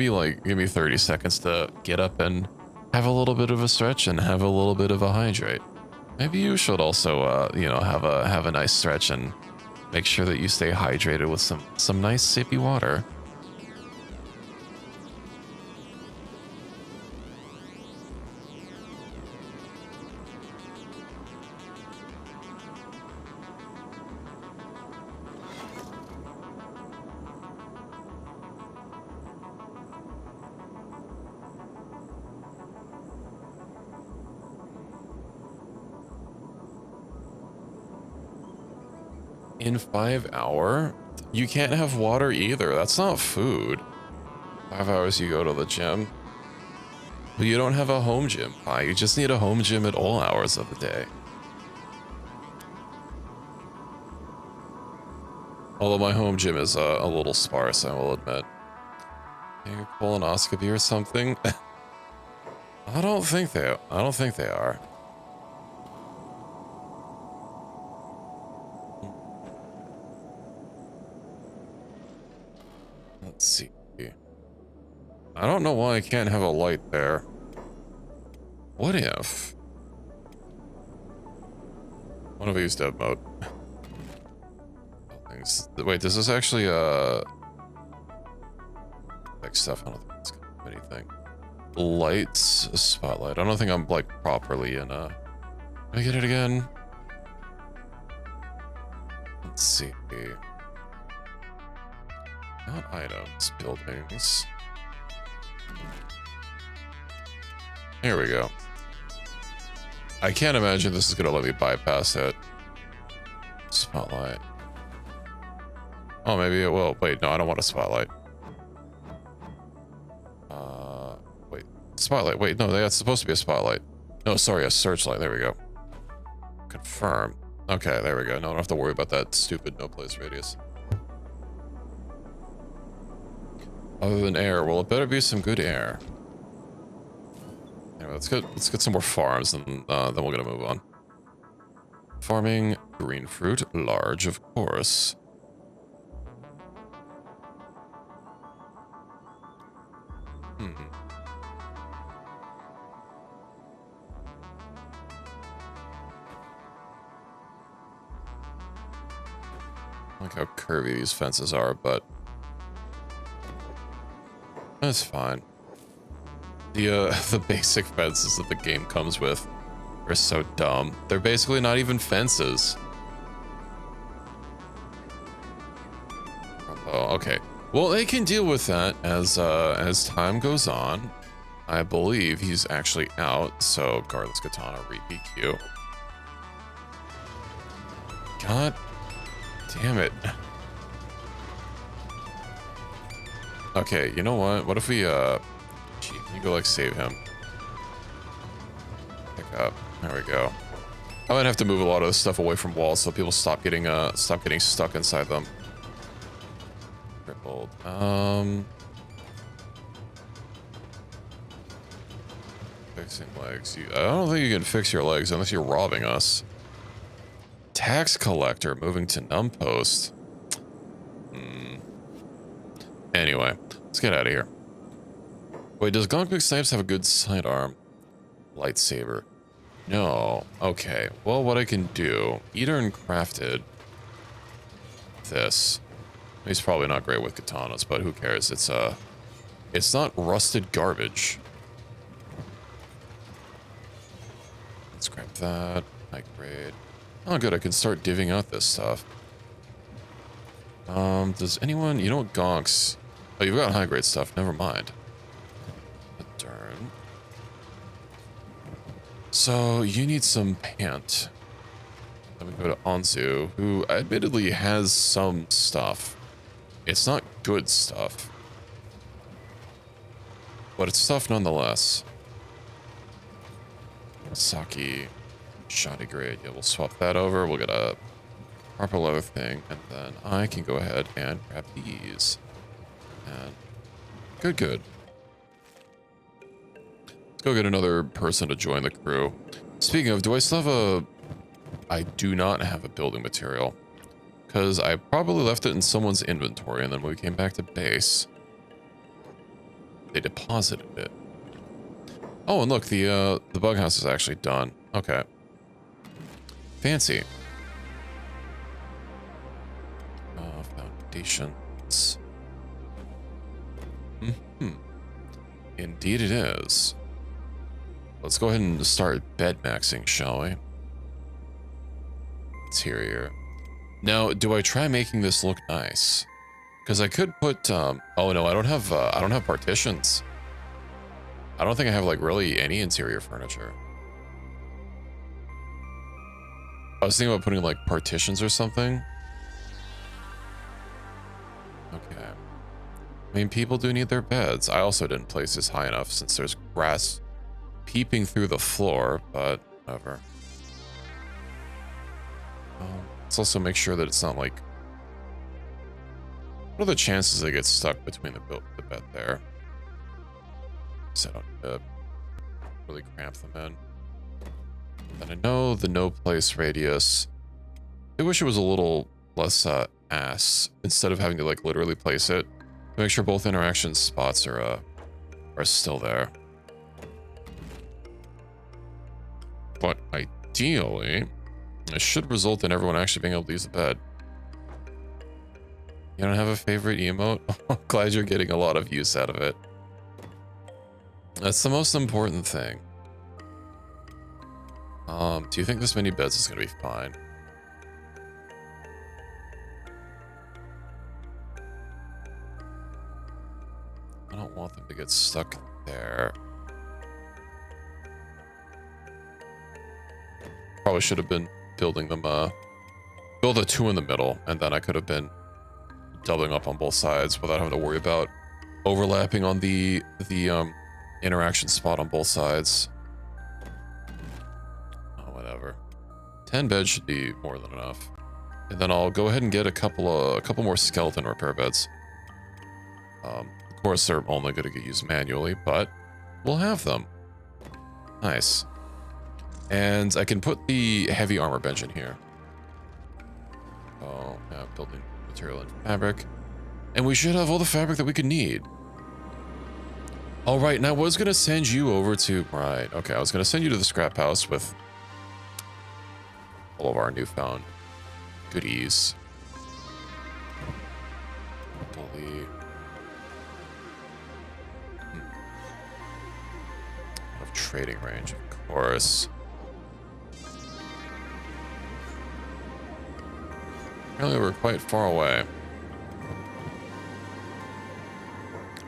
A: me 30 seconds to get up and have a little bit of a stretch and have a little bit of a hydrate. Maybe you should also, you know, have a nice stretch and make sure that you stay hydrated with some nice sippy water. In 5 hour? You can't have water either. That's not food. 5 hours you go to the gym. But you don't have a home gym, Pi. You just need a home gym at all hours of the day. Although my home gym is a little sparse, I will admit. Maybe a colonoscopy or something? I don't think they are. Let's see. I don't know why I can't have a light there. What if? What if I use dev mode? Wait, does this actually like stuff? I don't think it's gonna do anything. Lights, spotlight. I don't think I'm like properly in Can I get it again? Let's see. Not items, buildings. Here we go. I can't imagine this is gonna let me bypass it. Spotlight. Oh, maybe it will. Wait, no, I don't want a spotlight. Wait. Spotlight. Wait, no, that's supposed to be a spotlight. No, sorry, a searchlight. There we go. Confirm. Okay, there we go. No, I don't have to worry about that stupid no place radius. Other than air, well, it better be some good air. Anyway, let's get some more farms, and then we're gonna move on. Farming green fruit, large, of course. I like how curvy these fences are, but that's fine. The basic fences that the game comes with are so dumb. They're basically not even fences. Oh, okay. Well, they can deal with that as time goes on. I believe he's actually out, so Guardless Katana re-PQ. God damn it. Okay, you know what? What if we, gee, can you go, like, save him? Pick up. There we go. I might have to move a lot of this stuff away from walls so people stop getting stuck inside them. Crippled. Fixing legs. I don't think you can fix your legs unless you're robbing us. Tax collector moving to Numpost. Anyway, let's get out of here. Wait, does Gonk Snipes have a good sidearm? Lightsaber. No. Okay. Well, what I can do, Eater and Crafted. This. He's probably not great with katanas, but who cares? It's not rusted garbage. Let's grab that. High grade. Oh, good. I can start divvying out this stuff. Does anyone... You know what, Gonks... Oh, you've got high grade stuff. Never mind. Turn. So, you need some pant. Then we go to Anzu, who admittedly has some stuff. It's not good stuff. But it's stuff nonetheless. Saki. Shoddy grade. Yeah, we'll swap that over. We'll get a proper leather thing. And then I can go ahead and grab these. And good. Let's go get another person to join the crew. Speaking of, do I still have a... I do not have a building material. Because I probably left it in someone's inventory, and then when we came back to base, they deposited it. Oh, and look, the bug house is actually done. Okay. Fancy. Foundations. Indeed it is. Let's go ahead and start bed maxing, shall we? Interior. Now, do I try making this look nice? Because I could put, oh no, I don't have partitions. I don't think I have, like, really any interior furniture. I was thinking about putting, like, partitions or something. I mean, people do need their beds. I also didn't place this high enough since there's grass peeping through the floor, but whatever. Let's also make sure that it's not like... What are the chances they get stuck between the bed there? So I don't need to really cramp them in. And I know the no place radius. I wish it was a little less ass instead of having to like literally place it. Make sure both interaction spots are still there. But ideally, it should result in everyone actually being able to use the bed. You don't have a favorite emote? I'm glad you're getting a lot of use out of it. That's the most important thing. Do you think this many beds is gonna be fine? I don't want them to get stuck there. Probably should have been building them, build a 2 in the middle, and then I could have been doubling up on both sides without having to worry about overlapping on the interaction spot on both sides. Oh, whatever. 10 beds should be more than enough. And then I'll go ahead and get a couple more skeleton repair beds. Of course, they're only going to get used manually, but we'll have them. Nice. And I can put the heavy armor bench in here. Oh, yeah, building material and fabric. And we should have all the fabric that we could need. All right, and I was going to send you over to... Right, okay, I was going to send you to the scrap house with all of our newfound goodies. Bully. Out of trading range, of course. Apparently we're quite far away.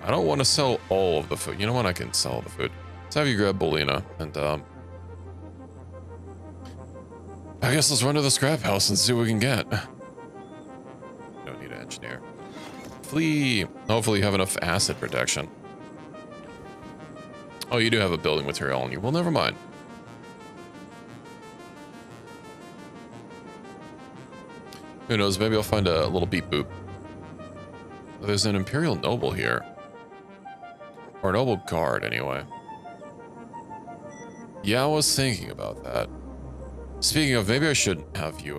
A: I don't want to sell all of the food. You know what? I can sell all the food. Let's have you grab Bolina and I guess let's run to the scrap house and see what we can get. Don't need an engineer. Flee. Hopefully you have enough acid protection. Oh, you do have a building material on you. Well, never mind. Who knows? Maybe I'll find a little beep boop. There's an Imperial Noble here. Or a Noble Guard, anyway. Yeah, I was thinking about that. Speaking of, maybe I should have you,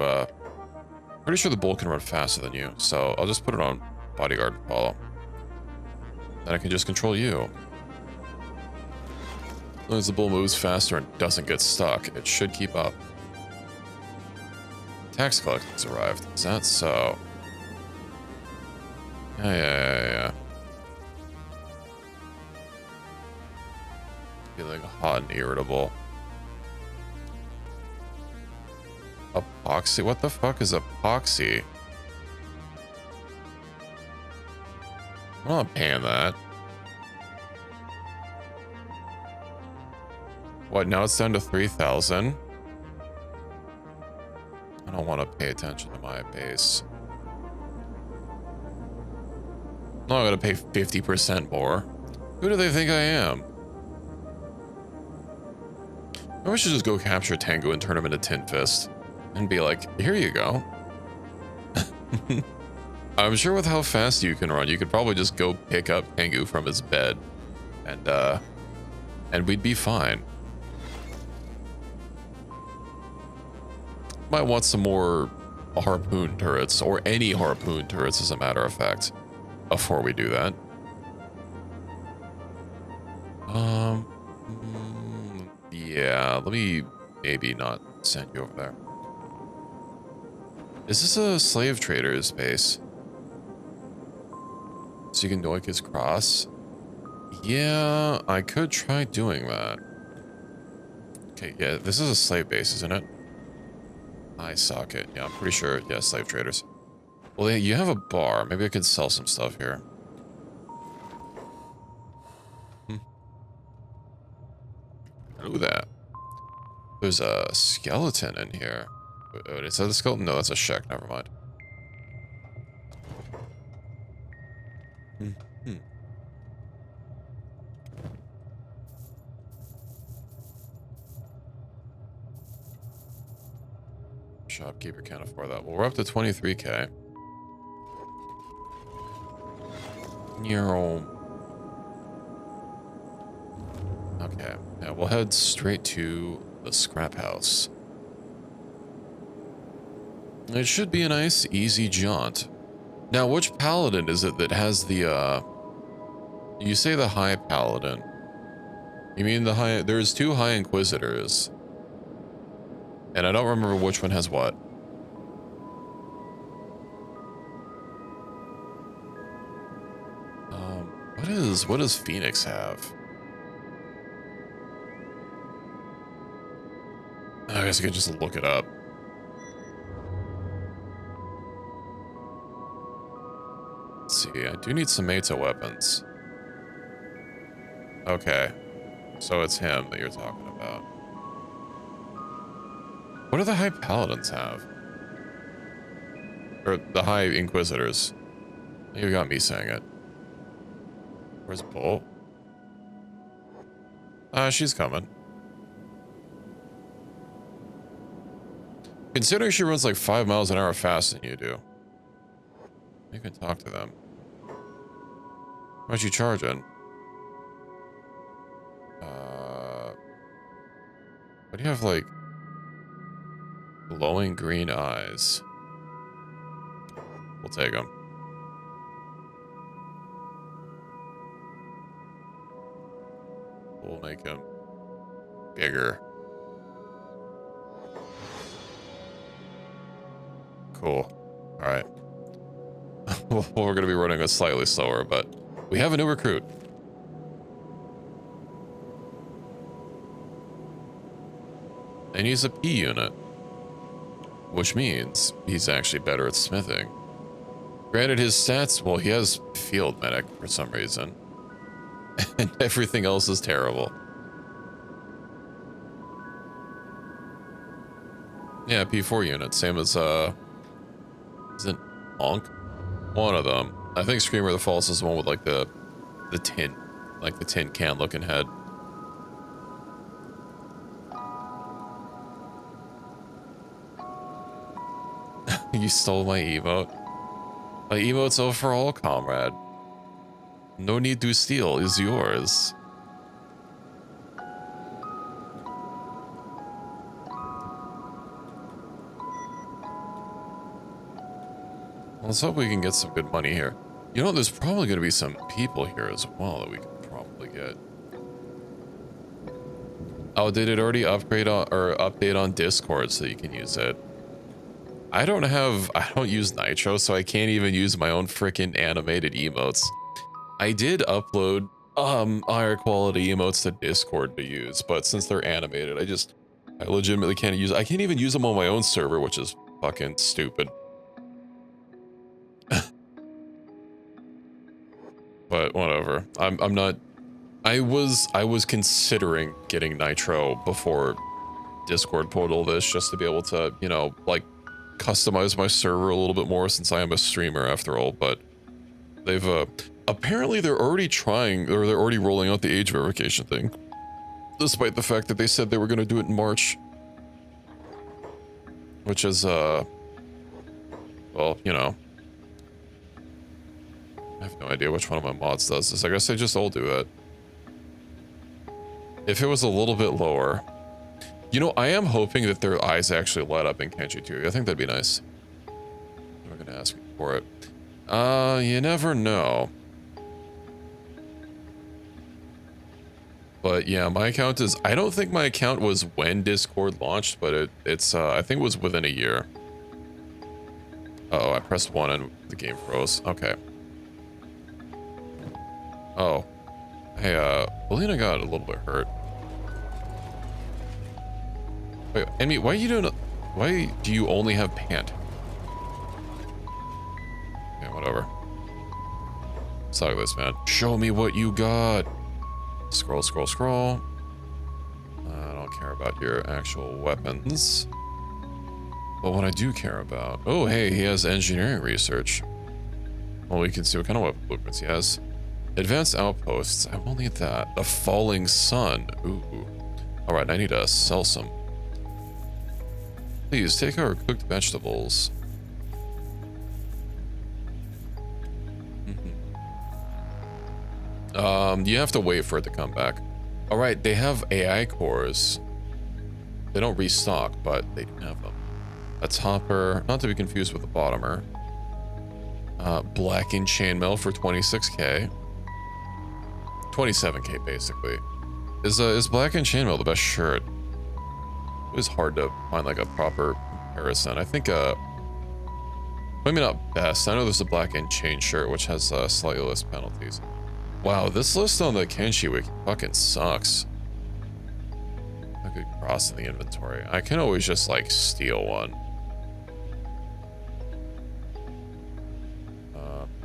A: pretty sure the bull can run faster than you, so I'll just put it on Bodyguard follow. Then I can just control you. As long as the bull moves faster and doesn't get stuck, it should keep up. Tax collecting's arrived. Is that so? Yeah. Feeling hot and irritable. Epoxy? What the fuck is epoxy? I'm not paying that. What, now it's down to 3,000? I don't want to pay attention to my base. I'm not going to pay 50% more. Who do they think I am? Maybe I should just go capture Tengu and turn him into Tin Fist. And be like, here you go. I'm sure with how fast you can run, you could probably just go pick up Tengu from his bed. And we'd be fine. Might want some more harpoon turrets, or any harpoon turrets as a matter of fact, before we do that. Yeah, let me maybe not send you over there. Is this a slave trader's base? So you can noik his cross? Yeah, I could try doing that. Okay, yeah, this is a slave base, isn't it? Eye socket. Yeah, I'm pretty sure. Yeah, slave traders. Well, yeah, you have a bar. Maybe I could sell some stuff here. Look at that. There's a skeleton in here. Wait, is that a skeleton? No, that's a Shek. Never mind. Shopkeeper can't afford that. Well, we're up to 23k. Okay, yeah, we'll head straight to the scrap house. It should be a nice, easy jaunt. Now, which paladin is it that has the, you say the high paladin. You mean the high, there's 2 high inquisitors. And I don't remember which one has what. What does Phoenix have? I guess I could just look it up. Let's see, I do need some meta weapons. Okay, so it's him that you're talking about. What do the high paladins have? Or the high inquisitors? You got me saying it. Where's Bull? She's coming. Considering she runs like 5 miles an hour faster than you do. You can talk to them. How much you charging? What do you have, like, glowing green eyes? We'll take them. We'll make him bigger. Cool. All right. We're going to be running it slightly slower, but we have a new recruit. And he's a P unit, which means he's actually better at smithing. Granted, his stats, well, he has field medic for some reason. And everything else is terrible. Yeah, P4 unit, same as, isn't Honk? One of them. I think Screamer the False is the one with, like, the tin, like the tin can looking head. You stole my emote. My emote's overall, comrade. No need to steal is yours. Let's hope we can get some good money here. You know, there's probably going to be some people here as well that we can probably get. Oh, did it already upgrade on, or update on Discord so you can use it? I don't use Nitro, so I can't even use my own freaking animated emotes. I did upload higher quality emotes to Discord to use, but since they're animated, I legitimately can't use. I can't even use them on my own server, which is fucking stupid. But whatever. I'm not. I was considering getting Nitro before Discord pulled all this, just to be able to, you know, like, customize my server a little bit more, since I am a streamer after all. But they've apparently they're already trying, or they're already rolling out the age verification thing, despite the fact that they said they were going to do it in March, which is well, you know, I have no idea which one of my mods does this. I guess they just all do it. If it was a little bit lower. You know, I am hoping that their eyes actually light up in Kenshi too. I think that'd be nice. We're gonna ask for it. You never know. But yeah, my account is, I don't think my account was when Discord launched, but it's I think it was within a year. Uh-oh, I pressed 1 and the game froze. Okay. Oh. Hey, Belina got a little bit hurt. Wait, Emmy, why do you only have pant? Yeah, whatever. Suck this, man. Show me what you got. Scroll, scroll, scroll. I don't care about your actual weapons. But what I do care about... Oh, hey, he has engineering research. Well, we can see what kind of weapon blueprints he has. Advanced outposts. I will need that. The falling sun. Ooh. Alright, I need to sell some. Please take our cooked vegetables. You have to wait for it to come back. All right, they have AI cores. They don't restock, but they do have them. That's Hopper, not to be confused with the Bottomer. Black in Chainmail for 26k. 27k basically. Is Black in Chainmail the best shirt? It was hard to find like a proper comparison. I think maybe not best. I know there's a Black in Chain shirt which has slightly less penalties. Wow, this list on the Kenshi wiki fucking sucks. I could cross in the inventory. I can always just like steal one.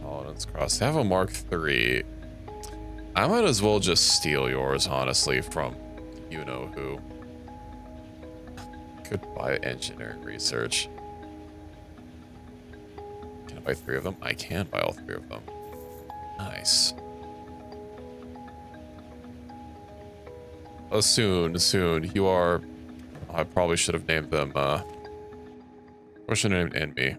A: Paladin's Cross. They have a Mark III. I might as well just steal yours, honestly, from you know who. Goodbye, engineering research. Can I buy 3 of them? I can buy all 3 of them. Nice. Oh, soon. You are... I probably should have named them, I should have named Enemy.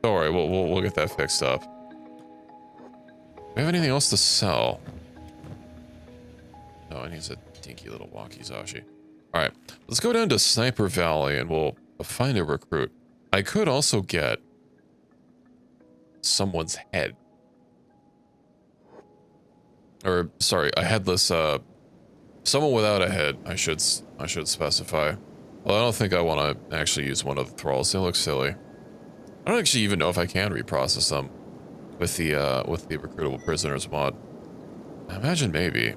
A: Don't worry, we'll get that fixed up. Do we have anything else to sell? No, and he's a dinky little wakizashi. Alright, let's go down to Sniper Valley and we'll find a recruit. I could also get someone's head. Or, sorry, a headless, someone without a head, I should specify. Well, I don't think I want to actually use one of the thralls. They look silly. I don't actually even know if I can reprocess them with the recruitable prisoners mod. I imagine maybe.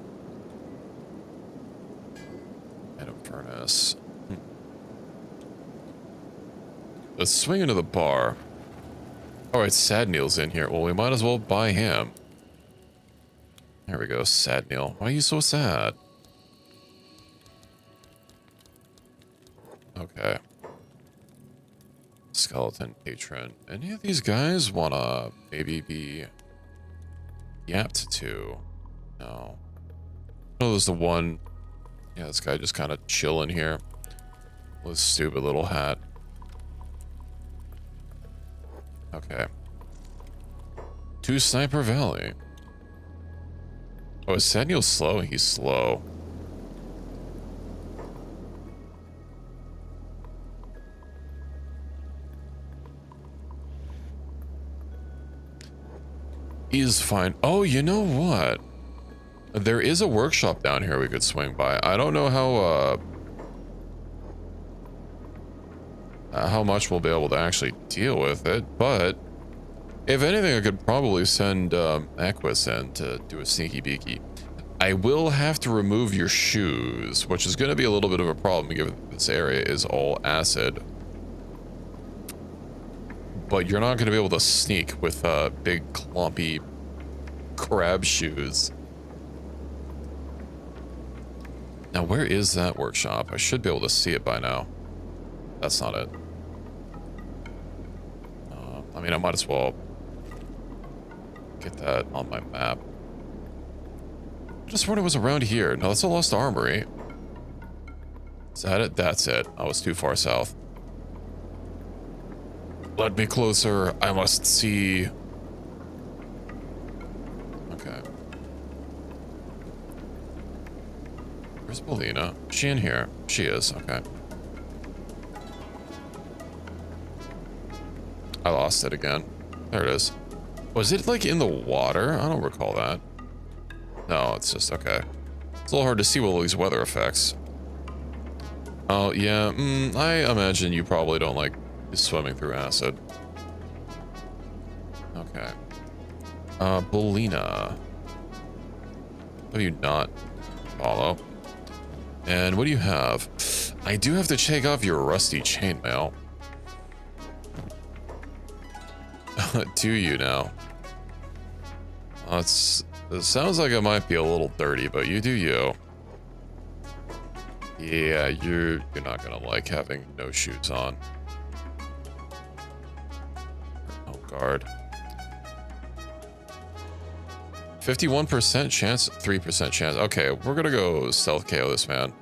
A: Item furnace. Let's swing into the bar. Alright, Sadneel's in here. Well, we might as well buy him. There we go, Sadneel. Why are you so sad? Okay. Skeleton patron. Any of these guys wanna maybe be yapped to? No. Oh, there's the one. Yeah, this guy just kind of chilling here with his stupid little hat. Okay. To Sniper Valley. Oh, is Sadneel slow? He's slow. He's fine. Oh, you know what? There is a workshop down here we could swing by. I don't know how much we'll be able to actually deal with it, but if anything, I could probably send Equus in to do a sneaky beaky. I will have to remove your shoes, which is going to be a little bit of a problem given that this area is all acid. But you're not going to be able to sneak with big clumpy crab shoes. Now, where is that workshop? I should be able to see it by now. That's not it. I mean, I might as well get that on my map. I just wondered it was around here. No, that's a Lost Armory. Is that it? That's it. I was too far south. Let me closer. I must see. Okay. Where's Belina? Is she in here? She is. Okay. I lost it again. There it is. Was it like in the water? I don't recall that. No, it's just okay. It's a little hard to see with all these weather effects. Oh, yeah. I imagine you probably don't like swimming through acid. Okay. Belina. How do you not follow? And what do you have? I do have to take off your rusty chainmail. Do you now? It sounds like it might be a little dirty, but you do you. Yeah, you're not gonna like having no shoes on. Oh, guard. 51% chance, 3% chance. Okay, we're gonna go stealth KO this man.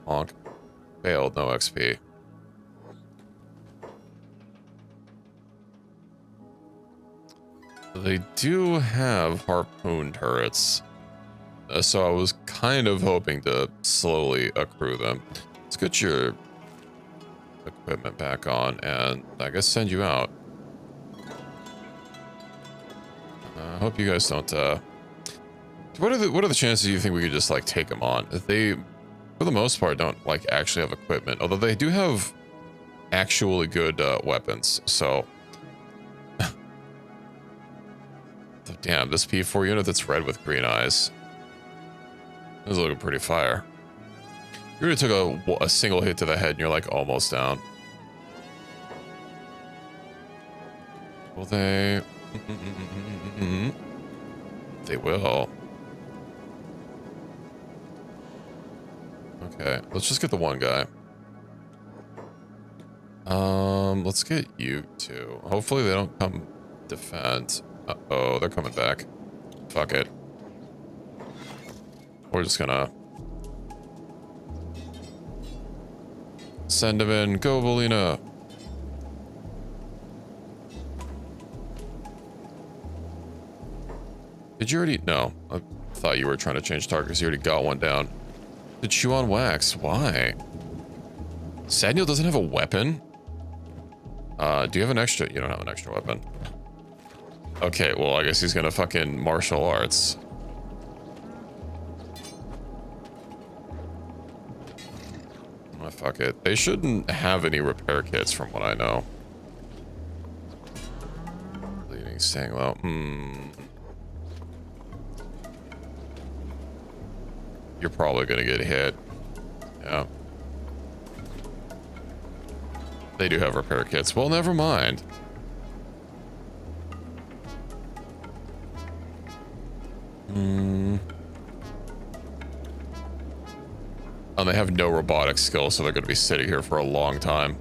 A: Honk. Failed, no XP. They do have harpoon turrets. So I was kind of hoping to slowly accrue them. Let's get your equipment back on and I guess send you out. I hope you guys don't, what are the chances you think we could just like take them on? They, for the most part, don't like actually have equipment, although they do have actually good weapons, so. Damn, this P4 unit that's red with green eyes. This is looking pretty fire. You already took a single hit to the head and you're like almost down. Will they? They will. Okay, let's just get the one guy. Let's get you two. Hopefully they don't come defend. Uh-oh, they're coming back. Fuck it. We're just gonna send him in. Go, Belina. Did you already? No, I thought you were trying to change targets. You already got one down. To chew on wax. Why? Sadniel doesn't have a weapon? Do you have an extra? You don't have an extra weapon. Okay, well, I guess he's gonna fucking martial arts. Oh, fuck it. They shouldn't have any repair kits from what I know. Bleeding, staying low. You're probably gonna get hit. Yeah. They do have repair kits. Well, never mind. And they have no robotic skills, so they're going to be sitting here for a long time.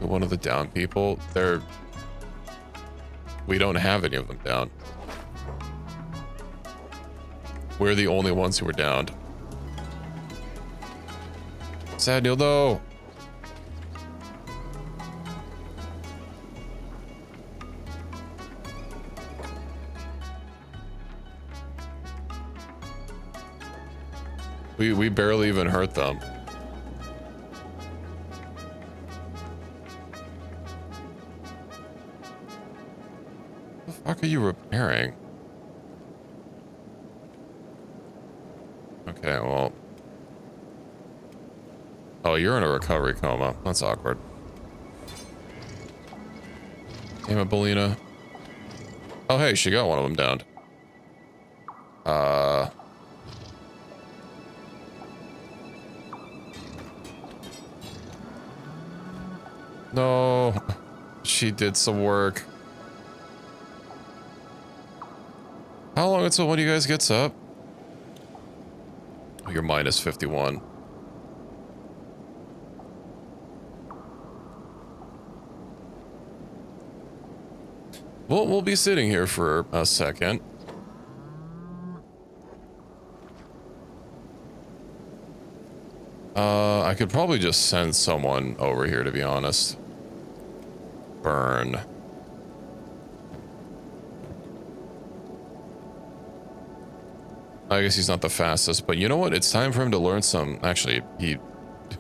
A: One of the down people, we don't have any of them down. We're the only ones who were downed. Sadniel, no! We barely even hurt them. What the fuck are you repairing? Okay, well. Oh, you're in a recovery coma. That's awkward. Damn it, Belina. Oh, hey, she got one of them downed. No, she did some work. How long until one of you guys gets up? Oh, you're minus 51. Well, we'll be sitting here for a second. I could probably just send someone over here, to be honest. Burn. I guess he's not the fastest, but you know what? It's time for him to learn some. Actually,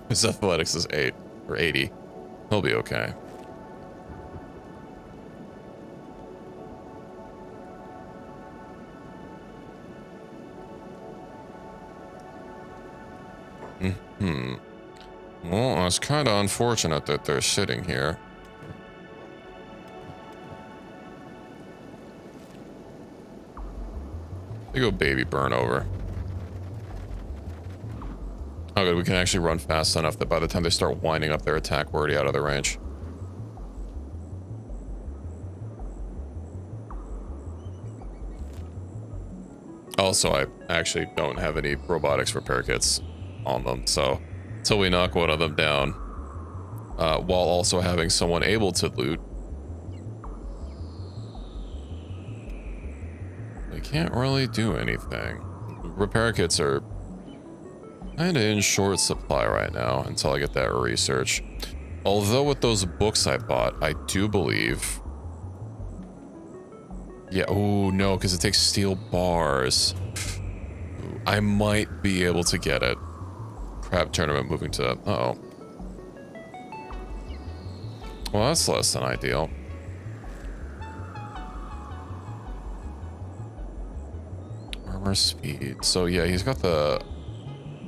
A: his athletics is 8 or 80. He'll be okay. Well, it's kind of unfortunate that they're sitting here. They go baby burn over. Oh good, we can actually run fast enough that by the time they start winding up their attack, we're already out of their range. Also, I actually don't have any robotics repair kits on them, so until we knock one of them down, while also having someone able to loot, can't really do anything. Repair kits are kind of in short supply right now until I get that research. Although with those books I bought, I do believe... Yeah, oh no, because it takes steel bars. I might be able to get it. Crab tournament moving to... Uh-oh. Well, that's less than ideal. Armor speed. So yeah, he's got the...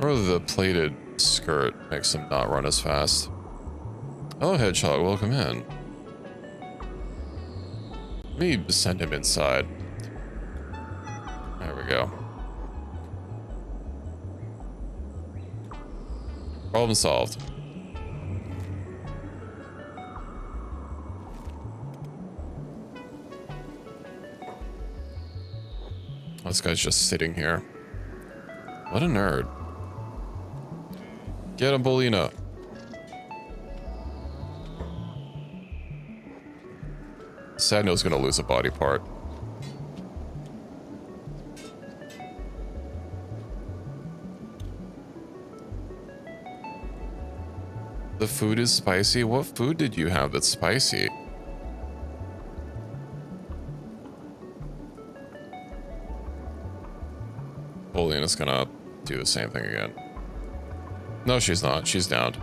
A: Or the plated skirt makes him not run as fast. Hello, Hedgehog. Welcome in. Let me send him inside. There we go. Problem solved. This guy's just sitting here. What a nerd. Get him, Bolina. Sadno's gonna lose a body part. The food is spicy? What food did you have that's spicy? Bolina's gonna do the same thing again. No, she's not. She's downed.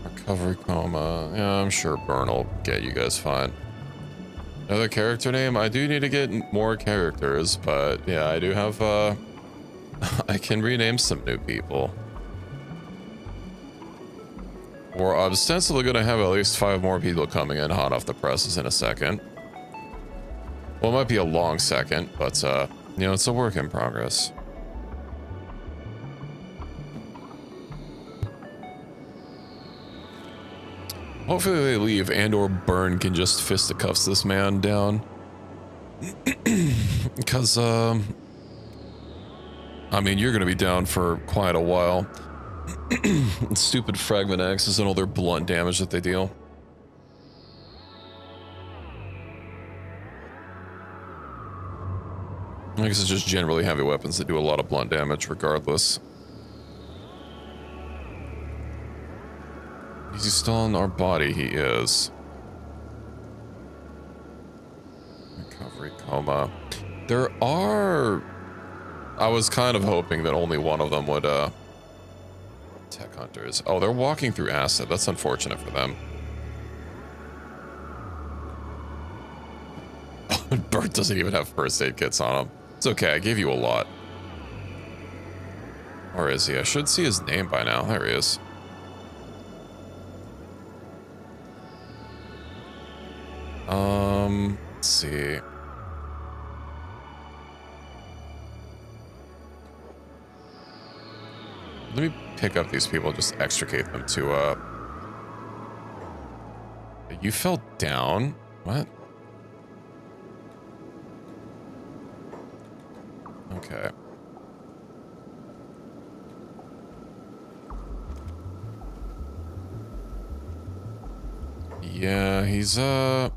A: Recovery coma. Yeah, I'm sure Burn will get you guys fine. Another character name? I do need to get more characters, but yeah, I do have, I can rename some new people. We're ostensibly gonna have at least 5 more people coming in hot off the presses in a second. Well, it might be a long second, but, you know, it's a work in progress. Hopefully they leave and or Burn can just fisticuffs this man down. Because, I mean, you're going to be down for quite a while. Stupid fragment axes and all their blunt damage that they deal. I guess it's just generally heavy weapons that do a lot of blunt damage regardless. Is he still in our body? He is. Recovery coma. There are... I was kind of hoping that only one of them would, Tech hunters. Oh, they're walking through acid. That's unfortunate for them. Bert doesn't even have first aid kits on him. It's okay, I gave you a lot. Where is he? I should see his name by now. There he is. Let's see. Let me pick up these people and just extricate them to, You fell down? What? Okay. Yeah, he's, I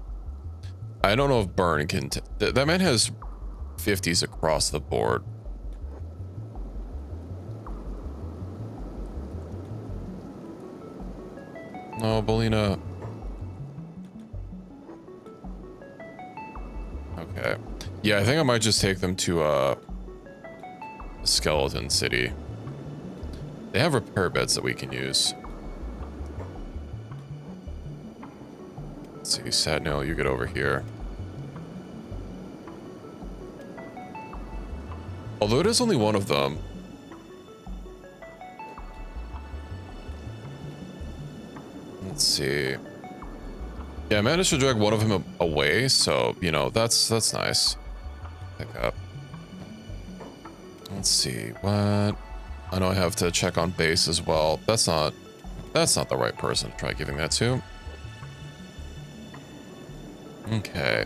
A: don't know if Burn can... that man has 50s across the board. No, Bolina. Okay. Yeah, I think I might just take them to, Skeleton City. They have repair beds that we can use. Let's see, Sadnil, you get over here. Although it is only one of them. Let's see. Yeah, I managed to drag one of them away, so, you know, that's nice. Pick up. Let's see, what? I know I have to check on base as well. That's not the right person to try giving that to. Okay.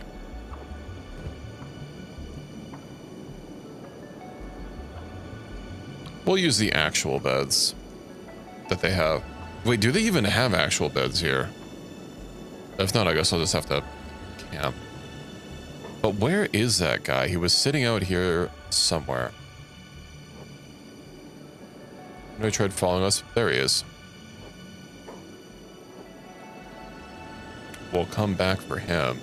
A: We'll use the actual beds that they have. Wait, do they even have actual beds here? If not, I guess I'll just have to Yeah. But where is that guy? He was sitting out here somewhere. I tried following us. There he is. We'll come back for him.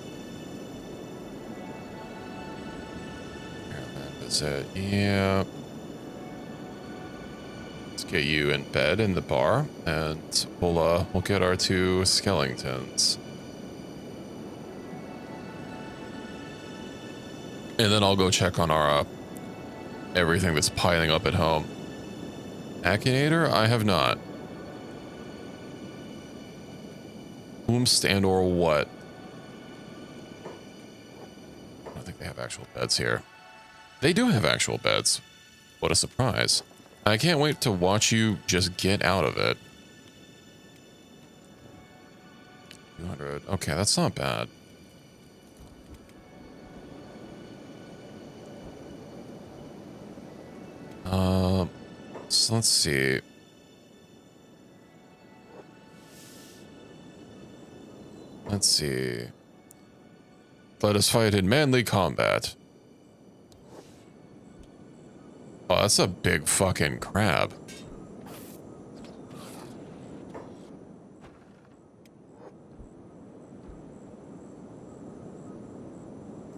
A: That is it. Yeah. Let's get you in bed in the bar, and we'll get our 2 skeletons. And then I'll go check on our everything that's piling up at home. Akinator? I have not. Whomst and or what? I don't think they have actual beds here. They do have actual beds. What a surprise. I can't wait to watch you just get out of it. 200. Okay, that's not bad. So let's see. Let's see. Let us fight in manly combat. Oh, that's a big fucking crab.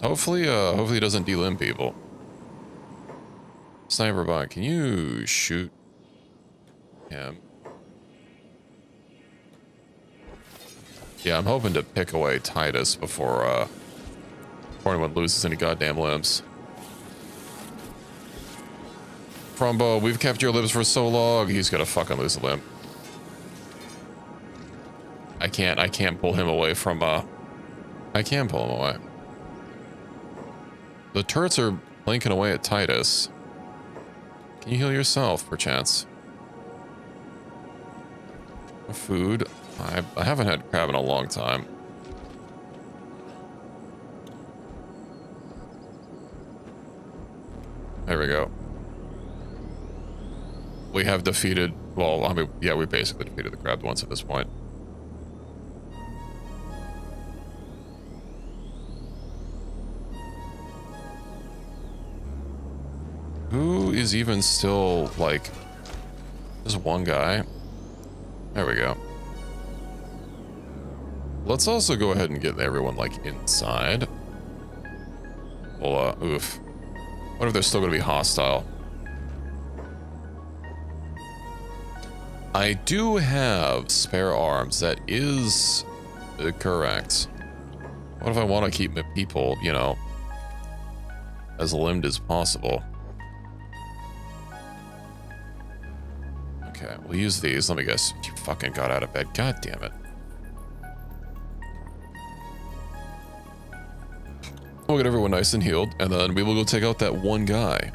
A: Hopefully it doesn't delimb people. Sniper bot, can you shoot him? Yeah, I'm hoping to pick away Titus before anyone loses any goddamn limbs. Frombo, we've kept your limbs for so long. He's gonna fucking lose a limb. I can't pull him away from I can pull him away. The turrets are blinking away at Titus. Can you heal yourself, perchance? Food. I haven't had crab in a long time. There we go. We have defeated, well, I mean, yeah, we basically defeated the crab once at this point. Who is even still, like, just one guy? There we go. Let's also go ahead and get everyone, like, inside. Well, oof. What if they're still gonna be hostile? I do have spare arms. That is correct. What if I want to keep my people, you know, as limbed as possible? Okay, we'll use these. Let me guess. You fucking got out of bed. God damn it. We'll get everyone nice and healed, and then we will go take out that one guy.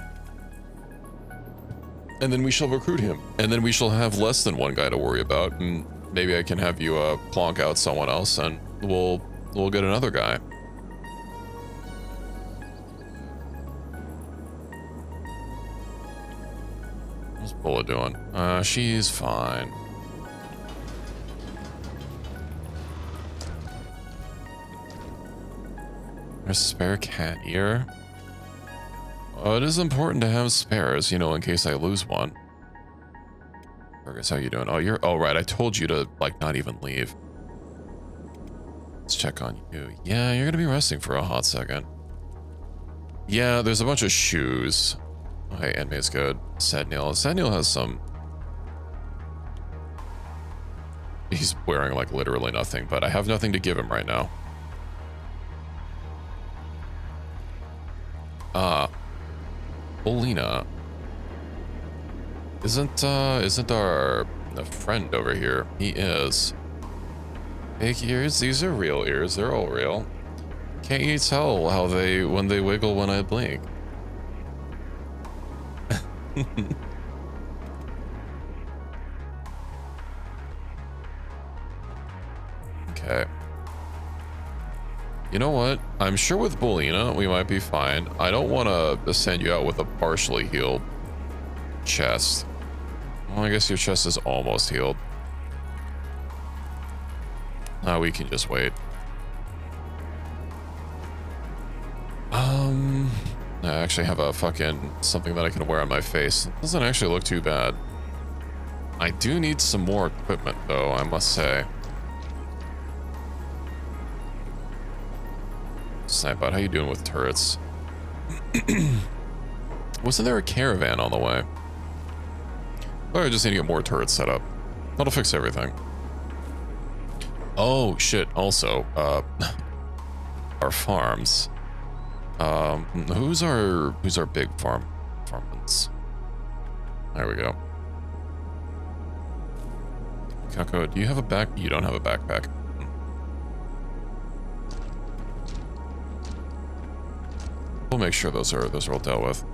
A: And then we shall recruit him. And then we shall have less than one guy to worry about. And maybe I can have you plonk out someone else, and we'll get another guy. What's Bullet doing? She's fine. There's a spare cat ear. It is important to have spares, you know, in case I lose one. Fergus, how you doing? Oh, right. I told you to, like, not even leave. Let's check on you. Yeah, you're gonna be resting for a hot second. Yeah, there's a bunch of shoes. Oh, hey, Enmay's good. Sadneil has some... He's wearing, like, literally nothing, but I have nothing to give him right now. Polina. Isn't our friend over here? He is. Fake ears? These are real ears. They're all real. Can't you tell how when they wiggle when I blink? Okay. You know what? I'm sure with Bolina, we might be fine. I don't want to send you out with a partially healed chest. Well, I guess your chest is almost healed. We can just wait. actually have a fucking something that I can wear on my face. It doesn't actually look too bad. I do need some more equipment, though, I must say. Snipebot, how you doing with turrets? Wasn't there a caravan on the way? Oh, I just need to get more turrets set up. That'll fix everything. Oh, shit. Also, our farms. Who's our big farmlands? There we go. Kako, do you have a back? You don't have a backpack. We'll make sure those are all dealt with.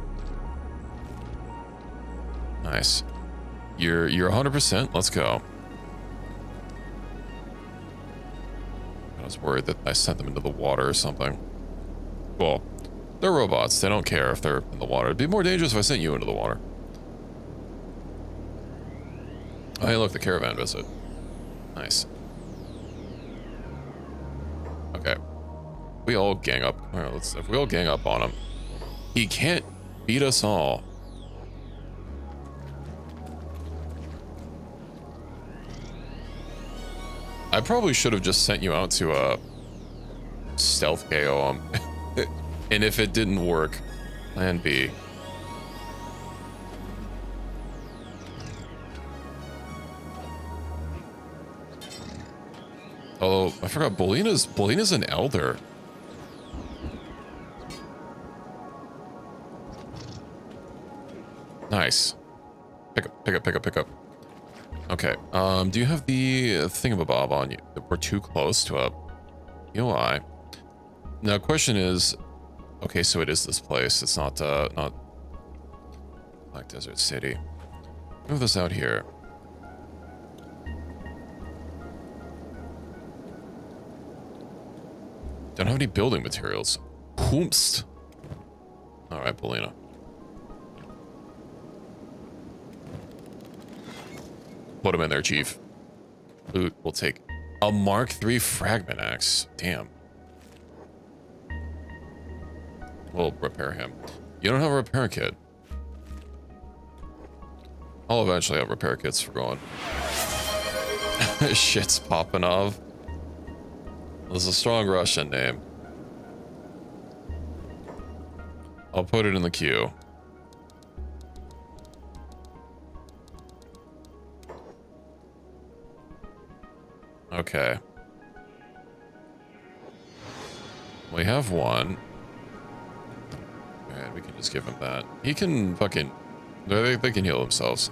A: Nice. You're 100%. Let's go. I was worried that I sent them into the water or something. Well, they're robots. They don't care if they're in the water. It'd be more dangerous if I sent you into the water. Oh, hey, look, the caravan visit. Nice. Okay. We all gang up. All right, if we all gang up on him, he can't beat us all. I probably should have just sent you out to stealth KO him. And if it didn't work, plan B. Although, I forgot, Bolina's an elder. Nice. Pick up. Okay, do you have the thingamabob on you? We're too close to a UI. Now, question is, okay, so it is this place. It's not Black Desert City. Move this out here. Don't have any building materials. Whoomst. All right, Bolina. Put him in there, Chief. Loot, we'll take a Mark III fragment axe. Damn. We'll repair him. You don't have a repair kit. I'll eventually have repair kits for going. Shit's popping off. There's a strong Russian name. I'll put it in the queue. Okay. We have one. Alright, we can just give him that. He can fucking... They can heal themselves.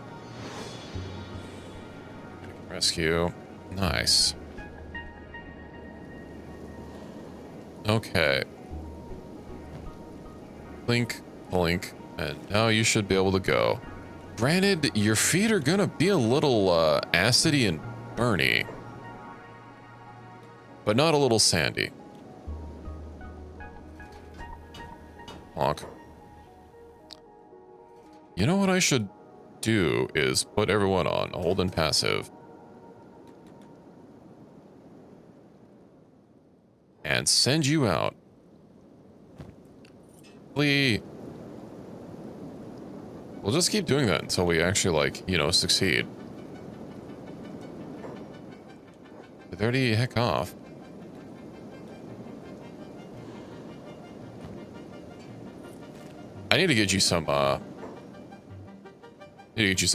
A: Rescue. Nice. Okay. Blink, blink, and now you should be able to go. Granted, your feet are gonna be a little acidy and burny. But not a little sandy. Honk. You know what I should do is put everyone on hold and passive. And send you out. We'll just keep doing that until we actually, like, you know, succeed. They're already heck off. I need to get you some,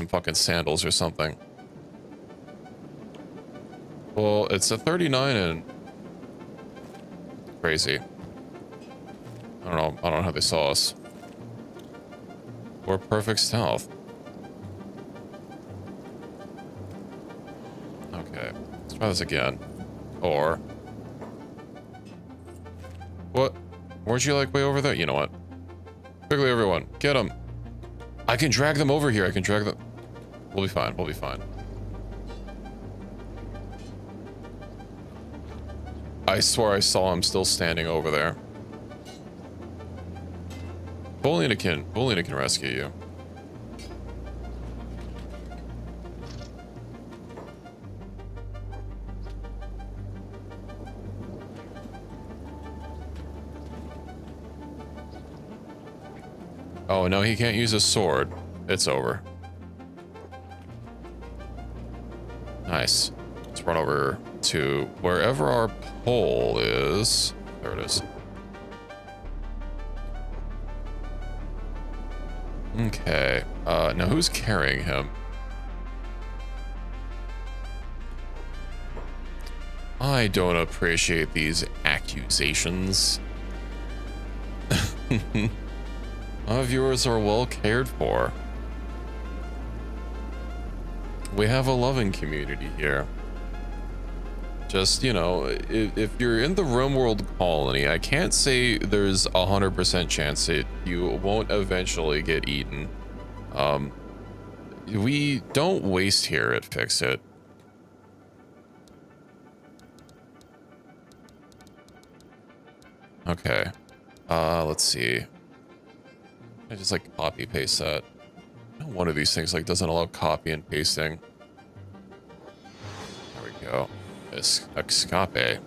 A: fucking sandals or something. Well, it's a 39 and... Crazy. I don't know how they saw us. We're perfect stealth. Okay, let's try this again. Or... What? Weren't you, like, way over there? You know what? Quickly, everyone, get them. I can drag them over here. I can drag them. We'll be fine. We'll be fine. I swear I saw him still standing over there. Bolina can rescue you. Oh, no, he can't use his sword. It's over. Nice. Let's run over to wherever our pole is. There it is. Okay. Now who's carrying him? I don't appreciate these accusations. Our viewers are well cared for. We have a loving community here. Just, you know, if you're in the RimWorld colony, I can't say there's 100% chance that you won't eventually get eaten. We don't waste here at Fix It. Okay. Let's see. I just like copy paste that. One of these things like doesn't allow copy and pasting. There we go. Escape.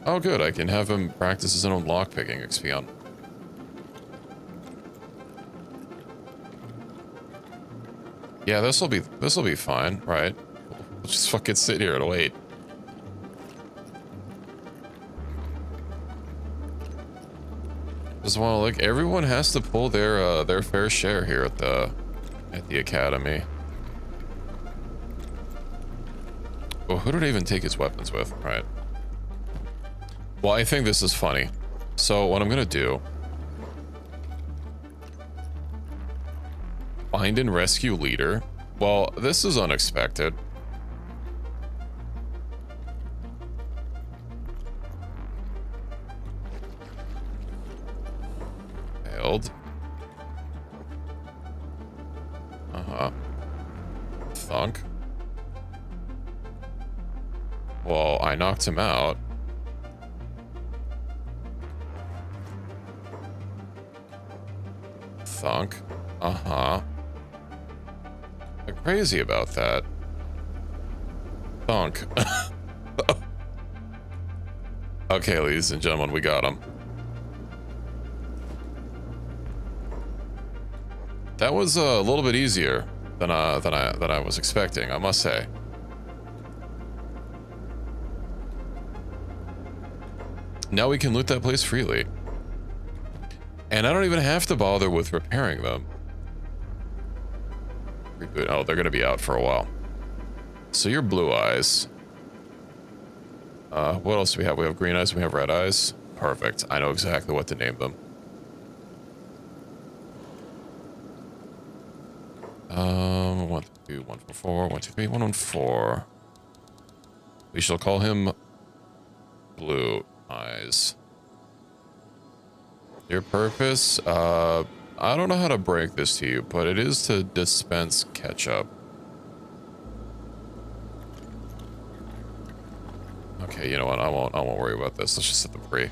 A: Oh, good. I can have him practice his own lockpicking XP on. Yeah, this'll be fine, right? We'll just fucking sit here and wait. Just want to like everyone has to pull their fair share here at the academy. Well, who did I even take his weapons with? Right. Well, I think this is funny. So what I'm gonna do: find and rescue leader. Well, this is unexpected. Thunk. Well, I knocked him out. Thunk. They're crazy about that. Thunk. Okay, ladies and gentlemen, we got him. That was a little bit easier than I was expecting, I must say. Now we can loot that place freely. And I don't even have to bother with repairing them. Reboot. Oh, they're gonna be out for a while. So you're Blue Eyes. What else do we have? We have Green Eyes, we have Red Eyes. Perfect. I know exactly what to name them. 1, 2, 1, 4, 4, 1, 2, 3, 1, 1, 4. We shall call him Blue Eyes. Your purpose? I don't know how to break this to you, but it is to dispense ketchup. Okay, you know what? I won't worry about this. Let's just set them free.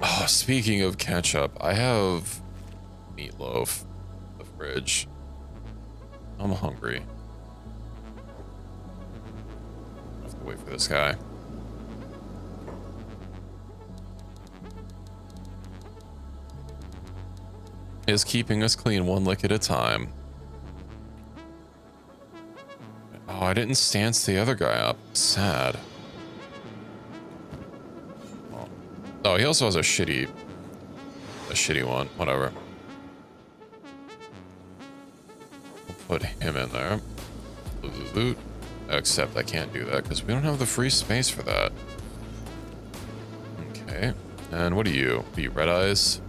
A: Oh, speaking of ketchup, I have meatloaf in the fridge. I'm hungry. I have to wait for this guy. Is keeping us clean one lick at a time. Oh, I didn't stance the other guy up. Sad. Oh, he also has a shitty one. Whatever. We'll put him in there. Loot. Except I can't do that because we don't have the free space for that. Okay. And what are you? Are you Red Eyes?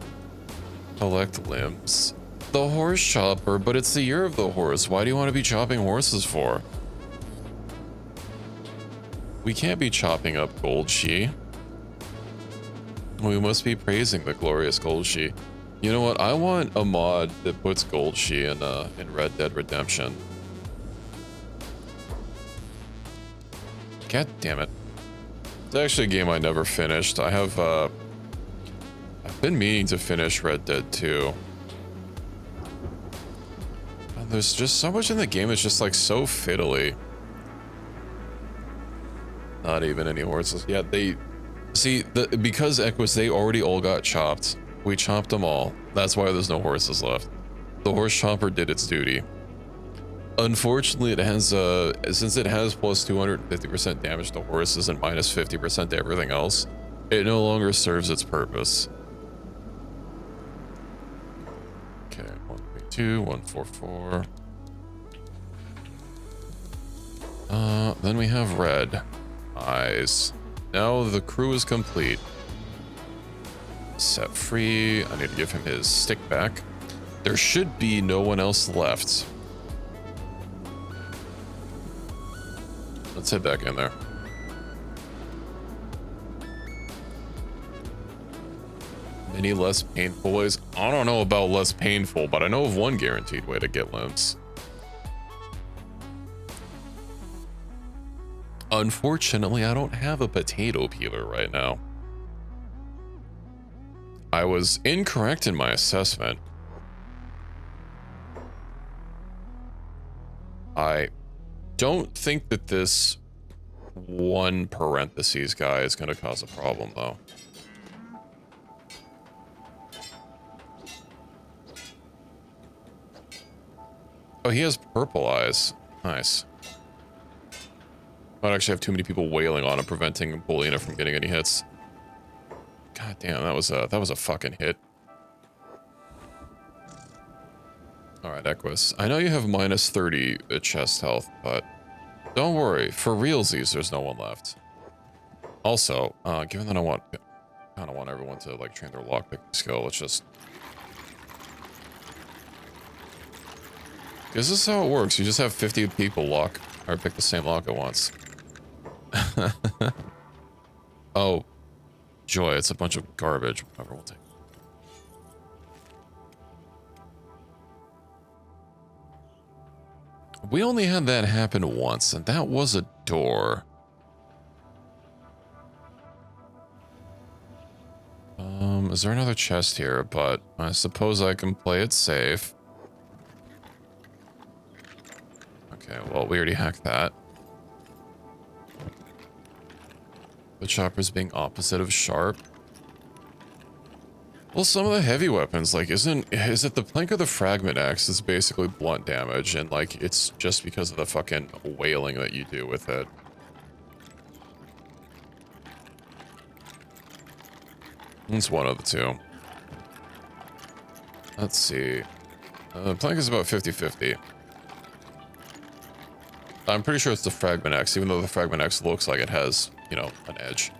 A: Collect limbs. The horse chopper, but it's the year of the horse. Why do you want to be chopping horses for? We can't be chopping up Gold She. We must be praising the glorious Gold She. You know what? I want a mod that puts Gold She in Red Dead Redemption. God damn it. It's actually a game I never finished. I've been meaning to finish Red Dead 2. And there's just so much in the game that's just like so fiddly. Not even any horses. Yeah, See, because Equus, they already all got chopped. We chopped them all. That's why there's no horses left. The horse chopper did its duty. Unfortunately, it has, since it has plus 250% damage to horses and minus 50% to everything else, it no longer serves its purpose. Okay, 132, 144. Then we have red eyes. Now the crew is complete. Set free. I need to give him his stick back. There should be no one else left. Let's head back in there. Many less painful ways? I don't know about less painful, but I know of one guaranteed way to get limbs. Unfortunately, I don't have a potato peeler right now. I was incorrect in my assessment. I don't think that this one parentheses guy is going to cause a problem, though. Oh, he has purple eyes. Nice. Might actually have too many people wailing on him, preventing Bolina from getting any hits. God damn, that was a fucking hit. All right, Equus. I know you have minus 30 chest health, but don't worry. For realsies, there's no one left. Also, given that I kind of want everyone to like train their lockpicking skill, let's just. Because this is how it works. You just have 50 people lock or pick the same lock at once. Oh, joy! It's a bunch of garbage. Whatever, we'll take. We only had that happen once, and that was a door. Is there another chest here? But I suppose I can play it safe. Okay, well, we already hacked that. The chopper's being opposite of sharp. Well, some of the heavy weapons, like, is it the plank or the fragment axe is basically blunt damage, and, like, it's just because of the fucking wailing that you do with it. It's one of the two. Let's see. Plank is about 50-50. I'm pretty sure it's the fragment axe, even though the fragment axe looks like it has, you know, an edge.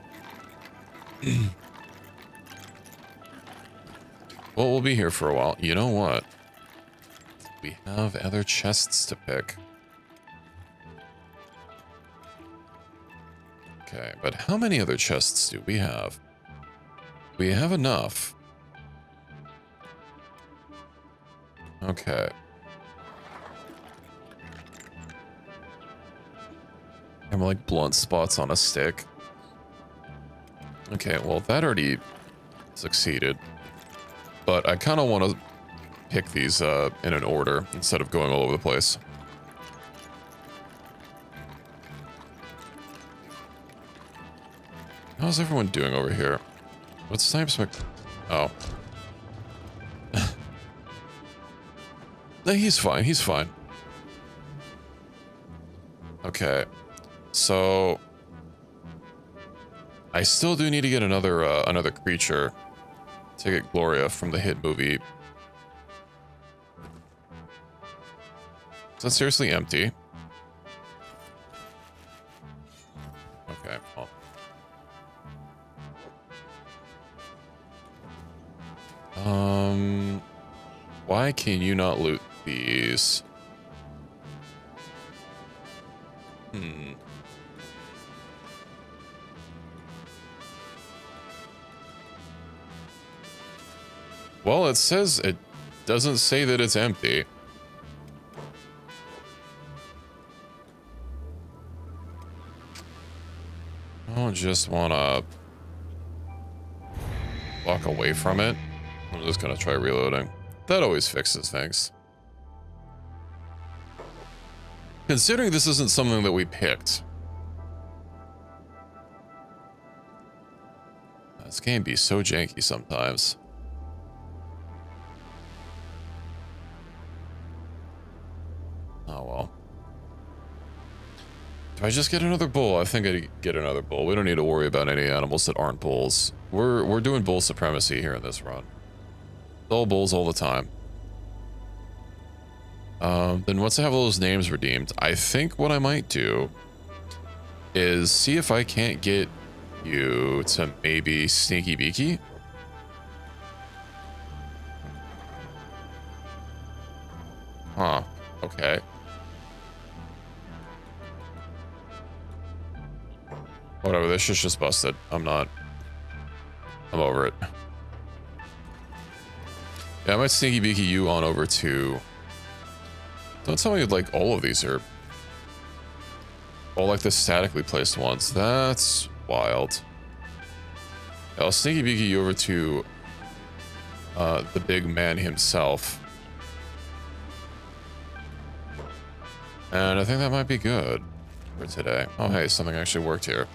A: Well, we'll be here for a while. You know what? We have other chests to pick. Okay, but how many other chests do we have? We have enough. Okay. And we're like blunt spots on a stick. Okay, well, that already succeeded. But I kind of want to pick these in an order instead of going all over the place. How's everyone doing over here? What's Snipes Mc... Oh. No, he's fine. He's fine. Okay. So... I still do need to get another another creature to get Gloria from the hit movie. Is that seriously empty? Okay, well. Why can you not loot these? Well, it says it doesn't say that it's empty. I don't just want to walk away from it. I'm just going to try reloading. That always fixes things. Considering this isn't something that we picked. This game be so janky sometimes. Oh well. Do I just get another bull? I think I get another bull. We don't need to worry about any animals that aren't bulls. We're doing bull supremacy here in this run. All bulls all the time. Then once I have all those names redeemed, I think what I might do is see if I can't get you to maybe Sneaky Beaky. Huh. Okay. Whatever, this shit's just busted. I'm over it. Yeah, I might Sneaky Beaky you on over to... Don't tell me like all of these are... all like the statically placed ones. That's wild. Yeah, I'll Sneaky Beaky you over to the big man himself. And I think that might be good for today. Oh, hey, something actually worked here.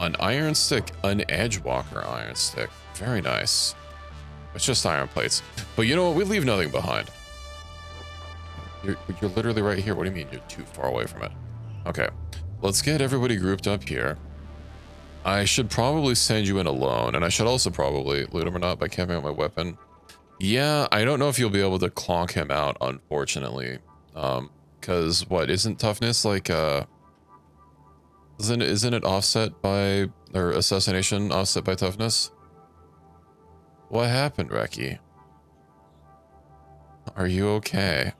A: An iron stick, an Edgewalker iron stick. Very nice. It's just iron plates. But you know what? We leave nothing behind. You're literally right here. What do you mean you're too far away from it? Okay. Let's get everybody grouped up here. I should probably send you in alone. And I should also probably loot him or not by camping out my weapon. Yeah, I don't know if you'll be able to clonk him out, unfortunately. Because what, isn't toughness like, isn't it offset by, or assassination offset by toughness? What happened, Reki? Are you okay?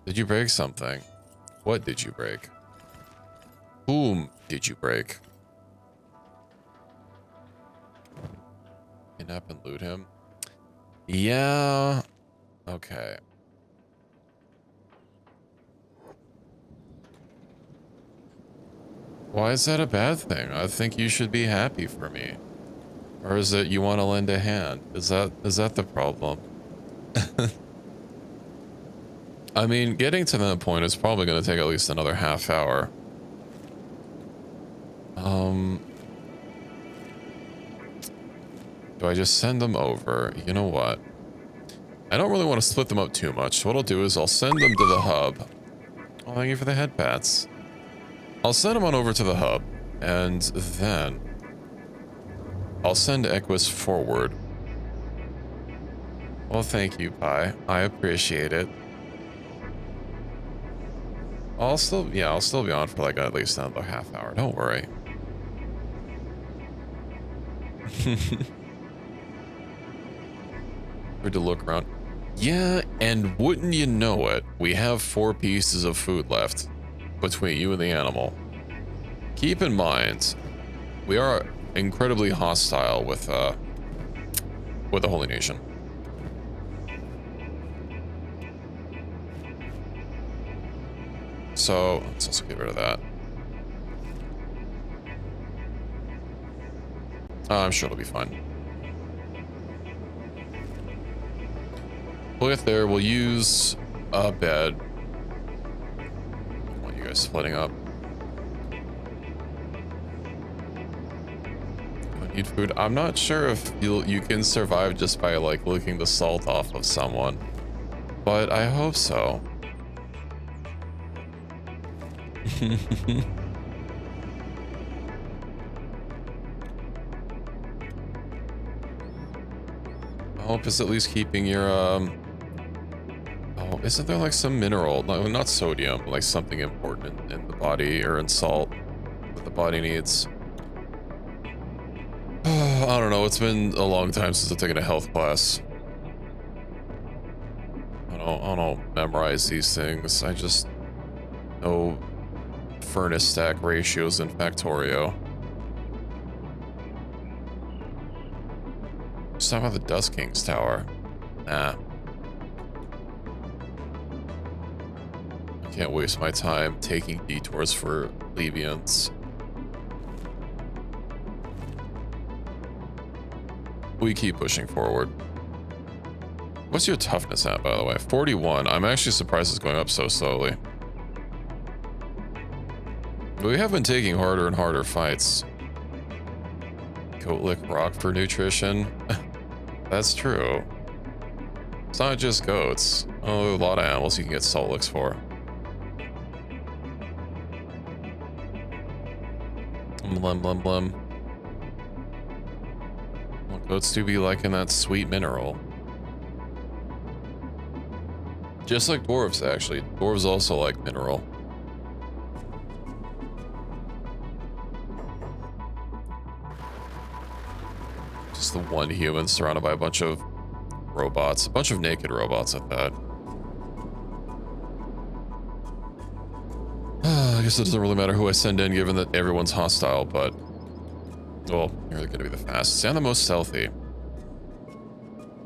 A: Did you break something? What did you break? Whom did you break? Kidnap and loot him? Yeah. Okay. Why is that a bad thing? I think you should be happy for me. Or is it you want to lend a hand? Is that the problem? I mean, getting to that point is probably going to take at least another half hour. Do I just send them over? You know what? I don't really want to split them up too much. So what I'll do is I'll send them to the hub. Oh, thank you for the head pats. I'll send them on over to the hub, and then I'll send Equus forward. Well, thank you, Pi. I appreciate it. I'll still be on for like at least another half hour. Don't worry. Good to look around. Yeah, and wouldn't you know it, we have 4 pieces of food left between you and the animal. Keep in mind, we are incredibly hostile with the Holy Nation. So let's also get rid of that. I'm sure it'll be fine. We'll get there. We'll use a bed. I want you guys splitting up. I need food. I'm not sure if you can survive just by like licking the salt off of someone, but I hope so. I hope it's at least keeping your oh, isn't there like some mineral, no, not sodium, but like something important in the body or in salt that the body needs? I don't know, it's been a long time since I've taken a health class. I don't memorize these things. I just know furnace stack ratios in Factorio. Let's talk about the Dust King's Tower. Nah. I can't waste my time taking detours for Levians. We keep pushing forward. What's your toughness at, by the way? 41. I'm actually surprised it's going up so slowly. We have been taking harder and harder fights. Goat lick rock for nutrition. That's true. It's not just goats. Oh, there are a lot of animals you can get salt licks for. Blum, blum, blum. Well, goats do be liking that sweet mineral. Just like dwarves, actually. Dwarves also like mineral. Just the one human surrounded by a bunch of robots. A bunch of naked robots at that. I guess it doesn't really matter who I send in, given that everyone's hostile, but... Well, you're gonna be the fastest and the most stealthy.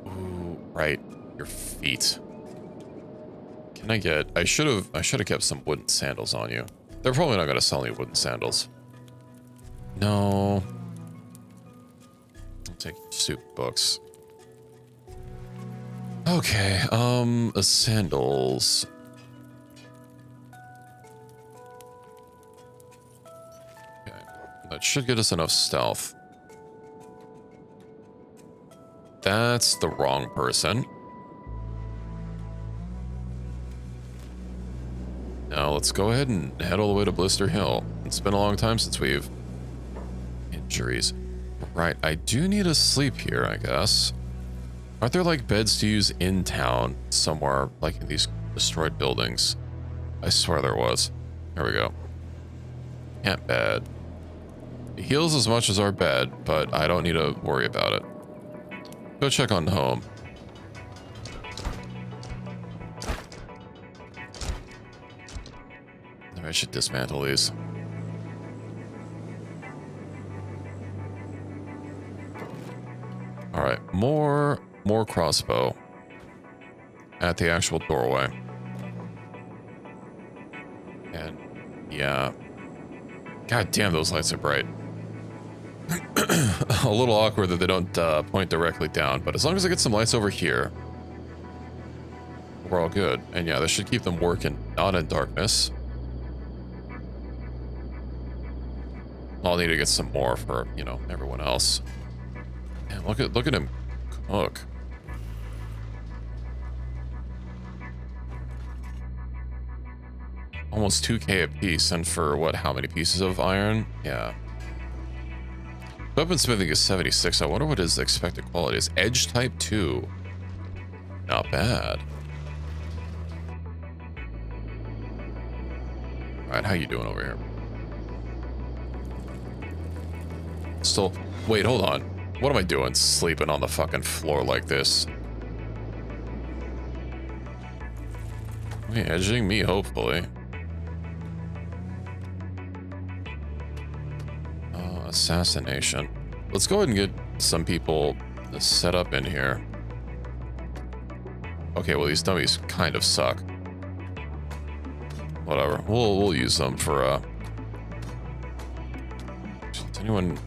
A: Ooh, right. Your feet. Can I get... I should have kept some wooden sandals on you. They're probably not gonna sell me wooden sandals. No. I'll take soup books. Okay, sandals. Okay, that should get us enough stealth. That's the wrong person. Now let's go ahead and head all the way to Blister Hill. It's been a long time since we've... Injuries. Right, I do need to sleep here, I guess. Aren't there like beds to use in town somewhere, like in these destroyed buildings? I swear there was. Here we go. Camp bed. It heals as much as our bed, but I don't need to worry about it. Go check on home. Maybe I should dismantle these. All right, more crossbow at the actual doorway. And yeah, god damn, those lights are bright. A little awkward that they don't point directly down, but as long as I get some lights over here, we're all good. And yeah, this should keep them working, not in darkness. I'll need to get some more for, you know, everyone else. Man, look at him cook. Almost 2k a piece, and for what, how many pieces of iron? Yeah. Weaponsmithing is 76. I wonder what his expected quality is. Edge type 2. Not bad. Alright, how you doing over here? Still, wait, hold on. What am I doing sleeping on the fucking floor like this? Wait, edging me, hopefully. Assassination. Let's go ahead and get some people set up in here. Okay, well, these dummies kind of suck. Whatever. We'll use them for, Does anyone...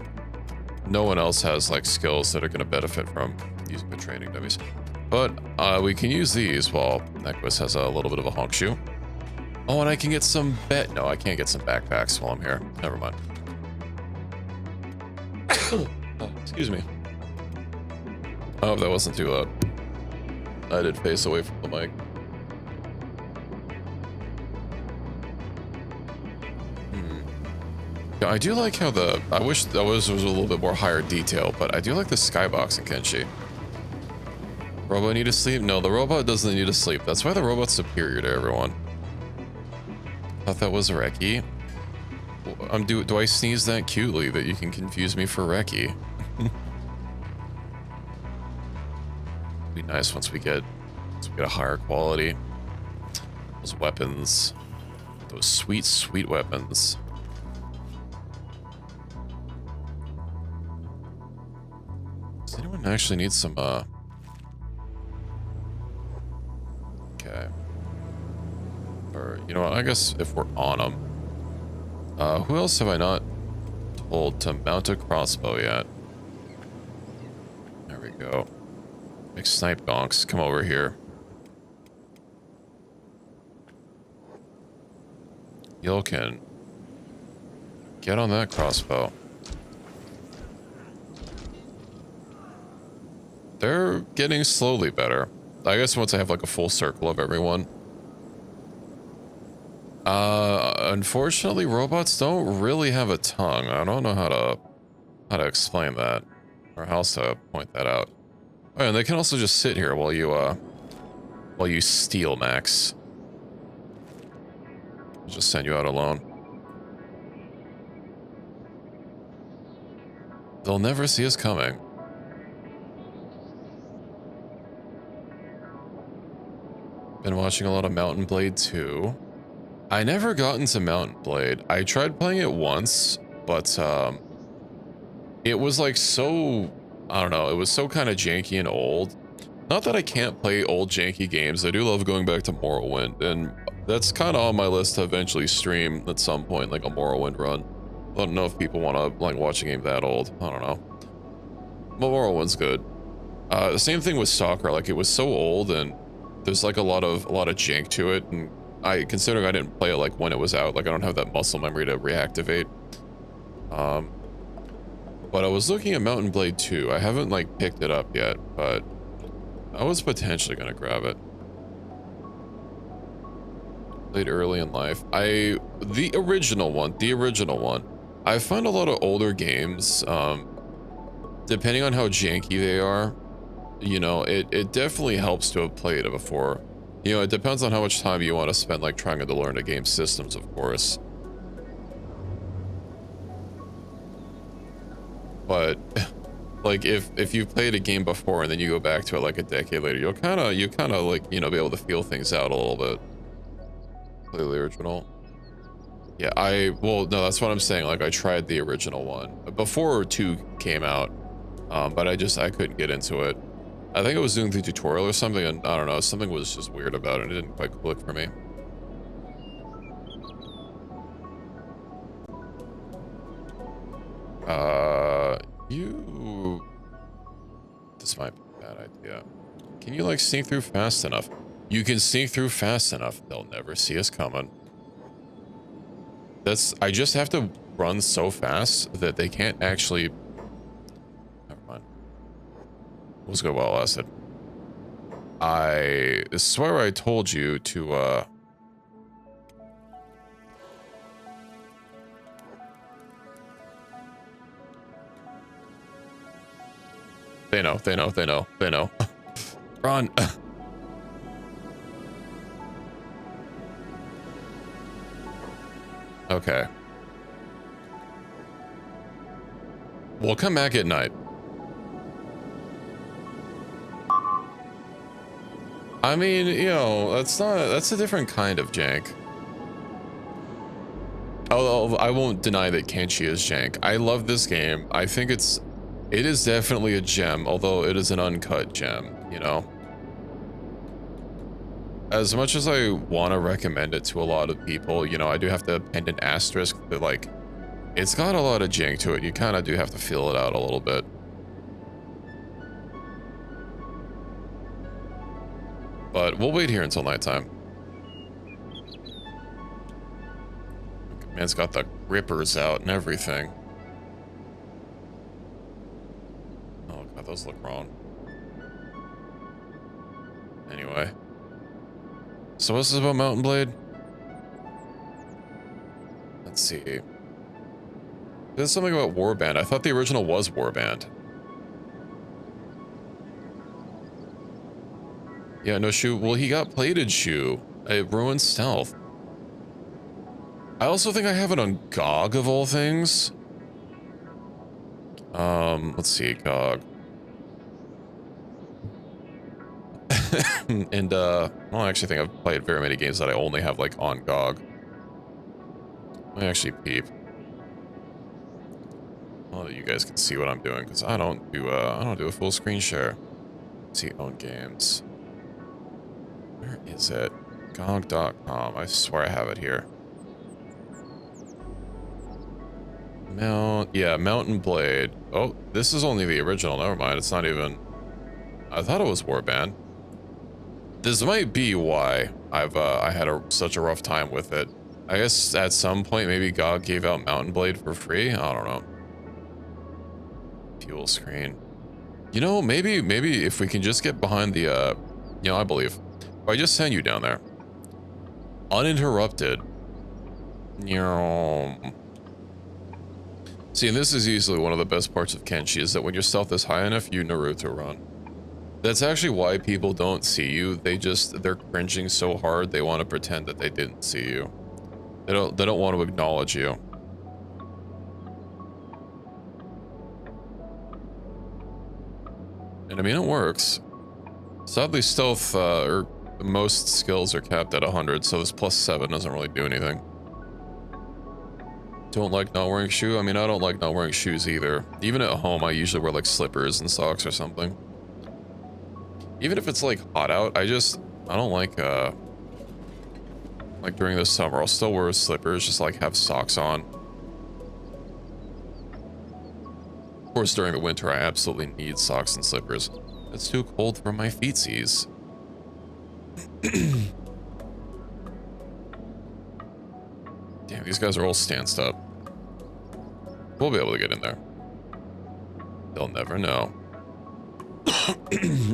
A: No one else has, like, skills that are going to benefit from using the training dummies. But, we can use these while Nequist has a little bit of a honk shoe. Oh, and I can get some No, I can't get some backpacks while I'm here. Never mind. Oh, excuse me. I hope that wasn't too loud. I did face away from the mic. Yeah, I do like how I wish that was a little bit more higher detail, but I do like the skybox in Kenshi. Robot need to sleep? No, the robot doesn't need to sleep. That's why the robot's superior to everyone. Thought that was Reki. Do I sneeze that cutely that you can confuse me for Reki? Be nice once we get a higher quality. Those weapons. Those sweet, sweet weapons. Does anyone actually need some, Okay. Or, you know what, I guess if we're on them. Who else have I not told to mount a crossbow yet? There we go. Big snipe donks, come over here. Y'all can get on that crossbow. They're getting slowly better. I guess once I have like a full circle of everyone. Unfortunately, robots don't really have a tongue. I don't know how to explain that, or how else to point that out. Oh, and they can also just sit here while you steal, Max. I'll just send you out alone. They'll never see us coming. Been watching a lot of Mountain Blade 2. I never got into Mountain Blade. I tried playing it once, but it was like so, I don't know, it was so kind of janky and old. Not that I can't play old janky games. I do love going back to Morrowind, and that's kind of on my list to eventually stream at some point, like a Morrowind run. I don't know if people want to like watch a game that old. I don't know. But Morrowind's good. The same thing with Stalker. Like, it was so old, and there's like a lot of jank to it, and considering I didn't play it like when it was out, like I don't have that muscle memory to reactivate. But I was looking at Mountain Blade 2. I haven't like picked it up yet, but I was potentially gonna grab it. Played early in life. The original one. I find a lot of older games, depending on how janky they are, you know, it definitely helps to have played it before. You know, it depends on how much time you want to spend like trying to learn the game systems, of course. But like if you've played a game before and then you go back to it like a decade later, you kind of like, you know, be able to feel things out a little bit. Play the original. Yeah, well, no, that's what I'm saying. Like, I tried the original one before 2 came out, but I couldn't get into it. I think I was doing the tutorial or something, and I don't know, something was just weird about it. It didn't quite click for me. This might be a bad idea. Can you like sneak through fast enough? You can sneak through fast enough. They'll never see us coming. I just have to run so fast that they can't actually. Never mind. Let's go well lasted. I swear I told you to They know. Run. Okay. We'll come back at night. I mean, you know, that's a different kind of jank. Although I won't deny that Kenshi is jank. I love this game. I think it is definitely a gem, although it is an uncut gem, you know? As much as I want to recommend it to a lot of people, you know, I do have to append an asterisk that, like, it's got a lot of jank to it. You kind of do have to feel it out a little bit. But we'll wait here until nighttime. Man's got the grippers out and everything. Oh god, those look wrong. Anyway. So what's this about Mountain Blade? Let's see. There's something about Warband. I thought the original was Warband. Yeah, no shoe. Well, he got plated shoe. It ruined stealth. I also think I have it on GOG of all things. Let's see, GOG. And I don't actually think I've played very many games that I only have like on GOG. Let me actually peep. Well, that you guys can see what I'm doing, because I don't do a full screen share. Let's see, own games. Where is it? GOG.com. I swear I have it here. Mountain Blade. Oh, this is only the original. Never mind. It's not even. I thought it was Warband. This might be why I had such a rough time with it. I guess at some point maybe GOG gave out Mountain Blade for free. I don't know. Fuel screen. You know, maybe if we can just get behind the, you know, I believe. If I just send you down there. Uninterrupted. See, and this is easily one of the best parts of Kenshi, is that when your stealth is high enough, you Naruto run. That's actually why people don't see you. They're cringing so hard, they want to pretend that they didn't see you. They don't want to acknowledge you. And I mean, it works. Sadly, stealth, or most skills are capped at 100, so this +7 doesn't really do anything. Don't like not wearing shoes? I mean, I don't like not wearing shoes either. Even at home, I usually wear like slippers and socks or something. Even if it's like hot out, I don't like during the summer, I'll still wear slippers, just like have socks on. Of course, during the winter, I absolutely need socks and slippers. It's too cold for my feetsies. Damn, these guys are all stanced up. We'll be able to get in there. They'll never know.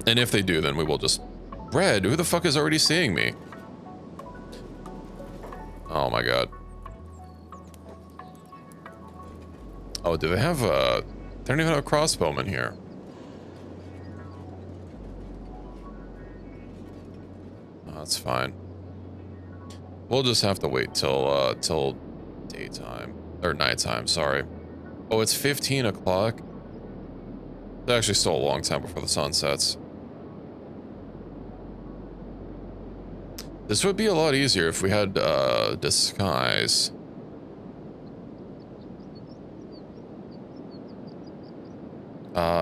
A: And if they do, then we will just... Red, who the fuck is already seeing me? Oh my god. Oh, do they have a... They don't even have a crossbowman here. Oh, that's fine. We'll just have to wait till daytime. Or nighttime, sorry. Oh, it's 15 o'clock. It's actually still a long time before the sun sets. This would be a lot easier if we had disguise.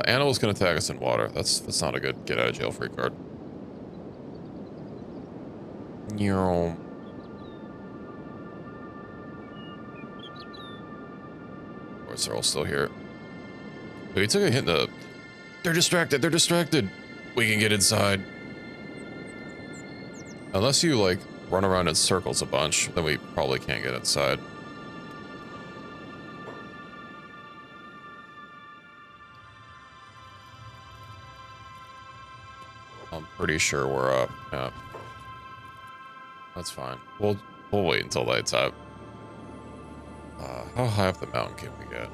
A: Animal's gonna tag us in water. That's not a good get out of jail free card. Of course, they're all still here. But he took a hit in the... They're distracted, they're distracted. We can get inside. Unless you, like, run around in circles a bunch, then we probably can't get inside. I'm pretty sure we're up, yeah. That's fine. We'll wait until light's out. How high up the mountain can we get?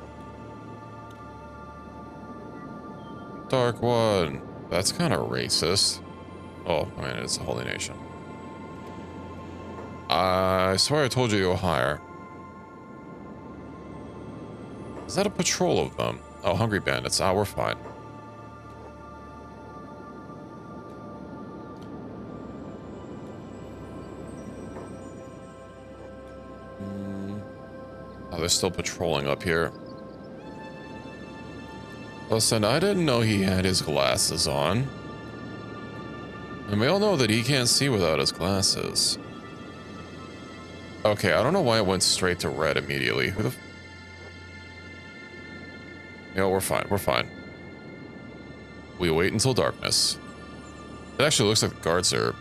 A: Dark one. That's kind of racist. Oh, I mean, it's a holy nation. I swear I told you to go higher. Is that a patrol of them? Oh, hungry bandits. Ah, we're fine. Oh, they're still patrolling up here. Listen, I didn't know he had his glasses on. And we all know that he can't see without his glasses. Okay, I don't know why it went straight to red immediately. Who the... Yeah, we're fine, we're fine. We wait until darkness. It actually looks like the guards are...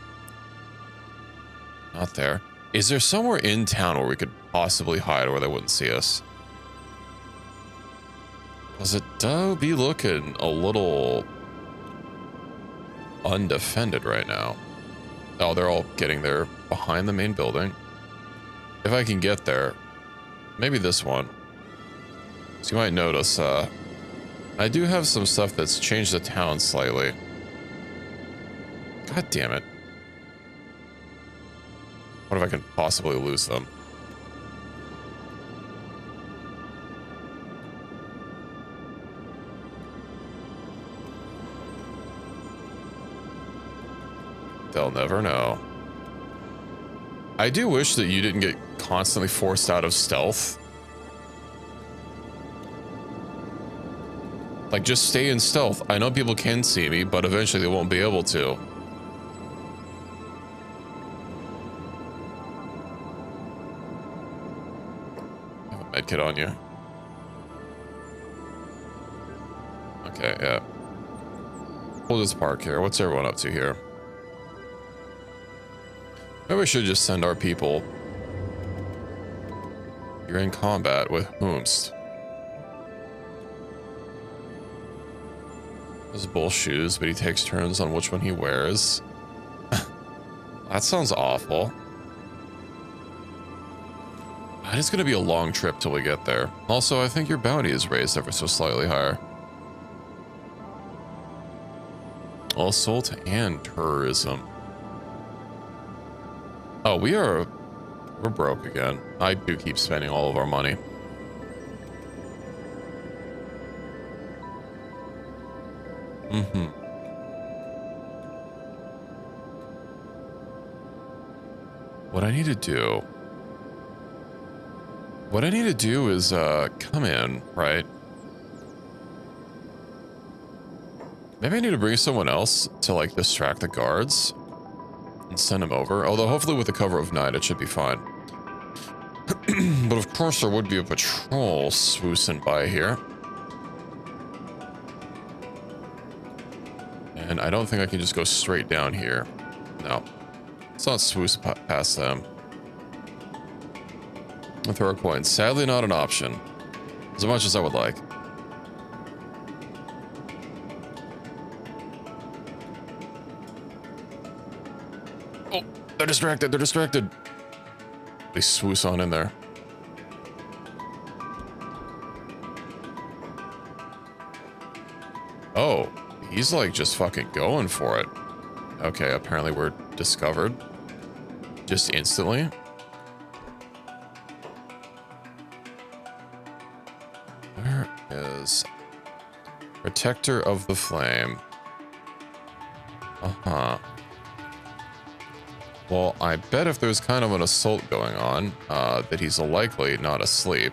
A: not there. Is there somewhere in town where we could possibly hide where they wouldn't see us? Because it does be looking a little undefended right now. Oh, they're all getting there behind the main building. If I can get there, maybe this one. So you might notice, I do have some stuff that's changed the town slightly. God damn it. What if I can possibly lose them? They'll never know. I do wish that you didn't get constantly forced out of stealth. Like, just stay in stealth. I know people can see me, but eventually they won't be able to. I have a medkit on you. Okay, yeah. We'll just park here. What's everyone up to here? Maybe we should just send our people. You're in combat with whomst? Those both shoes, but he takes turns on which one he wears. That sounds awful. It's gonna be a long trip till we get there. Also, I think your bounty is raised ever so slightly higher. Assault and tourism. Oh, we're broke again. I do keep spending all of our money. What I need to do is come in, right? Maybe I need to bring someone else to like distract the guards and send them over. Although hopefully with the cover of night, it should be fine. But of course there would be a patrol swoosing by here. And I don't think I can just go straight down here. No. Let's not swoosh past them. I'll throw a coin. Sadly not an option. As much as I would like. Oh, they're distracted. They're distracted. They swoosh on in there. Oh, he's like just fucking going for it. Okay, apparently we're discovered. Just instantly. Where is Protector of the Flame? Uh-huh. Well, I bet if there's kind of an assault going on, that he's likely not asleep.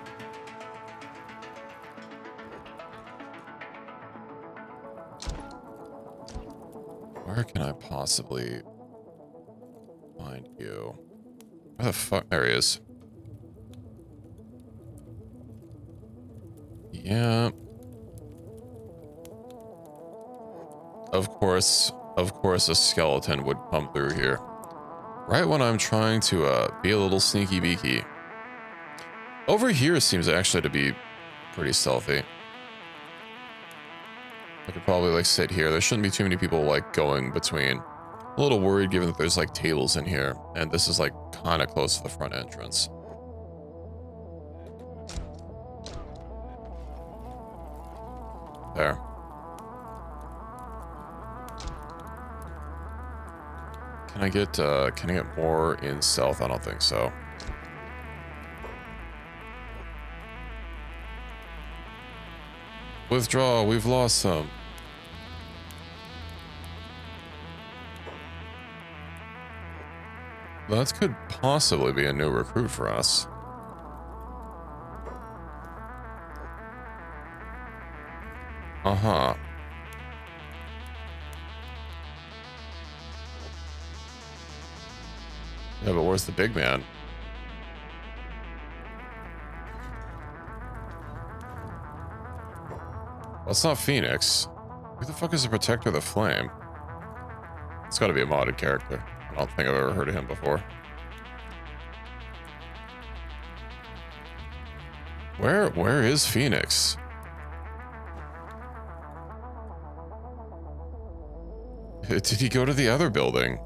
A: Where can I possibly find you? Where the fuck? There he is. Yeah. Of course, a skeleton would come through here. Right when I'm trying to be a little sneaky beaky. Over here seems actually to be pretty stealthy. I could probably like sit here. There shouldn't be too many people like going between. A little worried given that there's like tables in here. And this is like kind of close to the front entrance. There. Can I get more in stealth? I don't think so. Withdraw, we've lost some. That could possibly be a new recruit for us. Uh-huh. Yeah, but where's the big man? Well, it's not Phoenix. Who the fuck is the Protector of the Flame? It's gotta be a modded character. I don't think I've ever heard of him before. Where is Phoenix? Did he go to the other building?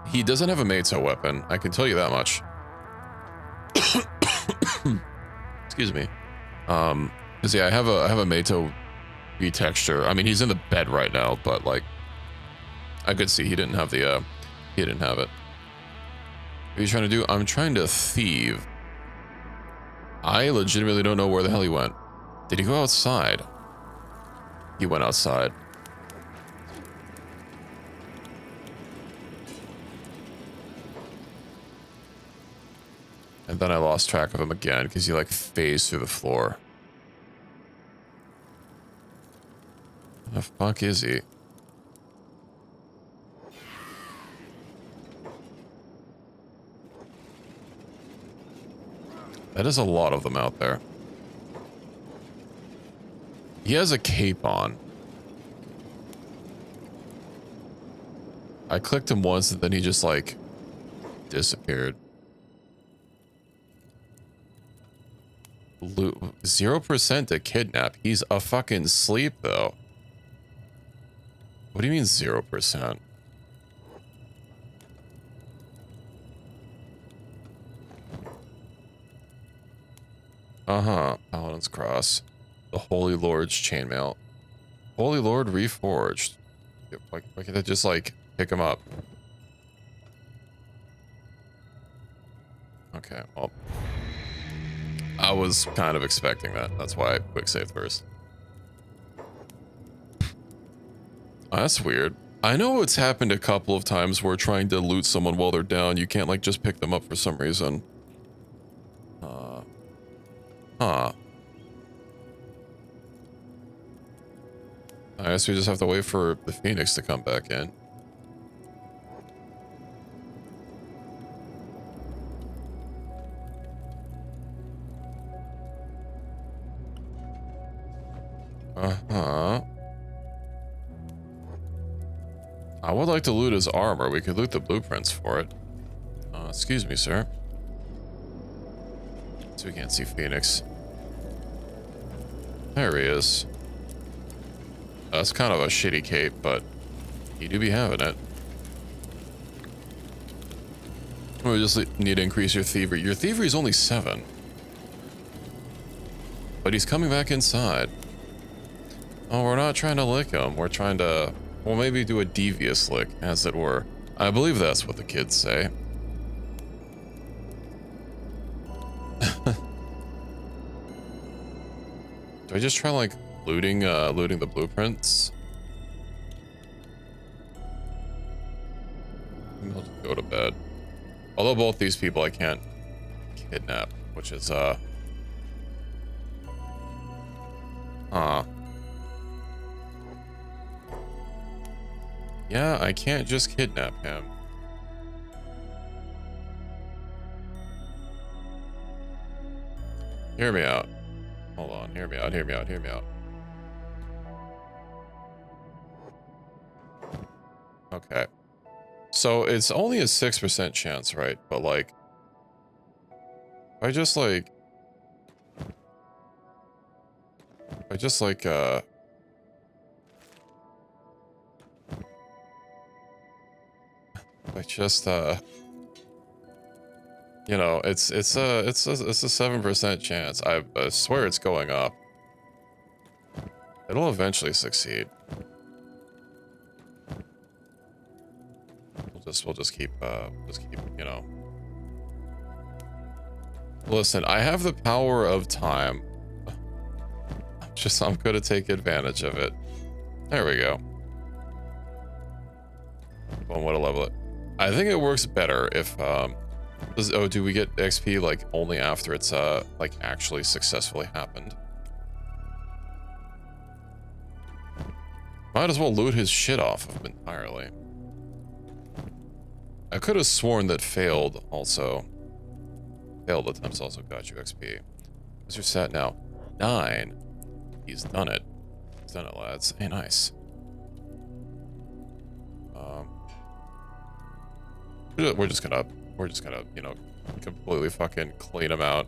A: He doesn't have a Meito weapon. I can tell you that much. Excuse me. Cause yeah, I have a Meito V texture. I mean, he's in the bed right now, but like, I could see he didn't have the, he didn't have it. What are you trying to do? I'm trying to thieve. I legitimately don't know where the hell he went. Did he go outside? He went outside. And then I lost track of him again because he like phased through the floor. Where the fuck is he? That is a lot of them out there. He has a cape on. I clicked him once and then he just like disappeared. 0% to kidnap. He's a fucking sleep though. What do you mean 0%? Uh-huh. Paladin's Cross. The Holy Lord's Chainmail. Holy Lord Reforged. Why can't I just, like, pick him up? Okay, well. I was kind of expecting that. That's why I quick save first. Oh, that's weird. I know it's happened a couple of times where trying to loot someone while they're down, you can't, like, just pick them up for some reason. Huh. I guess we just have to wait for the Phoenix to come back in. Uh-huh. I would like to loot his armor. We could loot the blueprints for it. Excuse me, sir. So we can't see Phoenix. There he is. That's kind of a shitty cape, but you do be having it. We just need to increase your thievery. Your thievery is only 7. But he's coming back inside. Oh, we're not trying to lick him. We're trying to, well, maybe do a devious lick, as it were. I believe that's what the kids say. Do I just try, like, looting the blueprints? Maybe I'll just go to bed. Although both these people I can't kidnap, which is, Huh. Yeah, I can't just kidnap him. Hear me out. Hold on, hear me out, hear me out, hear me out. Okay. So it's only a 6% chance, right? But like, I just like, you know, it's a 7% chance. I swear it's going up. It'll eventually succeed. We'll just keep, you know. Listen, I have the power of time. I'm gonna take advantage of it. There we go. One way to level it. I think it works better if, oh, do we get XP, like, only after it's, like, actually successfully happened? Might as well loot his shit off of him entirely. I could have sworn that failed attempts also got you XP. What's your stat now? 9. He's done it. He's done it, lads. Hey, nice. We're just gonna, you know, completely fucking clean him out.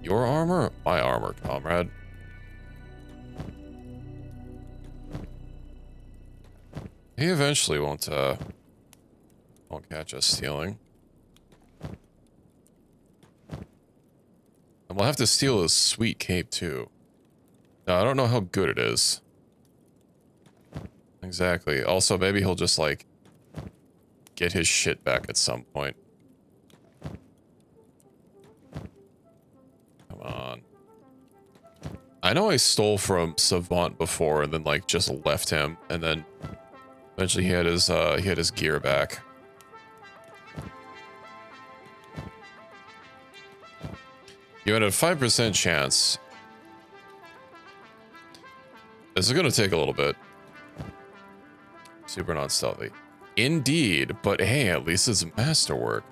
A: Your armor? My armor, comrade. He eventually won't catch us stealing. And we'll have to steal his sweet cape too. Now, I don't know how good it is. Exactly. Also, maybe he'll just, like, get his shit back at some point. Come on. I know I stole from Savant before and then, like, just left him, and then eventually he had his gear back. You had a 5% chance. This is gonna take a little bit. Super non-stealthy. Indeed, but hey, at least it's masterwork.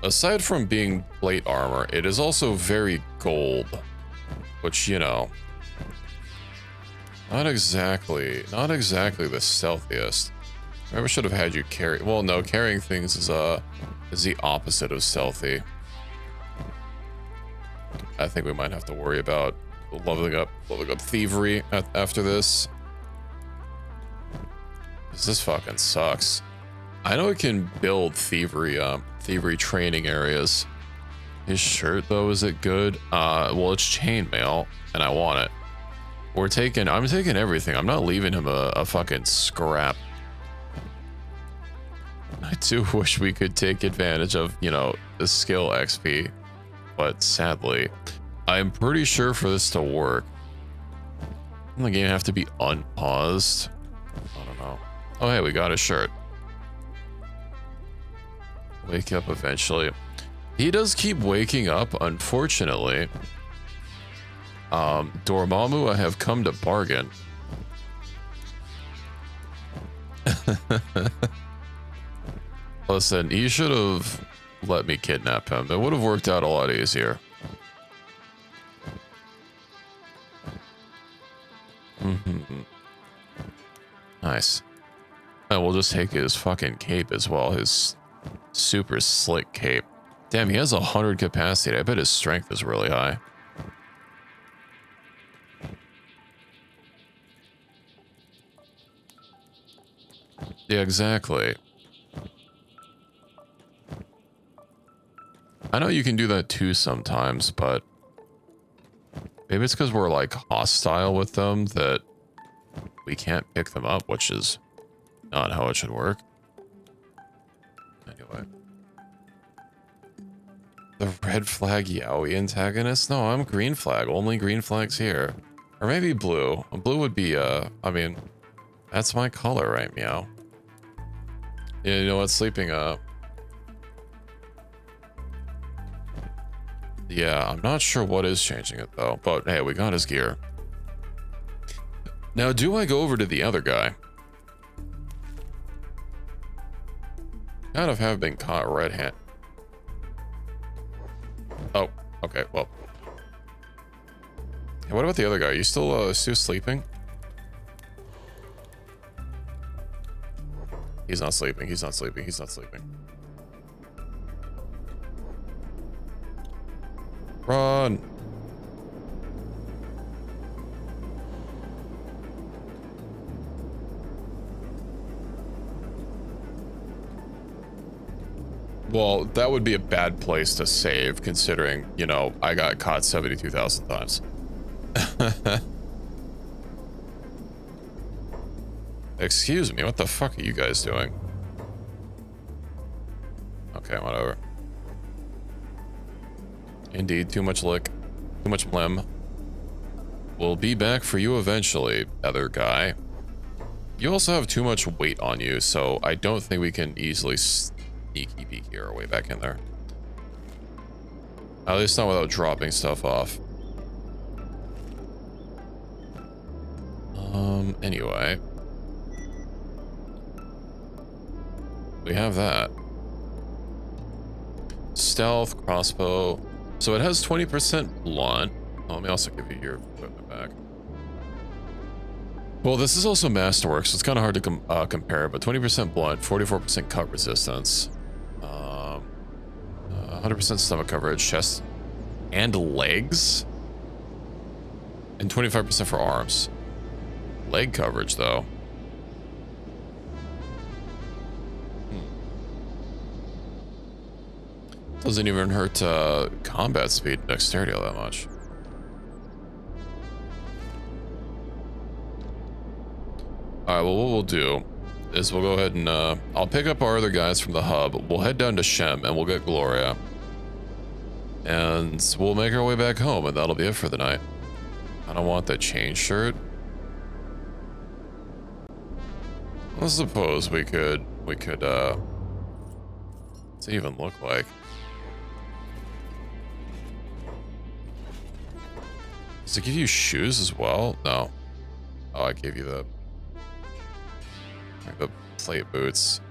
A: Aside from being plate armor, it is also very gold. Which, you know. Not exactly the stealthiest. Maybe I should have had you carry. Well, no, carrying things is the opposite of stealthy. I think we might have to worry about leveling up thievery after this. This fucking sucks. I know it can build thievery training areas. His shirt though, is it good? Well, it's chainmail, and I want it. I'm taking everything. I'm not leaving him a fucking scrap. I do wish we could take advantage of, you know, the skill XP, but sadly, I'm pretty sure for this to work, the game have to be unpaused. I don't know. Oh, hey, we got a shirt. Wake up eventually. He does keep waking up, unfortunately. Dormammu, I have come to bargain. Listen, he should have let me kidnap him. It would have worked out a lot easier. Nice. And we'll just take his fucking cape as well. His super slick cape. Damn, he has 100 capacity. I bet his strength is really high. Yeah, exactly. I know you can do that too sometimes, but maybe it's because we're like hostile with them that we can't pick them up, which is not how it should work. Anyway. The red flag Yaoi antagonist? No, I'm green flag. Only green flags here. Or maybe blue. Blue would be, I mean, that's my color, right, meow? Yeah, you know what? Sleeping, yeah, I'm not sure what is changing it, though. But, hey, we got his gear. Now, do I go over to the other guy? Kind of have been caught red-handed. Oh, okay, well. Hey, what about the other guy? Are you still sleeping? He's not sleeping, he's not sleeping, he's not sleeping. Run! Well, that would be a bad place to save, considering, you know, I got caught 72,000 times. Excuse me, what the fuck are you guys doing? Okay, whatever. Indeed, too much lick. Too much blem. We'll be back for you eventually, other guy. You also have too much weight on you, so I don't think we can easily sneaky peeky our way back in there. At least not without dropping stuff off. Anyway. We have that. Stealth, crossbow. So it has 20% blunt. Oh, let me also give you your equipment back. Well, this is also Masterwork, so it's kind of hard to compare, but 20% blunt, 44% cut resistance, 100% stomach coverage, chest and legs, and 25% for arms. Leg coverage, though. Doesn't even hurt combat speed and dexterity all that much. Alright, well, what we'll do is we'll go ahead and I'll pick up our other guys from the hub. We'll head down to Shem and we'll get Gloria. And we'll make our way back home, and that'll be it for the night. I don't want that chain shirt. I suppose we could what's it even look like? Does it give you shoes as well? No. Oh, I gave you the plate boots.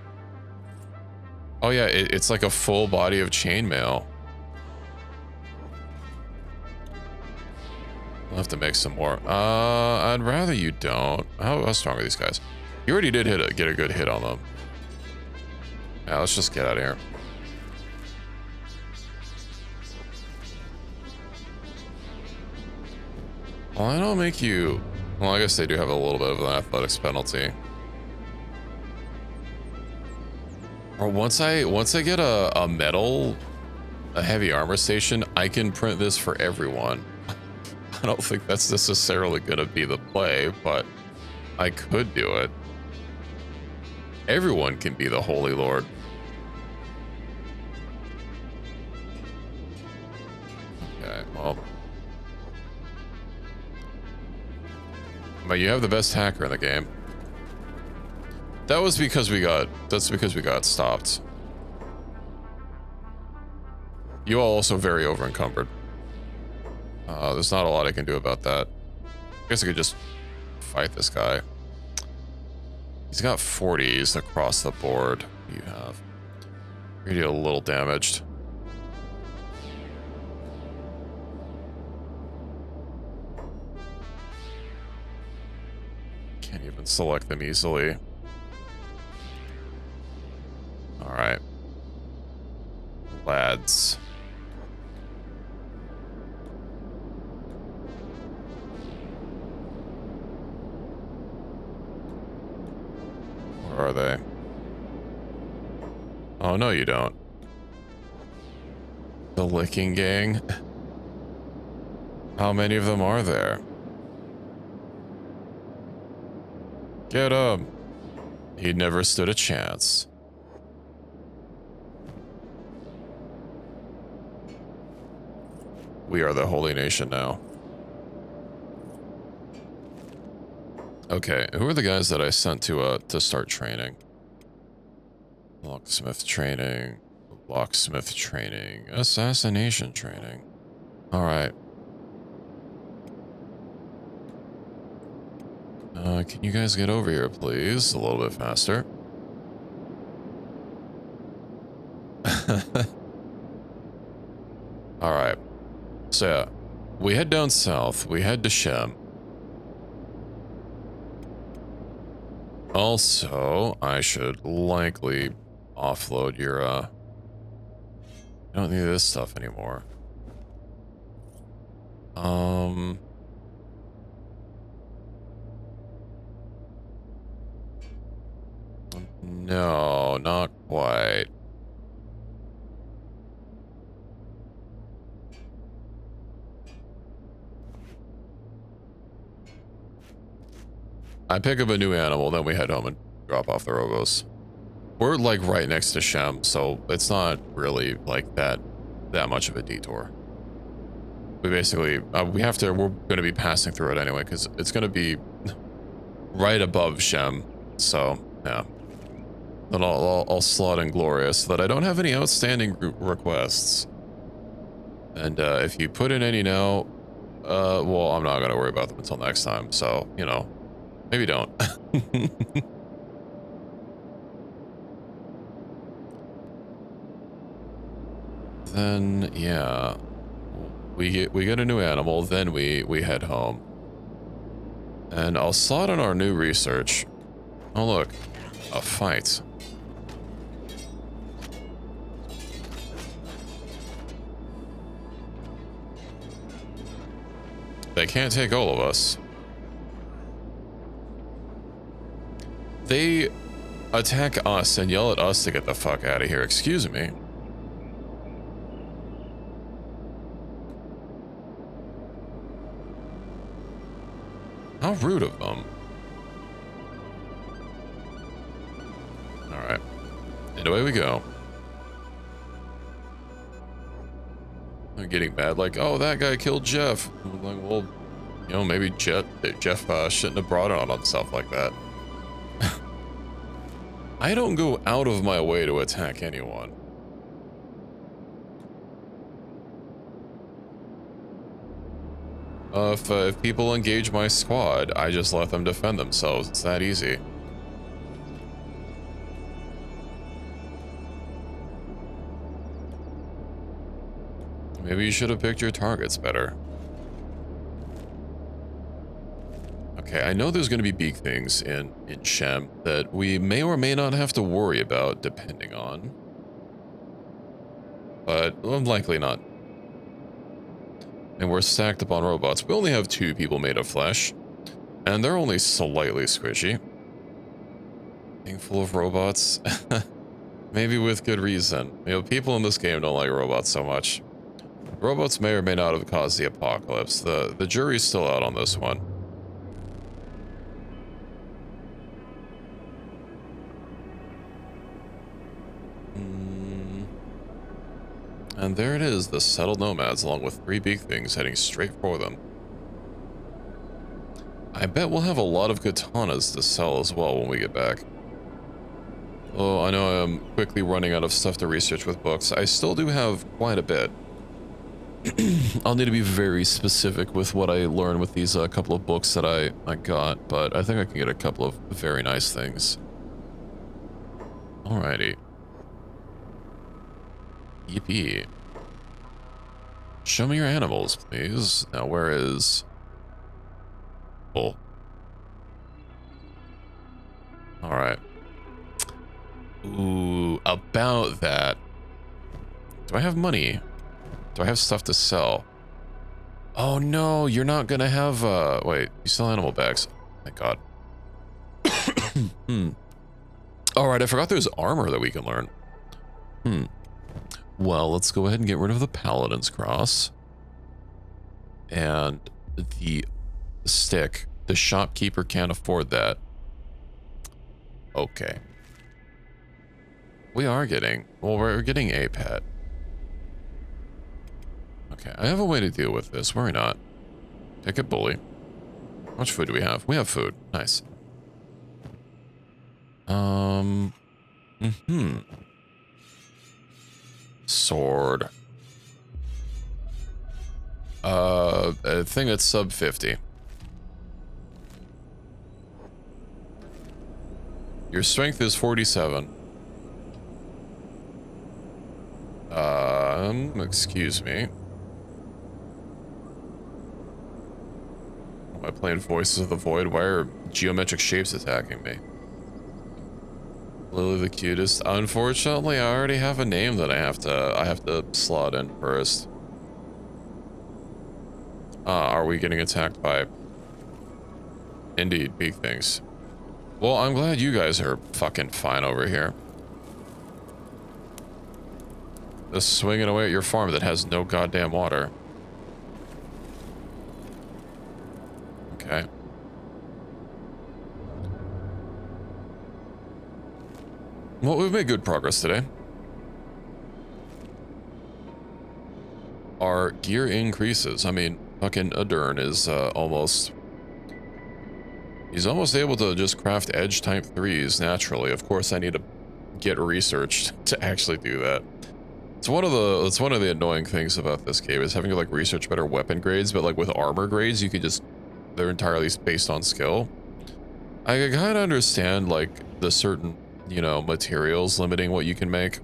A: Oh yeah, it's like a full body of chainmail. We'll have to make some more. I'd rather you don't. How strong are these guys? You already did get a good hit on them. Yeah, let's just get out of here. Well, I don't make you... Well, I guess they do have a little bit of an athletics penalty. Or once I get a medal, a heavy armor station, I can print this for everyone. I don't think that's necessarily going to be the play, but I could do it. Everyone can be the Holy Lord. Okay, well. But you have the best hacker in the game. That's because we got stopped. You are also very over encumbered. There's not a lot I can do about that. I guess I could just fight this guy. He's got 40s across the board. You have. You're gonna get a little damaged. Can't even select them easily. Alright. Lads. Where are they? Oh, no, you don't. The Licking Gang? How many of them are there? Get him! He never stood a chance. We are the Holy Nation now. Okay, who are the guys that I sent to start training? Locksmith training, locksmith training, assassination training. All right. Can you guys get over here, please? A little bit faster. All right. So yeah, we head down south. We head to Shem. Also, I should likely offload your, I don't need this stuff anymore. No, not quite. I pick up a new animal, then we head home and drop off the robos. We're like right next to Shem, so it's not really like that much of a detour. We basically, we're gonna be passing through it anyway, because it's gonna be right above Shem, so yeah. Then I'll slot in Gloria so that I don't have any outstanding requests. And if you put in any now, well, I'm not gonna worry about them until next time, so, you know. Maybe don't. Then yeah, we get a new animal. Then we head home, and I'll slot in our new research. Oh look, a fight. They can't take all of us. They attack us and yell at us to get the fuck out of here. Excuse me. How rude of them. Alright. And away we go. I'm getting mad like, oh, that guy killed Jeff. I'm like, well, you know, maybe Jeff shouldn't have brought it on himself like that. I don't go out of my way to attack anyone. If people engage my squad, I just let them defend themselves. It's that easy. Maybe you should have picked your targets better. Okay, I know there's going to be big things in Shem that we may or may not have to worry about, depending on. But likely not. And we're stacked upon robots. We only have 2 people made of flesh, and they're only slightly squishy. Being full of robots, maybe with good reason. You know, people in this game don't like robots so much. Robots may or may not have caused the apocalypse. The jury's still out on this one. And there it is, the settled nomads, along with 3 big things heading straight for them. I bet we'll have a lot of katanas to sell as well when we get back. Oh, I know I'm quickly running out of stuff to research with books. I still do have quite a bit. I'll need to be very specific with what I learned with these couple of books that I got, but I think I can get a couple of very nice things. Alrighty. Yippee. Show me your animals, please. Now, where is... Bull? Alright. Ooh, about that. Do I have money? Do I have stuff to sell? Oh no, you're not gonna have, wait, you sell animal bags. Thank God. Alright, I forgot there's armor that we can learn. Well, let's go ahead and get rid of the Paladin's Cross. And the stick. The shopkeeper can't afford that. Okay. We are getting, well, we're getting a pet. Okay, I have a way to deal with this. Worry not. Take a bully. How much food do we have? We have food. Nice. Sword. I think it's sub 50. Your strength is 47. Excuse me. Am I playing Voices of the Void? Why are geometric shapes attacking me? Lily the cutest. Unfortunately, I already have a name that I have to slot in first. Are we getting attacked by... Indeed, big things. Well, I'm glad you guys are fucking fine over here. Just swinging away at your farm that has no goddamn water. Okay. Well, we've made good progress today. Our gear increases. I mean, fucking Adern is almost... He's almost able to just craft edge type 3s naturally. Of course, I need to get researched to actually do that. It's one of the annoying things about this game is having to like research better weapon grades, but like with armor grades, you could just, they're entirely based on skill. I kind of understand like the certain, you know, materials limiting what you can make.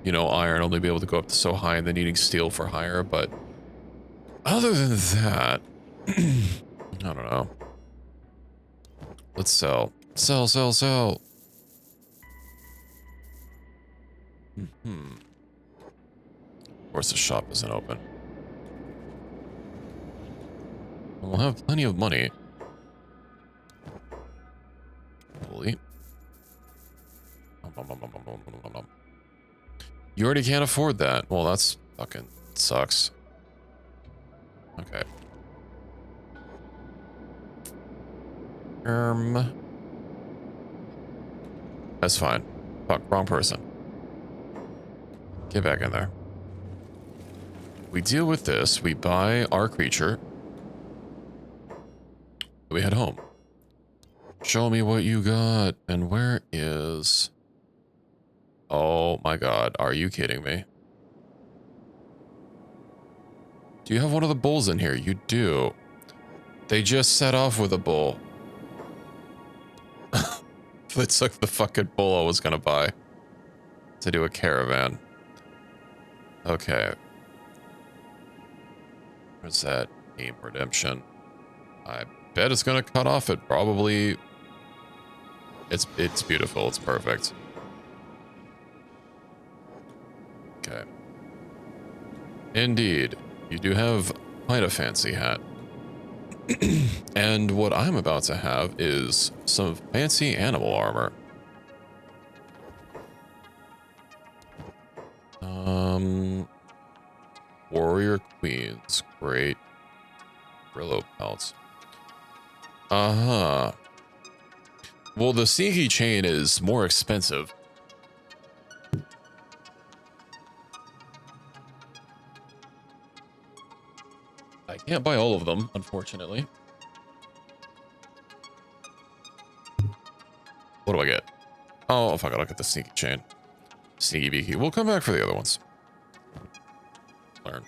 A: You know, iron only be able to go up to so high and then needing steel for higher, but other than that, I don't know. Let's sell. Sell, sell, sell. Of course the shop isn't open. We'll have plenty of money. Holy. You already can't afford that. Well, that's fucking sucks. Okay. That's fine. Fuck, wrong person. Get back in there. We deal with this. We buy our creature. We head home. Show me what you got. And where is... Oh my god. Are you kidding me? Do you have one of the bulls in here? You do. They just set off with a bull. They took the fucking bull I was gonna buy to do a caravan. Okay. Where's that aim redemption? I bet it's gonna cut off at probably... It's beautiful. It's perfect. Okay. Indeed. You do have quite a fancy hat. And what I'm about to have is some fancy animal armor. Warrior Queens. Great. Brillo pelts. Uh-huh. Well, the sneaky chain is more expensive. I can't buy all of them, unfortunately. What do I get? Oh, fuck it, I'll get the sneaky chain. Sneaky beaky. We'll come back for the other ones. Learn.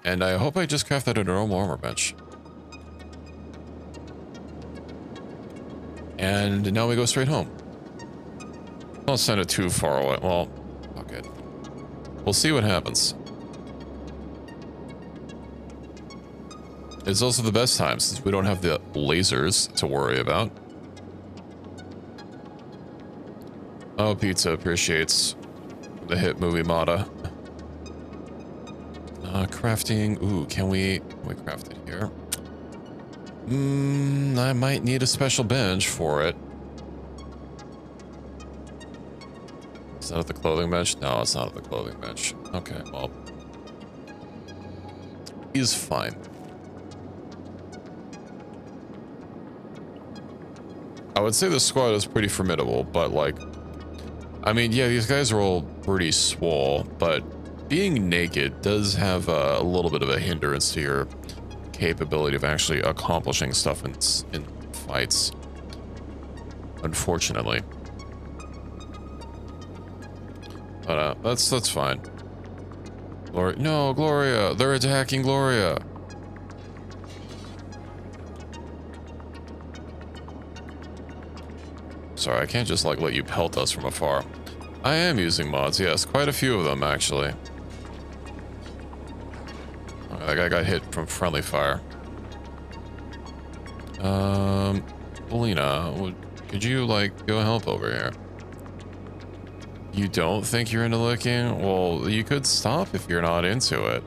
A: And I hope I just crafted a normal armor bench. And now we go straight home. Don't send it too far away. Well, fuck it. We'll see what happens. It's also the best time since we don't have the lasers to worry about. Oh, Pizza appreciates the hit movie Mata. Crafting. Ooh, can we craft it here? I might need a special bench for it. Is that at the clothing bench? No, it's not at the clothing bench. Okay, well. He's fine. I would say the squad is pretty formidable, but like... I mean, yeah, these guys are all pretty swole, but being naked does have a little bit of a hindrance to your capability of actually accomplishing stuff in fights. Unfortunately. But that's fine. No, Gloria! They're attacking Gloria! Sorry, I can't just like let you pelt us from afar. I am using mods, yes, quite a few of them actually. Oh, that guy got hit from friendly fire. Belina, could you like go help over here? You don't think you're into licking? Well, you could stop if you're not into it.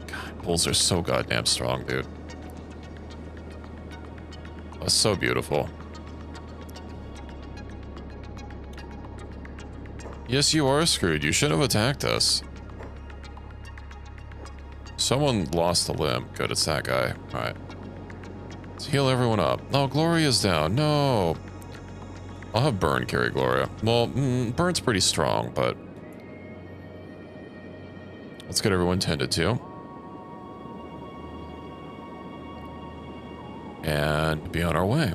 A: God, bulls are so goddamn strong, dude. That's so beautiful. Yes, you are screwed. You should have attacked us. Someone lost a limb. Good, it's that guy. Alright. Let's heal everyone up. No, Gloria's down. No. I'll have Burn carry Gloria. Well, Burn's pretty strong, but... let's get everyone tended to. And be on our way.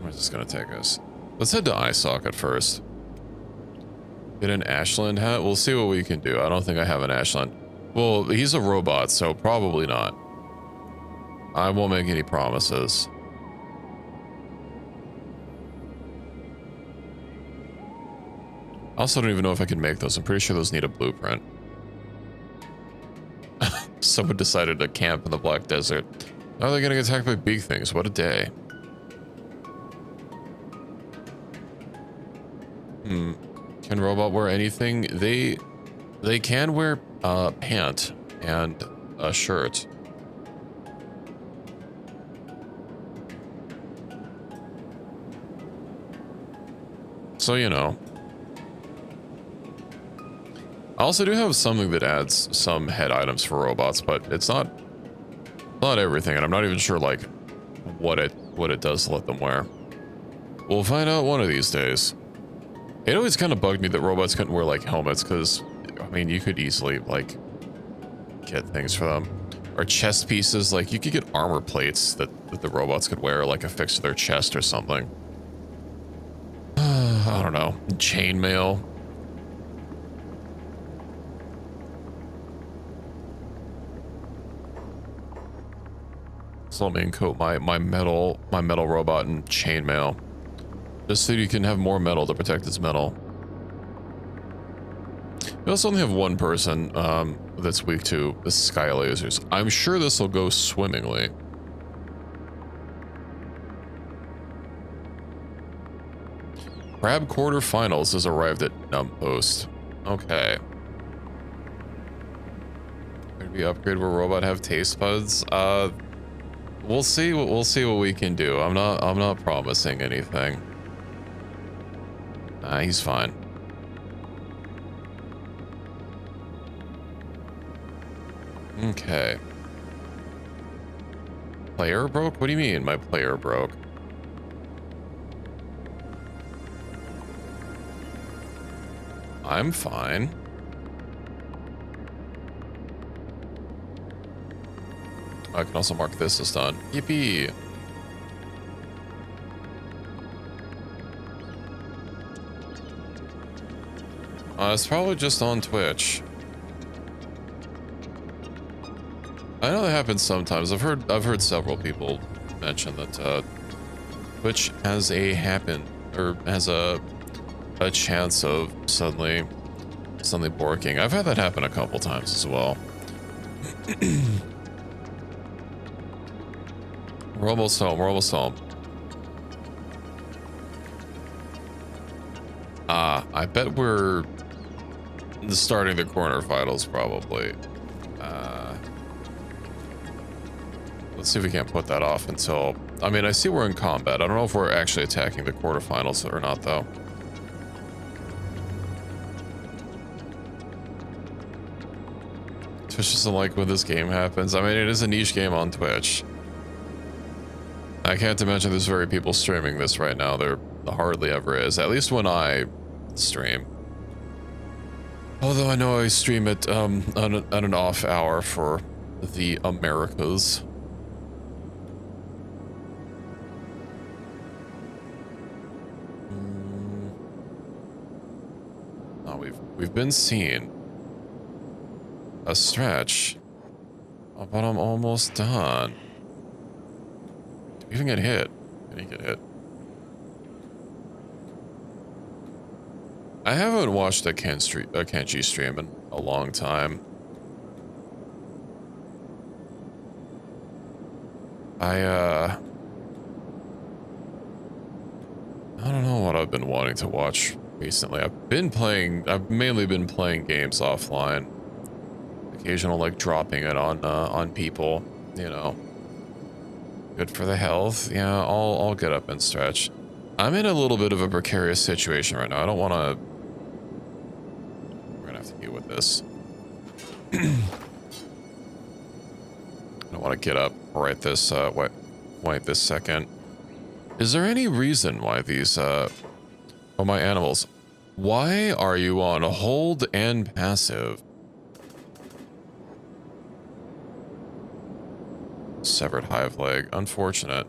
A: Where's this gonna take us? Let's head to Eye Socket first. Get an Ashland hat? We'll see what we can do. I don't think I have an Ashland. Well, he's a robot, so probably not. I won't make any promises. I also don't even know if I can make those. I'm pretty sure those need a blueprint. Someone decided to camp in the Black Desert. Now they're getting attacked by big things. What a day. Can robot wear anything? They can wear pant and a shirt. So, you know. I also do have something that adds some head items for robots, but it's not everything, and I'm not even sure like what it does to let them wear. We'll find out one of these days. It always kind of bugged me that robots couldn't wear like helmets, because I mean you could easily like get things for them, or chest pieces. Like you could get armor plates that the robots could wear, like affixed to their chest or something. I don't know. Chainmail. So let me coat my metal robot in chainmail, just so you can have more metal to protect its metal. We also only have one person that's weak to the sky lasers. I'm sure this will go swimmingly. Crab quarterfinals has arrived at Numpost. Okay. Could we upgrade where robot have taste buds? We'll see what we can do. I'm not promising anything. He's fine. Okay. Player broke? What do you mean my player broke? I'm fine. I can also mark this as done. Yippee! It's probably just on Twitch. I know that happens sometimes. I've heard several people mention that Twitch has a chance of suddenly borking. I've had that happen a couple times as well. We're almost home. We're almost home. I bet we're starting the quarterfinals probably. Let's see if we can't put that off until... I mean, I see we're in combat. I don't know if we're actually attacking the quarterfinals or not, though. Twitch doesn't like when this game happens. I mean, it is a niche game on Twitch. I can't imagine there's very people streaming this right now. There hardly ever is. At least when I stream. Although I know I stream at an off hour for the Americas. Oh, we've been seeing a stretch. Oh, but I'm almost done. Did we even get hit? Did he get hit? I haven't watched a Kenshi stream in a long time. I don't know what I've been wanting to watch recently. I've mainly been playing games offline. Occasional like dropping it on people, you know. Good for the health. Yeah, I'll get up and stretch. I'm in a little bit of a precarious situation right now. I don't want to... We're gonna have to deal with this. I don't want to get up right this wait this second. Is there any reason why these my animals, why are you on hold and passive? Severed hive leg, unfortunate.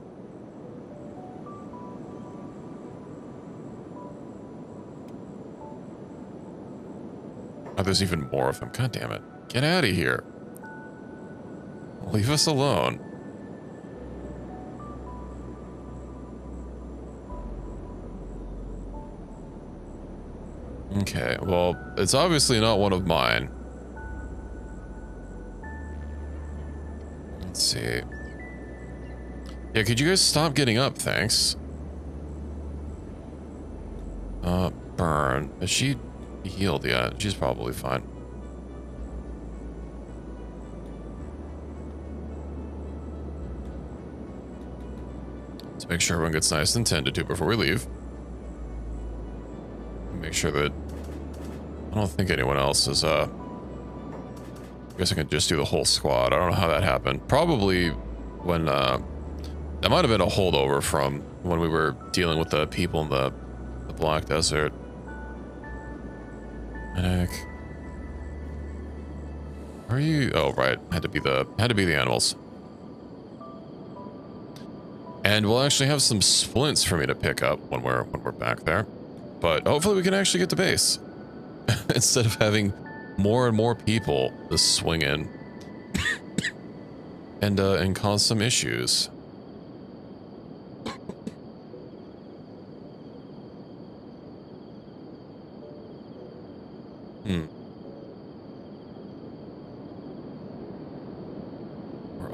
A: Oh, there's even more of them. God damn it. Get out of here. Leave us alone. Okay, well, it's obviously not one of mine. Let's see. Yeah, could you guys stop getting up? Thanks. Burn. Is she healed yet? She's probably fine. Let's make sure everyone gets nice and tended to before we leave. Make sure that... I don't think anyone else is, I guess I can just do the whole squad. I don't know how that happened. Probably when, that might have been a holdover from when we were dealing with the people in the Black Desert. Medic. Where are you? Oh, right. Had to be the animals. And we'll actually have some splints for me to pick up when we're back there. But hopefully we can actually get to base. Instead of having more and more people to swing in and cause some issues.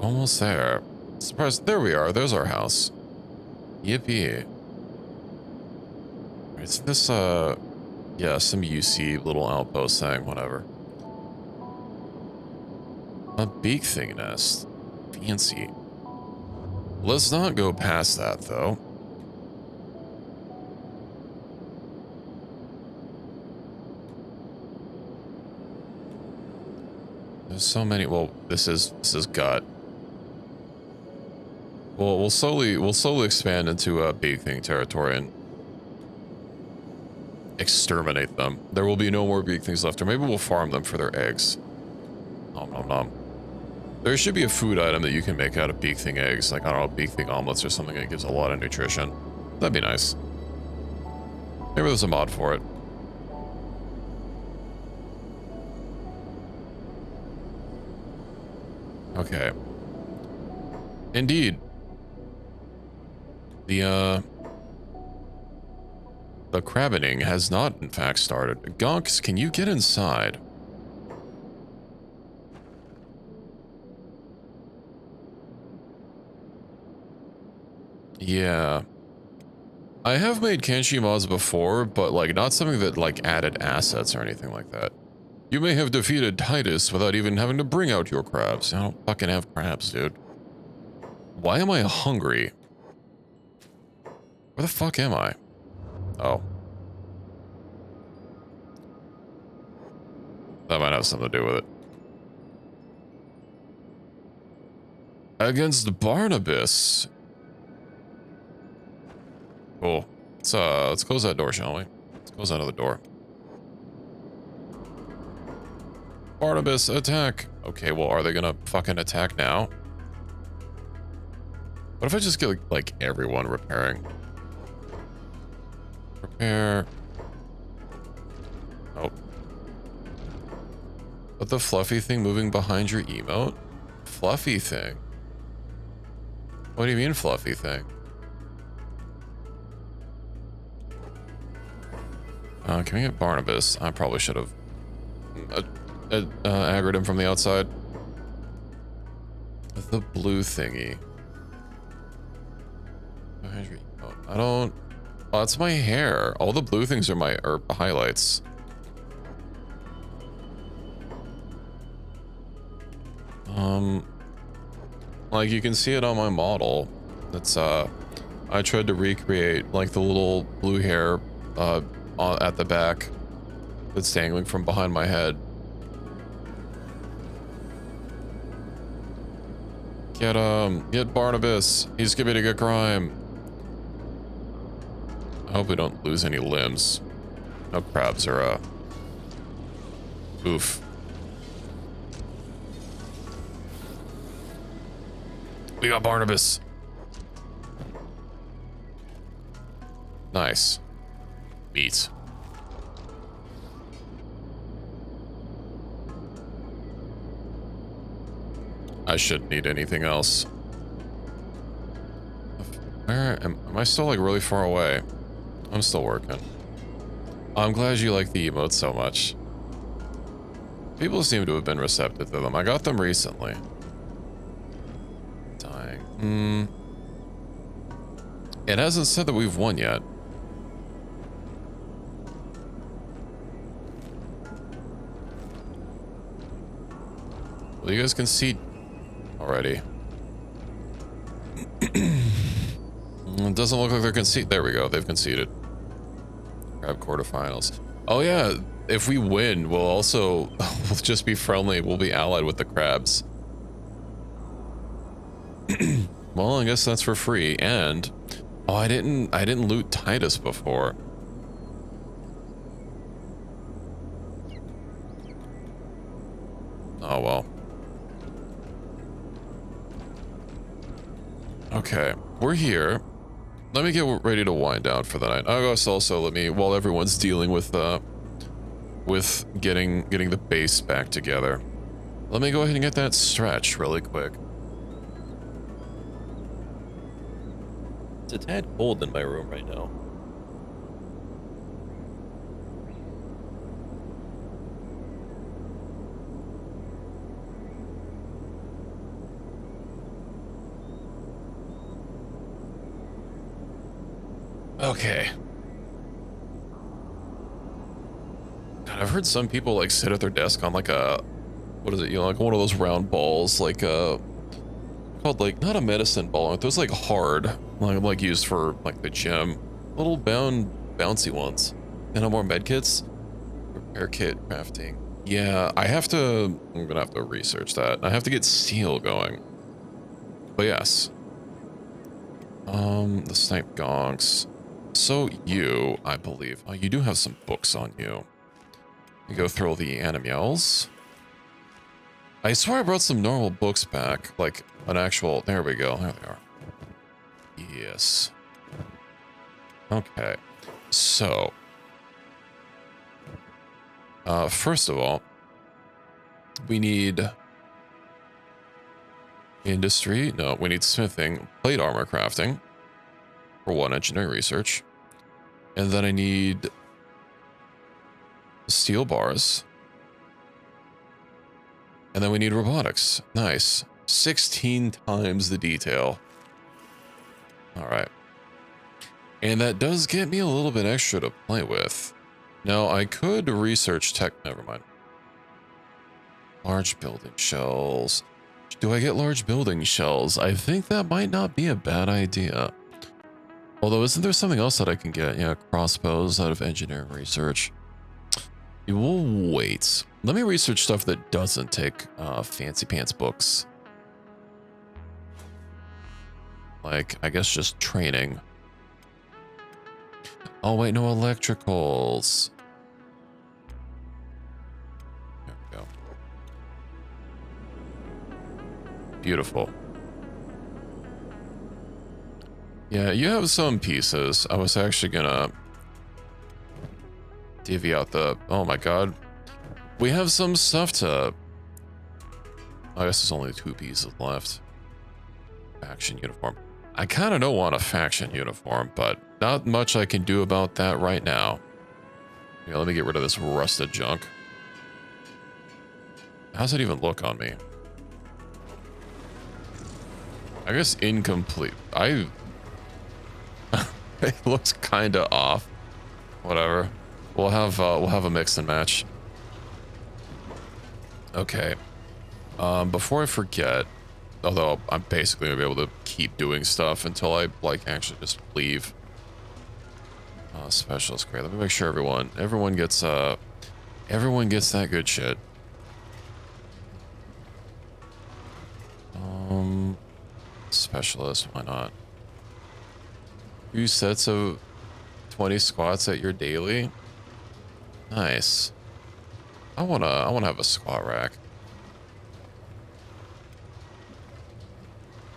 A: Almost there. Surprised. There we are. There's our house. Yippee. Is this, yeah, some UC little outpost thing, whatever. A beak thing nest. Fancy. Let's not go past that, though. There's so many. Well, this is gut. Well, we'll slowly expand into beak thing territory and exterminate them. There will be no more beak things left, or maybe we'll farm them for their eggs. Nom nom nom. There should be a food item that you can make out of beak thing eggs, like, I don't know, beak thing omelets or something that gives a lot of nutrition. That'd be nice. Maybe there's a mod for it. Okay. Indeed. The crabbening has not, in fact, started. Gonks, can you get inside? Yeah. I have made Kenshi mods before, but, like, not something that, like, added assets or anything like that. You may have defeated Titus without even having to bring out your crabs. I don't fucking have crabs, dude. Why am I hungry? Where the fuck am I? Oh. That might have something to do with it. Against Barnabas. Cool. Let's close that door, shall we? Let's close that other door. Barnabas, attack. Okay, well, are they gonna fucking attack now? What if I just get, like everyone repairing? Repair. Oh. But the fluffy thing moving behind your emote? Fluffy thing? What do you mean fluffy thing? Can we get Barnabas? I probably should have aggroed him from the outside. The blue thingy. I don't... Oh, that's my hair. All the blue things are my highlights. Like you can see it on my model. It's I tried to recreate like the little blue hair at the back that's dangling from behind my head. Get Barnabas. He's committing a crime. I hope we don't lose any limbs. No crabs are oof. We got Barnabas. Nice. Meat. I shouldn't need anything else. Where am I still like really far away? I'm still working. I'm glad you like the emotes so much. People seem to have been receptive to them. I got them recently. Dying. It hasn't said that we've won yet. Well, you guys concede already. It doesn't look like they're conceded. There we go. They've conceded. Grab quarterfinals. Oh yeah, if we win, we'll also we'll just be friendly. We'll be allied with the crabs. Well, I guess that's for free. And oh, I didn't loot Titus before. Oh well. Okay, we're here. Let me get ready to wind down for the night. I guess also let me, while everyone's dealing with getting the base back together, let me go ahead and get that stretch really quick.
C: It's a tad cold in my room right now.
A: Okay. God, I've heard some people like sit at their desk on like a, what is it? You know, like one of those round balls, like called like not a medicine ball. Those like hard, like used for like the gym, little bouncy ones. And no more med kits. Repair kit crafting. Yeah, I'm gonna have to research that. I have to get steel going. But yes. The snipe gongs. So you, I believe, oh, you do have some books on you. You go through all the animals. I swear I brought some normal books back, like an actual, there we go, there they are. Yes. Okay, so. First of all, we need industry, no, we need smithing, plate armor crafting, for one, engineering research. And then I need steel bars. And then we need robotics. Nice. 16 times the detail. All right. And that does get me a little bit extra to play with. Now, I could research tech. Never mind. Large building shells. Do I get large building shells? I think that might not be a bad idea. Although, isn't there something else that I can get? Yeah, crossbows out of engineering research. We'll wait. Let me research stuff that doesn't take fancy pants books. Like, I guess just training. Oh, wait, no electricals. There we go. Beautiful. Yeah, you have some pieces. I was actually gonna divvy out the... Oh my god. We have some stuff to... I guess there's only 2 pieces left. Faction uniform. I kind of don't want a faction uniform, but not much I can do about that right now. Yeah, let me get rid of this rusted junk. How's it even look on me? I guess incomplete. It looks kind of off. Whatever. We'll have a mix and match. Okay. Before I forget, although I'm basically gonna be able to keep doing stuff until I like actually just leave. Specialist, great. Let me make sure everyone gets that good shit. Specialist, why not? 2 sets of 20 squats at your daily. Nice. I wanna have a squat rack.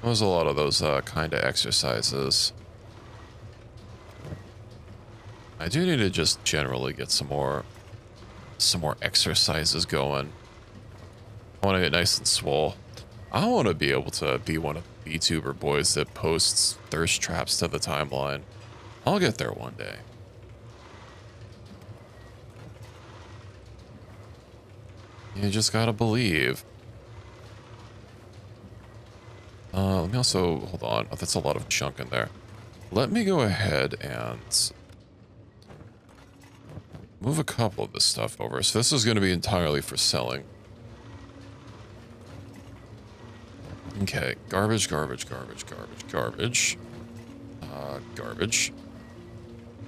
A: There's a lot of those kind of exercises. I do need to just generally get some more exercises going. I want to get nice and swole. I want to be able to be one of the vtuber boys that posts thirst traps to the timeline. I'll get there one day. You just gotta believe. Let me also, hold on. Oh, that's a lot of junk in there. Let me go ahead and move a couple of this stuff over. So this is going to be entirely for selling. Okay, garbage, garbage, garbage, garbage, garbage. Garbage.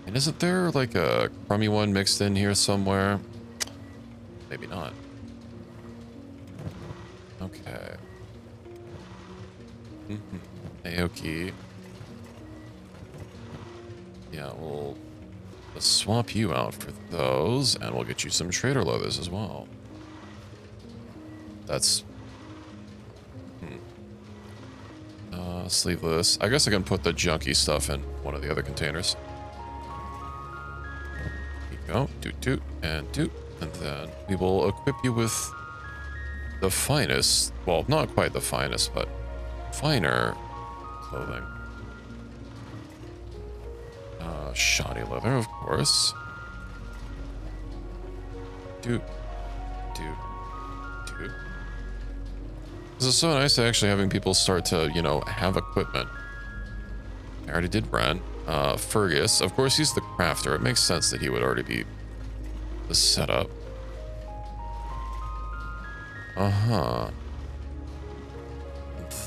A: And isn't there like a crummy one mixed in here somewhere? Maybe not. Okay. Aoki. Yeah, we'll swap you out for those, and we'll get you some trader leathers as well. That's... sleeveless. I guess I can put the junky stuff in one of the other containers. Here you go. Toot, toot, and toot. And then we will equip you with the finest, well, not quite the finest, but finer clothing. Shoddy leather, of course. Doot. Doot. Doot. This is so nice actually having people start to, you know, have equipment. I already did Ren. Fergus. Of course, he's the crafter. It makes sense that he would already be the setup. Uh-huh.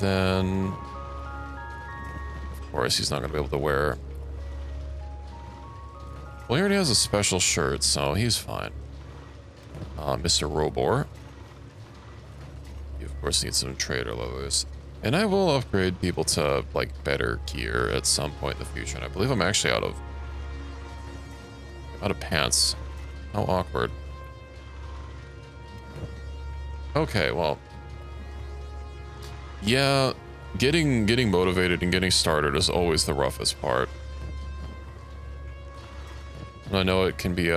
A: Then, of course, he's not going to be able to wear... Well, he already has a special shirt, so he's fine. Mr. Robor. You, of course, need some trader leathers. And I will upgrade people to, like, better gear at some point in the future. And I believe I'm actually out of pants. How awkward. Okay, well... Yeah, getting motivated and getting started is always the roughest part. And I know it can be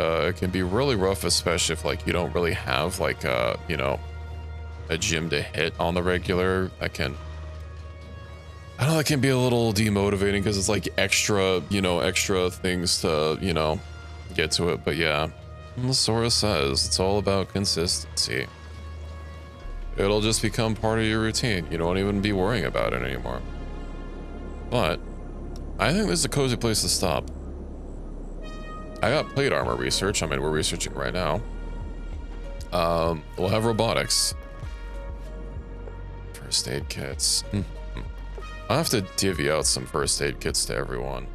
A: really rough, especially if like you don't really have like you know, a gym to hit on the regular. I don't know, that can be a little demotivating because it's like extra, you know, extra things to, you know, get to it. But yeah, the Sora says it's all about consistency. It'll just become part of your routine. You don't even be worrying about it anymore. But I think this is a cozy place to stop. I got plate armor research. I mean, we're researching right now. We'll have robotics. First aid kits. I'll have to divvy out some first aid kits to everyone.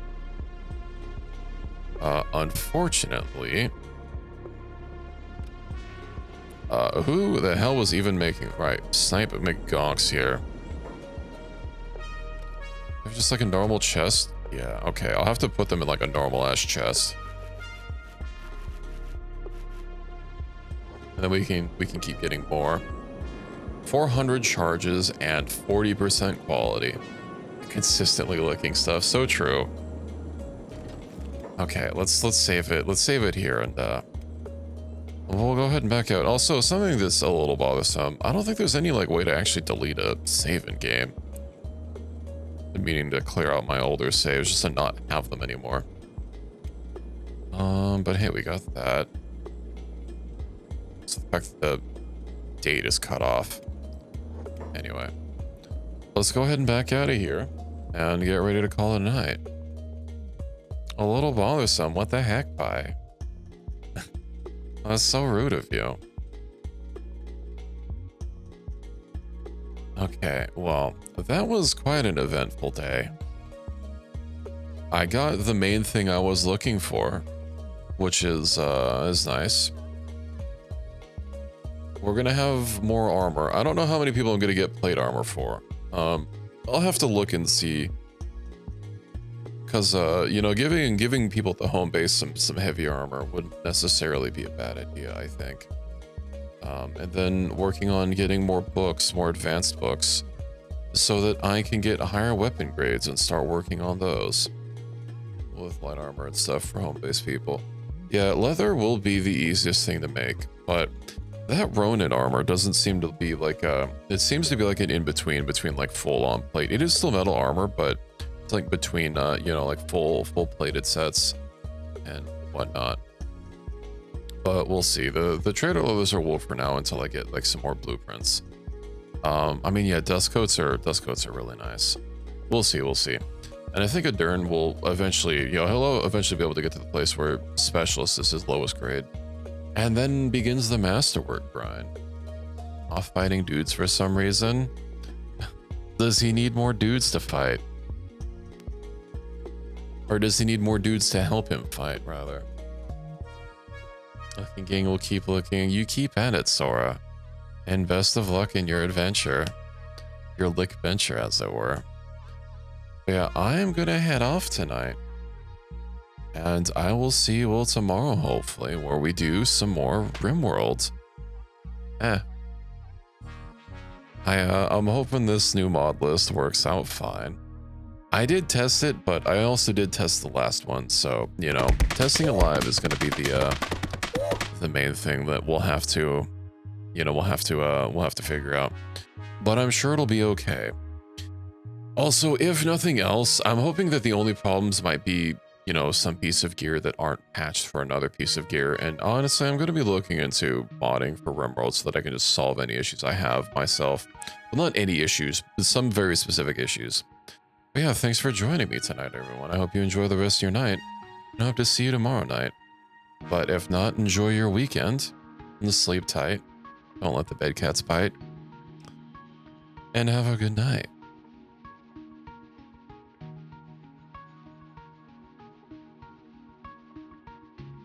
A: Unfortunately... who the hell was even making... Right, Snipe McGonks here. Just like a normal chest? Yeah, okay, I'll have to put them in like a normal-ass chest. And then we can keep getting more. 400 charges and 40% quality. Consistently looking stuff, so true. Okay, let's save it. Let's save it here and we'll go ahead and back out. Also, something that's a little bothersome. I don't think there's any like way to actually delete a save in game. I'm meaning to clear out my older saves just to not have them anymore. But hey, we got that. It's the fact that the date is cut off. Anyway, let's go ahead and back out of here and get ready to call it a night. A little bothersome. What the heck, bye? That's so rude of you. Okay, well, that was quite an eventful day. I got the main thing I was looking for, which is nice. We're gonna have more armor. I don't know how many people I'm gonna get plate armor for. I'll have to look and see. Because, you know, giving people at the home base some heavy armor wouldn't necessarily be a bad idea, I think. And then working on getting more books, more advanced books, so that I can get higher weapon grades and start working on those. With light armor and stuff for home base people. Yeah, leather will be the easiest thing to make, but that Ronin armor doesn't seem to be like it seems to be like an in-between between like full-on plate. It is still metal armor, but it's like between, you know, like full plated sets and whatnot. But we'll see. The trader leathers are wool for now until I get like some more blueprints. I mean, yeah, dust coats are really nice. We'll see. And I think Adern will eventually, you know, he'll eventually be able to get to the place where specialist is his lowest grade. And then begins the masterwork grind. Off fighting dudes for some reason. Does he need more dudes to fight? Or does he need more dudes to help him fight, rather? Looking gang will keep looking. You keep at it, Sora. And best of luck in your adventure. Your lick venture, as it were. Yeah, I am gonna head off tonight. And I will see you all tomorrow, hopefully, where we do some more RimWorld. I'm hoping this new mod list works out fine. I did test it, but I also did test the last one, so, you know, testing it live is gonna be the main thing that we'll have to, you know, we'll have to figure out. But I'm sure it'll be okay. Also, if nothing else, I'm hoping that the only problems might be, you know, some piece of gear that aren't patched for another piece of gear. And honestly, I'm going to be looking into modding for RimWorld so that I can just solve any issues I have myself. Well, not any issues, but some very specific issues. But yeah, thanks for joining me tonight, everyone. I hope you enjoy the rest of your night, and I hope to see you tomorrow night. But if not, enjoy your weekend, and sleep tight. Don't let the bed cats bite. And have a good night.